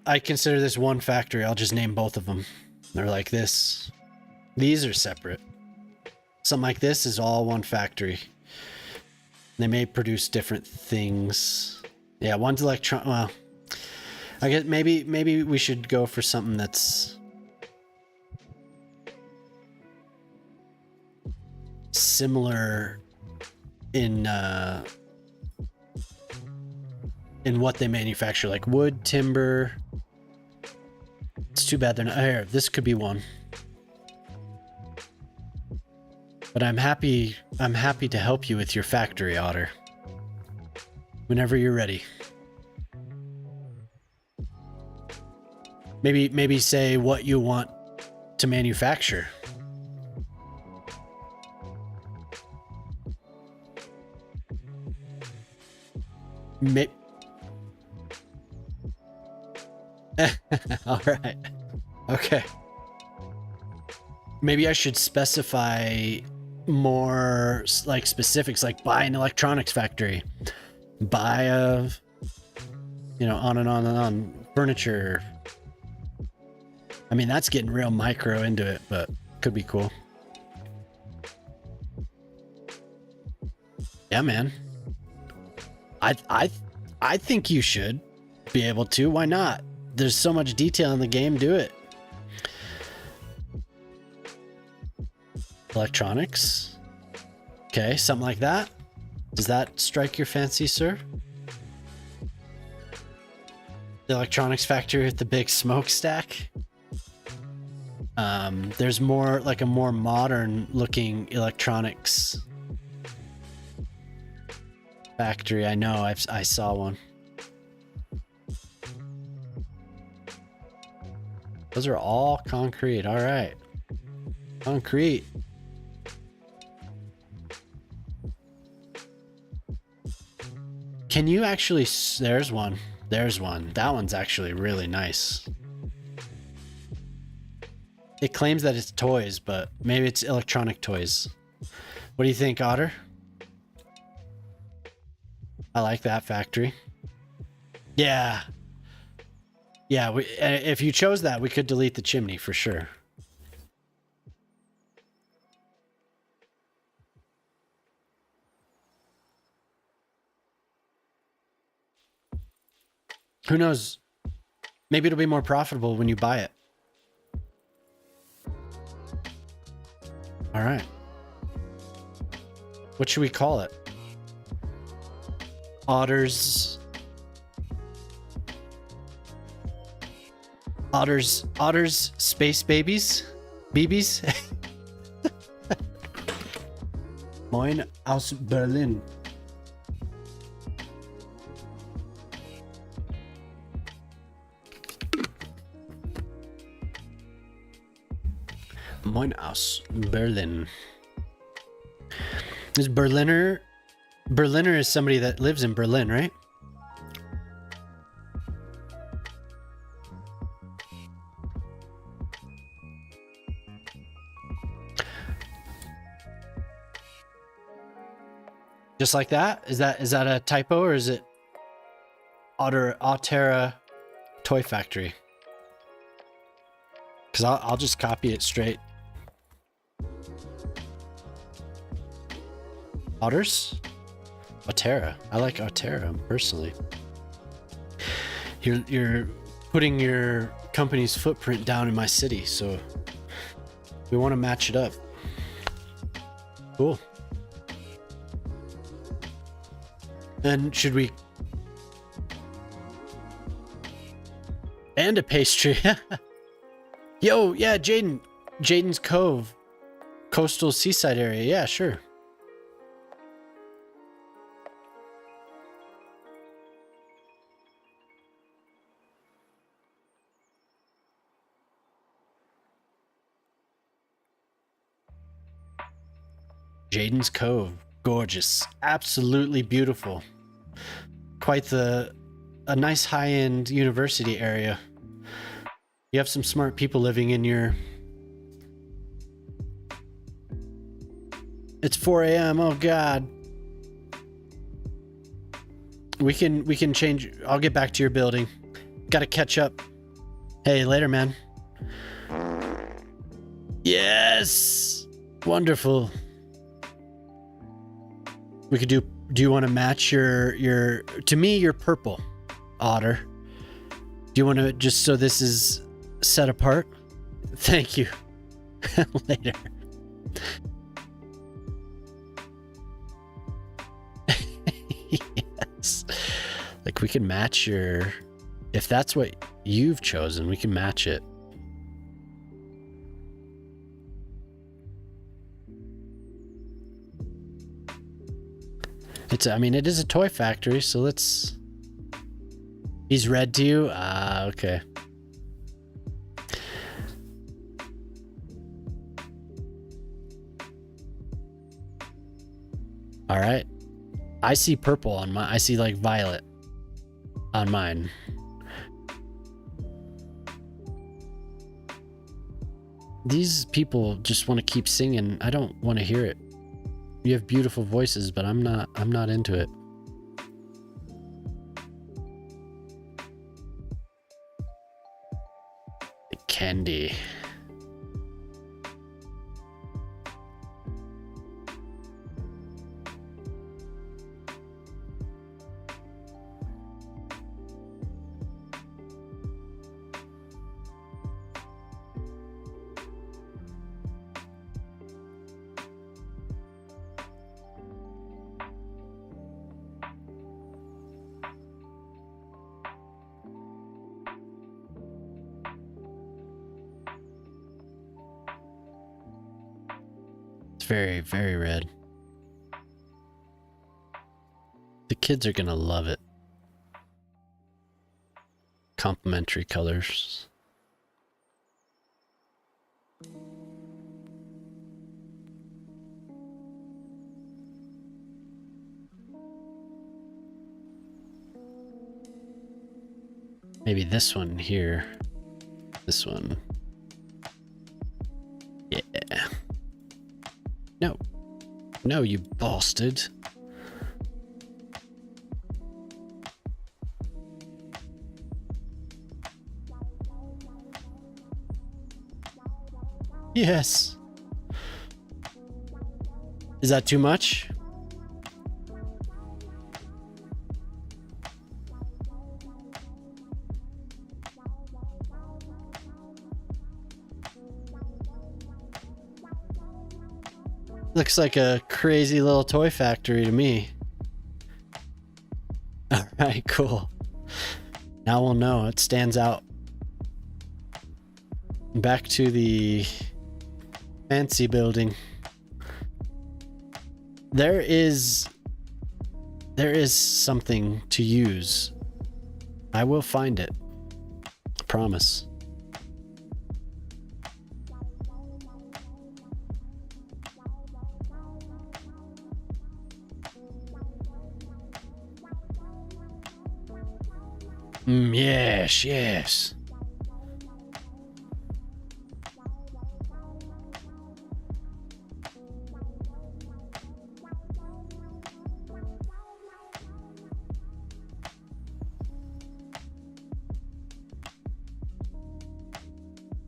I consider this one factory. I'll just name both of them. They're like this. These are separate. Something like this is all one factory. They may produce different things. Yeah, one's well, I guess maybe we should go for something that's similar in what they manufacture, like wood, timber. It's too bad they're not here. This could be one. But I'm happy to help you with your factory, Otter. Whenever you're ready. Maybe say what you want to manufacture. All right. Okay. Maybe I should specify more like specifics, like buy an electronics factory, buy a, on and on and on, furniture. I mean, that's getting real micro into it, but could be cool. Yeah, man. I think you should be able to. Why not? There's so much detail in the game. Do it. Electronics. Okay, something like that. Does that strike your fancy, sir? The electronics factory with the big smokestack. There's more like a more modern looking electronics factory. I know. I saw one. Those are all concrete. All right. Concrete. Can you actually... There's one. There's one. That one's actually really nice. It claims that it's toys, but maybe it's electronic toys. What do you think, Otter? I like that factory. Yeah. Yeah, if you chose that, we could delete the chimney for sure. Who knows? Maybe it'll be more profitable when you buy it. All right. What should we call it? Otters space babies? Babies? Moin aus Berlin. Moin aus Berlin. Is Berliner is somebody that lives in Berlin, right? Just like that? Is that a typo, or is it Ottera Toy Factory? Because I'll just copy it straight. Otters? Ottera. I like Ottera personally. You're putting your company's footprint down in my city, so we want to match it up. Cool. And should we... And a pastry. Yo, yeah, Jaden's Cove. Coastal seaside area. Yeah, sure. Jaden's Cove. Gorgeous. Absolutely beautiful. Quite a nice high-end university area. You have some smart people living in It's 4 a.m. Oh God. We can change. I'll get back to your building. Gotta catch up. Hey, later, man. Yes. Wonderful. We could do you want to match your to me you're purple, Otter. Do you want to just so this is set apart? Thank you. Later. Yes. Like we can match your if that's what you've chosen, we can match it. I mean, it is a toy factory, so let's... He's red to you? Ah, okay. All right. I see purple on mine. I see like violet on mine. These people just want to keep singing. I don't want to hear it. You have beautiful voices, but I'm not into it. Candy. Very, very red. The kids are gonna love it. Complementary colors. Maybe this one here. This one. Yeah. No. No, you bastard. Yes. Is that too much? Looks like a crazy little toy factory to me. All right, cool. Now we'll know. It stands out. Back to the fancy building. There is something to use. I will find it. I promise. Yes, yes.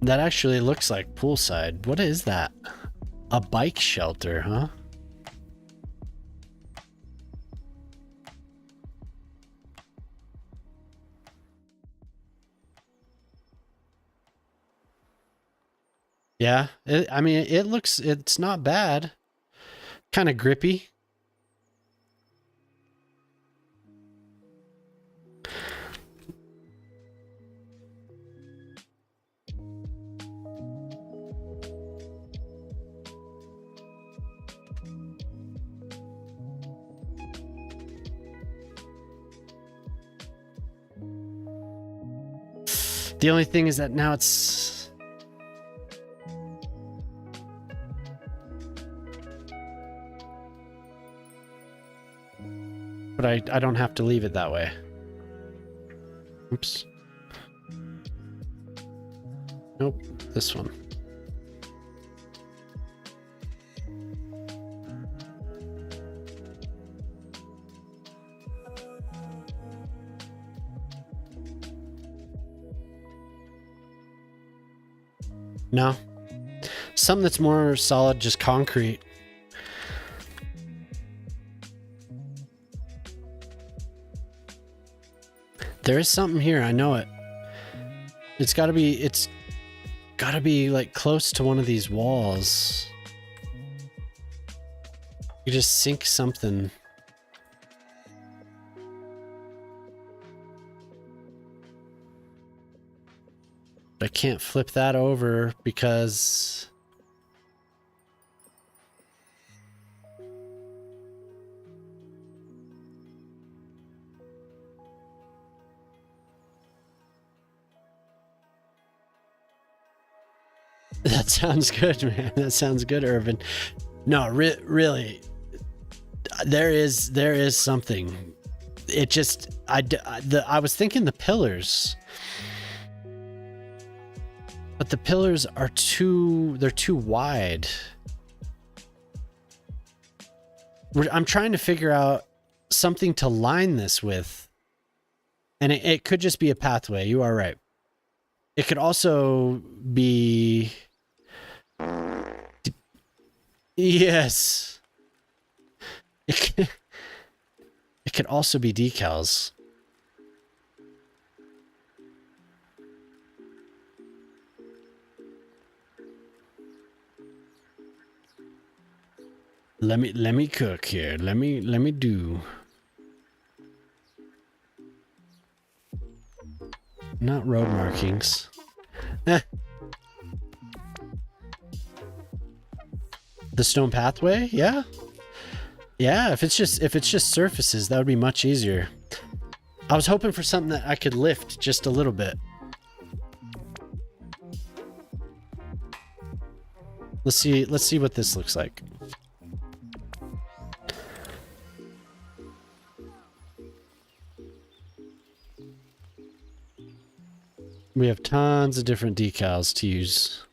That actually looks like poolside. What is that? A bike shelter, huh? Yeah, I mean, it's not bad. Kind of grippy. The only thing is that now it's... But I don't have to leave it that way. Oops. Nope, this one. No. Something that's more solid, just concrete. There is something here, I know it. It's gotta be like close to one of these walls. You just sink something. I can't flip that over because that sounds good, man. That sounds good, Irvin. No, really, there is something. It just I was thinking the pillars, but the pillars are too wide. I'm trying to figure out something to line this with, and it could just be a pathway. You are right. It could also be. Yes. It could also be decals. Let me cook here. Let me do. Not road markings. Eh. The stone pathway? Yeah. Yeah, if it's just surfaces, that would be much easier. I was hoping for something that I could lift just a little bit. Let's see what this looks like. We have tons of different decals to use.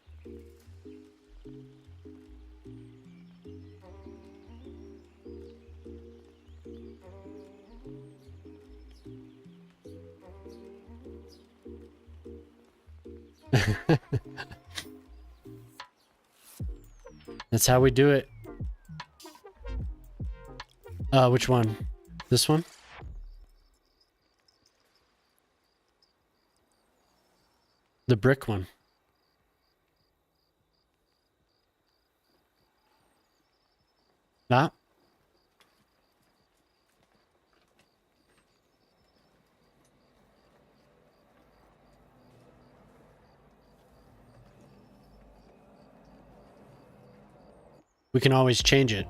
That's how we do it. Which one? This one? The brick one. Not? We can always change it.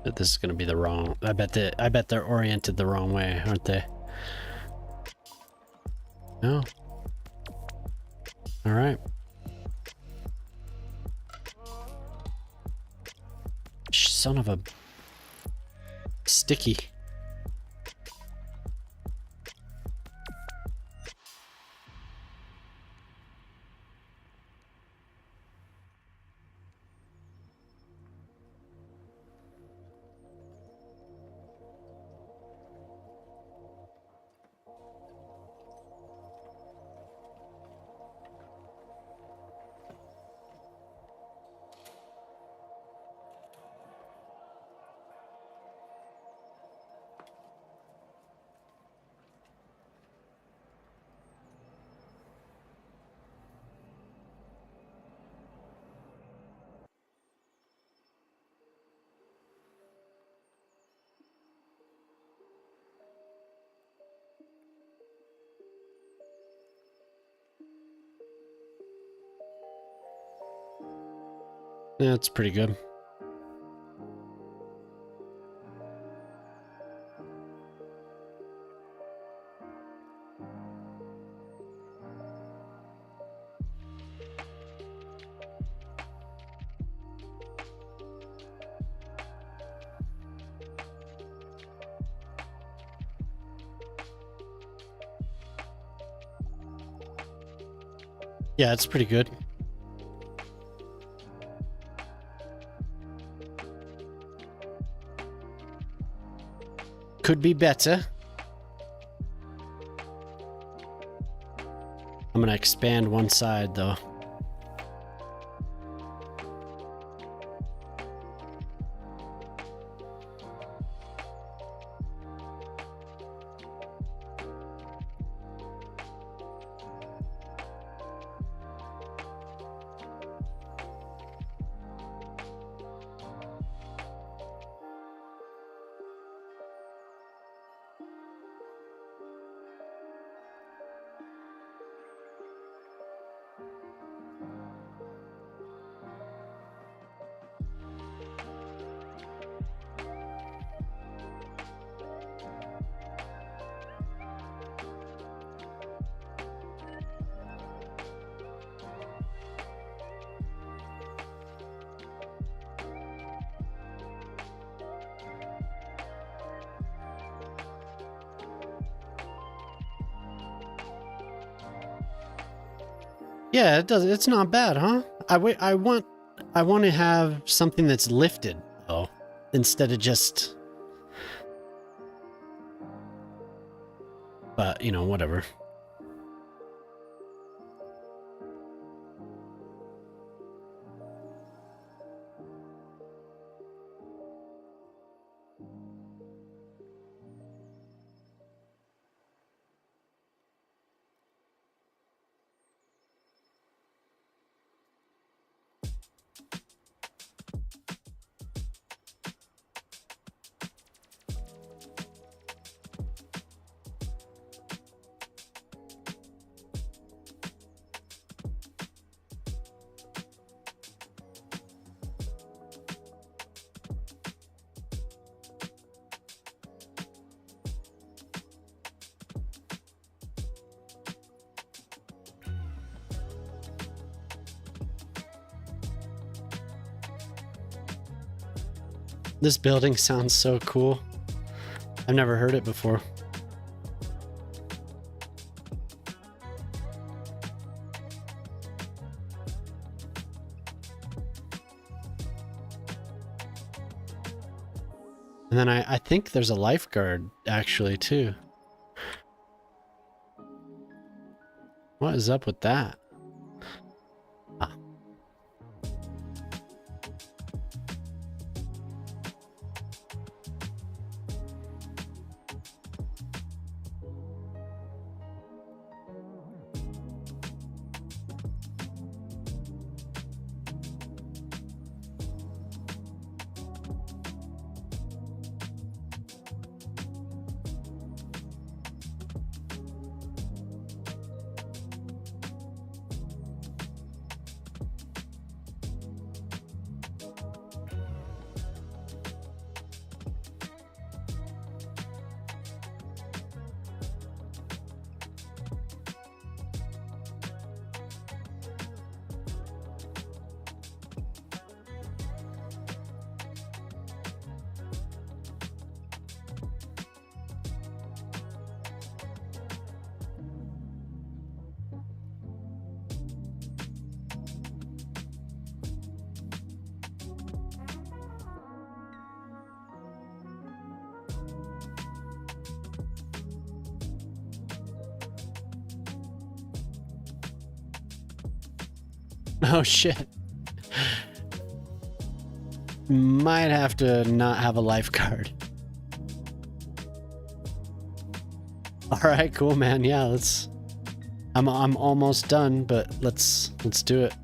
But this is going to be the wrong. I bet they're oriented the wrong way, aren't they? No. All right. Son of a sticky. Yeah, it's pretty good. Yeah, it's pretty good. Could be better. I'm gonna expand one side though. Yeah, it does. It's not bad, huh? I want to have something that's lifted though, instead of just. But you know, whatever. This building sounds so cool. I've never heard it before. And then I think there's a lifeguard actually too. What is up with that? Ah. Oh shit. Might have to not have a lifeguard. Alright, cool man. Yeah, let's I'm almost done, but let's do it.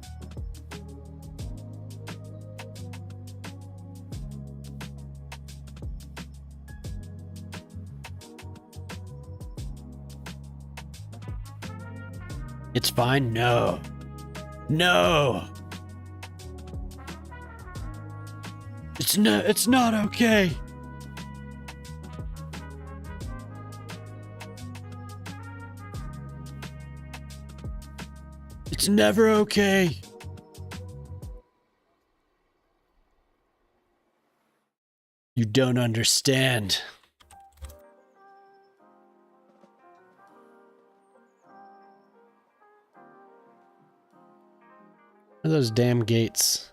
It's fine. No. No. It's not okay. It's never okay. You don't understand. What are those damn gates?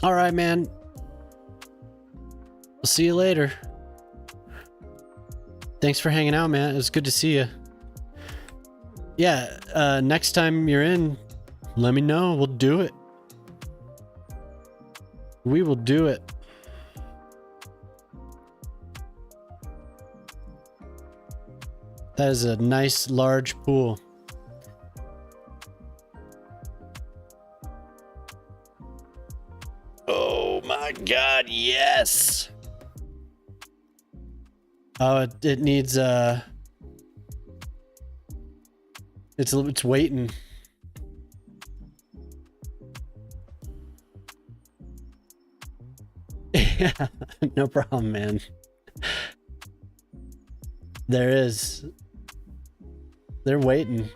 All right, man. We'll see you later. Thanks for hanging out, man. It was good to see you. Yeah, next time you're in, let me know. We'll do it. We will do it. That is a nice, large pool. Oh my God, yes! Oh, it needs, it's waiting. Yeah, no problem, man. There is. They're waiting.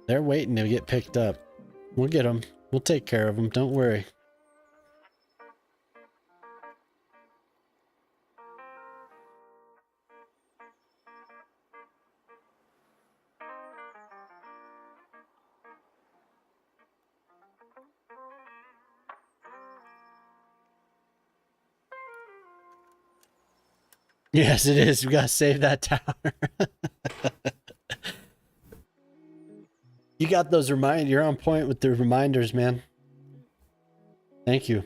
They're waiting to get picked up. We'll get them. We'll take care of them. Don't worry. Yes, it is. We gotta save that tower. You got those you're on point with the reminders, man. Thank you.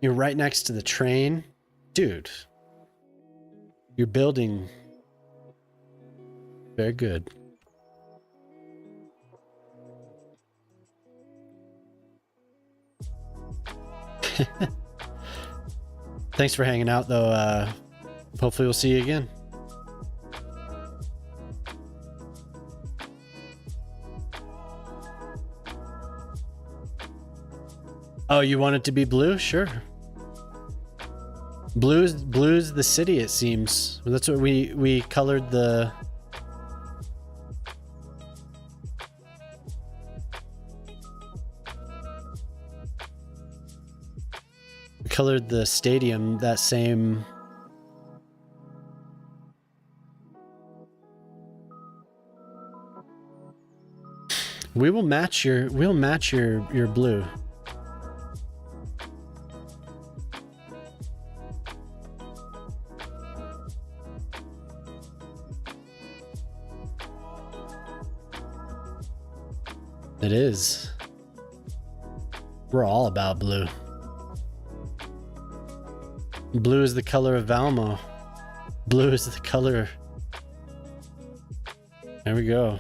You're right next to the train. Dude. You're building. Very good. Thanks for hanging out, though. Hopefully we'll see you again. Oh, you want it to be blue? Sure. Blue's the city, it seems. That's what we colored the... colored the stadium that same... We'll match your blue. It is. We're all about blue. Blue is the color of Valmo. Blue is the color. There we go.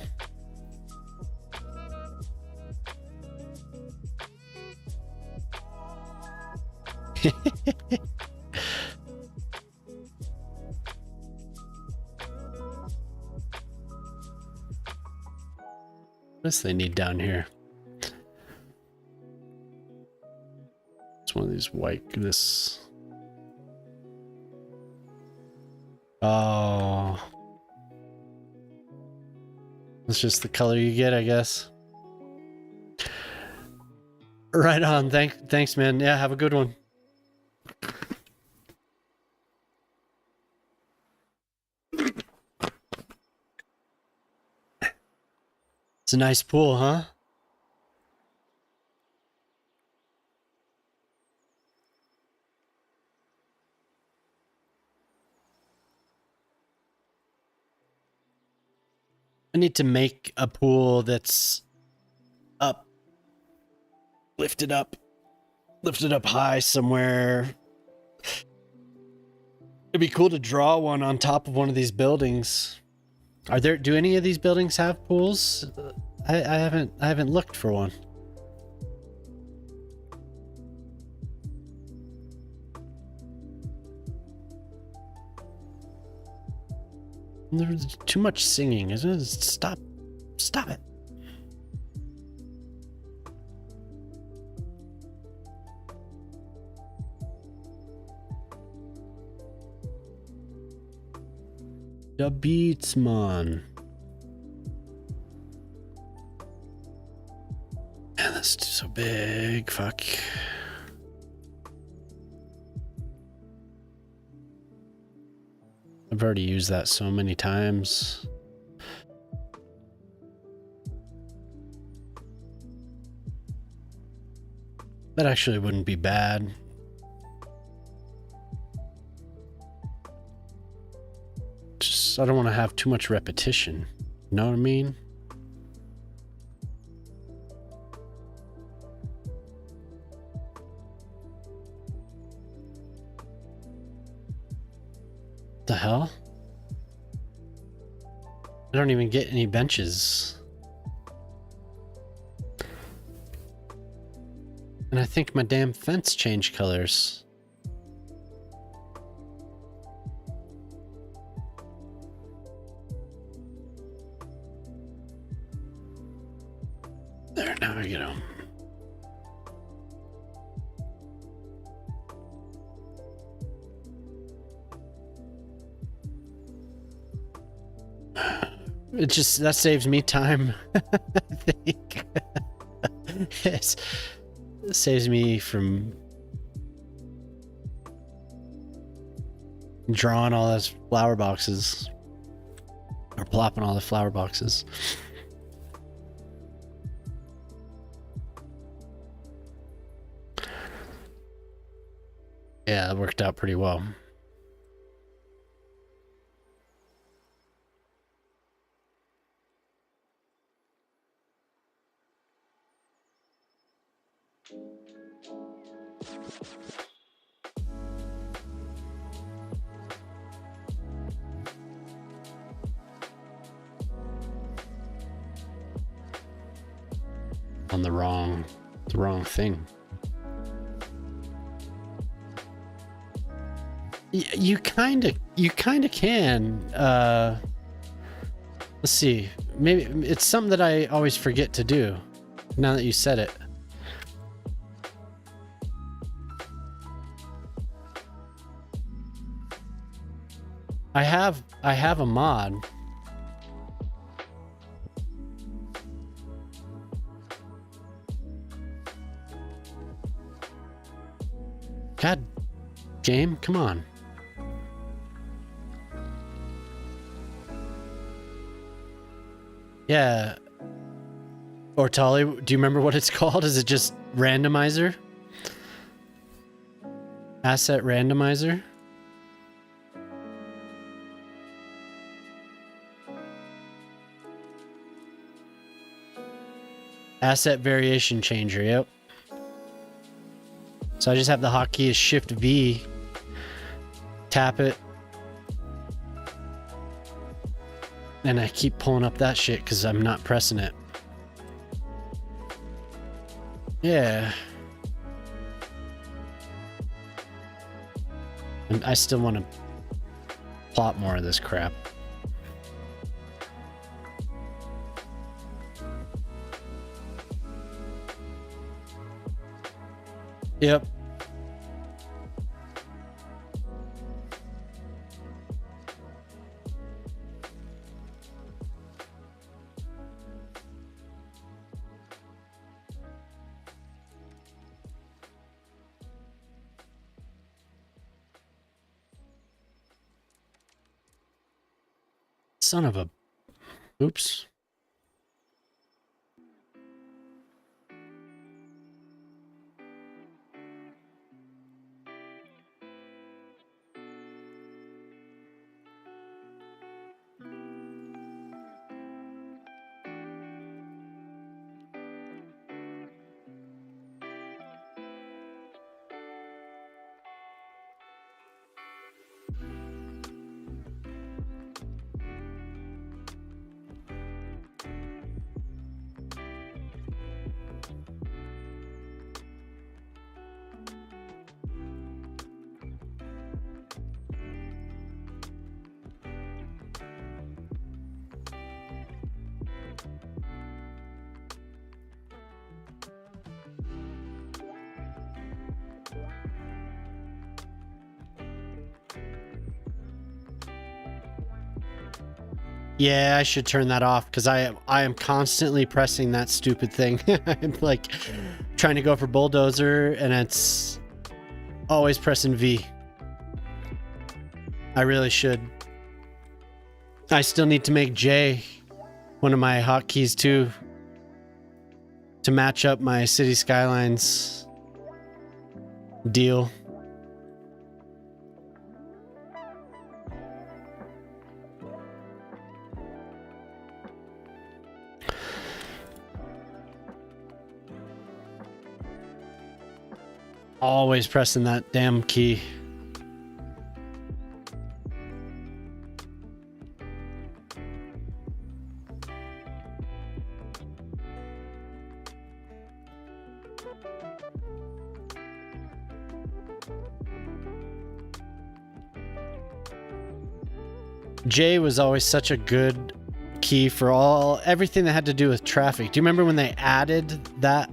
What else they need down here? It's one of these this. Oh. It's just the color you get, I guess. Right on. Thanks, man. Yeah, have a good one. It's a nice pool, huh? I need to make a pool that's lifted up high somewhere. It'd be cool to draw one on top of one of these buildings. Do any of these buildings have pools? I haven't looked for one. There's too much singing, isn't it? Stop it. The beats, man. Man, that's so big. Fuck. I've already used that so many times. That actually wouldn't be bad. Just, I don't want to have too much repetition. You know what I mean? The hell? I don't even get any benches. And I think my damn fence changed colors. There, now I get them. It just, that saves me time. I think. It saves me from drawing all those flower boxes. Or plopping all the flower boxes. Yeah, that worked out pretty well. On the wrong thing. You kind of can. Let's see. Maybe it's something that I always forget to do. Now that you said it. I have a mod. God, game, come on. Yeah. Or Tolly, do you remember what it's called? Is it just randomizer? Asset randomizer? Asset variation changer, yep. So I just have the hotkey as Shift V, tap it, and I keep pulling up that shit because I'm not pressing it. Yeah. And I still want to plot more of this crap. Yep. Son of a... Oops. Yeah, I should turn that off because I am constantly pressing that stupid thing. I'm like trying to go for bulldozer and it's always pressing V. I really should. I still need to make J one of my hotkeys too to match up my City Skylines deal. Always pressing that damn key. J was always such a good key for everything that had to do with traffic. Do you remember when they added that?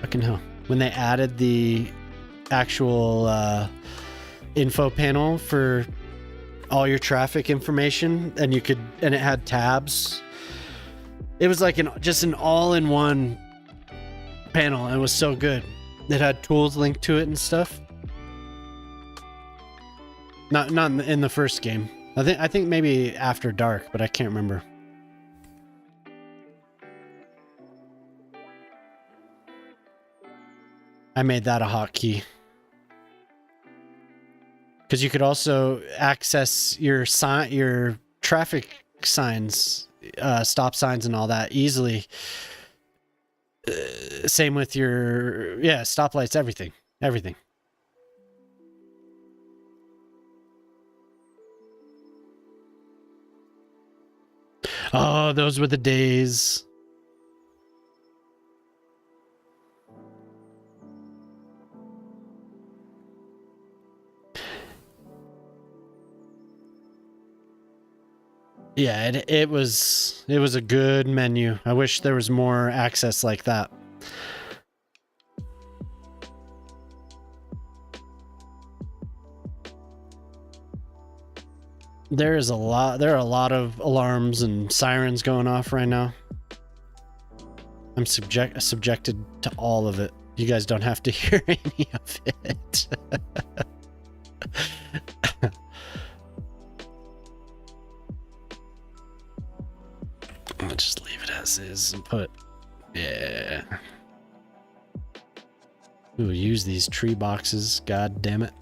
Fucking hell. When they added the actual info panel for all your traffic information and it had tabs. It was like just an all-in-one panel and it was so good. It had tools linked to it and stuff. Not in the first game. I think maybe after dark, but I can't remember. I made that a hotkey. Because you could also access your traffic signs, stop signs and all that easily. Same with your stoplights, everything. Oh, those were the days. Yeah, it was a good menu. I wish there was more access like that. There are a lot of alarms and sirens going off right now. I'm subjected to all of it. You guys don't have to hear any of it. I'll just leave it as is and put, yeah. Ooh, use these tree boxes, god damn it.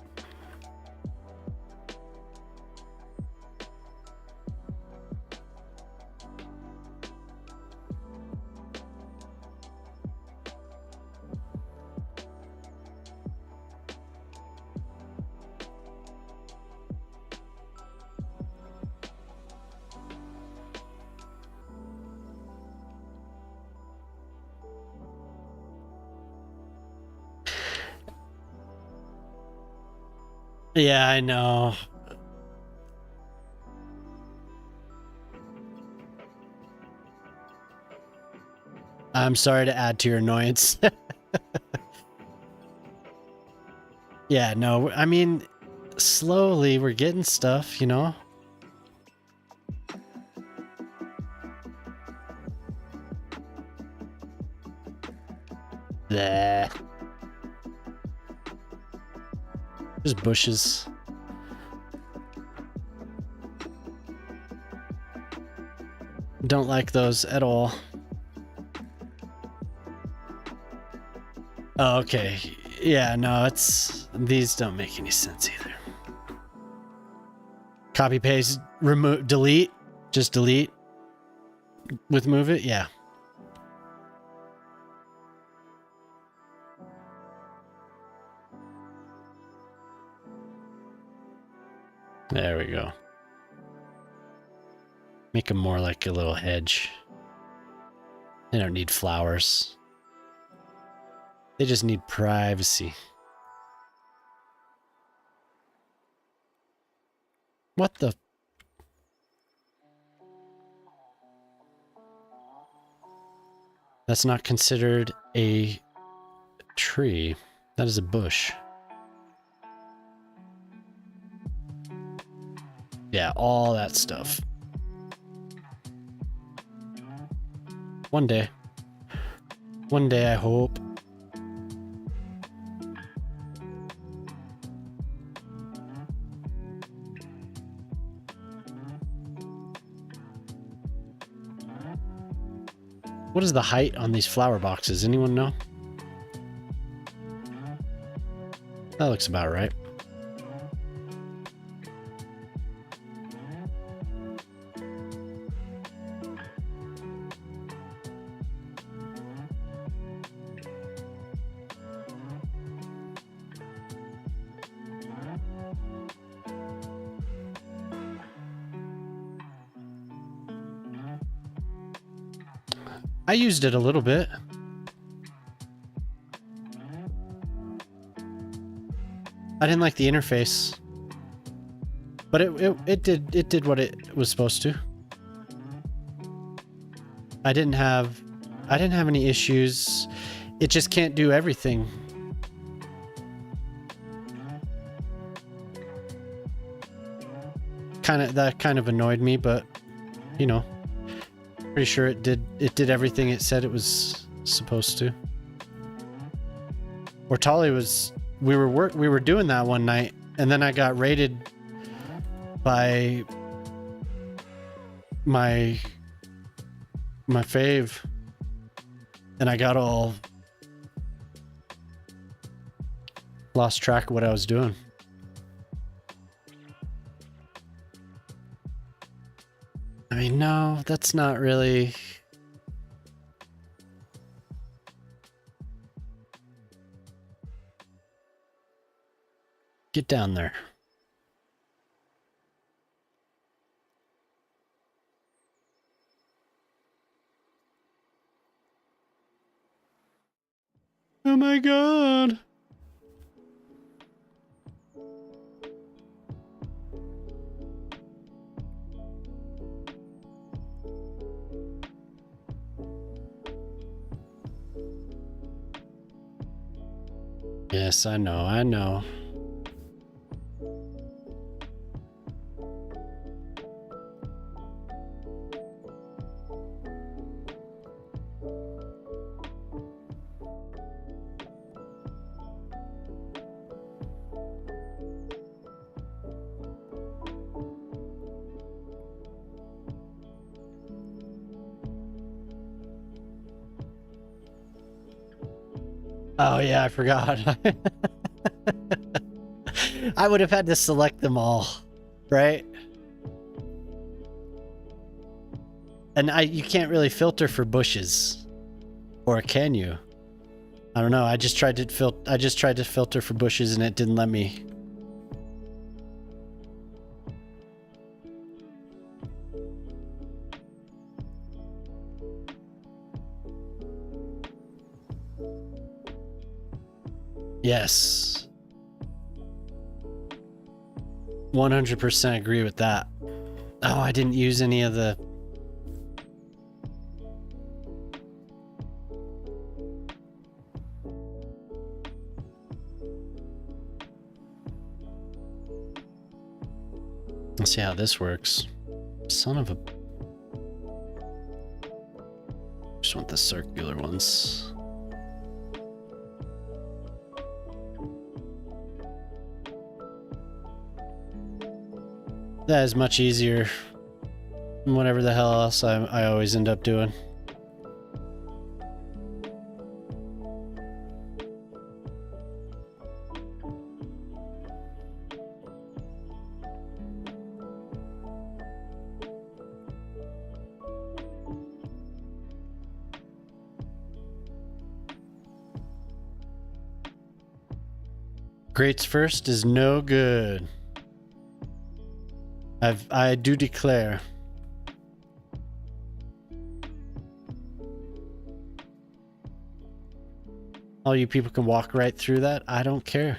Yeah, I know. I'm sorry to add to your annoyance. Yeah, no, I mean, slowly we're getting stuff, you know? Bleh. Just bushes. Don't like those at all. Oh, okay. Yeah, no, these don't make any sense either. Copy, paste, remove, delete. Just delete. With move it, yeah. There we go. Make them more like a little hedge. They don't need flowers. They just need privacy. What the? That's not considered a tree. That is a bush. Yeah, all that stuff. One day. One day, I hope. What is the height on these flower boxes? Anyone know? That looks about right. I used it a little bit. I didn't like the interface, but it did what it was supposed to. I didn't have any issues. It just can't do everything. That kind of annoyed me, but you know, pretty sure it did everything it said it was supposed to. Or Tolly was we were doing that one night, and then I got raided by my fave, and I got all lost track of what I was doing. I mean, no, that's not really... Get down there. Oh my god. Yes, I know. Oh yeah, I forgot. I would have had to select them all, right? And you can't really filter for bushes, or can you? I don't know. I just tried to filter for bushes and it didn't let me. Yes. 100% agree with that. Oh, I didn't use any of the... Let's see how this works. Son of a... Just want the circular ones. That is much easier than whatever the hell else I always end up doing. Greats first is no good. I do declare. All you people can walk right through that. I don't care.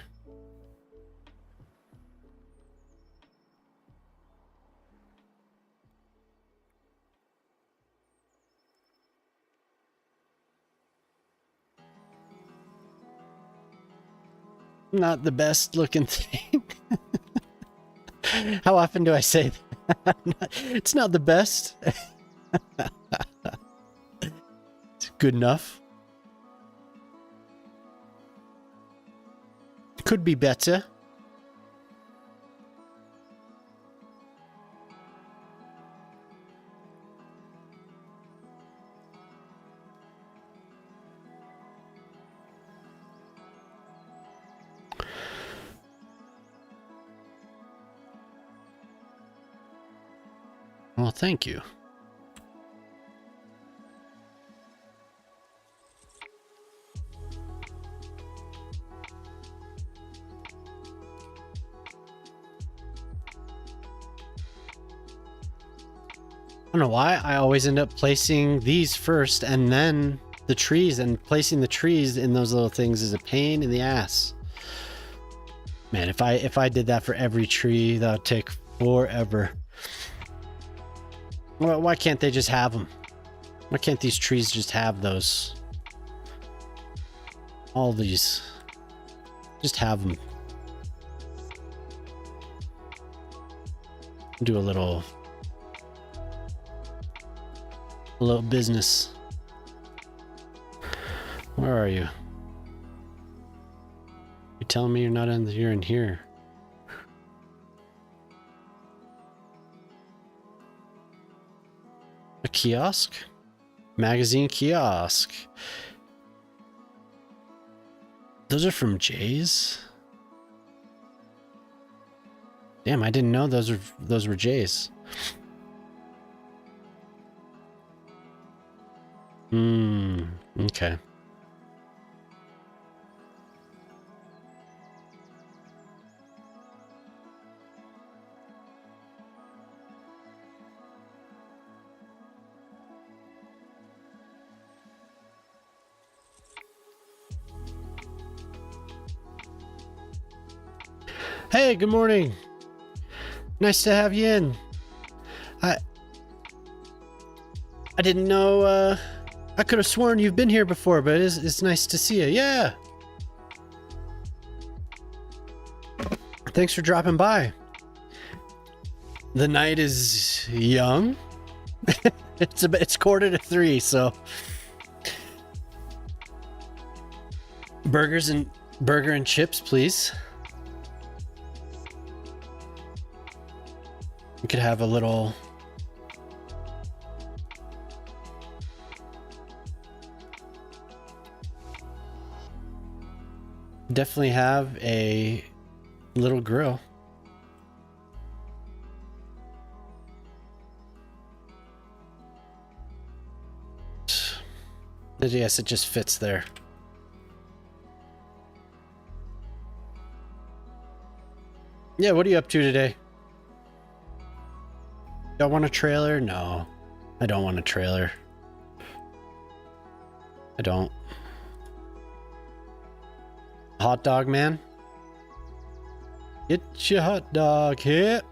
Not the best looking thing. How often do I say that? It's not the best. good enough. Could be better. Well, thank you. I don't know why I always end up placing these first and then the trees, and placing the trees in those little things is a pain in the ass. Man, if I did that for every tree, that would take forever. Well, why can't they just have them? Why can't these trees just have those? All these. Just have them. Do a little business. Where are you? You telling me you're not in you're in here? A kiosk? Magazine kiosk. Those are from Jay's? Damn, I didn't know those were Jay's. Okay. Hey, good morning. Nice to have you in. I didn't know, I could have sworn you've been here before, but it's nice to see you. Yeah. Thanks for dropping by. The night is young. It's 2:45, so burger and chips, please. We could have a little definitely have a little grill. Yes, it just fits there. Yeah, what are you up to today? Y'all want a trailer? No, I don't want a trailer. I don't. Hot dog man? Get your hot dog here.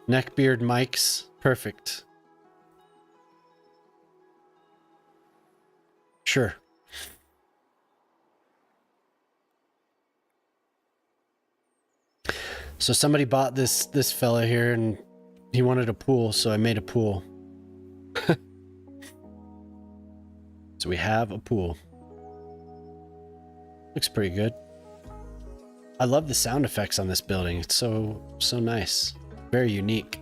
Neckbeard mics. Perfect. Sure. So somebody bought this fella here and he wanted a pool, so I made a pool. So we have a pool. Looks pretty good. I love the sound effects on this building. It's so nice. Very unique.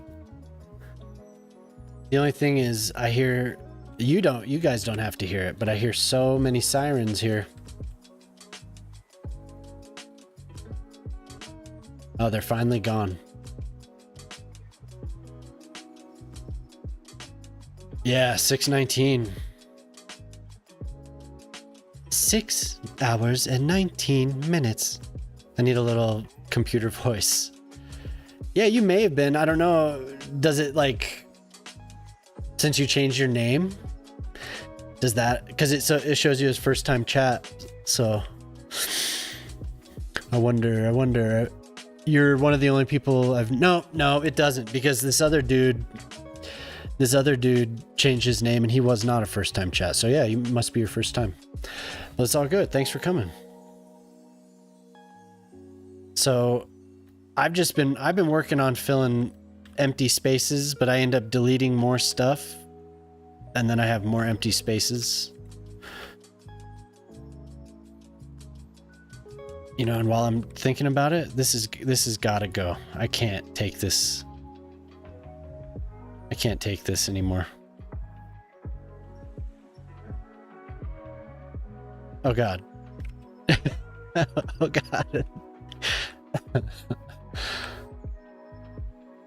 The only thing is I hear you guys don't have to hear it, but I hear so many sirens here. Oh, they're finally gone. Yeah, 6:19. 6 hours and 19 minutes. I need a little computer voice. Yeah, you may have been. I don't know. Does it like, since you changed your name, does that, because it shows you as first time chat. So I wonder. You're one of the only people I've no, it doesn't, because this other dude changed his name and he was not a first time chat. So yeah, you must be your first time. Well, it's all good. Thanks for coming. So I've been working on filling empty spaces, but I end up deleting more stuff, and then I have more empty spaces. You know, and while I'm thinking about it, this has got to go. I can't take this. I can't take this anymore. Oh God. Oh God.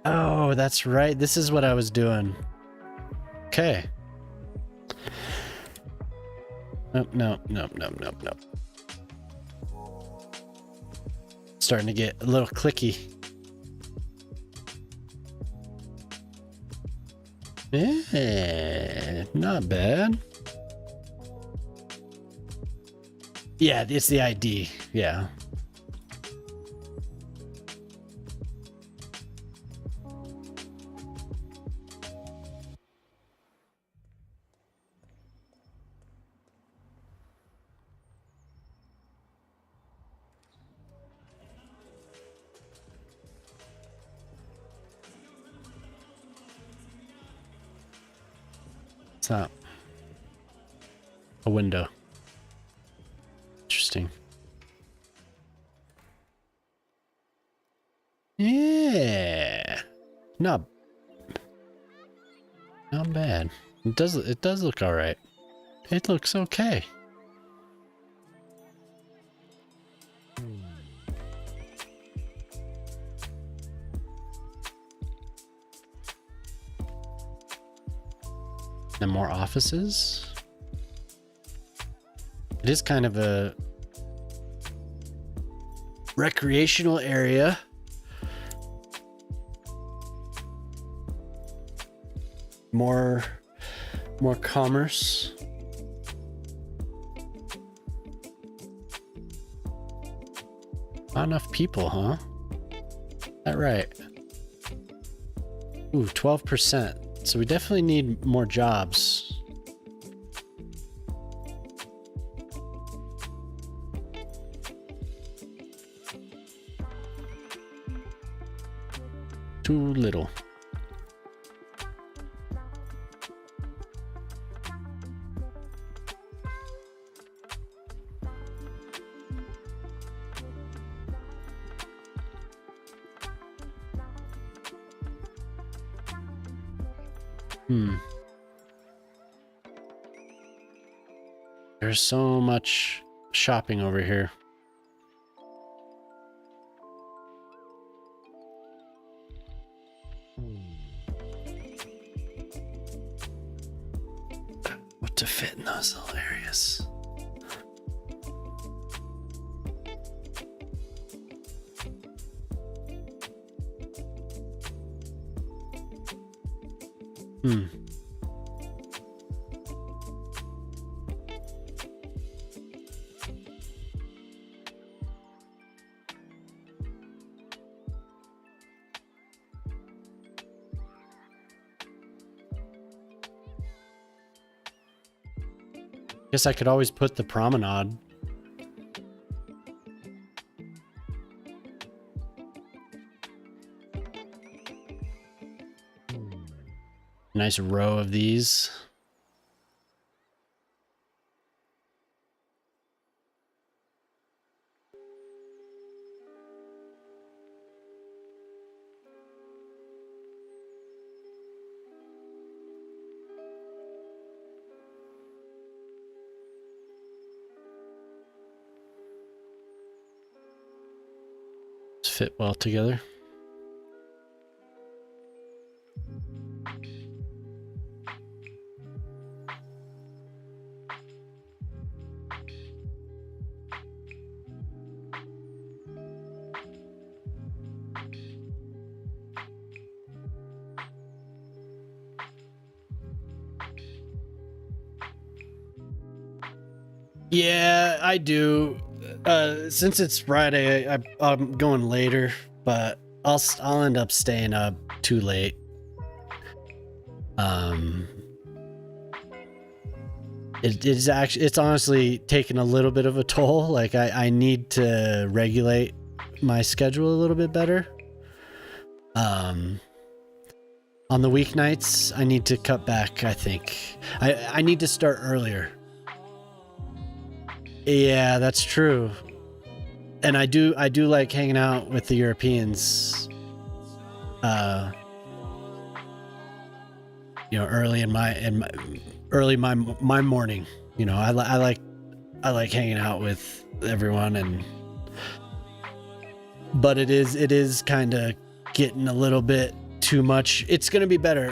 Oh, that's right. This is what I was doing. Okay. Nope, nope, nope, nope, nope, nope. Starting to get a little clicky. Yeah, not bad. Yeah, it's the ID. Yeah. It's not a window. Interesting. Yeah. Not bad. It does look all right. It looks okay. And more offices. It is kind of a recreational area. More commerce. Not enough people, huh? That right. Ooh, 12%. So we definitely need more jobs. Too little. There's so much shopping over here. What to fit in those little areas? Guess I could always put the promenade. Nice row of these. Fit well together. Yeah, I do. Since it's Friday, I'm going later, but I'll end up staying up too late. It's honestly taken a little bit of a toll. Like I need to regulate my schedule a little bit better. On the weeknights, I need to cut back, I think. I need to start earlier. Yeah, that's true. And I do like hanging out with the Europeans. You know, early in my morning. You know, I like hanging out with everyone, but it is kind of getting a little bit too much. It's gonna be better.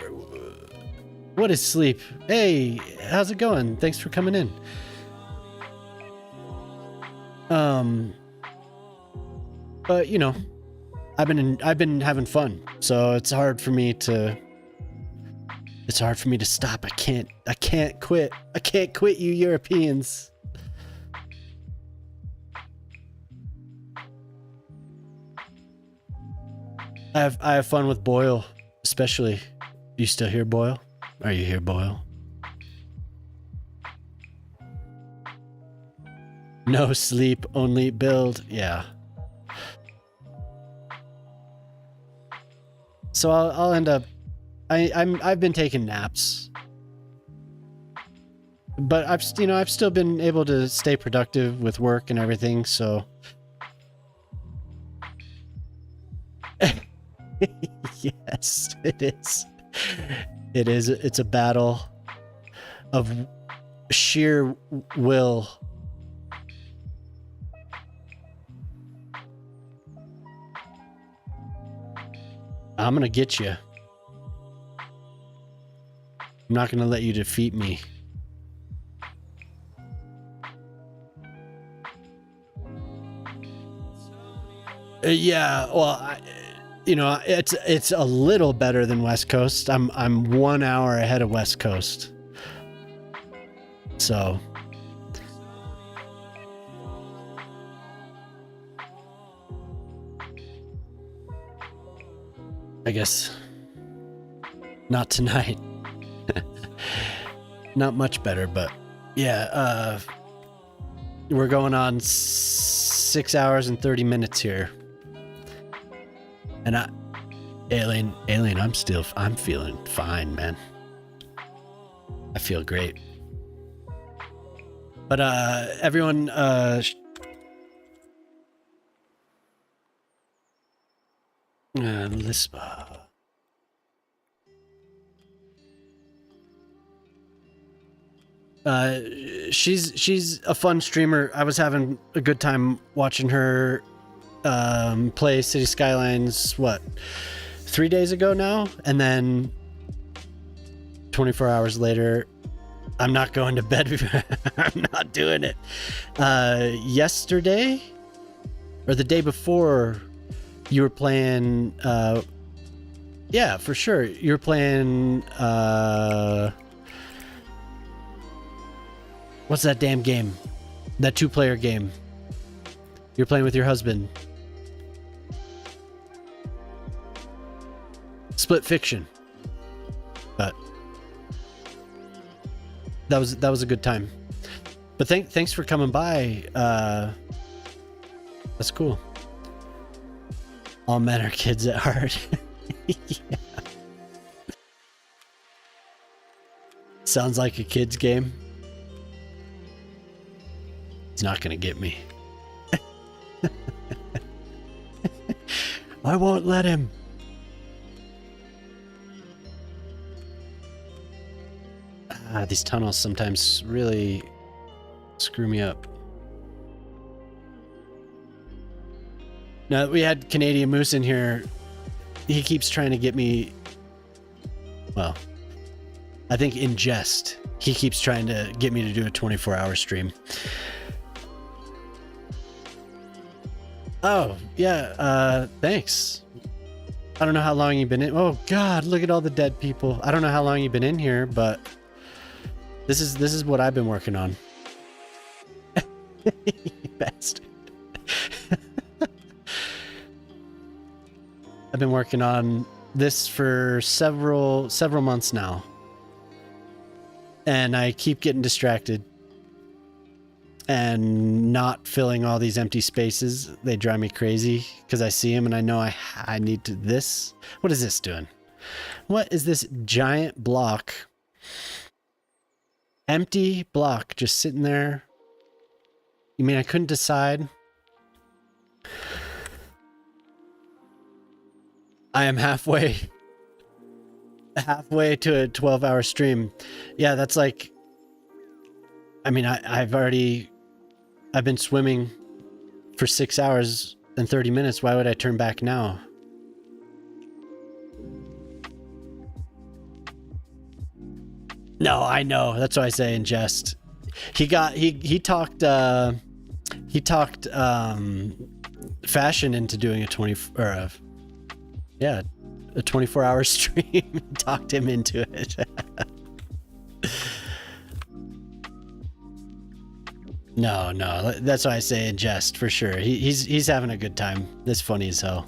What is sleep? Hey, how's it going? Thanks for coming in. But you know, I've been having fun, so it's hard for me to stop. I can't quit. I can't quit, you Europeans. I have fun with Boyle, especially. You still here, Boyle? Are you here, Boyle? No sleep, only build. Yeah. So I'll end up. I've been taking naps, but I've still been able to stay productive with work and everything. So. Yes, it is. It is. It's a battle of sheer will. I'm gonna get you. I'm not gonna let you defeat me. Yeah, well, it's a little better than West Coast. I'm 1 hour ahead of West Coast. So I guess not tonight. Not much better, but yeah, we're going on 6 hours and 30 minutes here. And Alien, I'm feeling fine, man. I feel great. But everyone, Lispa. She's a fun streamer. I was having a good time watching her play Cities Skylines, 3 days ago now? And then 24 hours later, I'm not going to bed. I'm not doing it. Yesterday or the day before, you were playing, yeah, for sure. You were playing, what's that damn game? That 2-player game. You're playing with your husband. Split Fiction. But that was a good time. But thanks for coming by. That's cool. All men are kids at heart. Yeah. Sounds like a kid's game. It's not gonna get me. I won't let him. These tunnels sometimes really screw me up. Now that we had Canadian Moose in here, he keeps trying to get me, well, I think in jest, he keeps trying to get me to do a 24-hour stream. Oh, yeah, thanks. I don't know how long you've been in. Oh, God, look at all the dead people. I don't know how long you've been in here, but this is what I've been working on. You bastard. I've been working on this for several months now. And I keep getting distracted. and not filling all these empty spaces. They drive me crazy because I see them and I know I need to this. What is this doing? What is this giant block? Empty block just sitting there. You mean I couldn't decide? I am halfway to a 12-hour stream. Yeah, that's like, I mean, I've been swimming for 6 hours and 30 minutes. Why would I turn back now? No, I know. That's what I say in jest. He talked fashion into doing a 24-hour stream. Talked him into it. No, that's what I say in jest for sure. He's having a good time. It's funny as hell.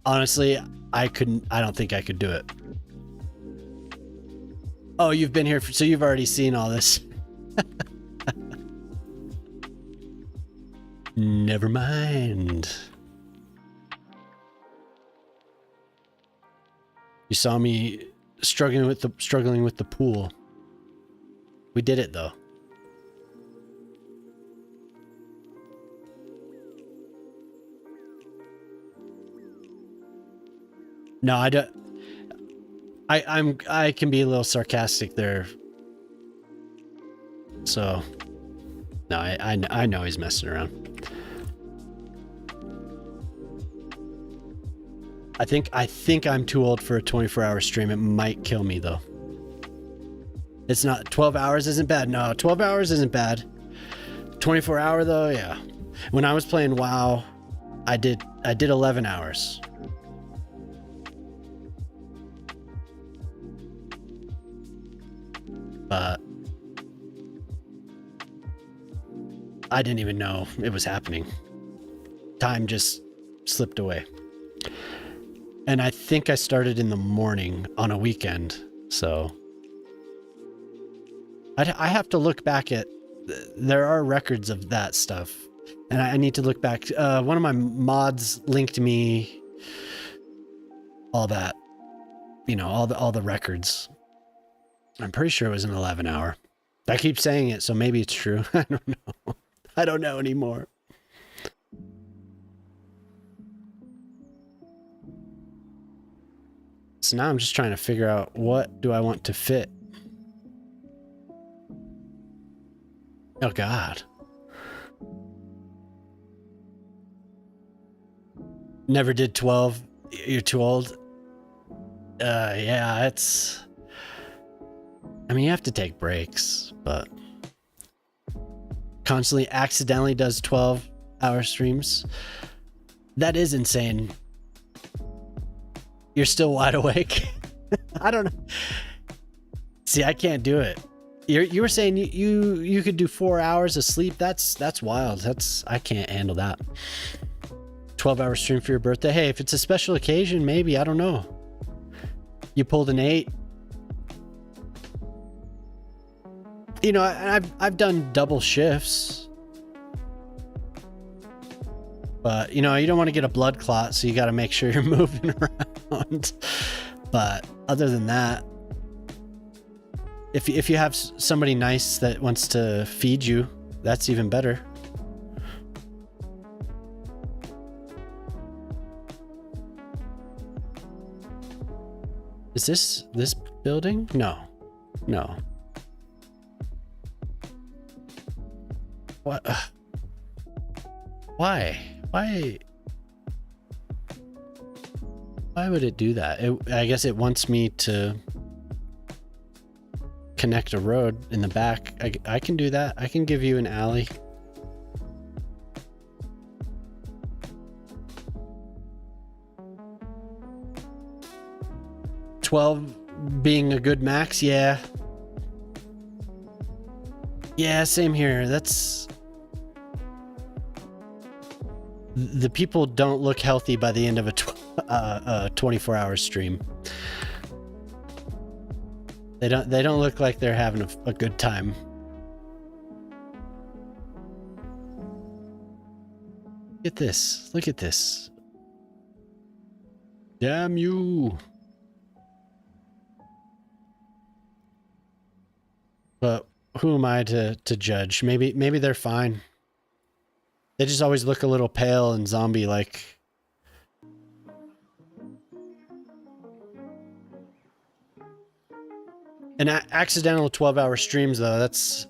Honestly, I don't think I could do it. Oh, you've been here, so you've already seen all this. Never mind. You saw me struggling with the pool. We did it though. No, I don't. I can be a little sarcastic there. So, no, I know he's messing around. I think I'm too old for a 24-hour stream. It might kill me though. It's not 12 hours isn't bad. No, 12 hours isn't bad. 24-hour though, yeah. When I was playing WoW, I did 11 hours. But I didn't even know it was happening. Time just slipped away. And I think I started in the morning on a weekend, so I have to look back at, there are records of that stuff, and I need to look back. One of my mods linked me all that, you know, all the records. I'm pretty sure it was an 11-hour. I keep saying it, so maybe it's true. I don't know. I don't know anymore. So now I'm just trying to figure out, what do I want to fit? Oh God. Never did 12. You're too old. Yeah, it's, I mean, you have to take breaks, but constantly accidentally does 12-hour streams. That is insane. You're still wide awake. I don't know. See, I can't do it. You were saying you could do 4 hours of sleep. That's wild. I can't handle that. 12-hour stream for your birthday. Hey, if it's a special occasion, maybe, I don't know. You pulled an 8. You know, I've done double shifts. But, you know, you don't want to get a blood clot, so you got to make sure you're moving around. But other than that, if you have somebody nice that wants to feed you, that's even better. Is this building? No. What? Why would it do that? I guess it wants me to connect a road in the back. I can do that. I can give you an alley. $12 being a good max, yeah. Yeah, same here. That's... The people don't look healthy by the end of a 24-hour stream. They don't look like they're having a good time. Look at this. Look at this. Damn you. But who am I to judge? Maybe they're fine. They just always look a little pale and zombie-like. And accidental 12-hour streams, though, that's...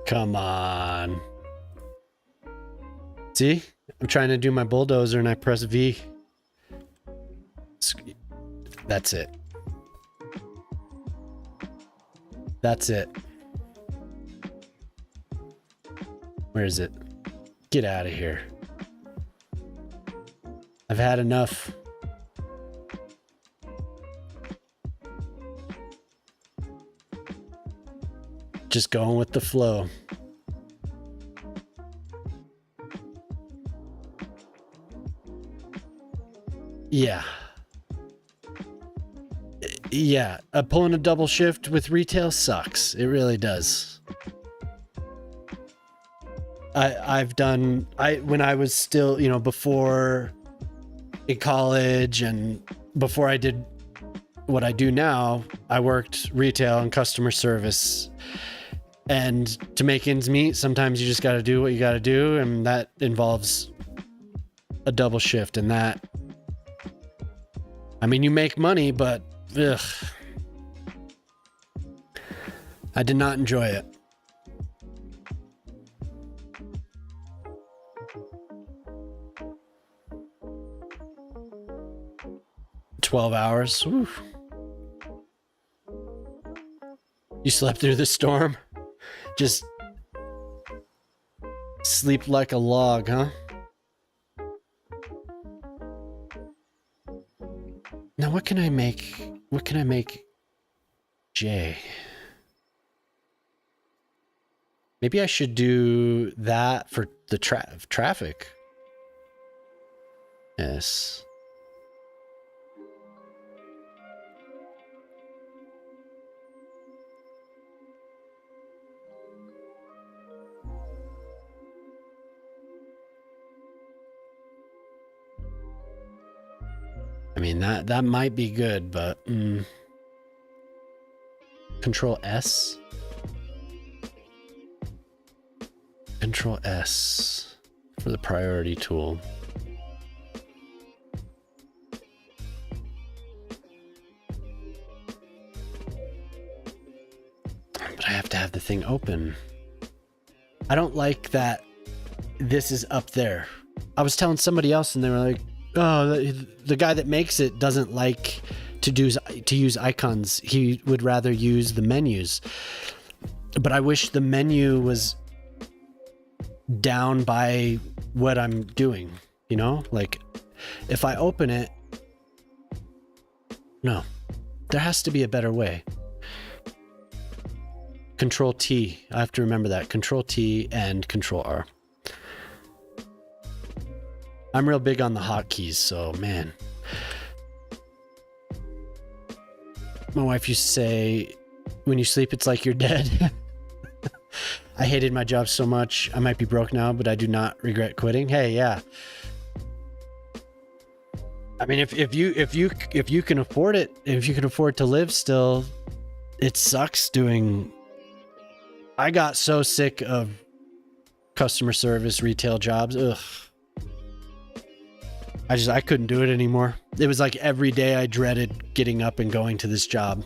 Come on. See? I'm trying to do my bulldozer and I press V. That's it. That's it. Where is it? Get out of here. I've had enough. Just going with the flow. Yeah. Yeah, pulling a double shift with retail sucks. It really does. When I was still, you know, before in college and before I did what I do now, I worked retail and customer service. And to make ends meet, sometimes you just got to do what you got to do. And that involves a double shift. And that, I mean, you make money, but ugh. I did not enjoy it. $12 hours. Oof. You slept through the storm? Just sleep like a log, huh? Now what can I make? What can I make J? Maybe I should do that for the traffic. Yes. I mean, that might be good, but Control S. Control S for the priority tool. But I have to have the thing open. I don't like that this is up there. I was telling somebody else and they were like, oh, the guy that makes it doesn't like to use icons. He would rather use the menus. But I wish the menu was down by what I'm doing, you know? Like, if I open it... No. There has to be a better way. Control T. I have to remember that. Control T and Control R. I'm real big on the hotkeys, so man. My wife used to say, when you sleep, it's like you're dead. I hated my job so much. I might be broke now, but I do not regret quitting. Hey, yeah. I mean, if you can afford it, if you can afford to live still, it sucks doing. I got so sick of customer service, retail jobs. Ugh. I couldn't do it anymore. It was like every day I dreaded getting up and going to this job.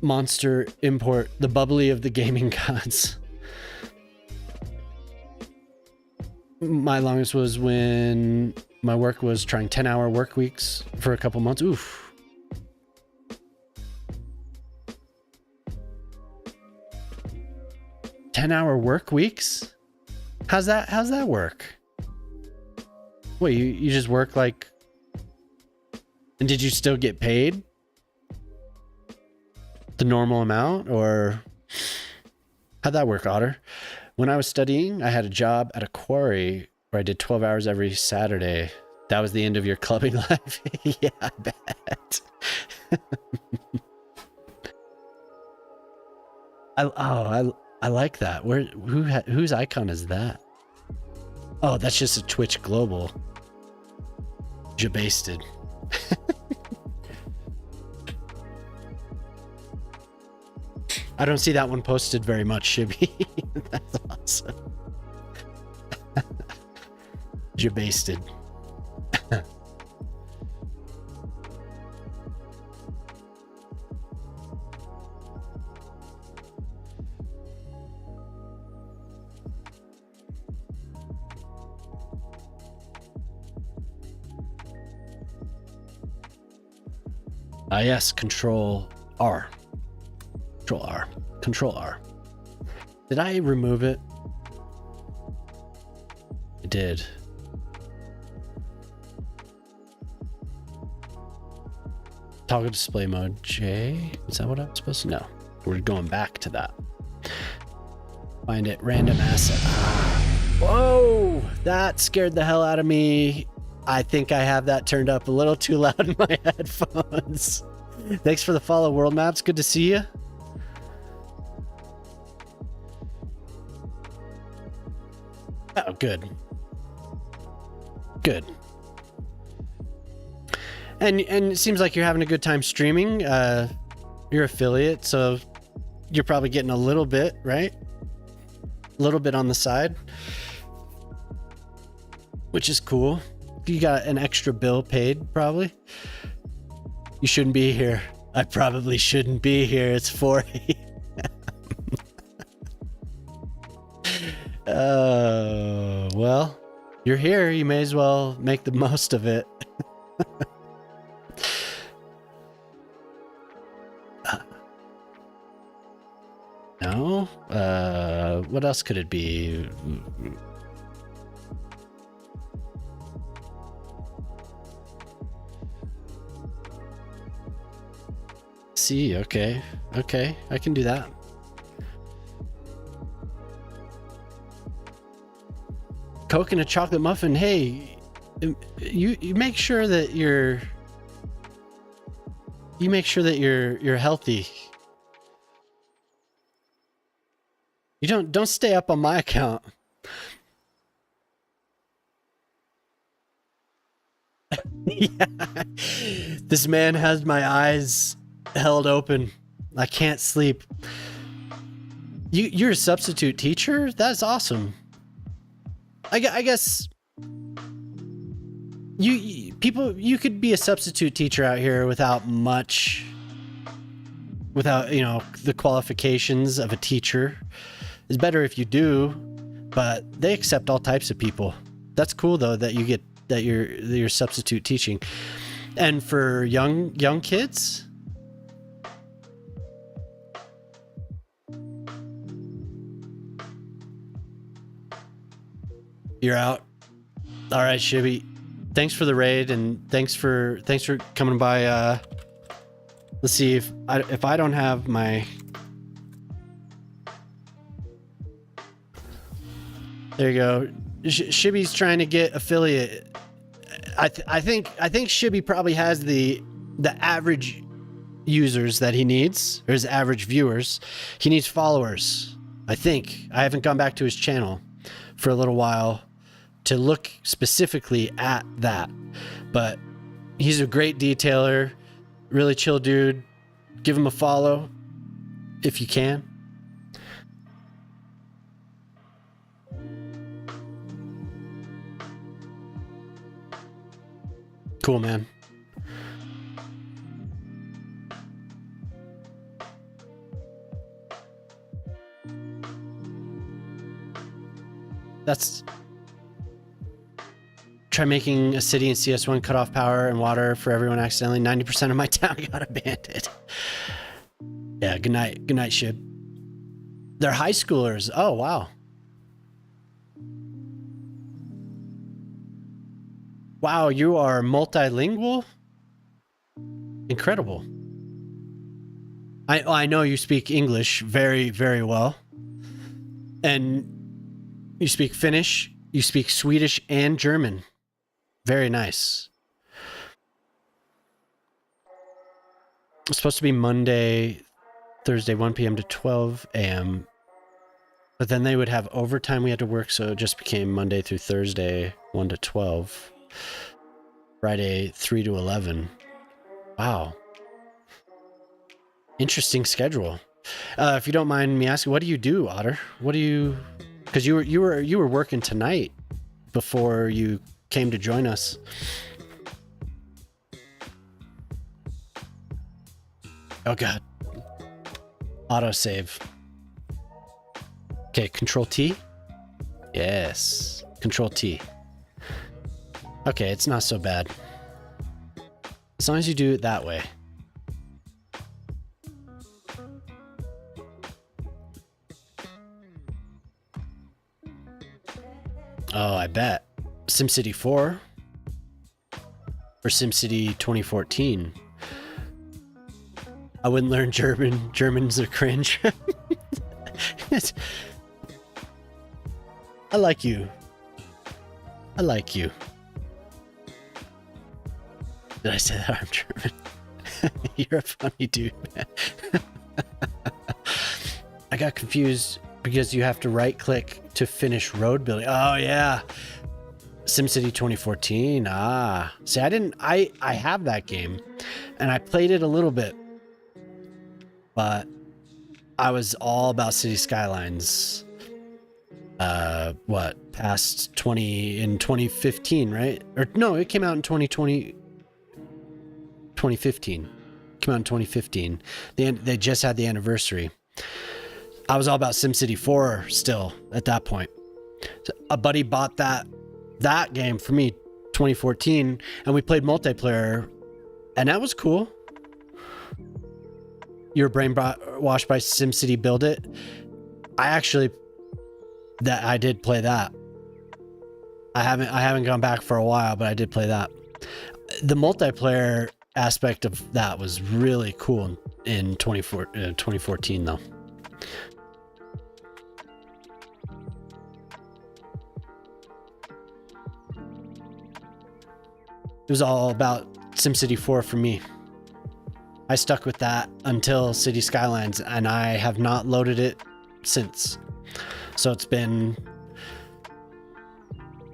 Monster import, the bubbly of the gaming gods. My longest was when my work was trying 10-hour work weeks for a couple months. Oof. $10-hour work weeks? How's that work? Wait, you just work like... And did you still get paid the normal amount, or how'd that work, Otter? When I was studying, I had a job at a quarry where I did 12 hours every Saturday. That was the end of your clubbing life? Yeah, I bet. I like that. Whose icon is that? Oh, that's just a Twitch Global. Jabasted. I don't see that one posted very much, Shibby. That's awesome. Jabasted. Yes, Control R. Control R. Control R. Did I remove it? I did. Toggle display mode J. Is that what I'm supposed to know? We're going back to that. Find it. Random asset. Whoa! That scared the hell out of me. I think I have that turned up a little too loud in my headphones. Thanks for the follow, World Maps. Good to see you. Oh, good. Good. And it seems like you're having a good time streaming. You're affiliate, so you're probably getting a little bit, right? A little bit on the side, which is cool. You got an extra bill paid, probably. You shouldn't be here. I probably shouldn't be here. It's 4 a.m. Well, you're here. You may as well make the most of it. No? What else could it be? See, okay, I can do that. Coke and a chocolate muffin. Hey, you make sure that you're healthy. You don't stay up on my account. Yeah. This man has my eyes held open. I can't sleep. You're a substitute teacher? That's awesome. I guess you could be a substitute teacher out here without the qualifications of a teacher. It's better if you do, but they accept all types of people. That's cool though that you're substitute teaching. And for young kids, you're out. All right, Shibby. Thanks for the raid and thanks for coming by. Let's see if I don't have my. There you go. Shibby's trying to get affiliate. I think Shibby probably has the average users that he needs, or his average viewers. He needs followers. I think. I haven't gone back to his channel for a little while to look specifically at that, but he's a great detailer, really chill dude. Give him a follow if you can. Cool, man. Try making a city in CS1 cut off power and water for everyone accidentally. 90% of my town got abandoned. Yeah, good night, Shib. They're high schoolers. Oh, wow. Wow, you are multilingual? Incredible. I know you speak English very, very well. And you speak Finnish, you speak Swedish and German. Very nice. It's supposed to be Monday, Thursday, 1 p.m. to 12 a.m. But then they would have overtime we had to work, so it just became Monday through Thursday, 1 to 12. Friday, 3 to 11. Wow. Interesting schedule. If you don't mind me asking, what do you do, Otter? What do you... Because you were working tonight before you came to join us. Oh god. Autosave. Okay, Control T. Yes, Control T. Okay, it's not so bad. As long as you do it that way. Oh, I bet. SimCity 4 or SimCity 2014. I wouldn't learn German. Germans are cringe. I like you. I like you. Did I say that I'm German? You're a funny dude, man. I got confused because you have to right click to finish road building. Oh yeah. SimCity 2014. Ah. See, I have that game and I played it a little bit. But I was all about Cities Skylines. What? Past 2015, right? Or no, it came out in 2015. Came out in 2015. They just had the anniversary. I was all about SimCity 4 still at that point. So a buddy bought that game for me 2014 and we played multiplayer and that was cool. Your brain washed by SimCity Build It. I did play that. I haven't gone back for a while, but I did play that. The multiplayer aspect of that was really cool in 2014 though. It was all about SimCity 4 for me. I stuck with that until Cities Skylines, and I have not loaded it since. So it's been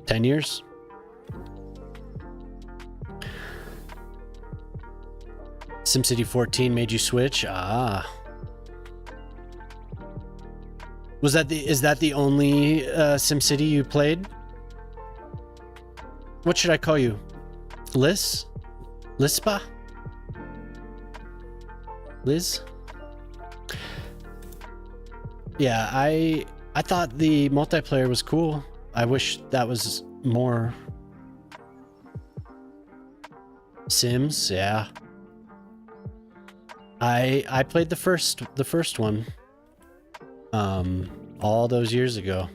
10 years. SimCity 14 made you switch? Ah. Is that the only SimCity you played? What should I call you? Liz? Lispa? Liz? Yeah, I thought the multiplayer was cool. I wish that was more. Sims, yeah. I played the first one all those years ago.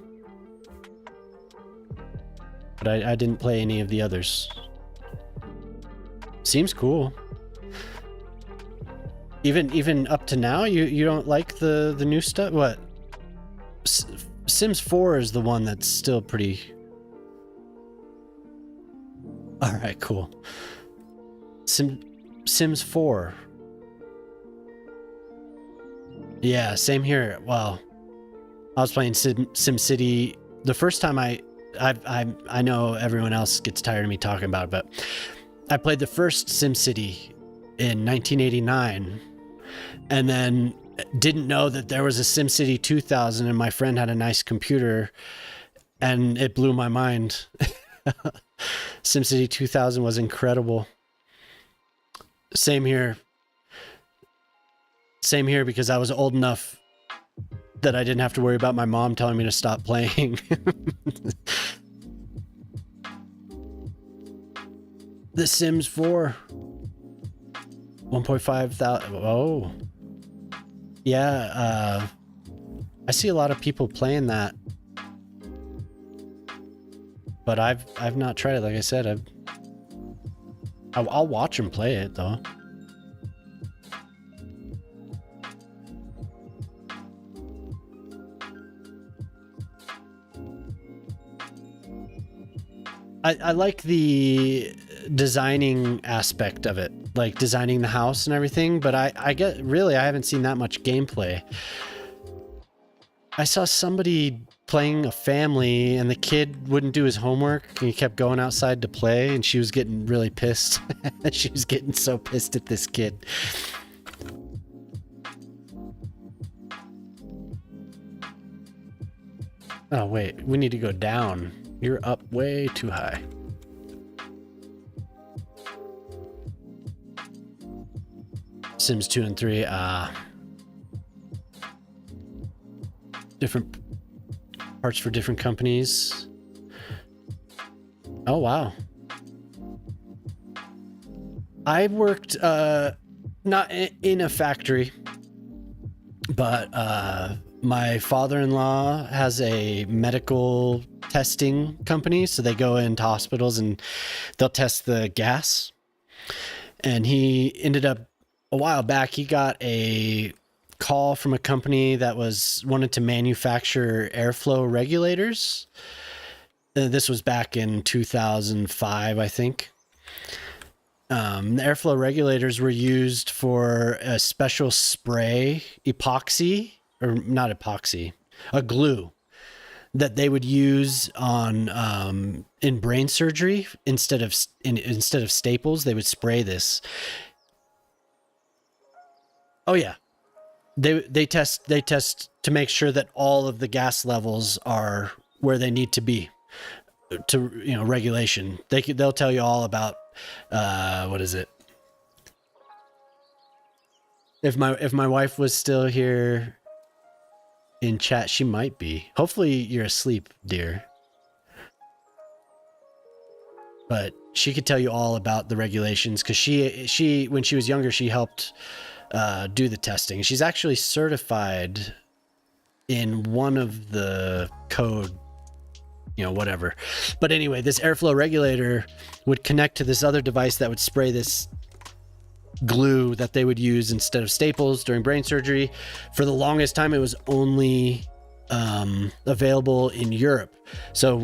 But I didn't play any of the others. Seems cool. Even up to now, you don't like the new stuff? What? Sims 4 is the one that's still pretty... Alright, cool. Sims 4. Yeah, same here. Well, I was playing SimCity. The first time I know everyone else gets tired of me talking about it, but I played the first SimCity in 1989 and then didn't know that there was a SimCity 2000 and my friend had a nice computer and it blew my mind. SimCity 2000 was incredible. Same here. Same here because I was old enough that I didn't have to worry about my mom telling me to stop playing. The Sims 4. 1.5 thousand. Oh. Yeah, I see a lot of people playing that. But I've not tried it. Like I said, I'll watch them play it though. I like the designing aspect of it, like designing the house and everything, but I haven't seen that much gameplay. I saw somebody playing a family and the kid wouldn't do his homework and he kept going outside to play and she was getting really pissed. She was getting so pissed at this kid. Oh wait, we need to go down. You're up way too high. Sims 2 and 3, different parts for different companies. Oh wow. I worked not in a factory, but my father-in-law has a medical testing company, so they go into hospitals and they'll test the gas. And he ended up, a while back, he got a call from a company that wanted to manufacture airflow regulators. This was back in 2005, I think. The airflow regulators were used for a special spray, epoxy, or not epoxy, a glue that they would use on in brain surgery instead of staples. They would spray this. Oh yeah, they test to make sure that all of the gas levels are where they need to be to regulation. They'll tell you all about what is it? If my wife was still here in chat, she might be. Hopefully you're asleep, dear. But she could tell you all about the regulations because she when she was younger, she helped do the testing. She's actually certified in one of the code, whatever. But anyway, this airflow regulator would connect to this other device that would spray this glue that they would use instead of staples during brain surgery. For the longest time, it was only available in Europe. So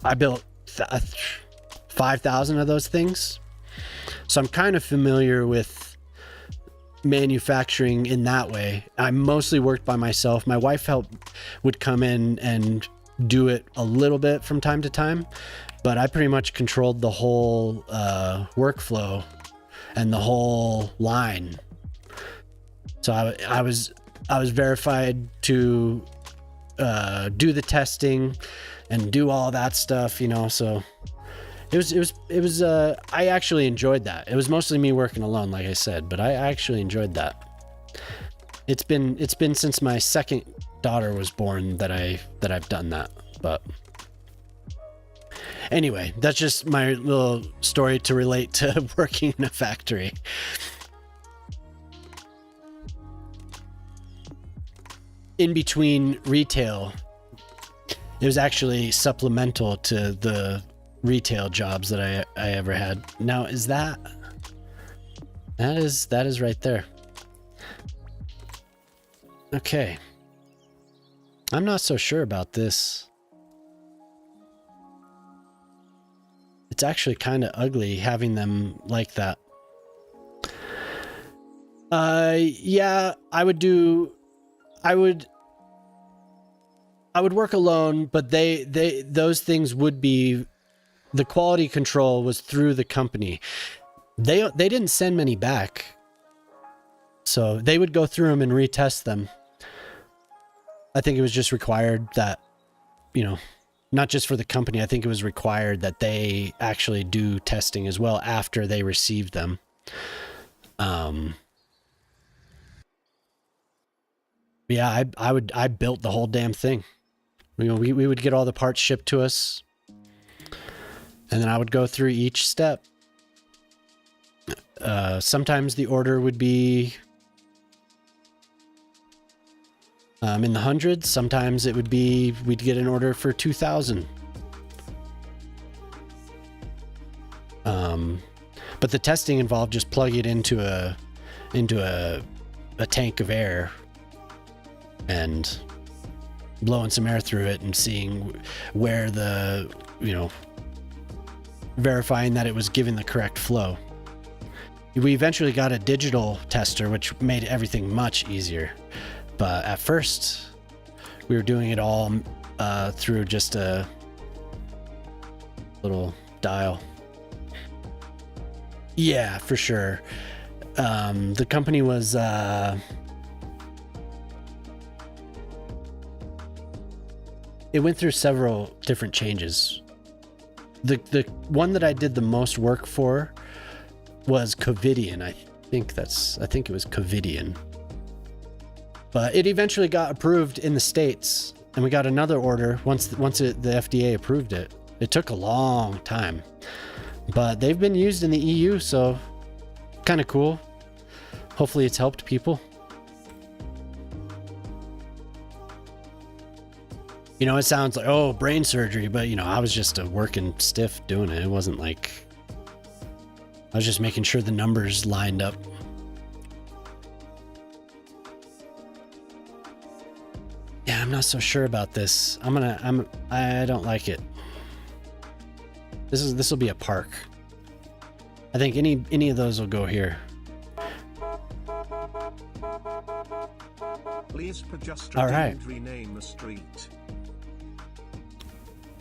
I built 5,000 of those things. So I'm kind of familiar with manufacturing in that way. I mostly worked by myself. My wife would come in and do it a little bit from time to time, but I pretty much controlled the whole workflow and the whole line. So I was verified to do the testing and do all that stuff, so it was I actually enjoyed that. It was mostly me working alone, like I said, but I actually enjoyed that. It's been since my second daughter was born that I've done that. But anyway, that's just my little story to relate to working in a factory. In between retail, it was actually supplemental to the retail jobs that I ever had. Now, is that is right there. Okay. I'm not so sure about this. It's actually kind of ugly having them like that. Yeah, I would work alone, but those things would be, the quality control was through the company. They didn't send many back. So they would go through them and retest them. I think it was just required that, not just for the company, I think it was required that they actually do testing as well after they receive them. Yeah, I built the whole damn thing. We would get all the parts shipped to us, and then I would go through each step. Sometimes the order would be in the hundreds. Sometimes it would be, we'd get an order for 2,000. But the testing involved just plugging it into a tank of air and blowing some air through it and seeing where the verifying that it was giving the correct flow. We eventually got a digital tester, which made everything much easier. But at first, we were doing it all through just a little dial. Yeah, for sure. The company was it went through several different changes. The one that I did the most work for was Covidian. I think it was Covidian. But it eventually got approved in the States, and we got another order once the FDA approved it. It took a long time, but they've been used in the EU, so kind of cool. Hopefully it's helped people. You know, it sounds like, oh, brain surgery, but you know, I was just a working stiff doing it. It wasn't like, I was just making sure the numbers lined up. Yeah, I'm not so sure about this. I don't like it. This will be a park. I think any of those will go here. Please just all right. Rename the street.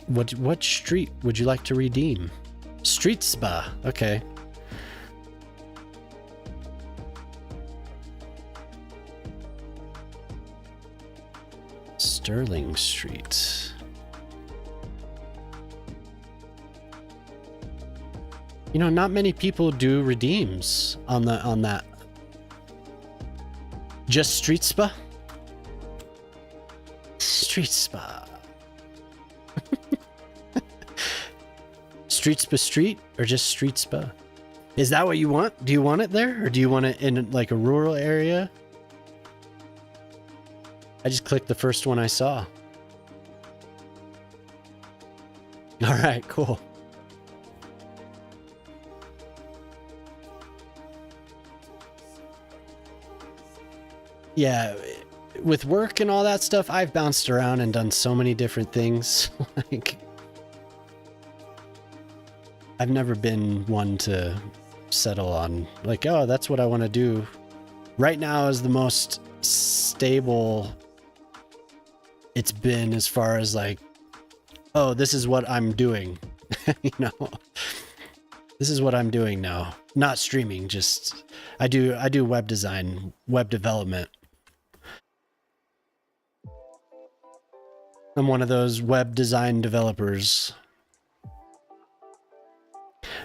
What street would you like to redeem? Street Spa. Okay. Sterling Street. You know, not many people do redeems on that. Just Street Spa? Street Spa. Street Spa Street or just Street Spa? Is that what you want? Do you want it there, or do you want it in like a rural area? I just clicked the first one I saw. All right, cool. Yeah, with work and all that stuff, I've bounced around and done so many different things. Like, I've never been one to settle on like, oh, that's what I want to do. Right now is the most stable it's been, as far as like, oh, this is what I'm doing. You know, this is what I'm doing now. Not streaming, just I do web design, web development. I'm one of those web design developers.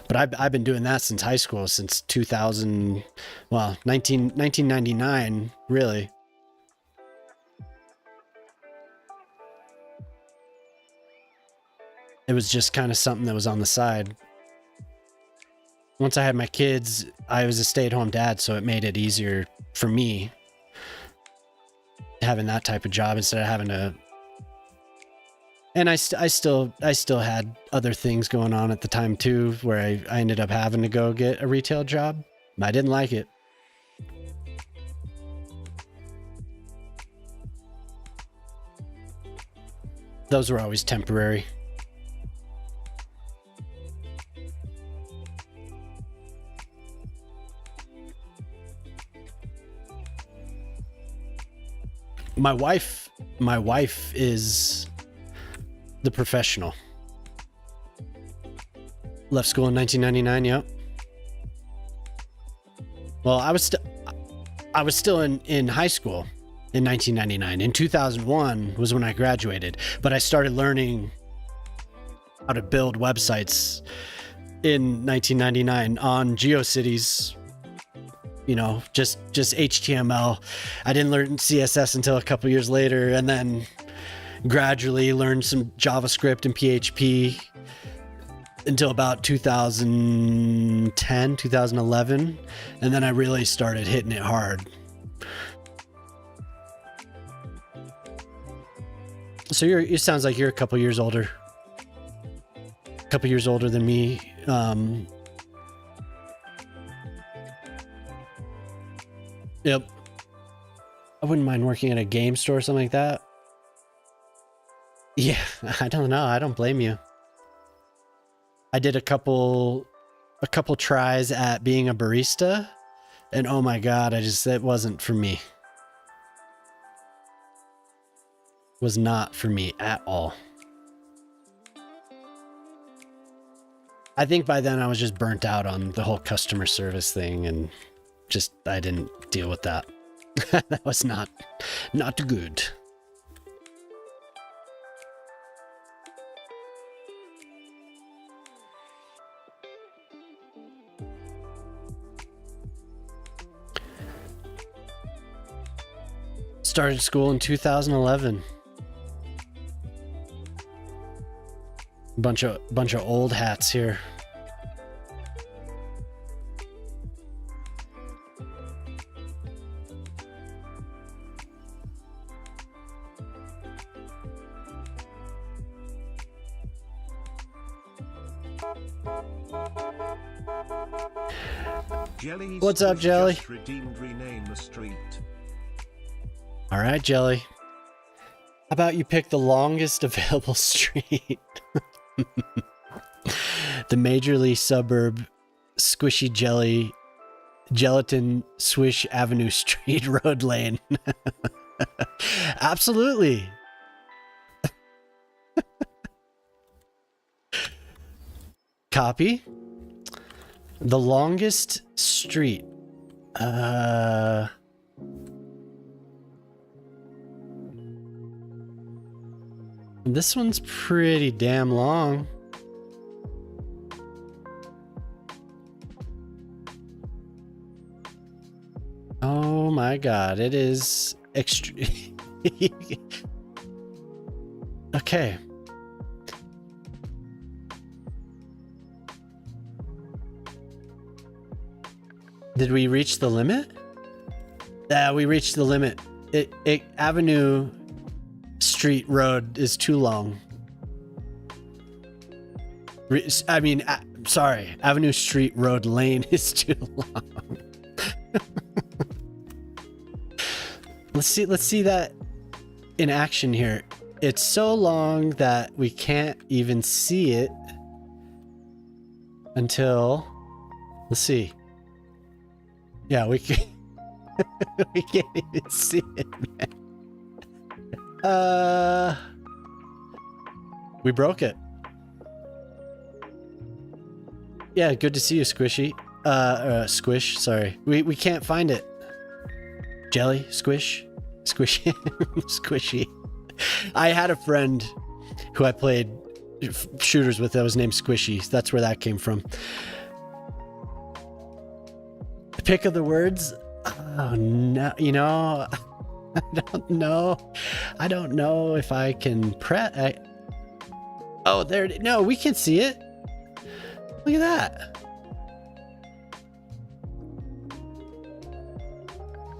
But I've been doing that since high school, since 2000, well, 1999, really. It was just kind of something that was on the side. Once I had my kids, I was a stay-at-home dad, so it made it easier for me having that type of job instead of having to. And I still had other things going on at the time too, where I ended up having to go get a retail job. I didn't like it. Those were always temporary. My wife is the professional. Left school in 1999. Yep. Well, I was still in high school in 1999. In 2001 was when I graduated, but I started learning how to build websites in 1999 on GeoCities. You know, just HTML. I didn't learn CSS until a couple years later, and then gradually learned some JavaScript and PHP until about 2010, 2011. And then I really started hitting it hard. So it sounds like you're a couple years older. A couple years older than me. Yep. I wouldn't mind working at a game store or something like that. Yeah, I don't know. I don't blame you. I did a couple tries at being a barista, and oh my god, it wasn't for me. Was not for me at all. I think by then I was just burnt out on the whole customer service thing, and just I didn't deal with that. That was not good. Started school in 2011. Bunch of old hats here. Jelly What's up, Squish Jelly? just redeemed rename the street. All right, Jelly. How about you pick the longest available street? The majorly suburb squishy jelly gelatin swish avenue street road lane. Absolutely. Copy. The longest street. This one's pretty damn long. Oh my god, it is extreme. Okay. Did we reach the limit? Yeah, we reached the limit. Avenue Street Road is too long. Sorry, Avenue Street Road Lane is too long. Let's see that in action here. It's so long that we can't even see it until, let's see. Yeah, we can. We can't even see it, man. We broke it. Yeah, good to see you, Squishy. Squish, sorry. We can't find it. Jelly, Squish, Squishy, Squishy. I had a friend who I played shooters with that was named Squishy. That's where that came from. The pick of the words? Oh, no, you know, I don't know. I don't know if I can press. Oh, there it is. No, we can see it. Look at that.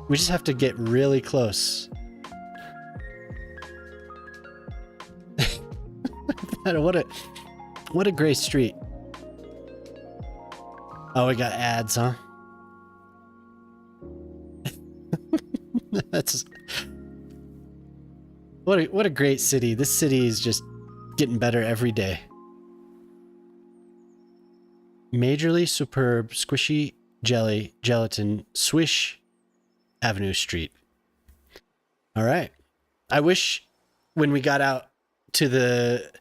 We just have to get really close. What a great street. Oh, we got ads, huh? That's what a great city. This city is just getting better every day. Majorly superb squishy jelly gelatin swish Avenue Street. All right. I wish when we got out to the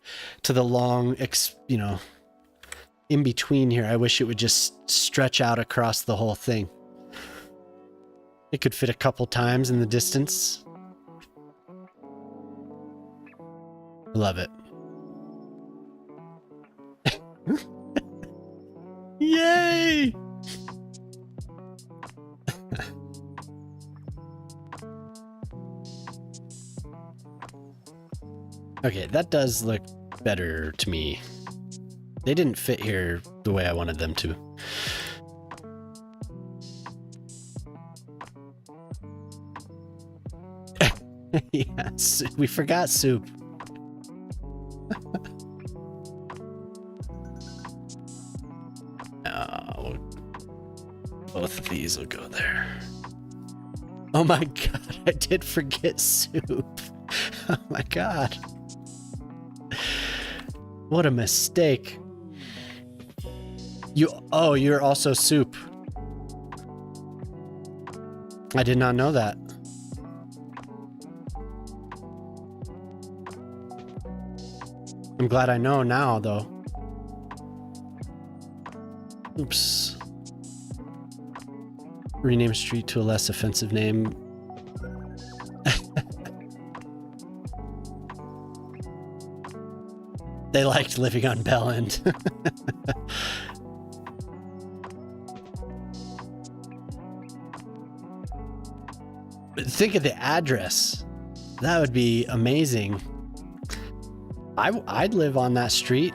long in between here, I wish it would just stretch out across the whole thing. It could fit a couple times in the distance. Love it. Yay! Okay, that does look better to me. They didn't fit here the way I wanted them to. Yes, we forgot soup. Oh, both of these will go there. Oh my god, I did forget soup. Oh my god. What a mistake. You're also soup. I did not know that. I'm glad I know now, though. Oops. Rename street to a less offensive name. They liked living on Bell End. But think of the address. That would be amazing. I'd live on that street.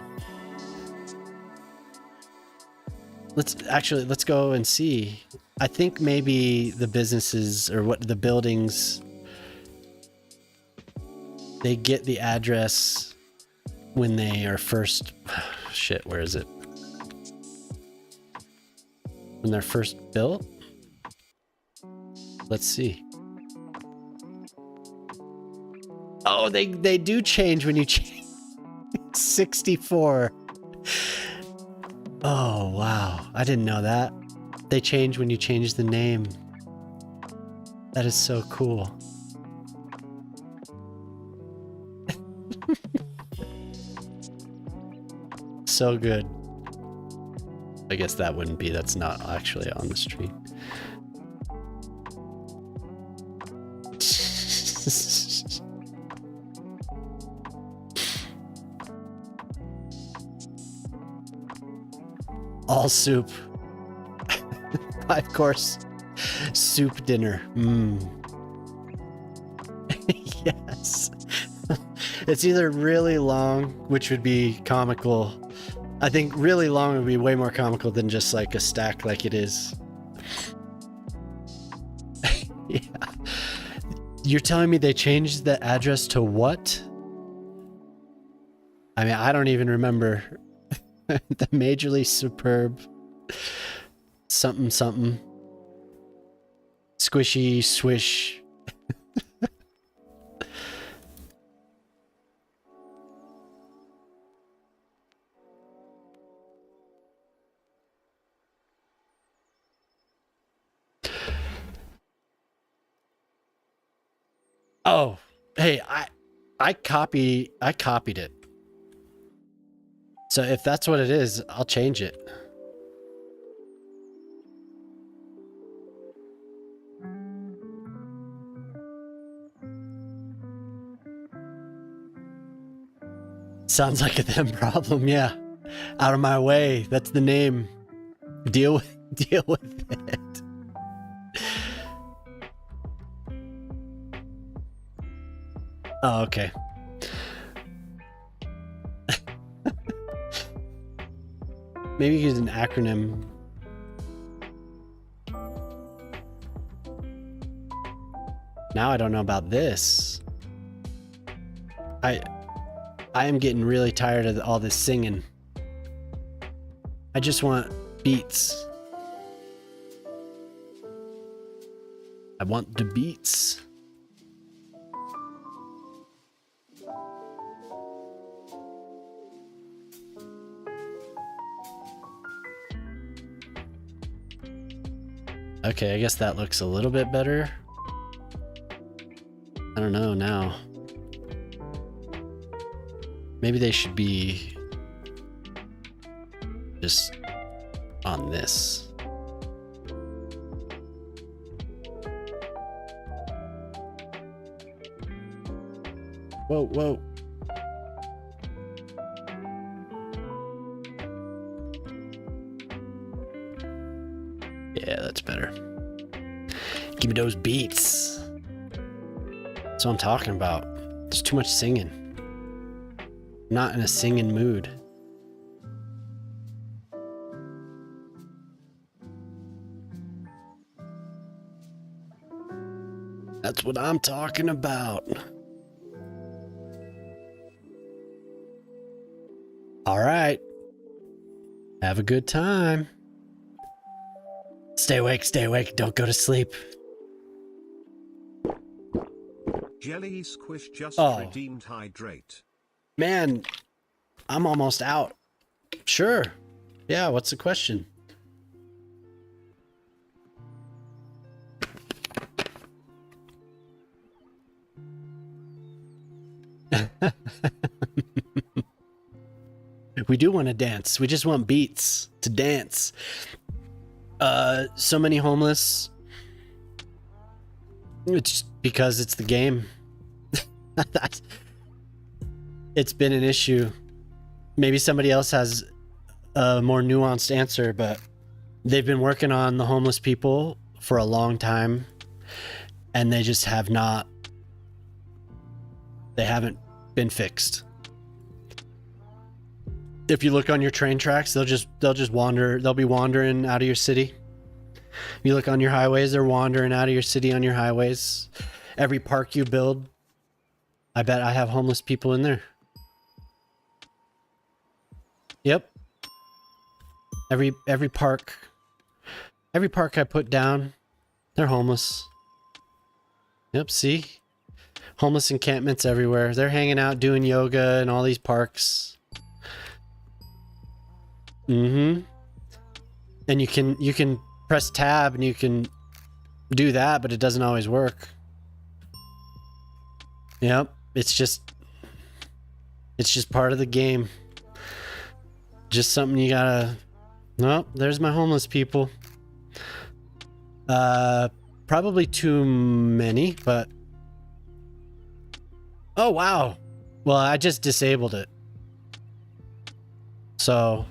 Let's go and see. I think maybe the businesses or what the buildings, they get the address when they are first, shit, where is it? When they're first built? Let's see. Oh, they do change when you change. 64. Oh, wow. I didn't know that. They change when you change the name. That is so cool. So good. I guess that wouldn't be, that's not actually on the street. All soup. 5-course soup dinner. Yes. It's either really long, which would be comical. I think really long would be way more comical than just like a stack like it is. Yeah. You're telling me they changed the address to what? I mean, I don't even remember. The majorly superb something something squishy swish. Oh, hey, I copied it. So if that's what it is, I'll change it. Sounds like a them problem, yeah. Out of my way. That's the name. Deal with it. Oh, okay. Maybe use an acronym. Now I don't know about this. I am getting really tired of all this singing. I just want beats. I want the beats. Okay, I guess that looks a little bit better. I don't know now. Maybe they should be just on this. Whoa, whoa. Yeah, that's better. Give me those beats. That's what I'm talking about. There's too much singing. I'm not in a singing mood. That's what I'm talking about. All right. Have a good time. Stay awake, stay awake. Don't go to sleep. Jelly Squish just redeemed hydrate. Man, I'm almost out. Sure. Yeah, what's the question? We do want to dance. We just want beats to dance. So many homeless. It's because it's the game. It's been an issue. Maybe somebody else has a more nuanced answer, but they've been working on the homeless people for a long time, and they just have not. They haven't been fixed. If you look on your train tracks, they'll just wander. They'll be wandering out of your city. You look on your highways, they're wandering out of your city on your highways. Every park you build, I bet I have homeless people in there. Yep. Every park I put down, they're homeless. Yep, see? Homeless encampments everywhere. They're hanging out doing yoga in all these parks. And you can press tab and you can do that, but it doesn't always work. Yep, it's just part of the game. Just something you gotta. No, there's my homeless people. Probably too many, but oh wow. Well, I just disabled it. So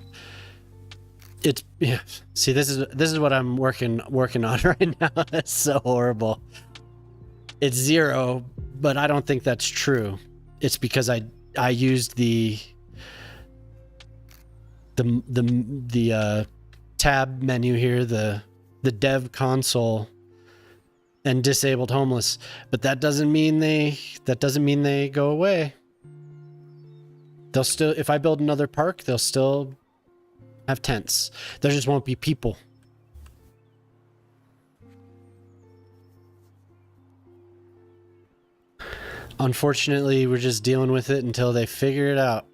it's, yeah. See, this is what I'm working on right now. It's so horrible. It's 0, but I don't think that's true. It's because I used the tab menu here, the dev console, and disabled homeless, but that doesn't mean they go away. They'll still, if I build another park, they'll still have tents. There just won't be people. Unfortunately, we're just dealing with it until they figure it out.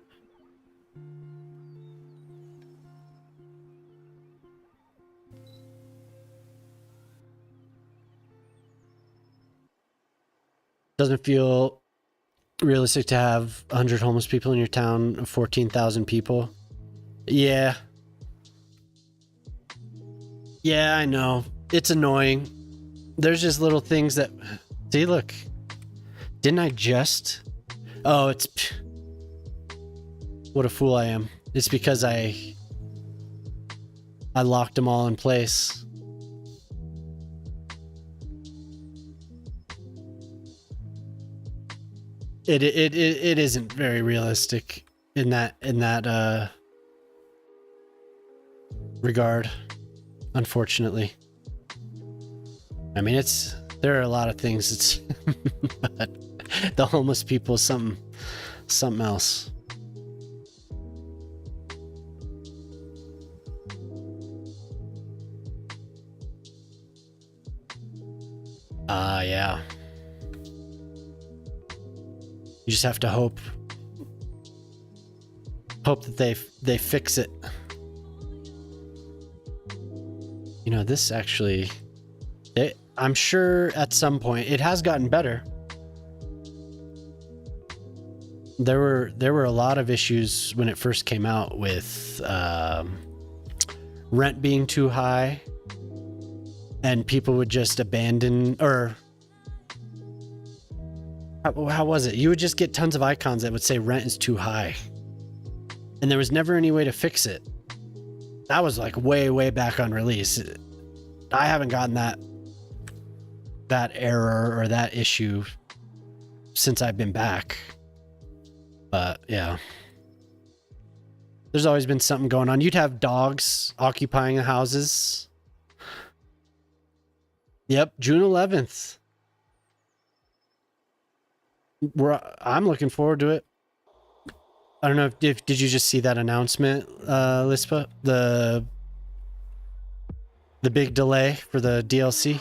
Doesn't feel realistic to have 100 homeless people in your town of 14,000 people. Yeah. Yeah, I know. It's annoying. There's just little things that... See, look. Didn't I just... Oh, it's... What a fool I am. It's because I locked them all in place. It isn't very realistic in that regard, unfortunately. I mean, there are a lot of things. It's but the homeless people is something else. Yeah. You just have to hope that they fix it. You know, this actually, I'm sure at some point it has gotten better. There were a lot of issues when it first came out with rent being too high, and people would just abandon, or how was it? You would just get tons of icons that would say rent is too high, and there was never any way to fix it. That was like way back on release. I haven't gotten that error or that issue since I've been back. But yeah, there's always been something going on. You'd have dogs occupying the houses. Yep, June 11th. I'm looking forward to it. I don't know if did you just see that announcement, Lispa? The big delay for the DLC.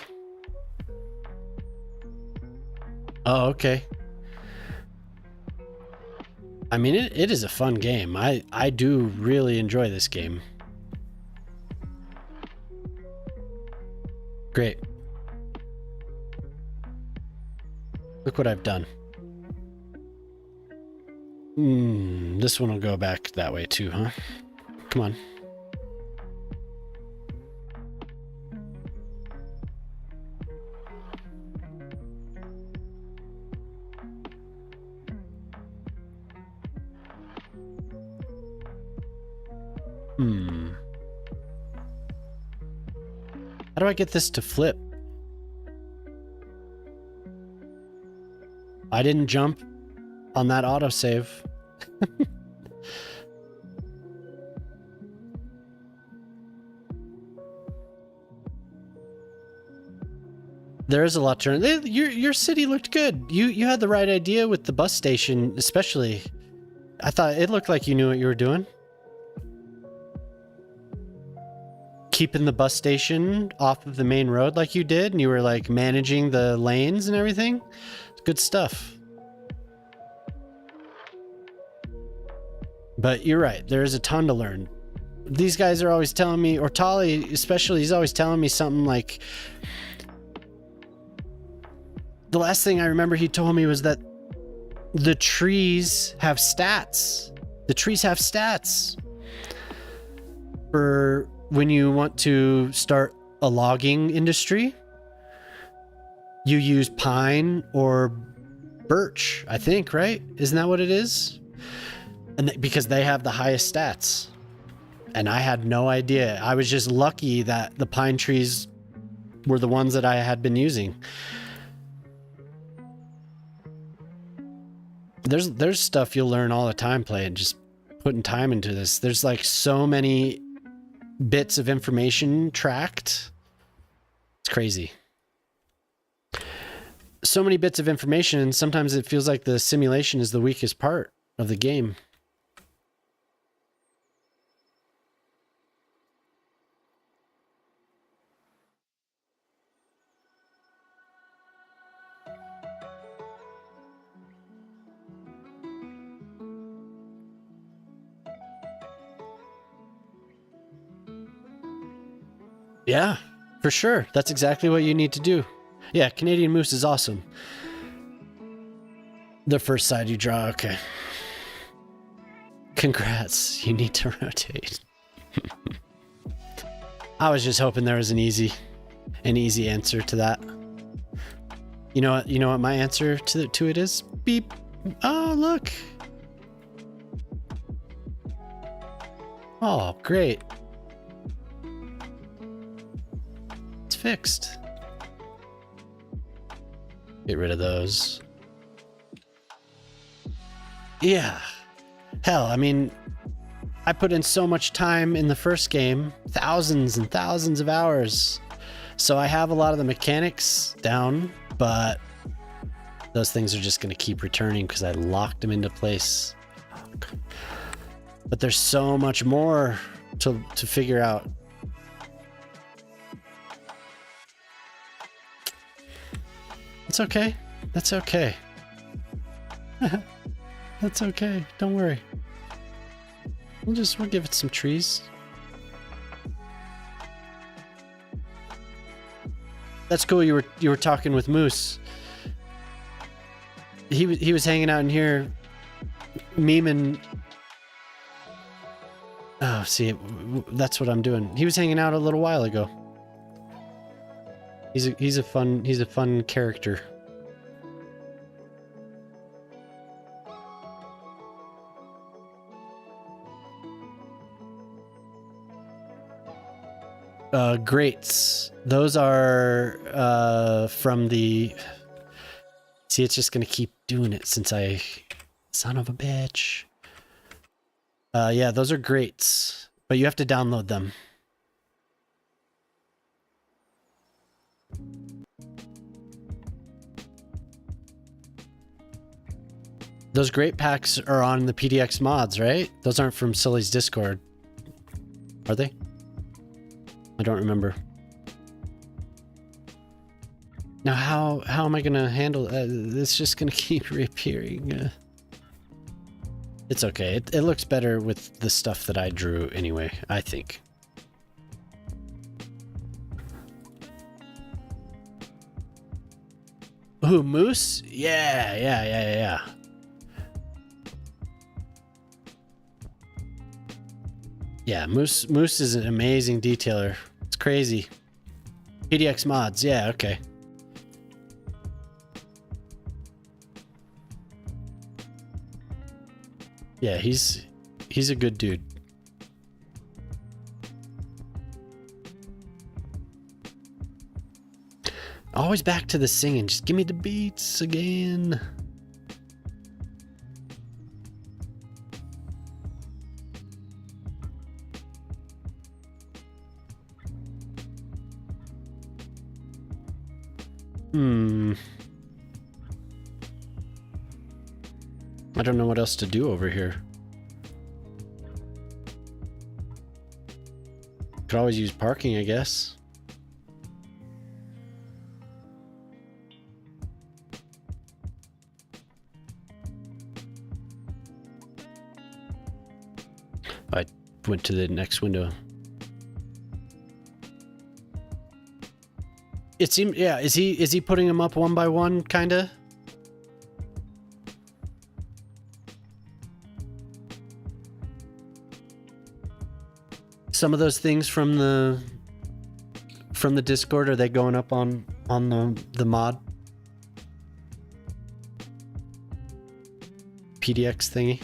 Oh, okay. I mean, it is a fun game. I do really enjoy this game. Great. Look what I've done. This one will go back that way too, huh? Come on. How do I get this to flip? I didn't jump on that autosave. There is a lot to learn. Your city looked good. You had the right idea with the bus station, especially. I thought it looked like you knew what you were doing. Keeping the bus station off of the main road like you did, and you were like managing the lanes and everything. Good stuff. But you're right, there is a ton to learn. These guys are always telling me, or Tolly especially, he's always telling me something like, the last thing I remember he told me was that the trees have stats. The trees have stats for when you want to start a logging industry. You use pine or birch, I think, right? Isn't that what it is? And because they have the highest stats. And I had no idea. I was just lucky that the pine trees were the ones that I had been using. There's stuff you'll learn all the time playing, just putting time into this. There's like so many bits of information tracked. It's crazy. So many bits of information, and sometimes it feels like the simulation is the weakest part of the game. Yeah, for sure. That's exactly what you need to do. Yeah, Canadian Moose is awesome. The first side you draw, okay. Congrats, you need to rotate. I was just hoping there was an easy answer to that. You know what my answer to it is? Beep. Oh, look. Oh, great. It's fixed. Get rid of those. Yeah. Hell, I mean, I put in so much time in the first game, thousands and thousands of hours. So I have a lot of the mechanics down, but those things are just going to keep returning because I locked them into place. But there's so much more to figure out. It's okay. That's okay. That's okay. Don't worry. We'll give it some trees. That's cool. You were talking with Moose. He was hanging out in here, memeing. Oh, see, that's what I'm doing. He was hanging out a little while ago. He's a fun character. Grates. Those are from the... See, it's just gonna keep doing it since I... Son of a bitch. Yeah, those are grates, but you have to download them. Those grate packs are on the PDX mods, right? Those aren't from Sully's Discord. Are they? I don't remember. Now, how am I gonna handle it's just gonna keep reappearing. It's okay. It looks better with the stuff that I drew anyway, I think. Who, Moose? Yeah. Yeah, Moose is an amazing detailer. It's crazy. PDX mods, yeah, okay. Yeah, he's a good dude. Always back to the singing. Just give me the beats again. I don't know what else to do over here. Could always use parking, I guess. I went to the next window. It seemed, yeah, is he putting them up one by one, kinda? Some of those things from the Discord, are they going up on the mod? PDX thingy?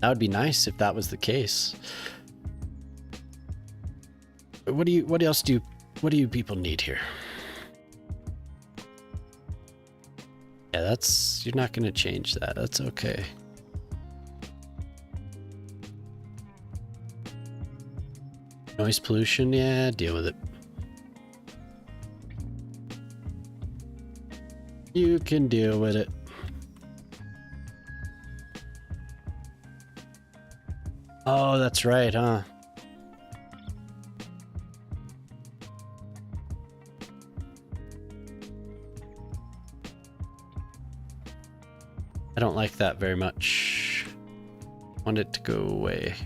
That would be nice if that was the case. What do you people need here? Yeah, you're not gonna change that. That's okay. Noise pollution, yeah, deal with it. You can deal with it. Oh, that's right, huh? I don't like that very much. Want it to go away.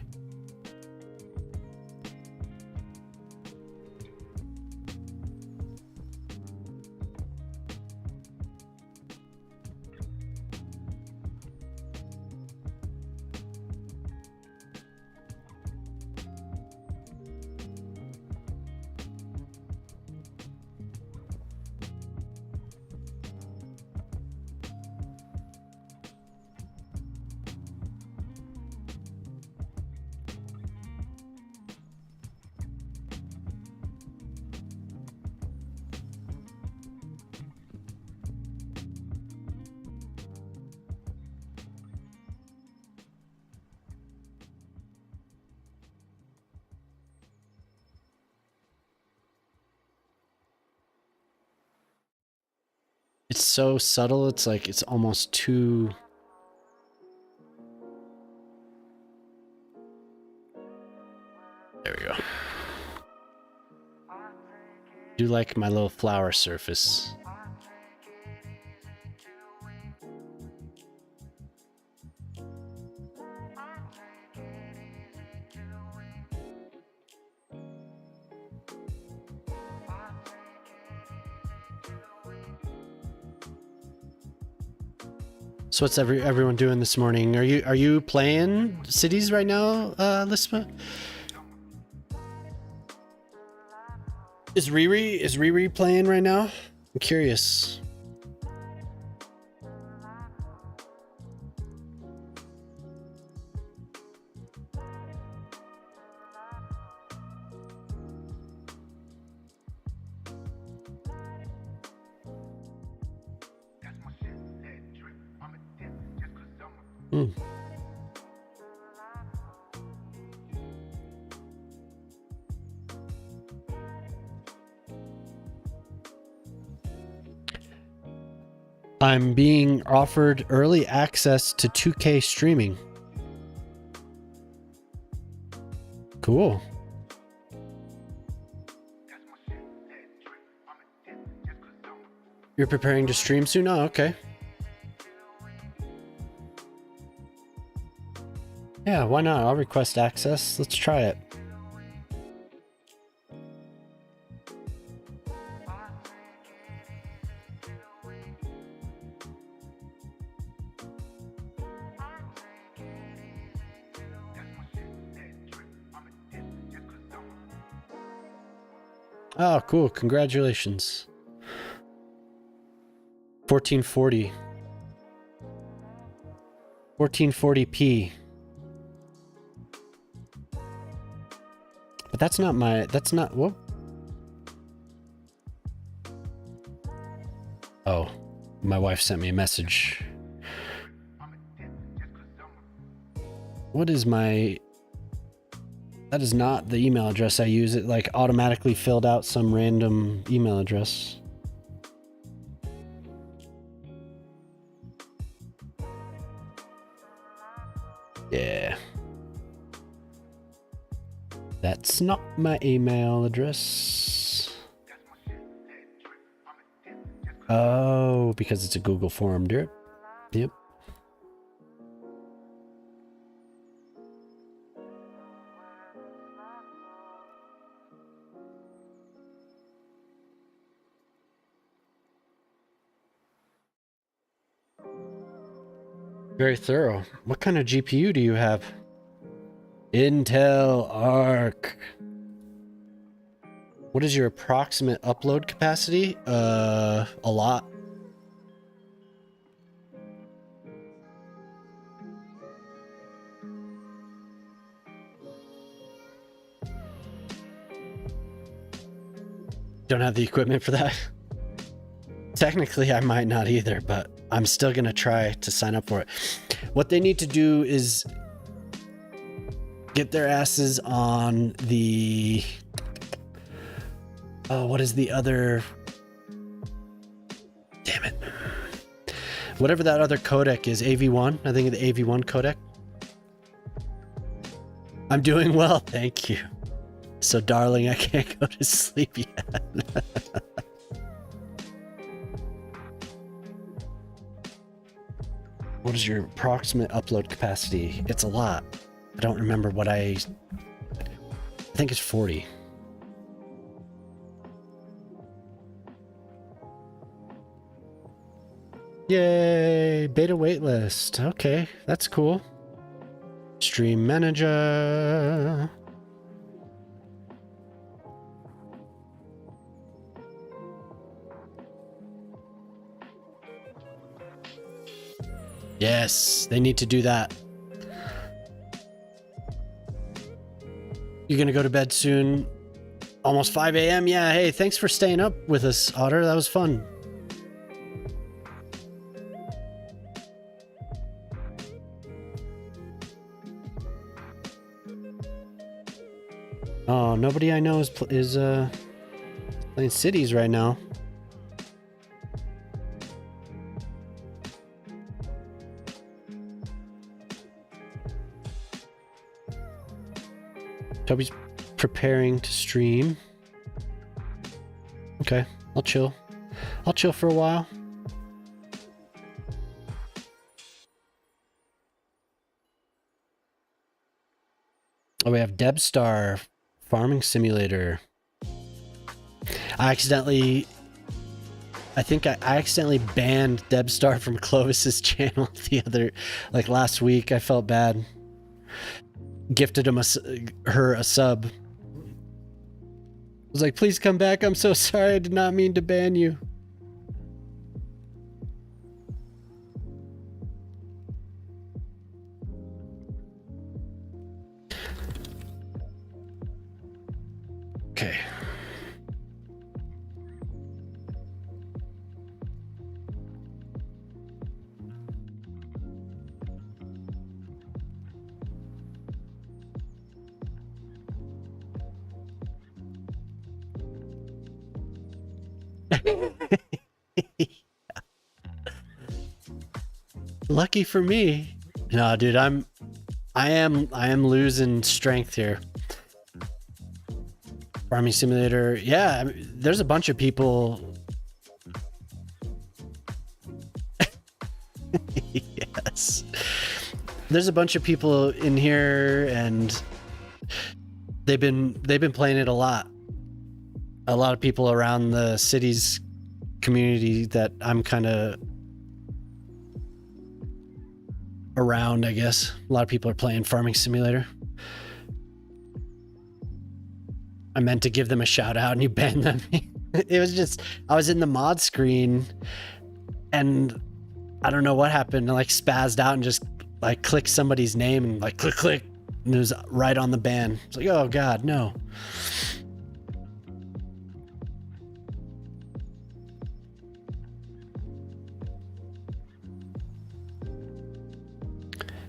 It's so subtle, it's like it's almost too... There we go. Do like my little flower surface. So what's everyone doing this morning? Are you playing Cities right now, Lispa? Is Riri playing right now? I'm curious. I'm being offered early access to 2K streaming. Cool. You're preparing to stream soon? Oh, okay. Yeah, why not? I'll request access. Let's try it. Oh, cool. Congratulations. 1440. 1440p. But that's not my, that's not, whoop. Oh, my wife sent me a message. What is my, that is not the email address I use. It like automatically filled out some random email address. Yeah. That's not my email address. Oh, because it's a Google form, dear. Yep. Very thorough. What kind of GPU do you have? Intel Arc. What is your approximate upload capacity? A lot. Don't have the equipment for that. Technically, I might not either, but I'm still gonna try to sign up for it. What they need to do is get their asses on the... Oh, what is the other... Damn it. Whatever that other codec is, AV1. I think the AV1 codec. I'm doing well, thank you. So, darling, I can't go to sleep yet. What is your approximate upload capacity? It's a lot. I don't remember what I think it's 40. Yay, beta waitlist. Okay, that's cool. Stream manager. Yes, they need to do that. You're gonna go to bed soon. Almost 5 a.m. Yeah, hey, thanks for staying up with us, Otter. That was fun. Oh, nobody I know is playing Cities right now. Toby's preparing to stream. Okay, I'll chill. I'll chill for a while. Oh, we have Debstar Farming Simulator. I think I accidentally banned Debstar from Clovis's channel the other, like last week. I felt bad. Gifted her a sub. I was like, please come back. I'm so sorry. I did not mean to ban you. Okay. Lucky for me. No, dude, I am losing strength here. Farming Simulator. Yeah, I mean, there's a bunch of people. Yes. There's a bunch of people in here and they've been playing it a lot. A lot of people around the cities community that I'm kind of around, I guess. A lot of people are playing Farming Simulator. I meant to give them a shout out and you banned them. It was just, I was in the mod screen and I don't know what happened. I like spazzed out and just like clicked somebody's name and like click, click. And it was right on the ban. It's like, oh God, no.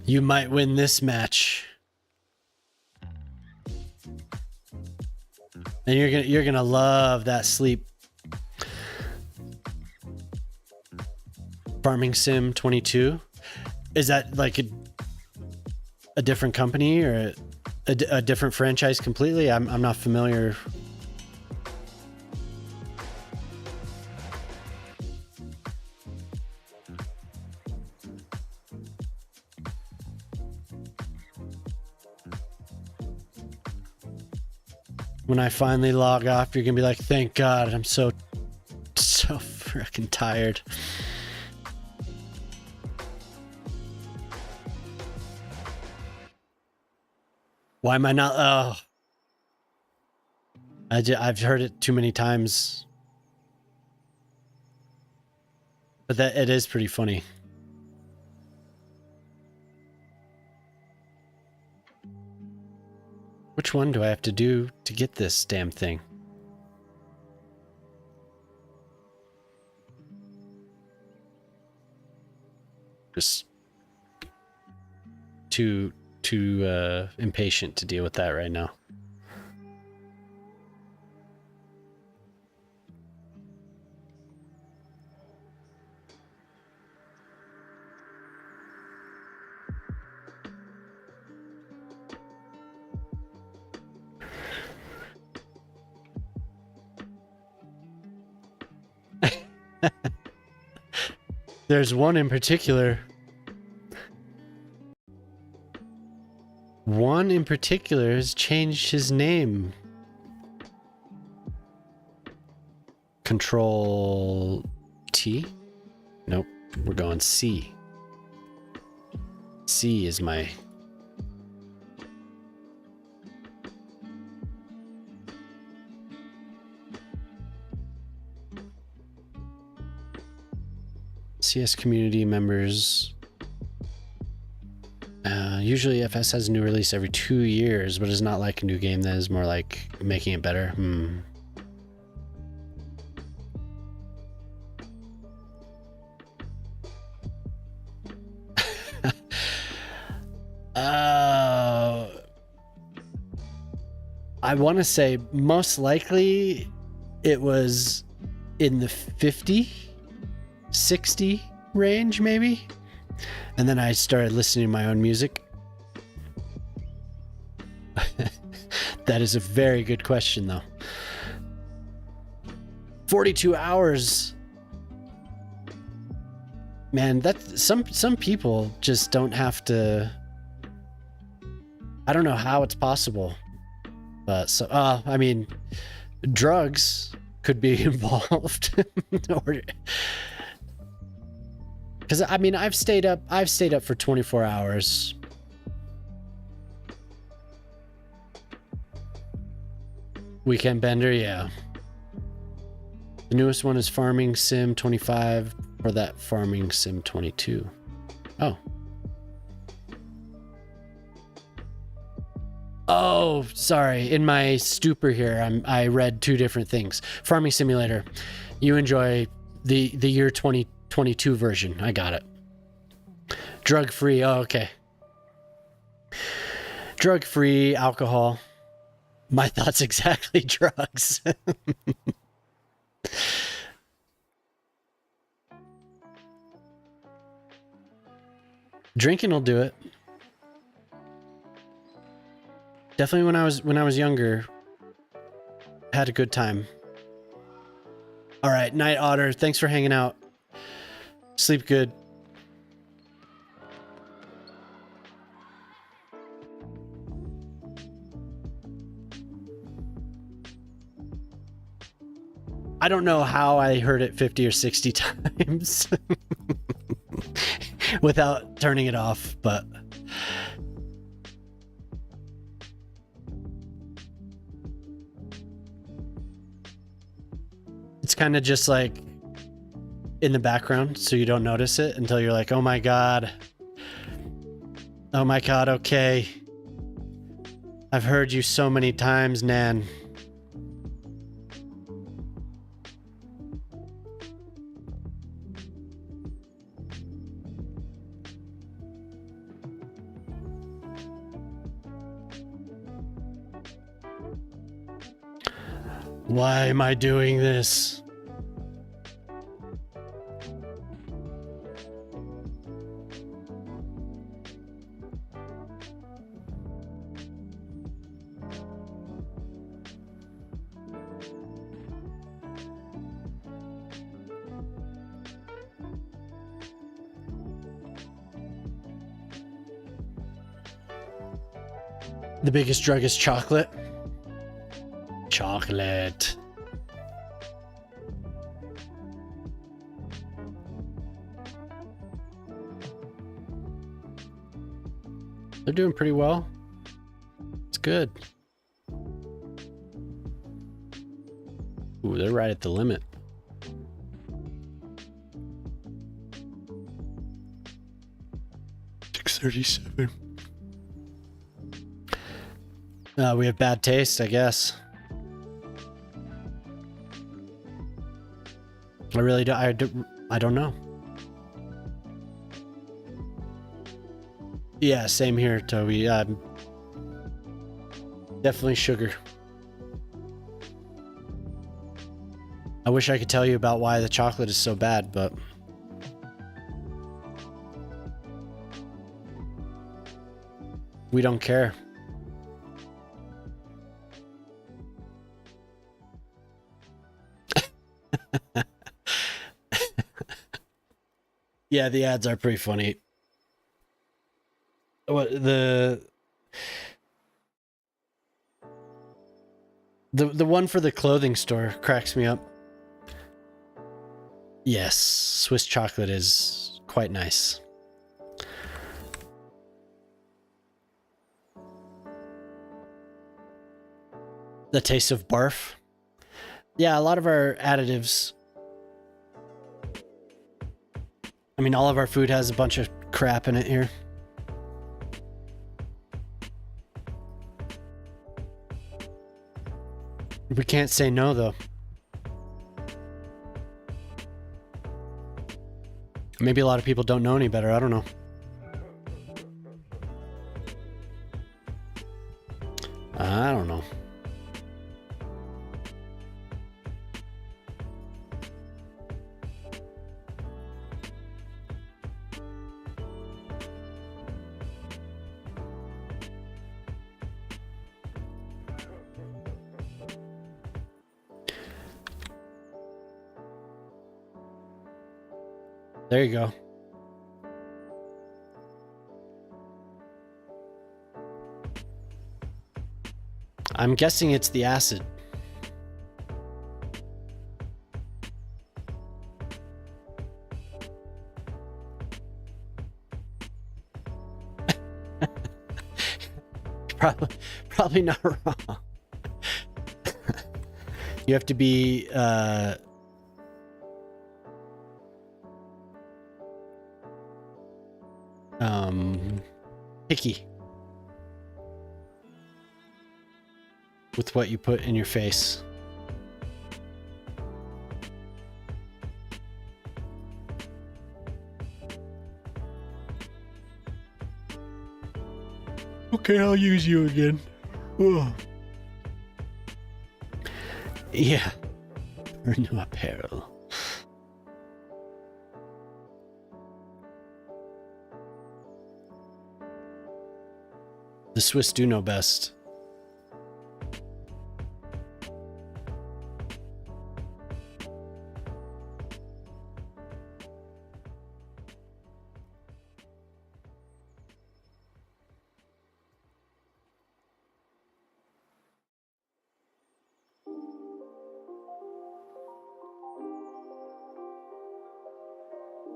You might win this match. And you're gonna love that sleep. Farming Sim 22. Is that like a different company or a different franchise completely? I'm not familiar. When I finally log off, you're gonna be like, thank God, I'm so freaking tired. Why am I not? Oh, I've heard it too many times, but that it is pretty funny. Which one do I have to do to get this damn thing? Just too impatient to deal with that right now. There's one in particular. One in particular has changed his name. Control T? Nope, we're going C. C is my... CS community members. Usually FS has a new release every 2 years, but it's not like a new game. That is more like making it better. I want to say most likely it was in the 50, 60 range maybe. And then I started listening to my own music. That is a very good question, though. 42 hours. Man, that some people just don't have to. I don't know how it's possible, but so I mean, drugs could be involved. Because I mean, I've stayed up for 24 hours. Weekend Bender, yeah. The newest one is Farming Sim 25, or that Farming Sim 22. Oh. Oh, sorry. In my stupor here, I read two different things. Farming Simulator. You enjoy the year 2022 version. I got it. Drug free. Oh, okay. Drug free, alcohol. My thoughts exactly. Drugs. Drinking will do it. Definitely when I was younger, had a good time. All right, Night Otter, thanks for hanging out. Sleep good. I don't know how I heard it 50 or 60 times without turning it off, but It's kind of just like in the background, so you don't notice it until you're like, oh my god. Oh my god, okay. I've heard you so many times, Nan. Why am I doing this? The biggest drug is chocolate. Chocolate. They're doing pretty well. It's good. Ooh, they're right at the limit. $6.37. We have bad taste, I guess. I really do. I don't know. Yeah, same here, Toby. Definitely sugar. I wish I could tell you about why the chocolate is so bad, but we don't care. Yeah, the ads are pretty funny. What the one for the clothing store cracks me up. Yes, Swiss chocolate is quite nice. The taste of barf. Yeah, a lot of our additives. I mean, all of our food has a bunch of crap in it here. We can't say no, though. Maybe a lot of people don't know any better. I don't know. I don't know. There you go. I'm guessing it's the acid. Probably not wrong. You have to be picky with what you put in your face. Okay, I'll use you again. Ugh. Yeah. Or no apparel. The Swiss do know best.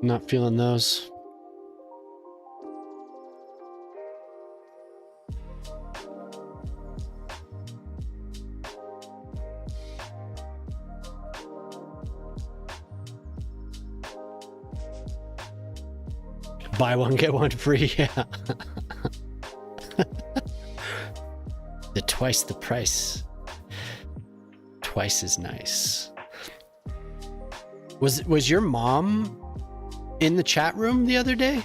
Not feeling those. Buy one, get one free. Yeah. Twice the price. Twice as nice. Was your mom in the chat room the other day?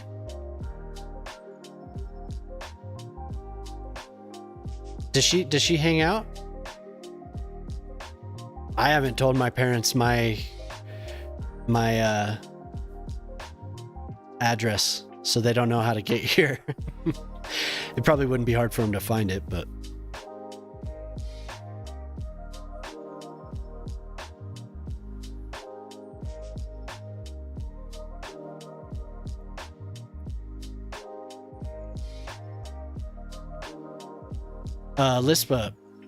Does she hang out? I haven't told my parents my address, so they don't know how to get here. It probably wouldn't be hard for them to find it, but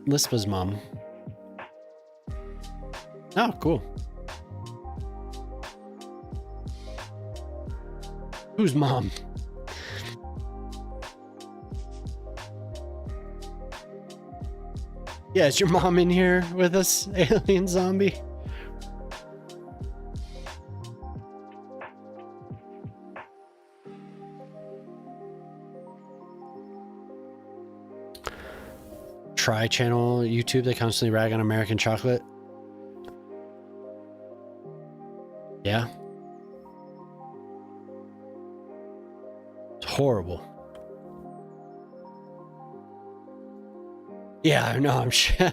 Lispa's mom. Oh, cool. Whose mom? Yeah, is your mom in here with us, alien zombie? Tri-channel YouTube, they constantly rag on American chocolate. Yeah. It's horrible. Yeah, no, I'm sure.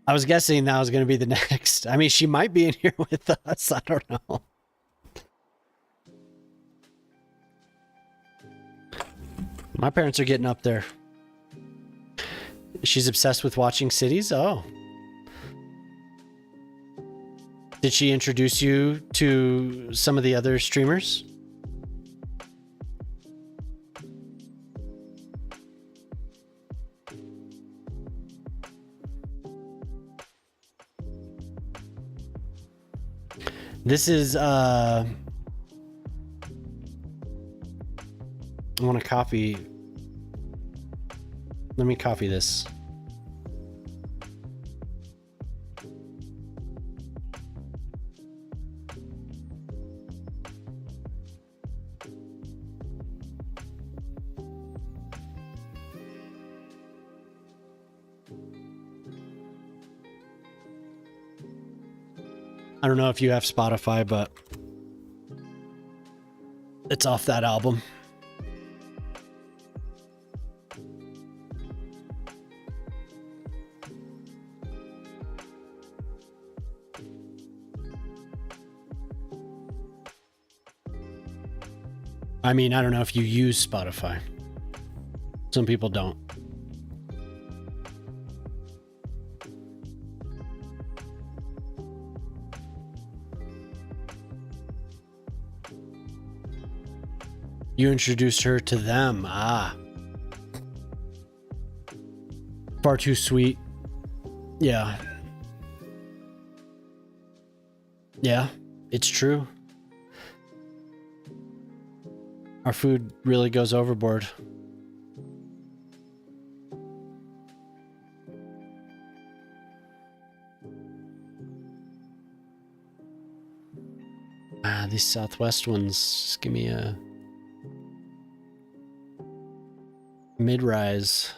I was guessing that was going to be the next. I mean, she might be in here with us. I don't know. My parents are getting up there. She's obsessed with watching Cities? Oh. Did she introduce you to some of the other streamers? This is I want to copy. Let me copy this. I don't know if you have Spotify, but it's off that album. I mean, I don't know if you use Spotify. Some people don't. You introduced her to them. Ah. Far too sweet. Yeah. Yeah, it's true. Our food really goes overboard. Ah, these Southwest ones just give me a mid-rise.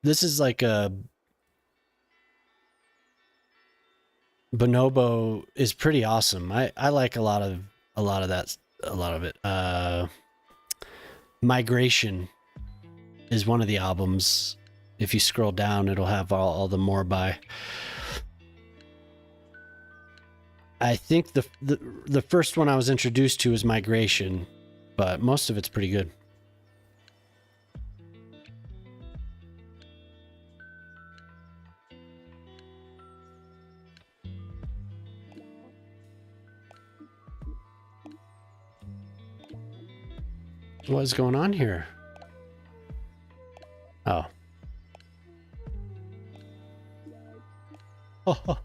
This is like a Bonobo is pretty awesome. I like a lot of it. Migration is one of the albums. If you scroll down, it'll have all the more by. I think the first one I was introduced to is Migration, but most of it's pretty good. What is going on here? Oh. Oh.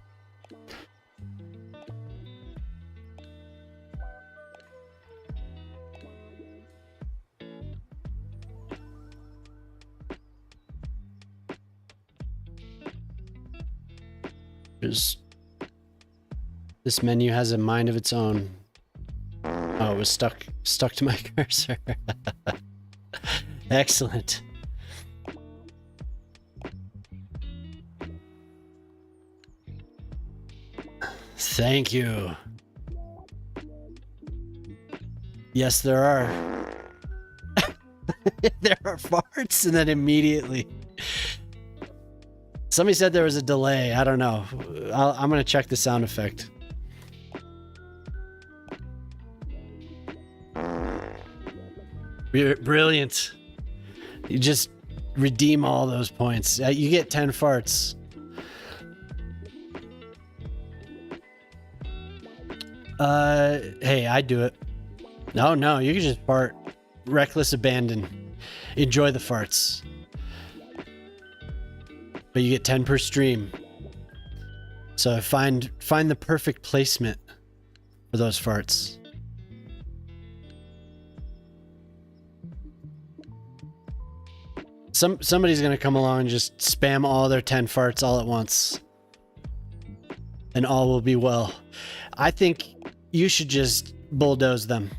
There's This menu has a mind of its own. Oh, it was stuck to my cursor. Excellent. Thank you. Yes, there are. There are farts, and then immediately. Somebody said there was a delay. I don't know. I'm going to check the sound effect. Brilliant. You just redeem all those points. You get 10 farts. Hey, I do it. No, you can just fart. Reckless abandon. Enjoy the farts. But you get 10 per stream. So find the perfect placement for those farts. Somebody's gonna come along and just spam all their 10 farts all at once. And all will be well. I think you should just bulldoze them.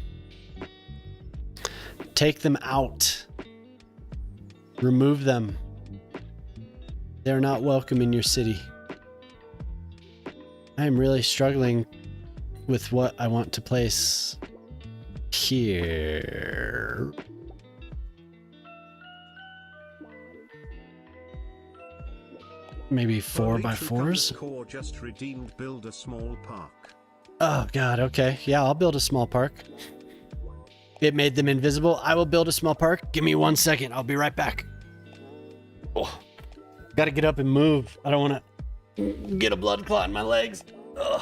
Take them out. Remove them. They're not welcome in your city. I am really struggling with what I want to place here. Maybe 4x4s? Core just redeemed build a small park. Oh god, okay. Yeah, I'll build a small park. It made them invisible. I will build a small park. Give me 1 second. I'll be right back. Oh, gotta get up and move. I don't want to get a blood clot in my legs. Ugh.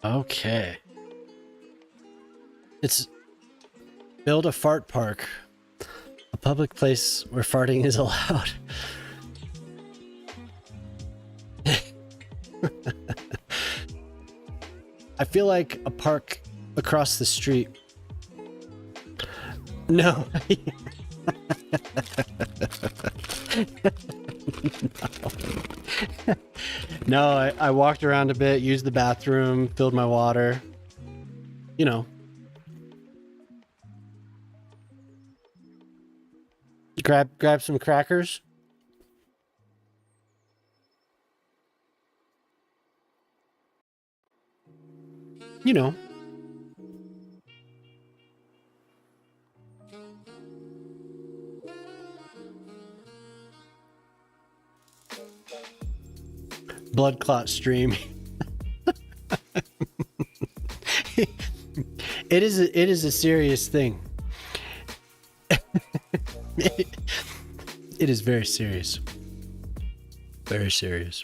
Okay. It's build a fart park. A public place where farting is allowed. I feel like a park across the street. No. No, I walked around a bit, used the bathroom, filled my water. You know. Grab some crackers. You know. Blood clot stream. It is a serious thing. It is very serious. Very serious.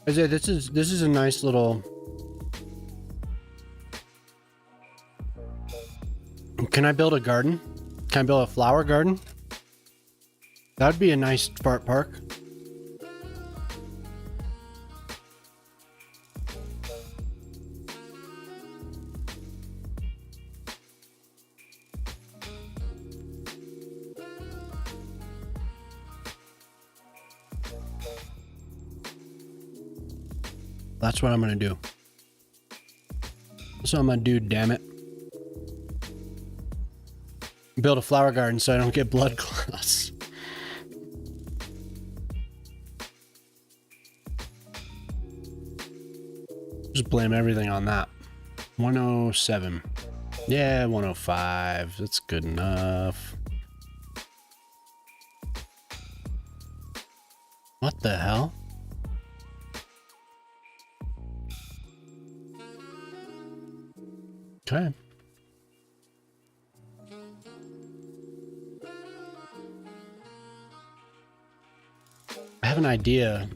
I say this is a nice little. Can I build a garden? Can I build a flower garden? That'd be a nice fart park. That's what I'm gonna do. That's what I'm gonna do, damn it. Build a flower garden so I don't get blood clots. Just blame everything on that. 107. Yeah, 105. That's good enough. What the hell? Okay. I have an idea.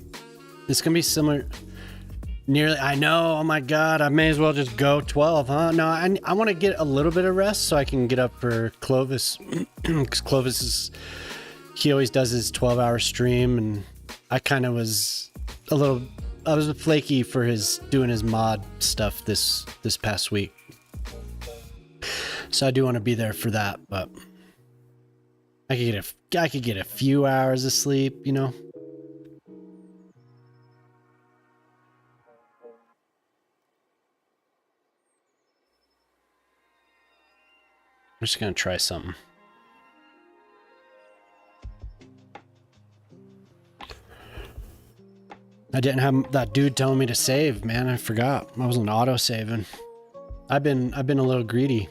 It's gonna be similar. Nearly. I know. Oh my god. I may as well just go 12, huh? No, I want to get a little bit of rest so I can get up for Clovis. Because Clovis is. He always does his 12-hour stream, and I kind of was a little. I was flaky for his doing his mod stuff this past week. So I do want to be there for that, but I could get a few hours of sleep, you know. I'm just gonna try something. I didn't have that dude telling me to save, man. I forgot. I wasn't auto saving. I've been a little greedy.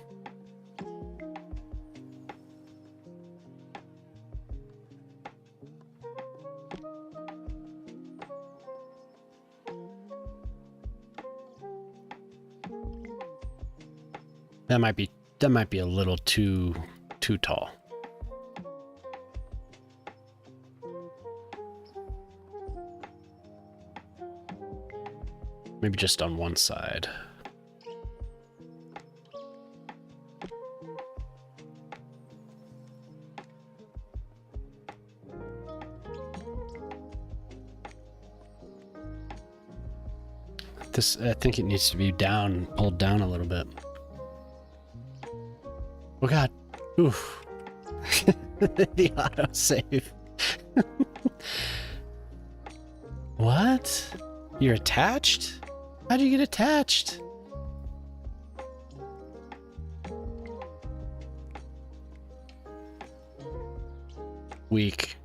That might be a little too tall. Maybe just on one side. This, I think it needs to be down, pulled down a little bit. Oh god. Oof. The autosave. What? You're attached? How'd you get attached? Weak.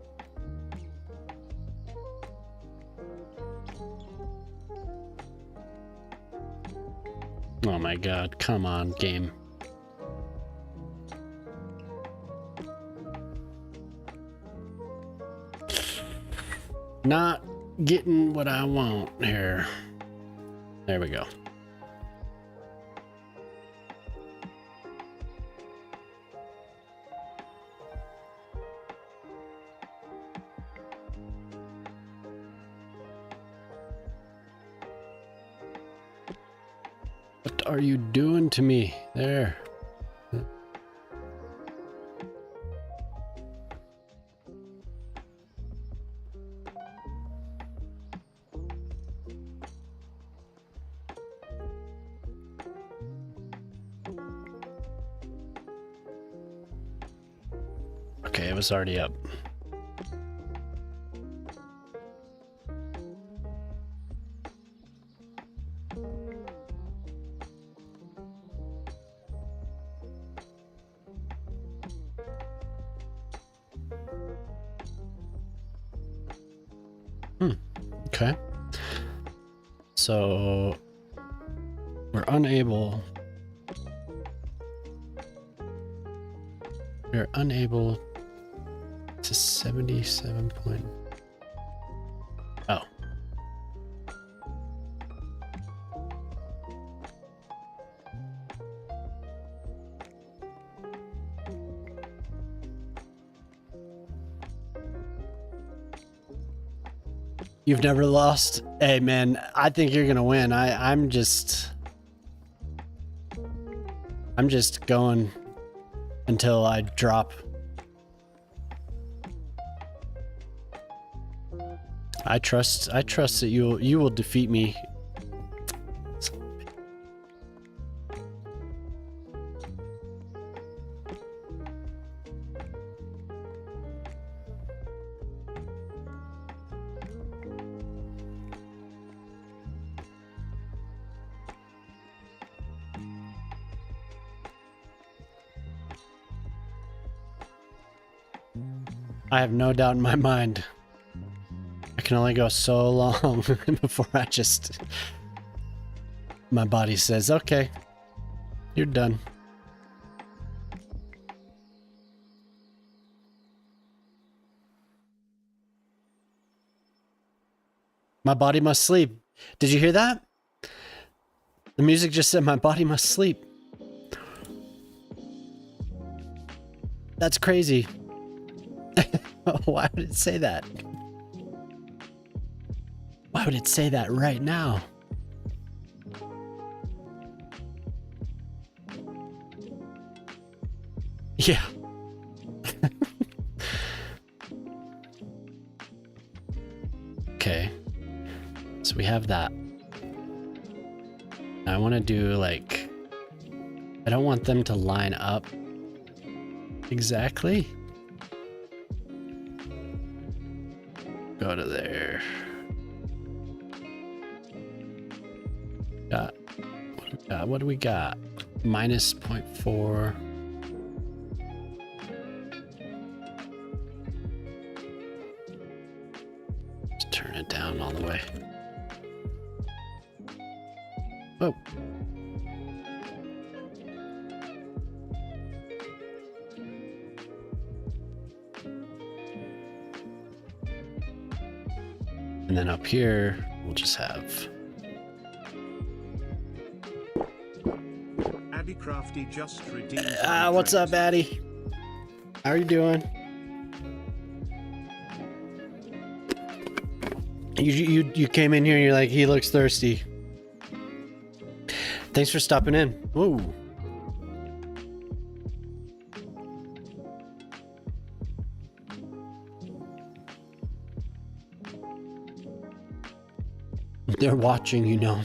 Oh my god, come on, game. Not getting what I want here. There we go. are you doing to me? There. Okay, it was already up. Okay. So we're unable to 77 point. Oh. You've never lost? Hey man, I think you're gonna win. I'm just going until I drop. I trust that you will defeat me. I have no doubt in my mind. I can only go so long before my body says, okay, you're done. My body must sleep. Did you hear that? The music just said my body must sleep. That's crazy. Why would it say that? Why would it say that right now? Yeah. Okay. So we have that. I want to do like, I don't want them to line up exactly. Go to there. What do we got? Minus 0.4. Let's turn it down all the way. Oh. And then up here, we'll just have... Addy Crafty just redeemed. what's up, Addy? How are you doing? You came in here and you're like, he looks thirsty. Thanks for stopping in. Whoa. They're watching, you know.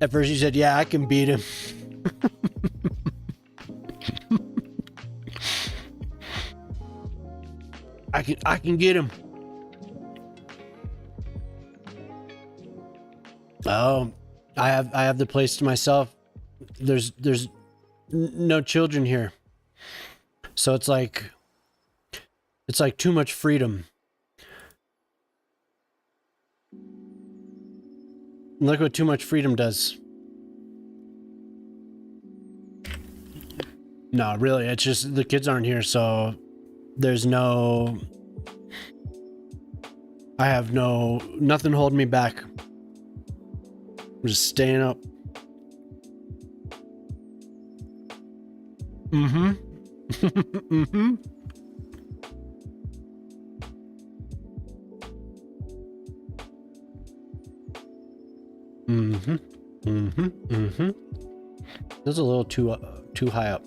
At first you said, yeah, I can beat him. I can get him. Oh, I have the place to myself. There's no children here. So it's like too much freedom. Look what too much freedom does. No, really, it's just the kids aren't here, so there's no... I have nothing holding me back. I'm just staying up. Mm-hmm. Mm-hmm. Mm-hmm. Mm-hmm. Mm-hmm. This is a little too high up.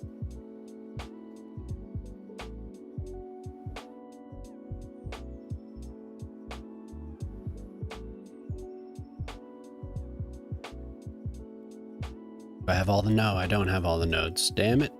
I have all the no, I don't have all the nodes. Damn it.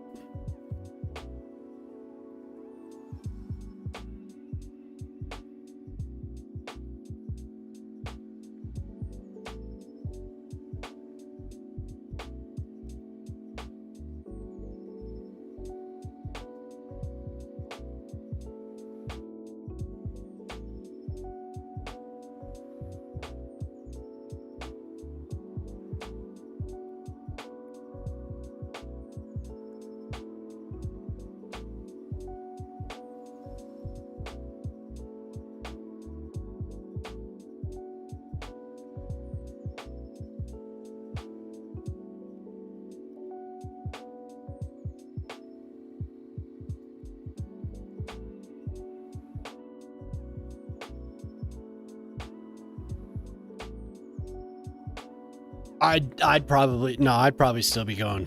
I'd probably still be going.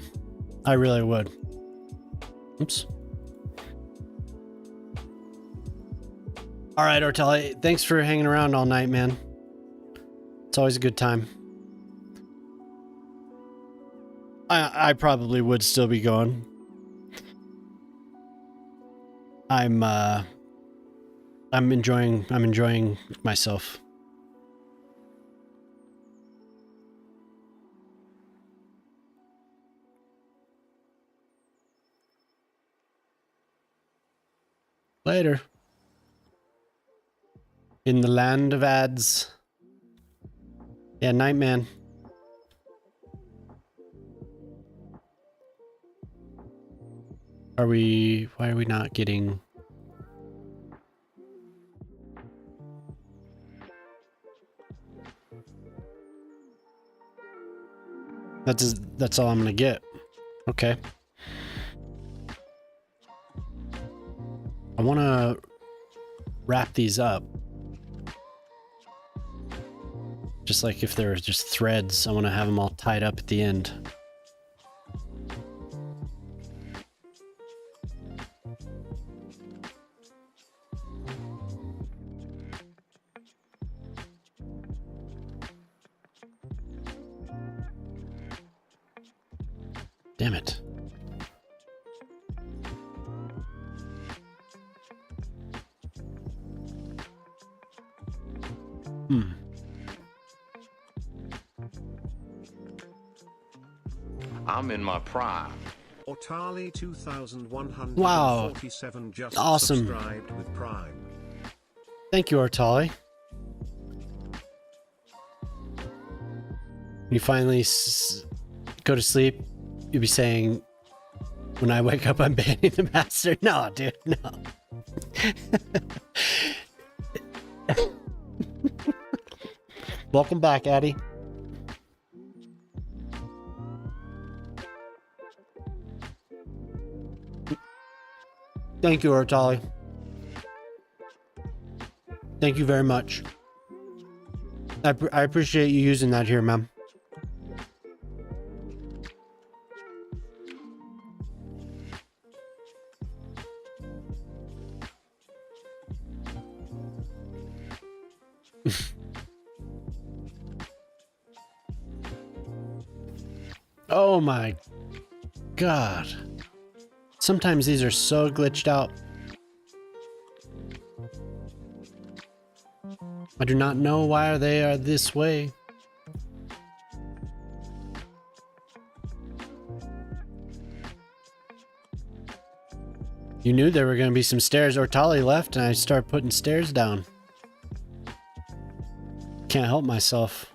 I really would. Oops. All right, Ortelli, thanks for hanging around all night, man. It's always a good time. I probably would still be going. I'm enjoying myself. Later. In the land of ads. Yeah, night man. Why are we not getting... That's all I'm gonna get. Okay. I want to wrap these up. Just like if there was just threads, I want to have them all tied up at the end. Damn it. I'm in my prime. Ortali 2147 Wow. just Awesome. subscribed with Prime. Thank you, Ortali. You finally go to sleep, you'll be saying, when I wake up, I'm banning the master. No, dude, no. Welcome back, Addy. Thank you, Ortali. Thank you very much. I appreciate you using that here, ma'am. Oh my God. Sometimes these are so glitched out. I do not know why they are this way. You knew there were going to be some stairs. Ortali left and I started putting stairs down. Can't help myself.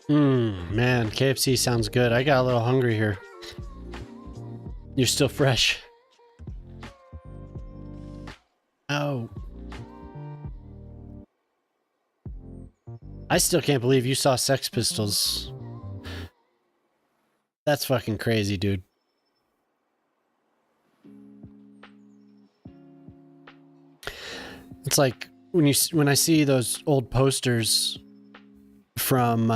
Man, KFC sounds good. I got a little hungry here. You're still fresh. Oh. I still can't believe you saw Sex Pistols. That's fucking crazy, dude. It's like when I see those old posters from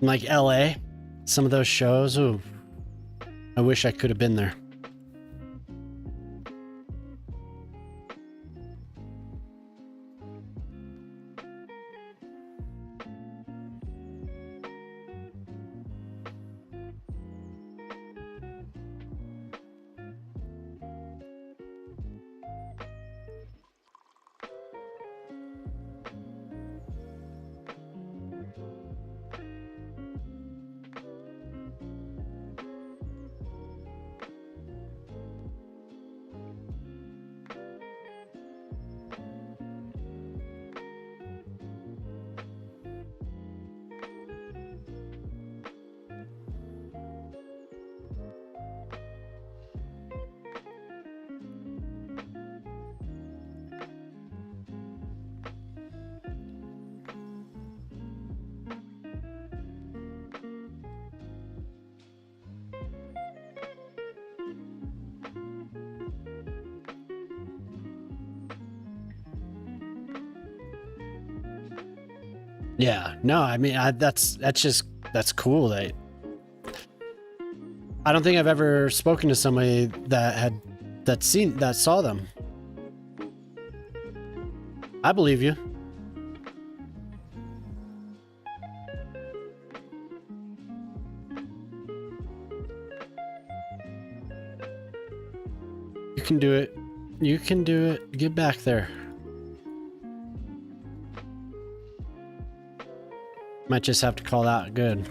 like LA, some of those shows. Ooh, I wish I could have been there. Yeah, no, I mean, that's cool. I don't think I've ever spoken to somebody that saw them. I believe you. You can do it. You can do it. Get back there. Might just have to call out good.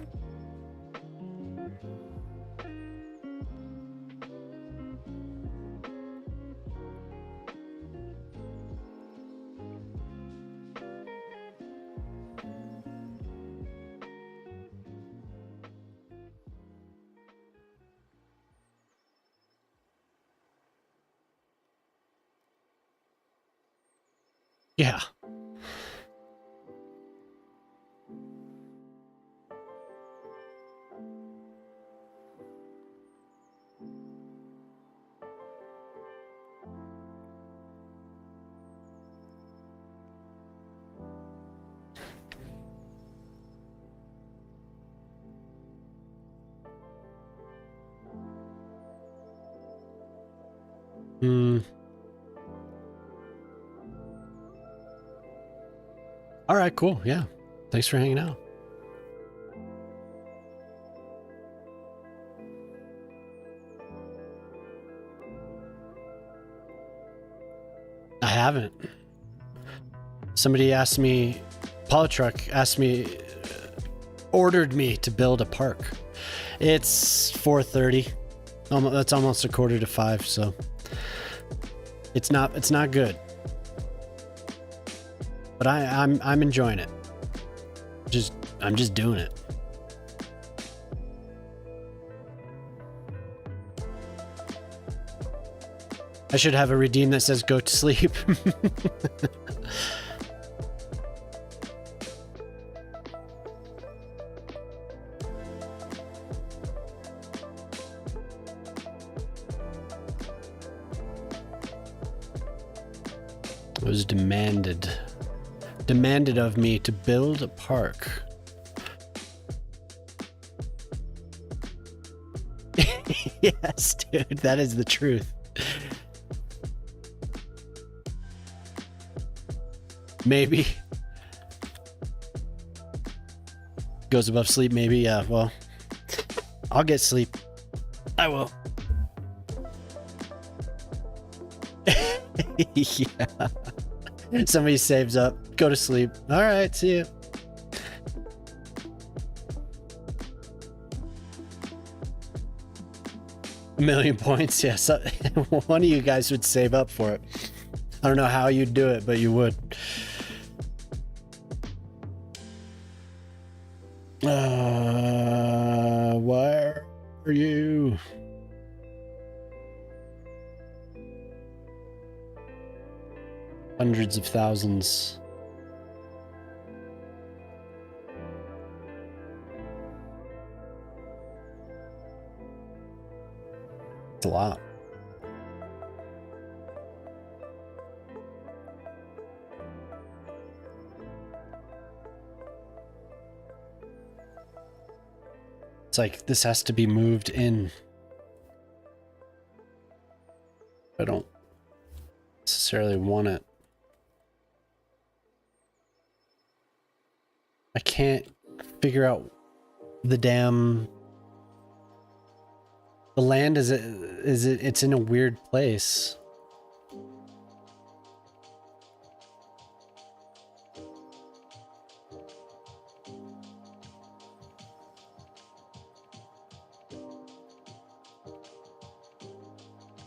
Yeah. Hmm. All right, cool. Yeah. Thanks for hanging out. I haven't. Somebody asked me, Polytruck asked me, ordered me to build a park. It's 4:30. That's almost a 4:45, so it's not good. But I'm enjoying it. I'm just doing it. I should have a redeem that says go to sleep. It was demanded of me to build a park. Yes, dude, that is the truth. Maybe. Goes above sleep, maybe. Yeah, well, I'll get sleep. I will. Yeah. Somebody saves up. Go to sleep. All right, see you. $1,000,000 points. Yes, one of you guys would save up for it. I don't know how you'd do it, but you would. Where are you? hundreds of thousands. It's a lot. It's like this has to be moved in. I don't necessarily want it. I can't figure out the damn. The land it's in a weird place.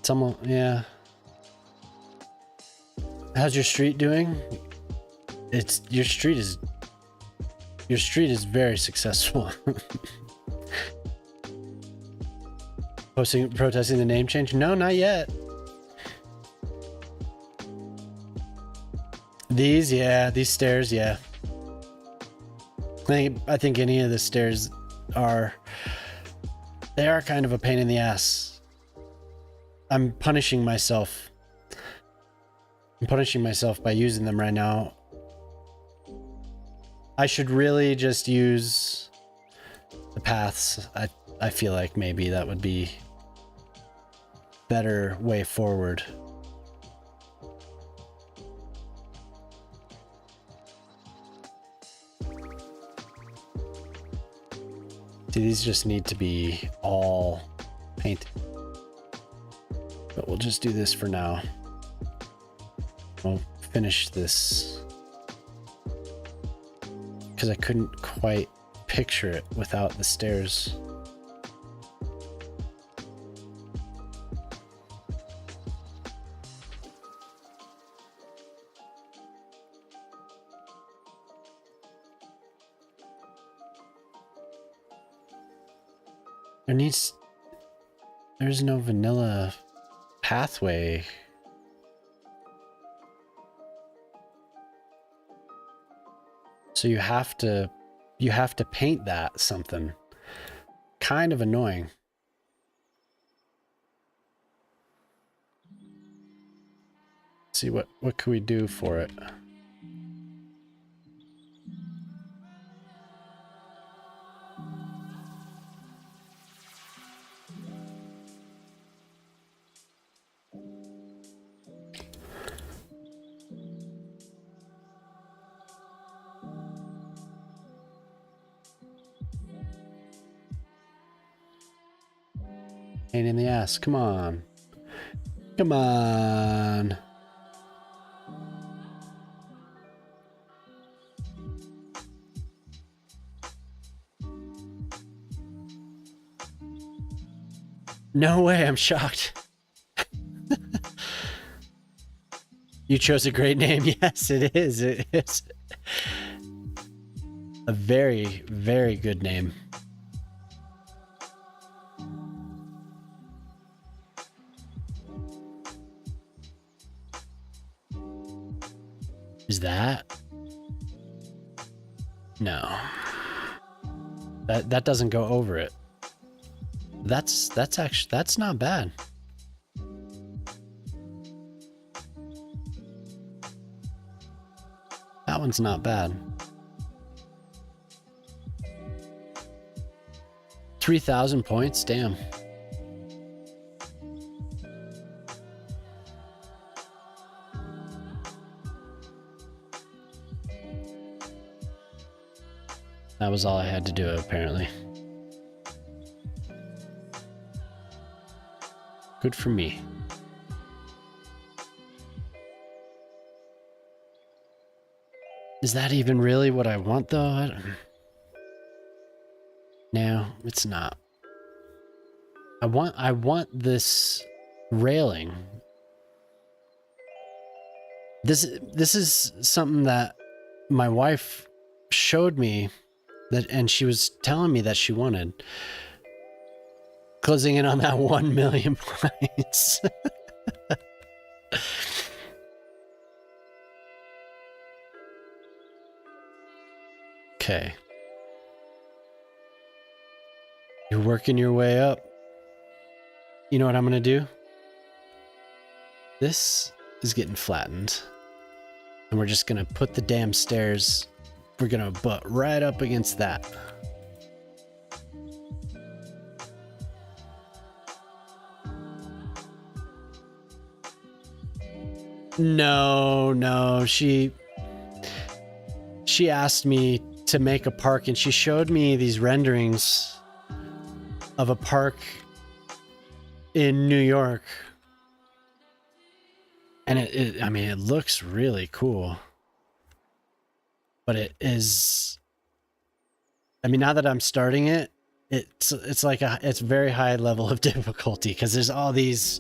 Someone, yeah. How's your street doing? Your street is very successful. Protesting the name change? No, not yet. These stairs, yeah. I think any of the stairs are kind of a pain in the ass. I'm punishing myself. I'm punishing myself by using them right now. I should really just use the paths. I feel like maybe that would be better way forward. See, these just need to be all painted. But we'll just do this for now. We'll finish this because I couldn't quite picture it without the stairs. There's no vanilla pathway. So you have to paint that something. Kind of annoying. Let's see what can we do for it? Pain in the ass. Come on. Come on. No way, I'm shocked. You chose a great name. Yes, it is. It is a very, very good name. Is that? No. That doesn't go over it. That's not bad. That one's not bad. 3,000 points, damn. That was all I had to do, apparently. Good for me. Is that even really what I want, though? No, it's not. I want this railing. This is something that my wife showed me and she was telling me that she wanted. Closing in on that 1 million points. Okay. You're working your way up. You know what I'm gonna do? This is getting flattened. And we're just gonna put the damn stairs, we're gonna butt right up against that. No, she asked me to make a park, and she showed me these renderings of a park in New York. And I mean, it looks really cool. But it is, I mean, now that I'm starting it, it's like it's very high level of difficulty because there's all these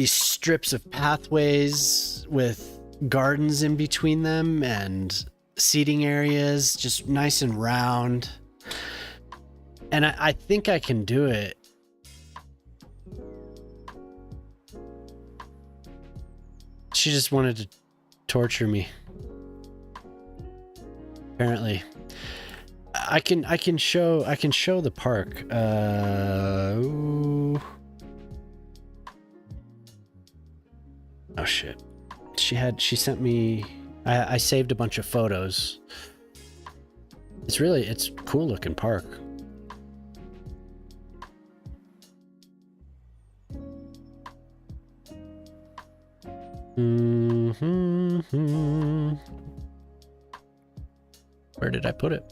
strips of pathways with gardens in between them and seating areas, just nice and round. And I think I can do it. She just wanted to torture me. Apparently. I can show the park. Ooh. Oh shit. She sent me, I saved a bunch of photos. It's a cool looking park. Where did I put it?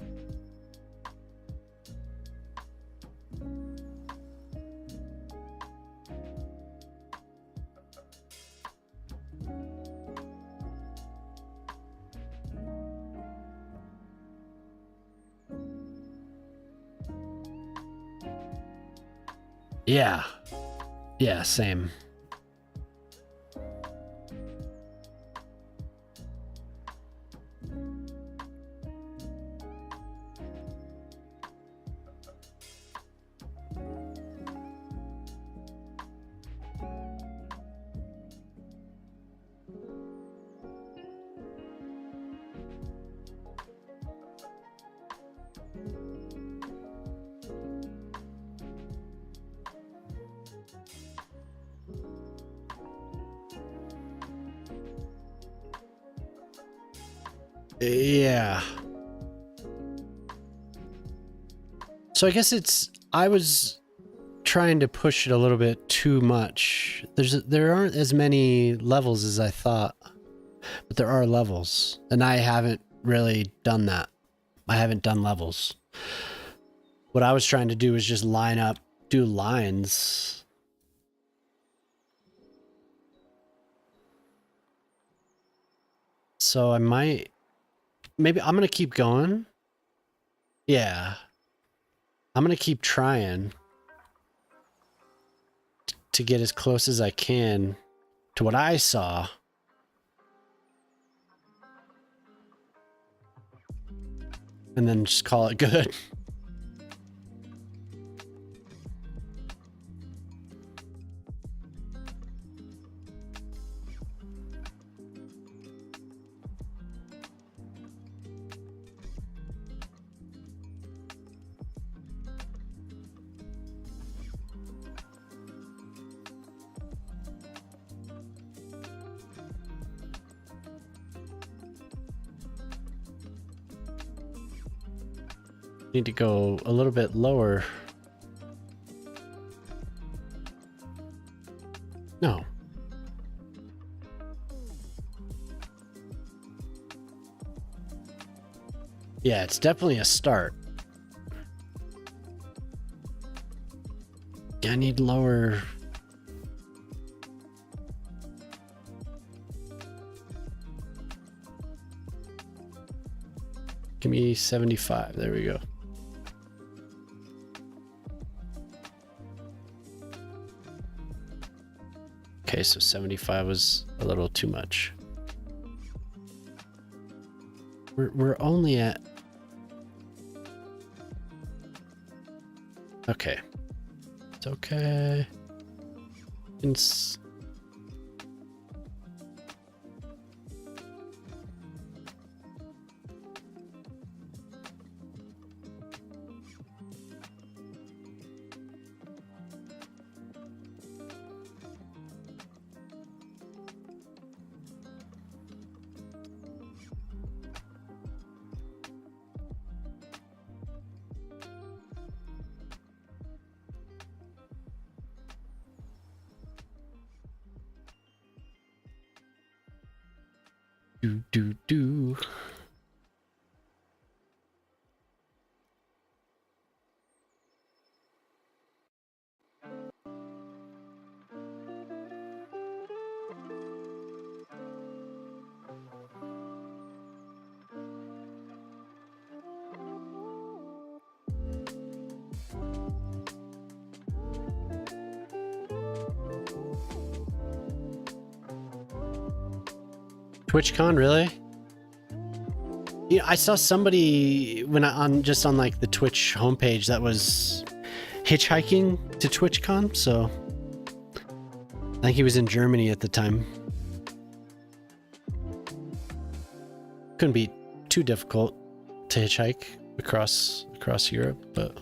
Yeah. Yeah, same. Yeah. So I guess I was trying to push it a little bit too much. There aren't as many levels as I thought, but there are levels, and I haven't really done that. I haven't done levels. What I was trying to do is just line up, do lines. So maybe I'm going to keep going. Yeah. I'm going to keep trying to get as close as I can to what I saw. And then just call it good. Need to go a little bit lower. No. Yeah, it's definitely a start. I need lower. Give me 75. There we go. Okay, so 75 was a little too much. We're only at... Okay. It's okay. Do. TwitchCon, really? Yeah, I saw somebody when on like the Twitch homepage that was hitchhiking to TwitchCon, so I think he was in Germany at the time. Couldn't be too difficult to hitchhike across Europe, but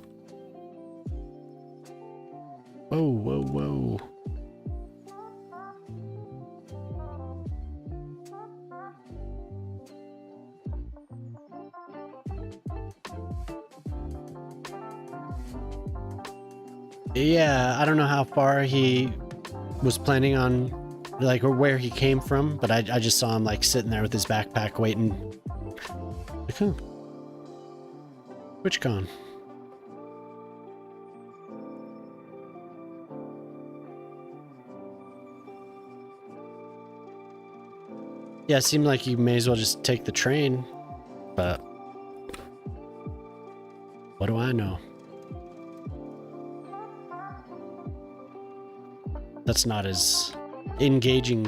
whoa. Yeah, I don't know how far he was planning on, like, or where he came from, but I just saw him like sitting there with his backpack waiting. Like, oh, TwitchCon. Yeah, it seemed like you may as well just take the train, but what do I know? That's not as engaging.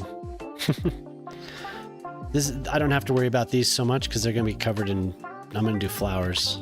I don't have to worry about these so much because they're going to be covered in, I'm going to do flowers.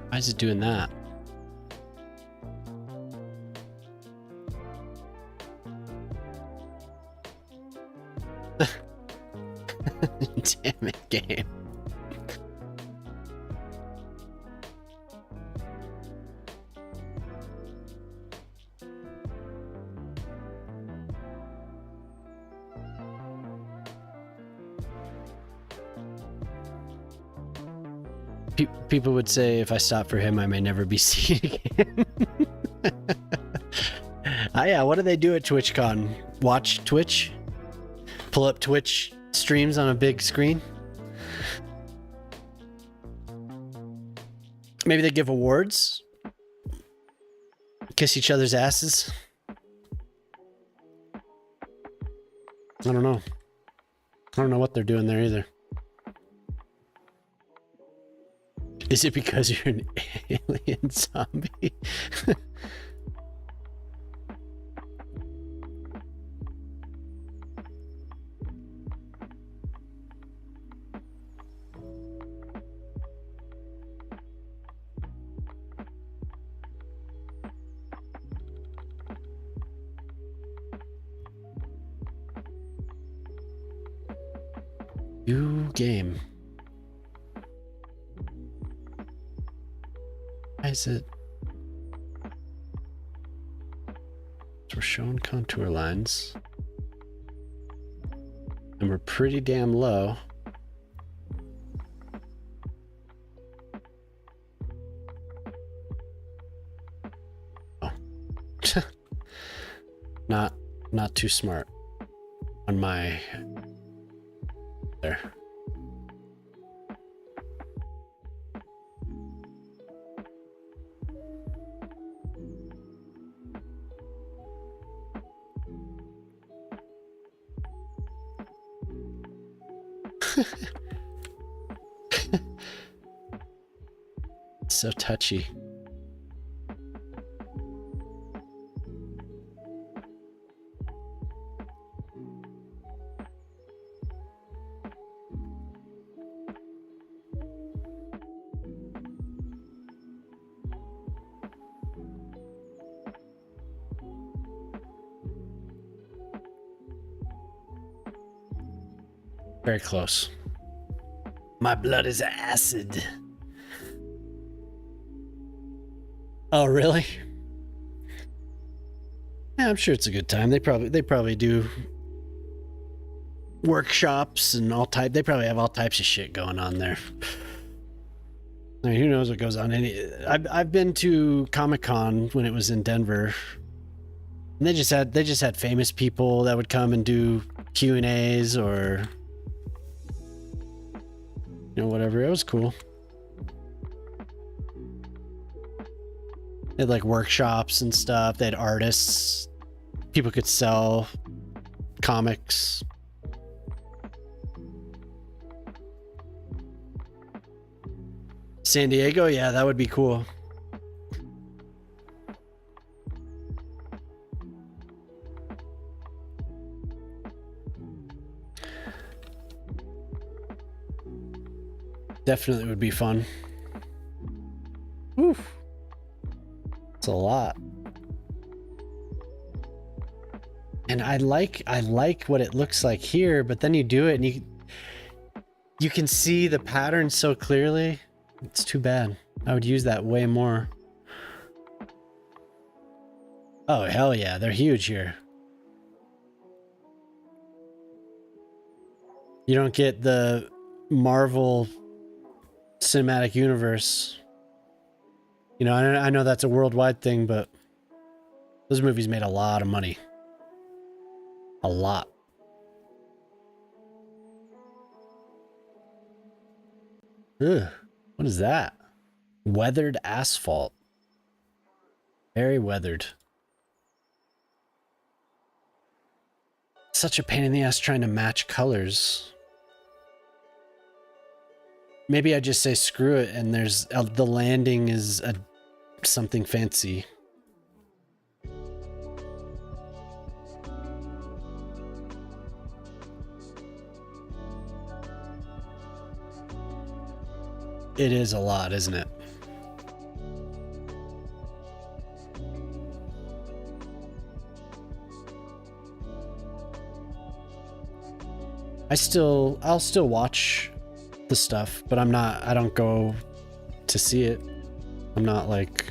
Why is it doing that? Damn it, game. People would say if I stop for him, I may never be seen again. Yeah, what do they do at TwitchCon? Watch Twitch? Pull up Twitch streams on a big screen? Maybe they give awards? Kiss each other's asses? I don't know. I don't know what they're doing there either. Is it because you're an alien zombie? New game. Why is it? So we're showing contour lines. And we're pretty damn low. Oh. Not too smart on my there. So touchy. Very close. My blood is acid. Oh, really? Yeah, I'm sure it's a good time. They probably do workshops and all type. They probably have all types of shit going on there. I mean, who knows what goes on? I've been to Comic-Con when it was in Denver, and they just had famous people that would come and do Q&As or whatever. It was cool. They had like workshops and stuff. They had artists. People could sell comics. San Diego? Yeah, that would be cool. Definitely would be fun. Oof. It's a lot. And I like what it looks like here, but then you do it and you can see the pattern so clearly. It's too bad. I would use that way more. Oh, hell yeah. They're huge here. You don't get the Marvel Cinematic Universe. I know that's a worldwide thing, but those movies made a lot of money. A lot. Ugh. What is that? Weathered asphalt. Very weathered. Such a pain in the ass trying to match colors. Maybe I just say screw it and there's the landing is something fancy. It is a lot, isn't it? I'll still watch the stuff, but I don't go to see it. I'm not like...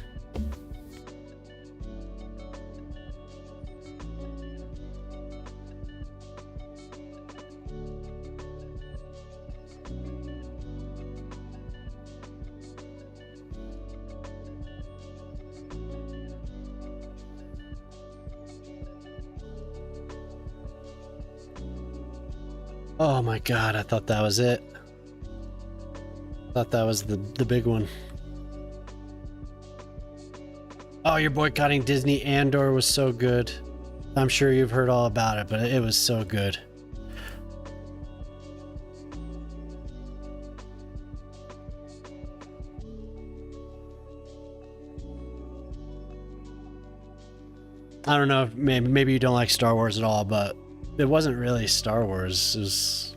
Oh my god, I thought that was it. Thought that was the big one. Oh, you're boycotting Disney. Andor was so good. I'm sure you've heard all about it, but it was so good. I don't know if maybe you don't like Star Wars at all, but it wasn't really Star Wars. It was...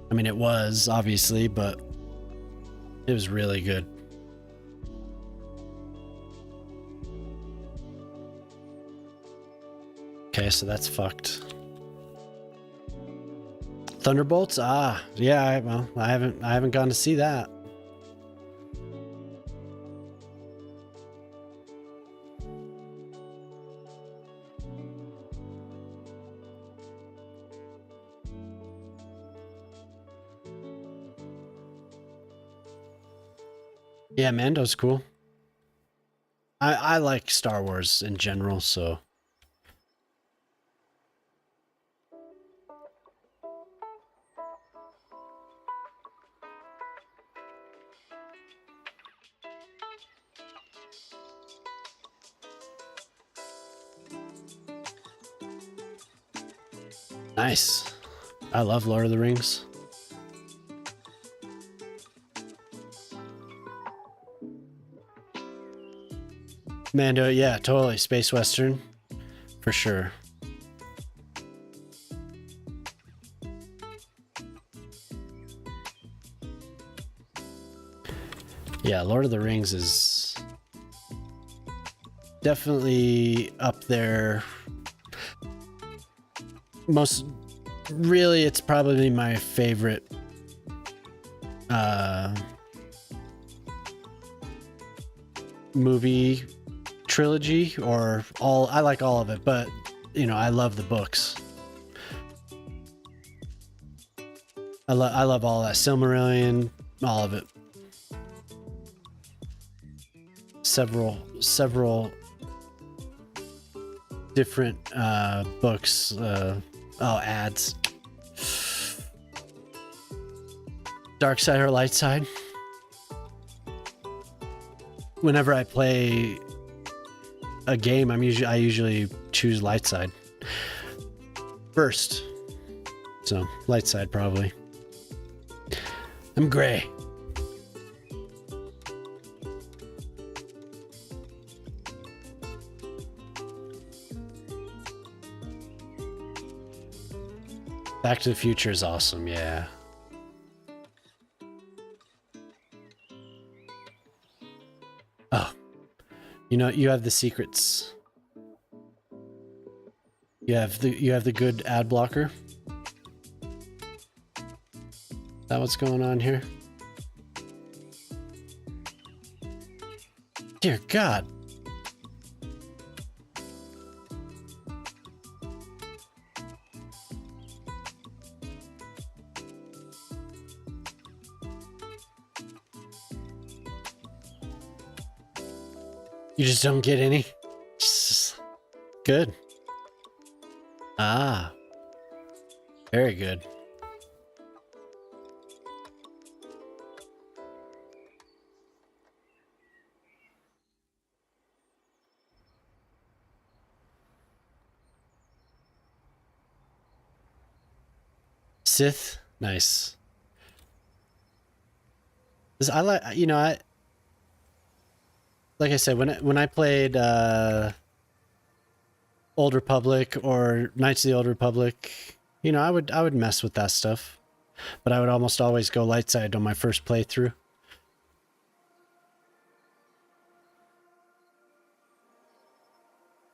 I mean, it was, obviously, but it was really good. Okay, so that's fucked. Thunderbolts? Ah, yeah, well, I haven't gone to see that. Yeah, Mando's cool. I like Star Wars in general, so... Nice. I love Lord of the Rings. Mando, yeah, totally. Space Western. For sure. Yeah, Lord of the Rings is definitely up there. Really, it's probably my favorite movie trilogy, or all. I like all of it, but you know, I love the books. I love all that Silmarillion, all of it. Several different books. Ads. Dark side or light side? Whenever I play a game, I usually choose light side first. So light side probably. I'm gray. Back to the Future is awesome, yeah. Oh, you know, you have the secrets. You have the good ad blocker. Is that what's going on here? Dear God. You just don't get any? Good. Ah. Very good. Sith? Nice. I like, you know, like I said, when I played Old Republic or Knights of the Old Republic, you know, I would mess with that stuff, but I would almost always go light side on my first playthrough.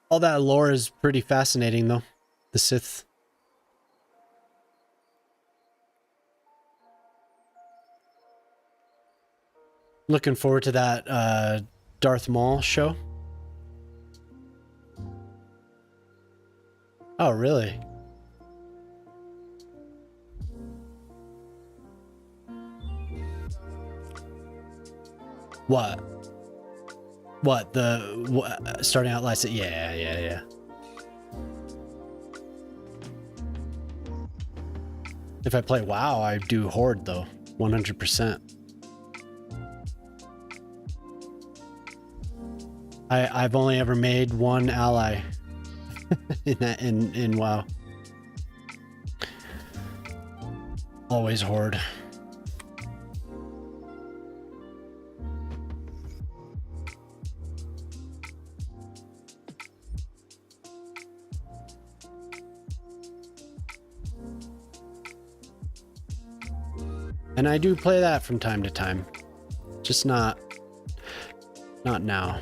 All that lore is pretty fascinating, though. The Sith. Looking forward to that Darth Maul show. Oh, really? What? What? Starting out light side? Yeah. If I play WoW, I do Horde, though. 100%. I've only ever made one ally in WoW. Always Horde. And I do play that from time to time. Just not now.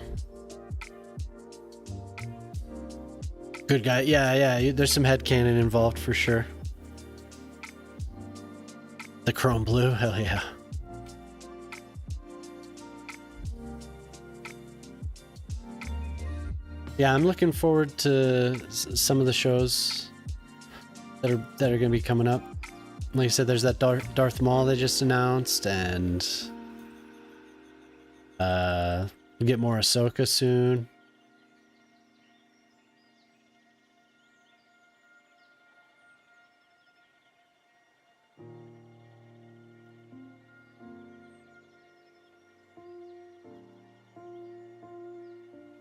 Good guy. Yeah. There's some headcanon involved for sure. The chrome blue. Hell yeah. Yeah, I'm looking forward to some of the shows that are going to be coming up. Like I said, there's that Darth Maul they just announced, and we'll get more Ahsoka soon.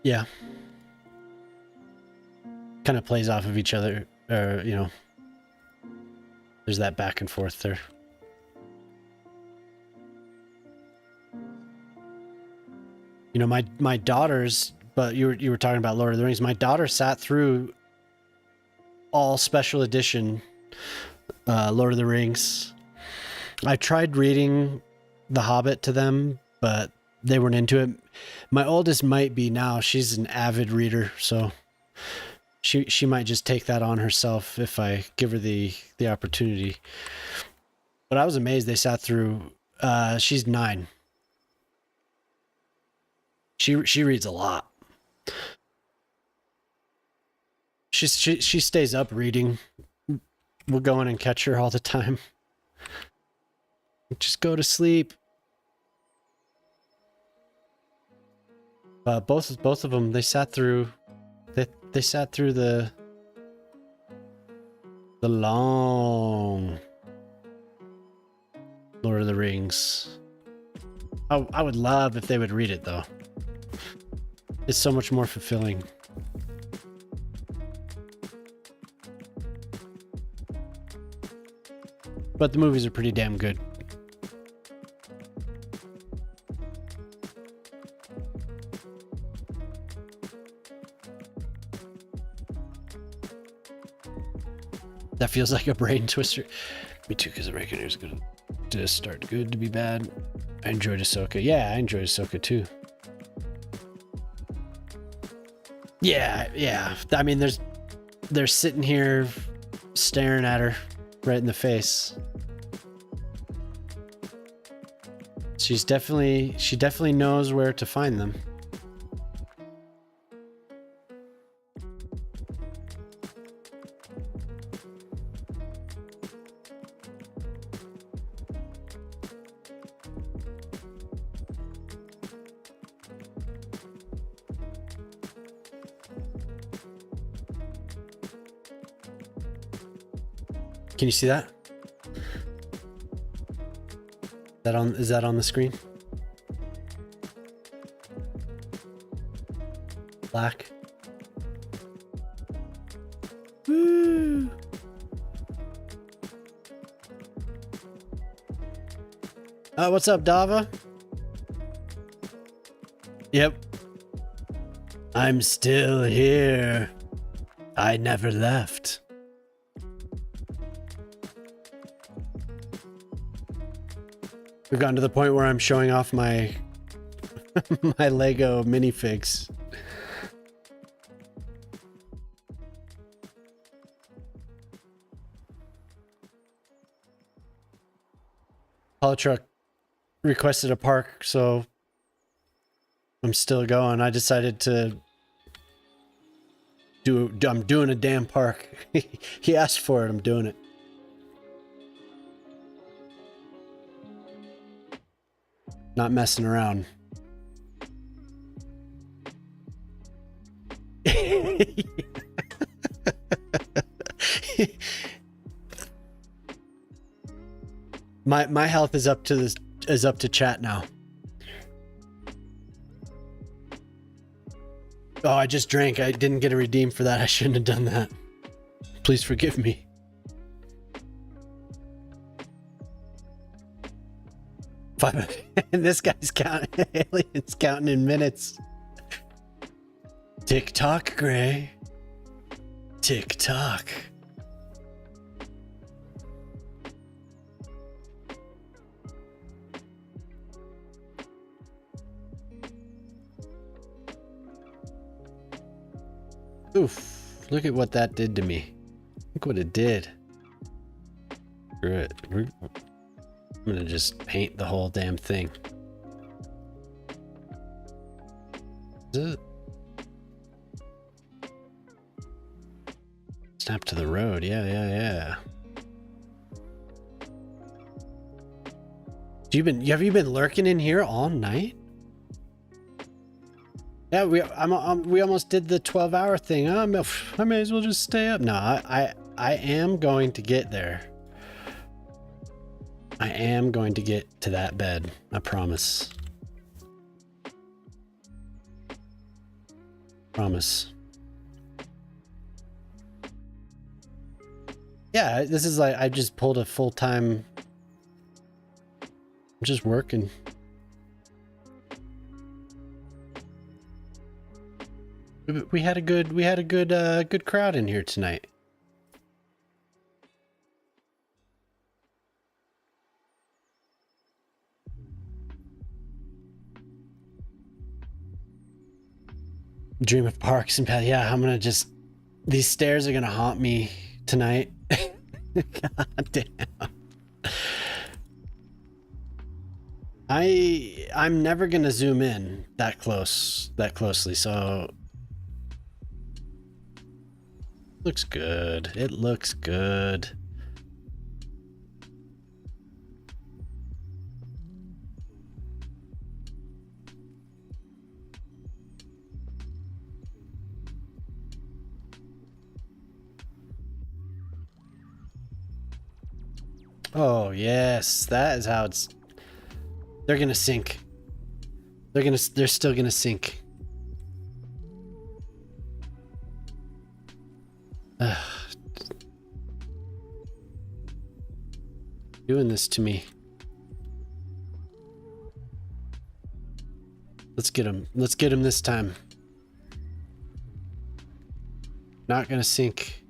Yeah. Kind of plays off of each other, you know. There's that back and forth there. You know, my daughters But you were talking about Lord of the Rings. My daughter sat through all special edition Lord of the Rings. I tried reading The Hobbit to them, but they weren't into it. My oldest might be now. She's an avid reader, so she might just take that on herself if I give her the opportunity. But I was amazed they sat through. She's 9. She reads a lot. She stays up reading. We'll go in and catch her all the time. Just go to sleep. Both of them, they sat through. They sat through the long Lord of the Rings. I would love if they would read it though. It's so much more fulfilling. But the movies are pretty damn good. That feels like a brain twister. Me too, because I reckon it was going to start good to be bad. I enjoyed Ahsoka. Yeah, I enjoyed Ahsoka too. Yeah. I mean, they're sitting here staring at her right in the face. She definitely knows where to find them. Can you see that? Is that on the screen? Black. Woo! What's up, Dava? Yep. I'm still here. I never left. We've gotten to the point where I'm showing off my my Lego minifigs. Hollow Truck requested a park, so I'm still going. I decided to I'm doing a damn park. He asked for it, I'm doing it. Not messing around. My health is up to chat now. Oh, I just drank. I didn't get a redeem for that. I shouldn't have done that. Please forgive me. This guy's counting. Alien's counting in minutes. Tick tock, Gray. Tick tock. Oof, look at what that did to me. Look what it did. Screw it. I'm gonna just paint the whole damn thing. Snap to the road. Yeah. Have you been lurking in here all night? Yeah, we almost did the 12-hour thing. I may as well just stay up. No, I am going to get there. I am going to get to that bed. I promise. Promise. Yeah, this is like I just pulled a full-time. I'm just working. We had a good crowd in here tonight. Dream of parks and path. Yeah, I'm gonna just. These stairs are gonna haunt me tonight. God damn. I'm never gonna zoom in that closely, so looks good. It looks good. Oh yes, that is how it's. They're gonna sink. They're still gonna sink. Ugh. Doing this to me. Let's get him. Let's get him this time. Not gonna sink.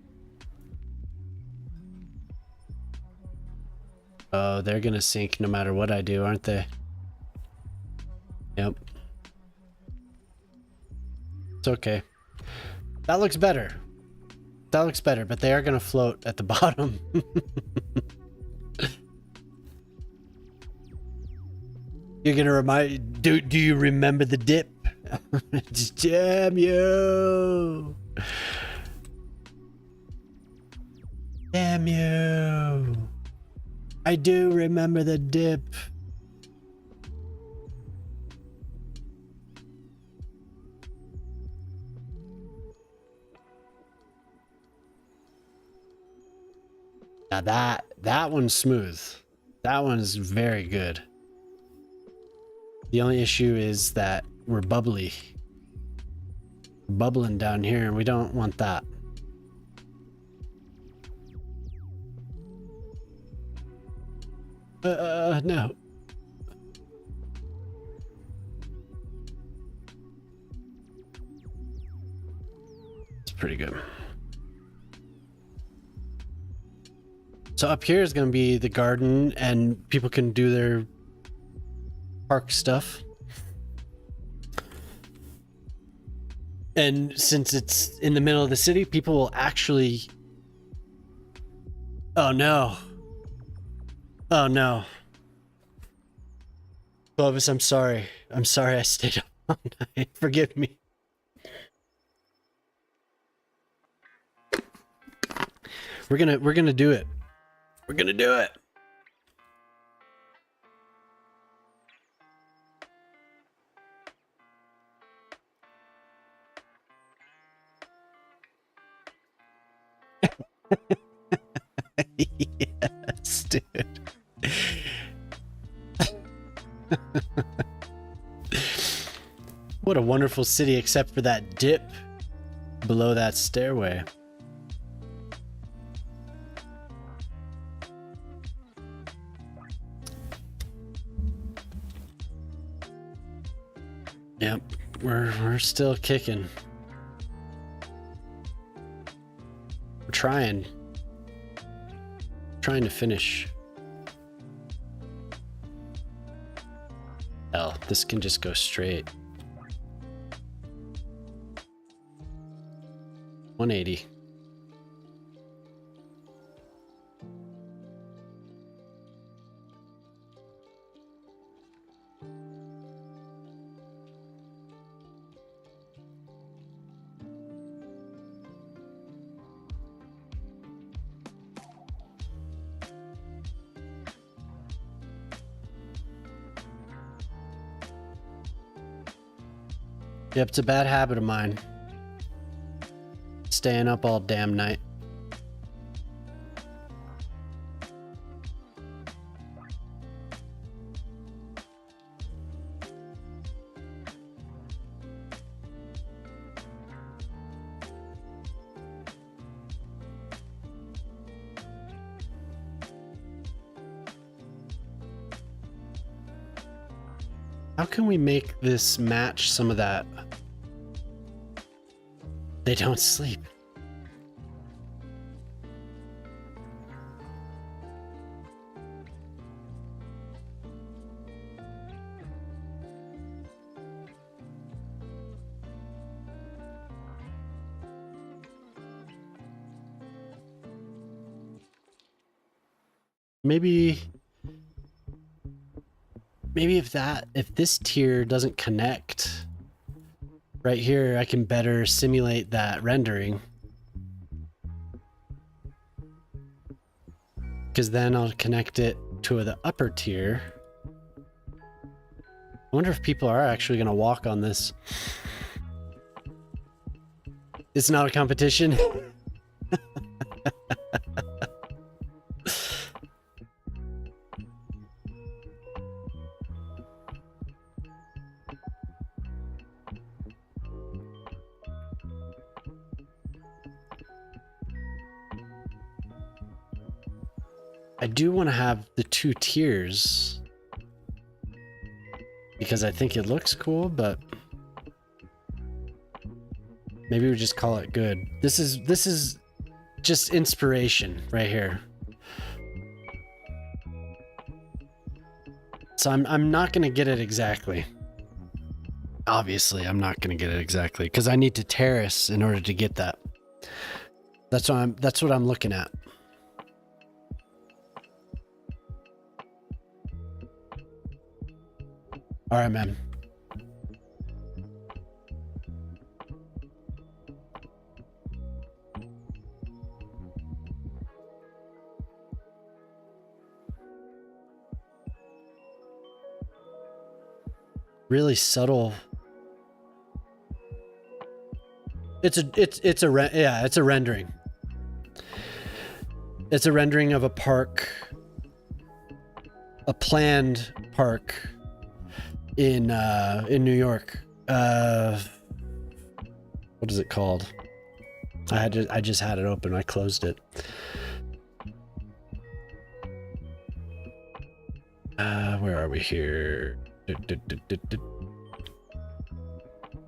Oh, they're gonna sink no matter what I do, aren't they? Yep. It's okay. That looks better. That looks better, but they are gonna float at the bottom. You're gonna remind. Do you remember the dip? Damn you! Damn you! I do remember the dip. Now that one's smooth. That one's very good. The only issue is that we're bubbling down here, and we don't want that. No. It's pretty good. So up here is going to be the garden, and people can do their park stuff. And since it's in the middle of the city, people will actually... Oh no. Oh no. Clovis, I'm sorry. I'm sorry I stayed up all night. Forgive me. We're gonna do it. We're gonna do it. Yes, dude. What a wonderful city, except for that dip below that stairway. Yep, we're still kicking. We're trying to finish. Hell, this can just go straight. 180. Yep, it's a bad habit of mine. Staying up all damn night. How can we make this match some of that? They don't sleep. Maybe if this tier doesn't connect right here, I can better simulate that rendering. Because then I'll connect it to the upper tier. I wonder if people are actually going to walk on this. It's not a competition. I do want to have the 2 tiers because I think it looks cool, but maybe we just call it good. This is just inspiration right here. So I'm not going to get it exactly. Obviously, I'm not going to get it exactly because I need to terrace in order to get that. That's what I'm looking at. All right, man. Really subtle. It's a rendering. It's a rendering of a park, a planned park in New York. What is it called? I just had it open. I closed it. Where are we here?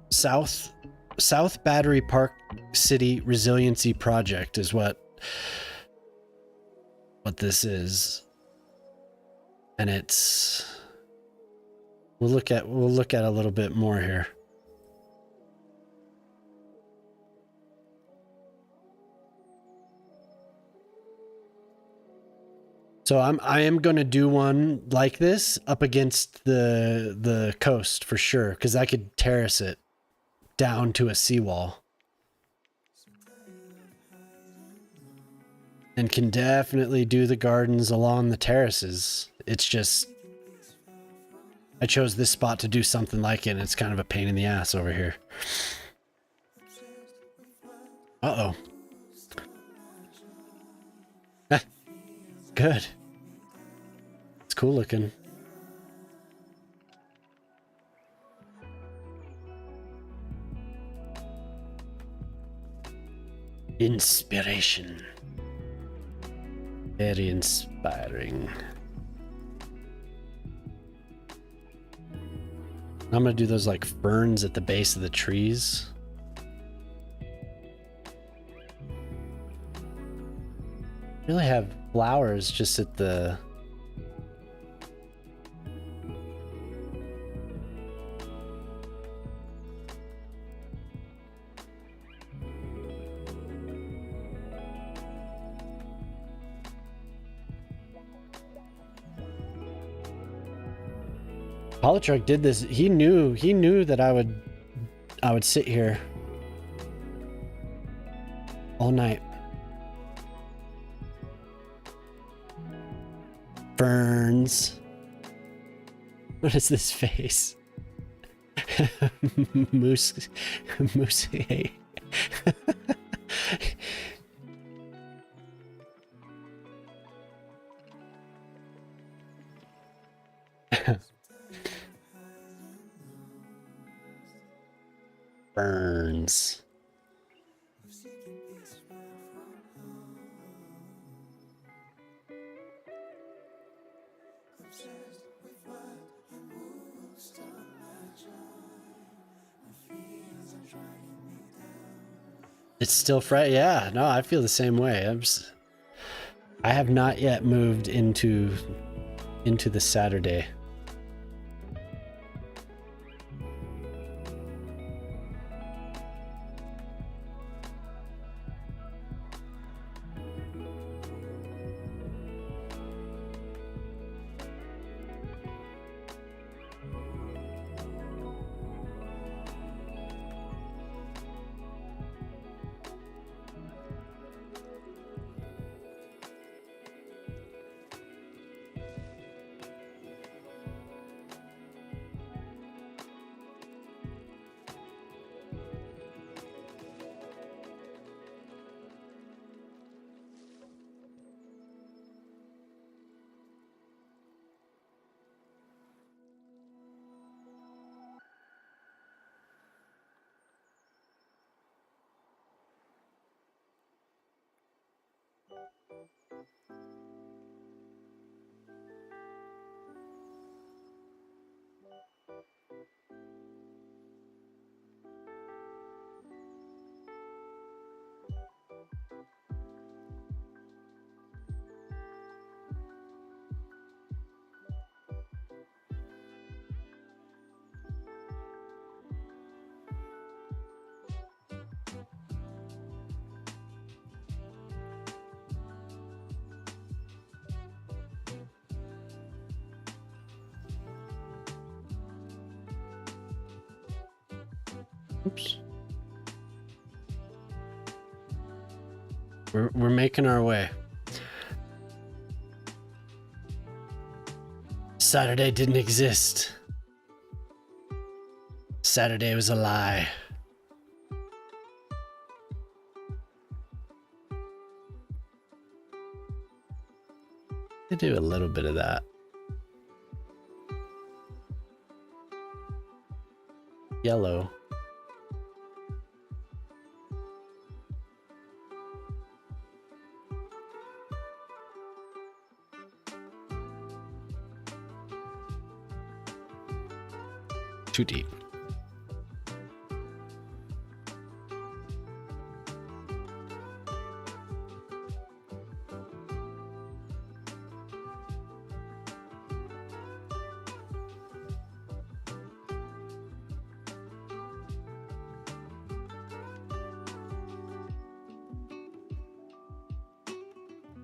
South Battery Park City Resiliency Project is what this is, and it's. We'll look at a little bit more here. So I am going to do one like this up against the coast for sure, because I could terrace it down to a seawall. And can definitely do the gardens along the terraces. It's just I chose this spot to do something like it, and it's kind of a pain in the ass over here. Uh-oh. Good. It's cool looking. Inspiration. Very inspiring. I'm gonna do those like ferns at the base of the trees. Really have flowers just at the Polytruck did this. He knew that I would sit here all night. Ferns. What is this face? Moose. Hey. Ferns. It's still fresh. Yeah, no, I feel the same way. I have not yet moved into the Saturday. Oops. We're making our way. Saturday didn't exist. Saturday was a lie. I do a little bit of that. Yellow. Too deep.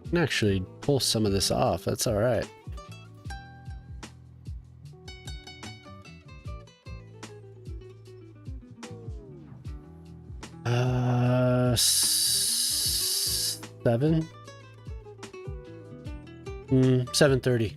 I can actually pull some of this off. That's all right. Seven? 7:30.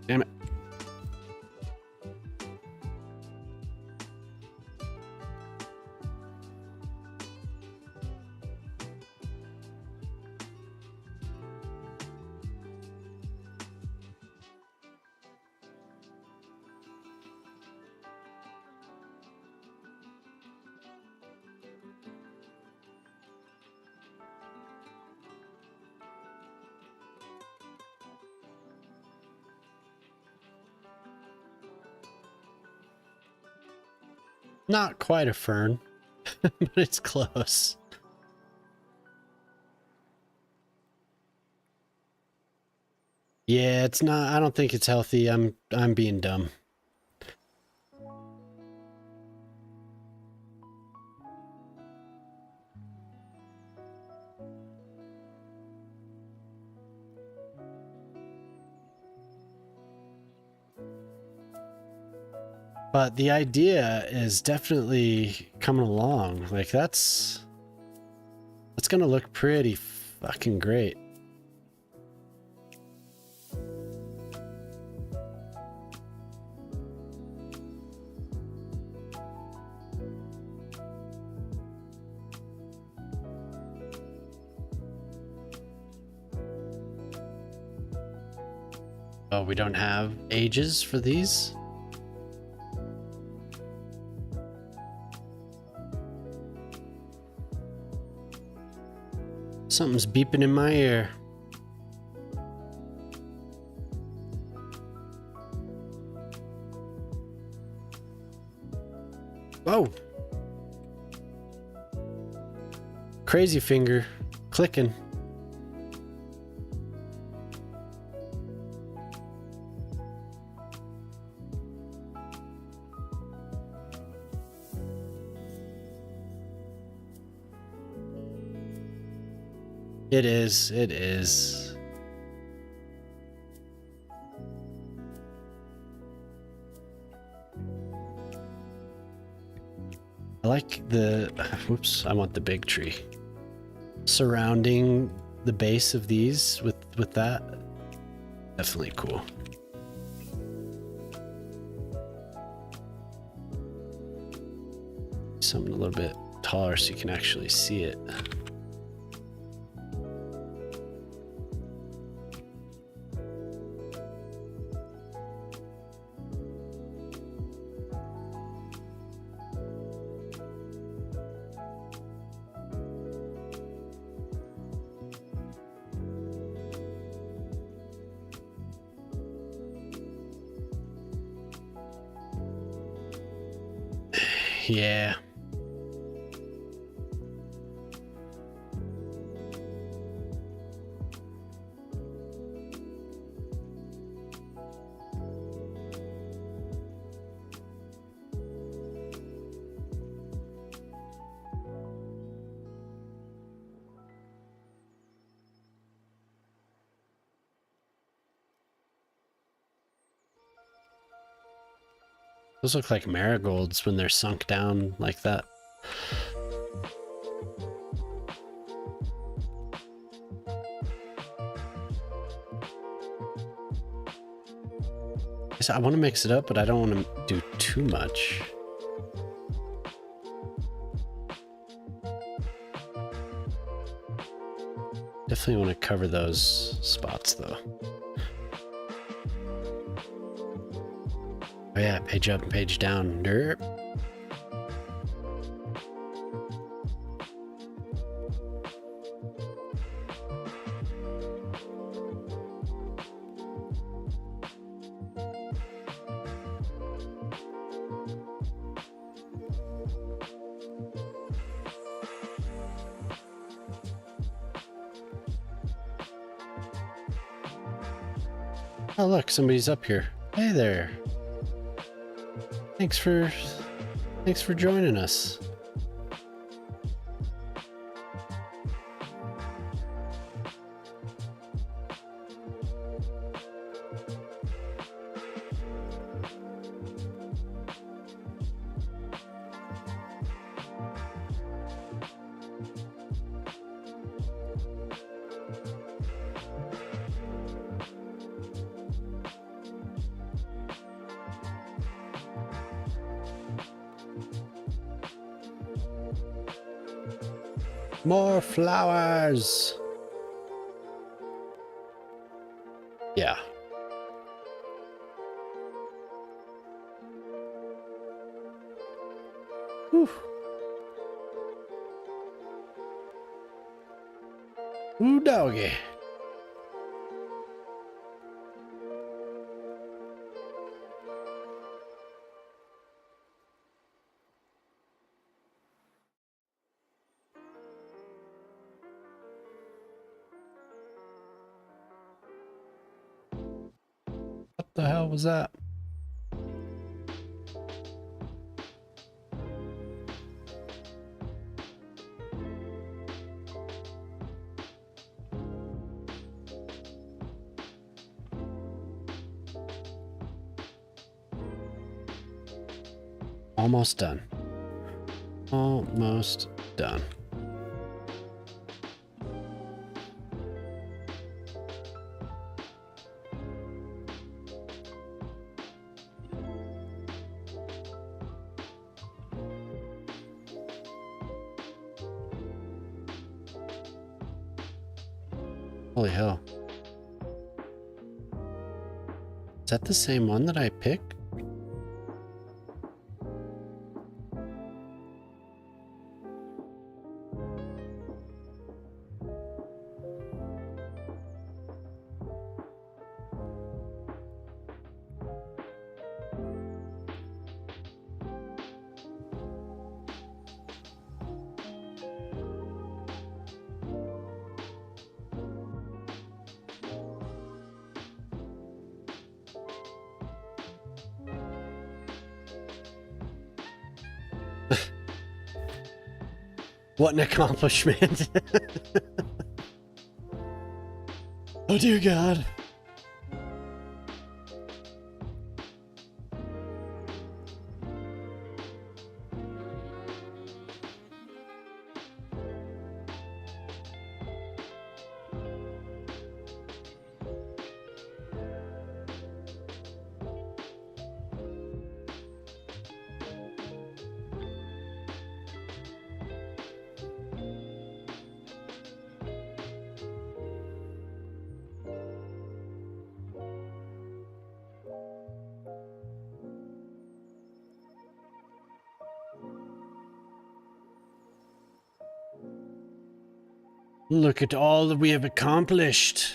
Damn it. Not quite a fern, but it's close. Yeah, it's not. I don't think it's healthy. I'm being dumb. But the idea is definitely coming along. Like that's gonna look pretty fucking great. Oh, we don't have ages for these? Something's beeping in my ear. Oh! Crazy finger clicking. It is. It is. I like the, whoops, I want the big tree. Surrounding the base of these with that. Definitely cool. Something a little bit taller so you can actually see it. Yeah. Those look like marigolds when they're sunk down like that. I want to mix it up, but I don't want to do too much. Definitely want to cover those spots though. Oh yeah, page up and page down. Derp. Oh look, somebody's up here. Hey there. Thanks for joining us. More flowers. Yeah. Whew. Ooh, doggy. What the hell was that? Almost done. Almost done. Holy hell. Is that the same one that I picked? What an accomplishment. Oh dear God. Look at all that we have accomplished.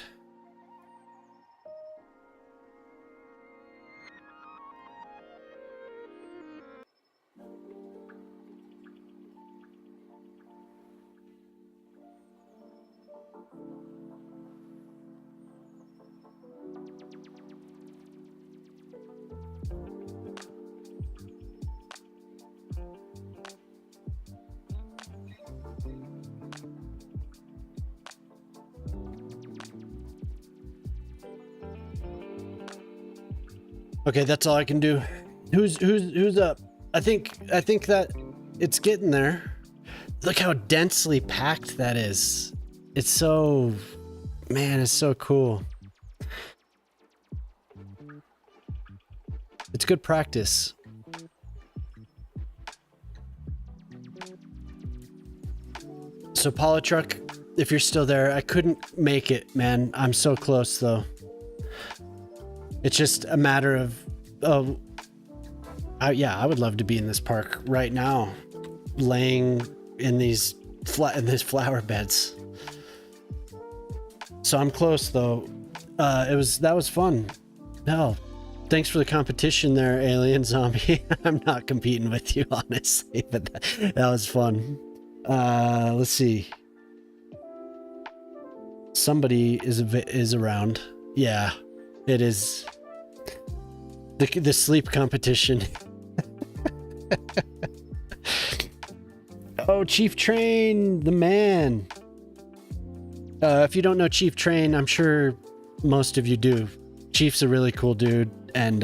Okay, that's all I can do. Who's up? I think that it's getting there. Look how densely packed that is. It's so, man, it's so cool. It's good practice. So Polytruck, if you're still there, I couldn't make it, man. I'm so close though. It's just a matter of, yeah, I would love to be in this park right now, laying in these flower beds. So I'm close though. That was fun. Hell, thanks for the competition there, Alien Zombie. I'm not competing with you, honestly, but that was fun. Let's see. Somebody is around. Yeah, it is. The sleep competition. Oh, Chief Train, the man. If you don't know Chief Train, I'm sure most of you do. Chief's a really cool dude, and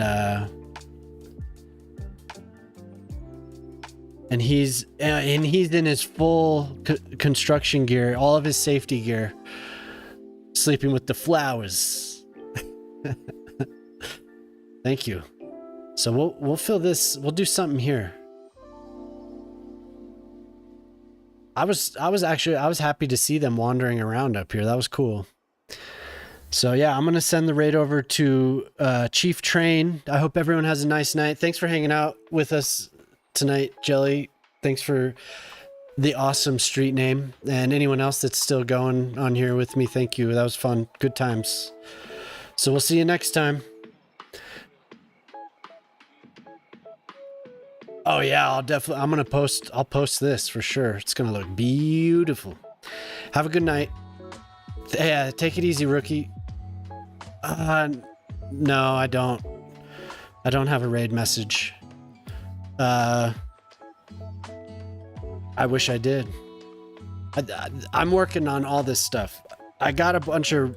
he's in his full construction gear, all of his safety gear, sleeping with the flowers. Thank you. So we'll fill this. We'll do something here. I was happy to see them wandering around up here. That was cool. So yeah, I'm gonna send the raid over to Chief Train. I hope everyone has a nice night. Thanks for hanging out with us tonight, Jelly. Thanks for the awesome street name, and anyone else that's still going on here with me. Thank you. That was fun. Good times. So we'll see you next time. Oh yeah, I'll post this for sure. It's gonna look beautiful. Have a good night. Yeah, take it easy, rookie. No, I don't have a raid message. I wish I did. I'm working on all this stuff. I got a bunch of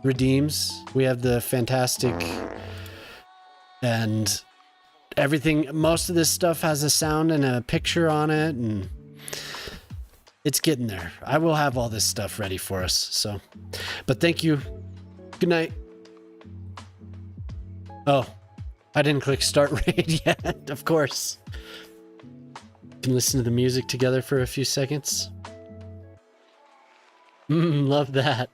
redeems. We have the fantastic and everything. Most of this stuff has a sound and a picture on it, and it's getting there. I will have all this stuff ready for us. So, but thank you. Good night. Oh, I didn't click start raid yet. Of course. Can listen to the music together for a few seconds. Love that.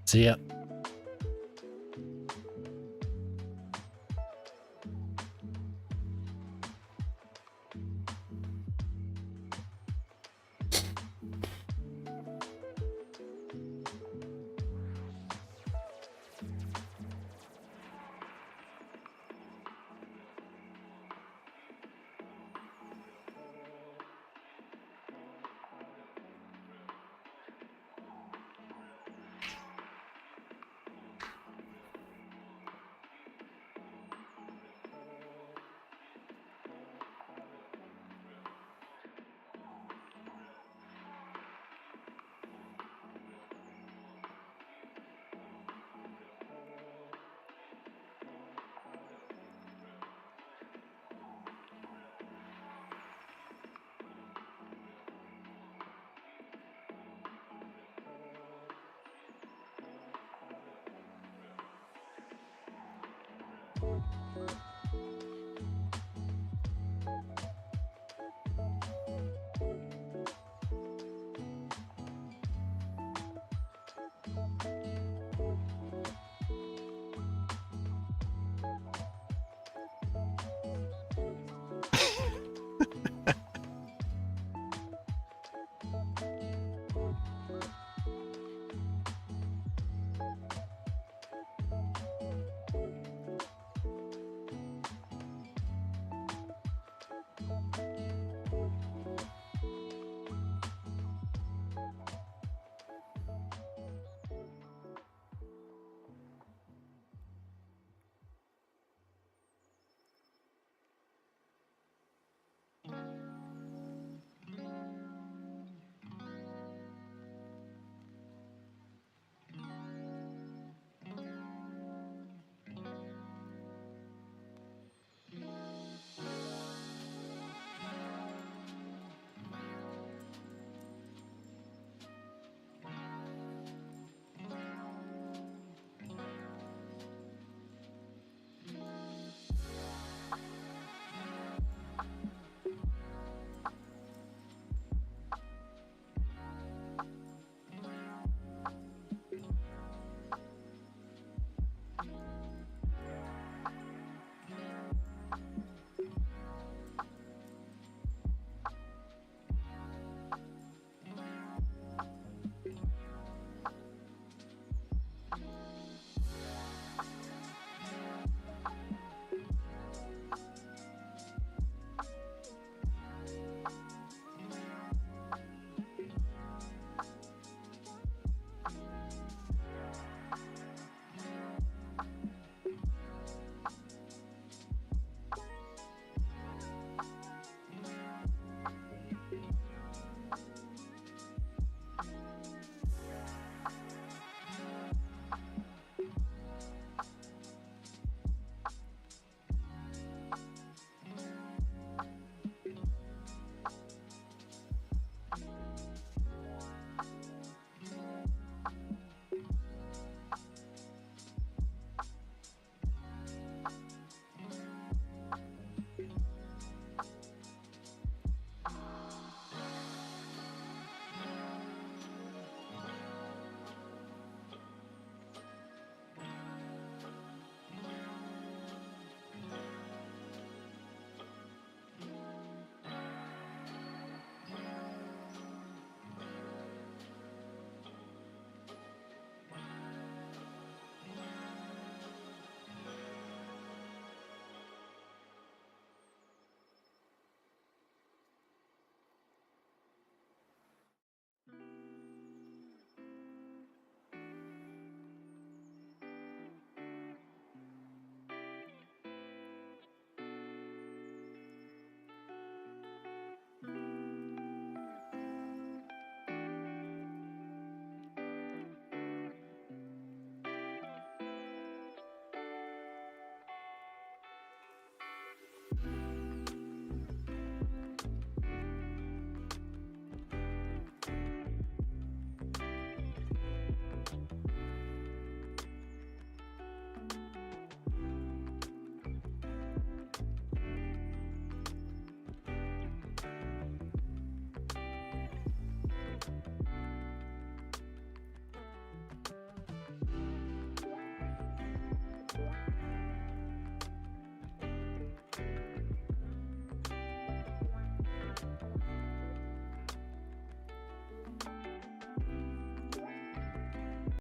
See ya.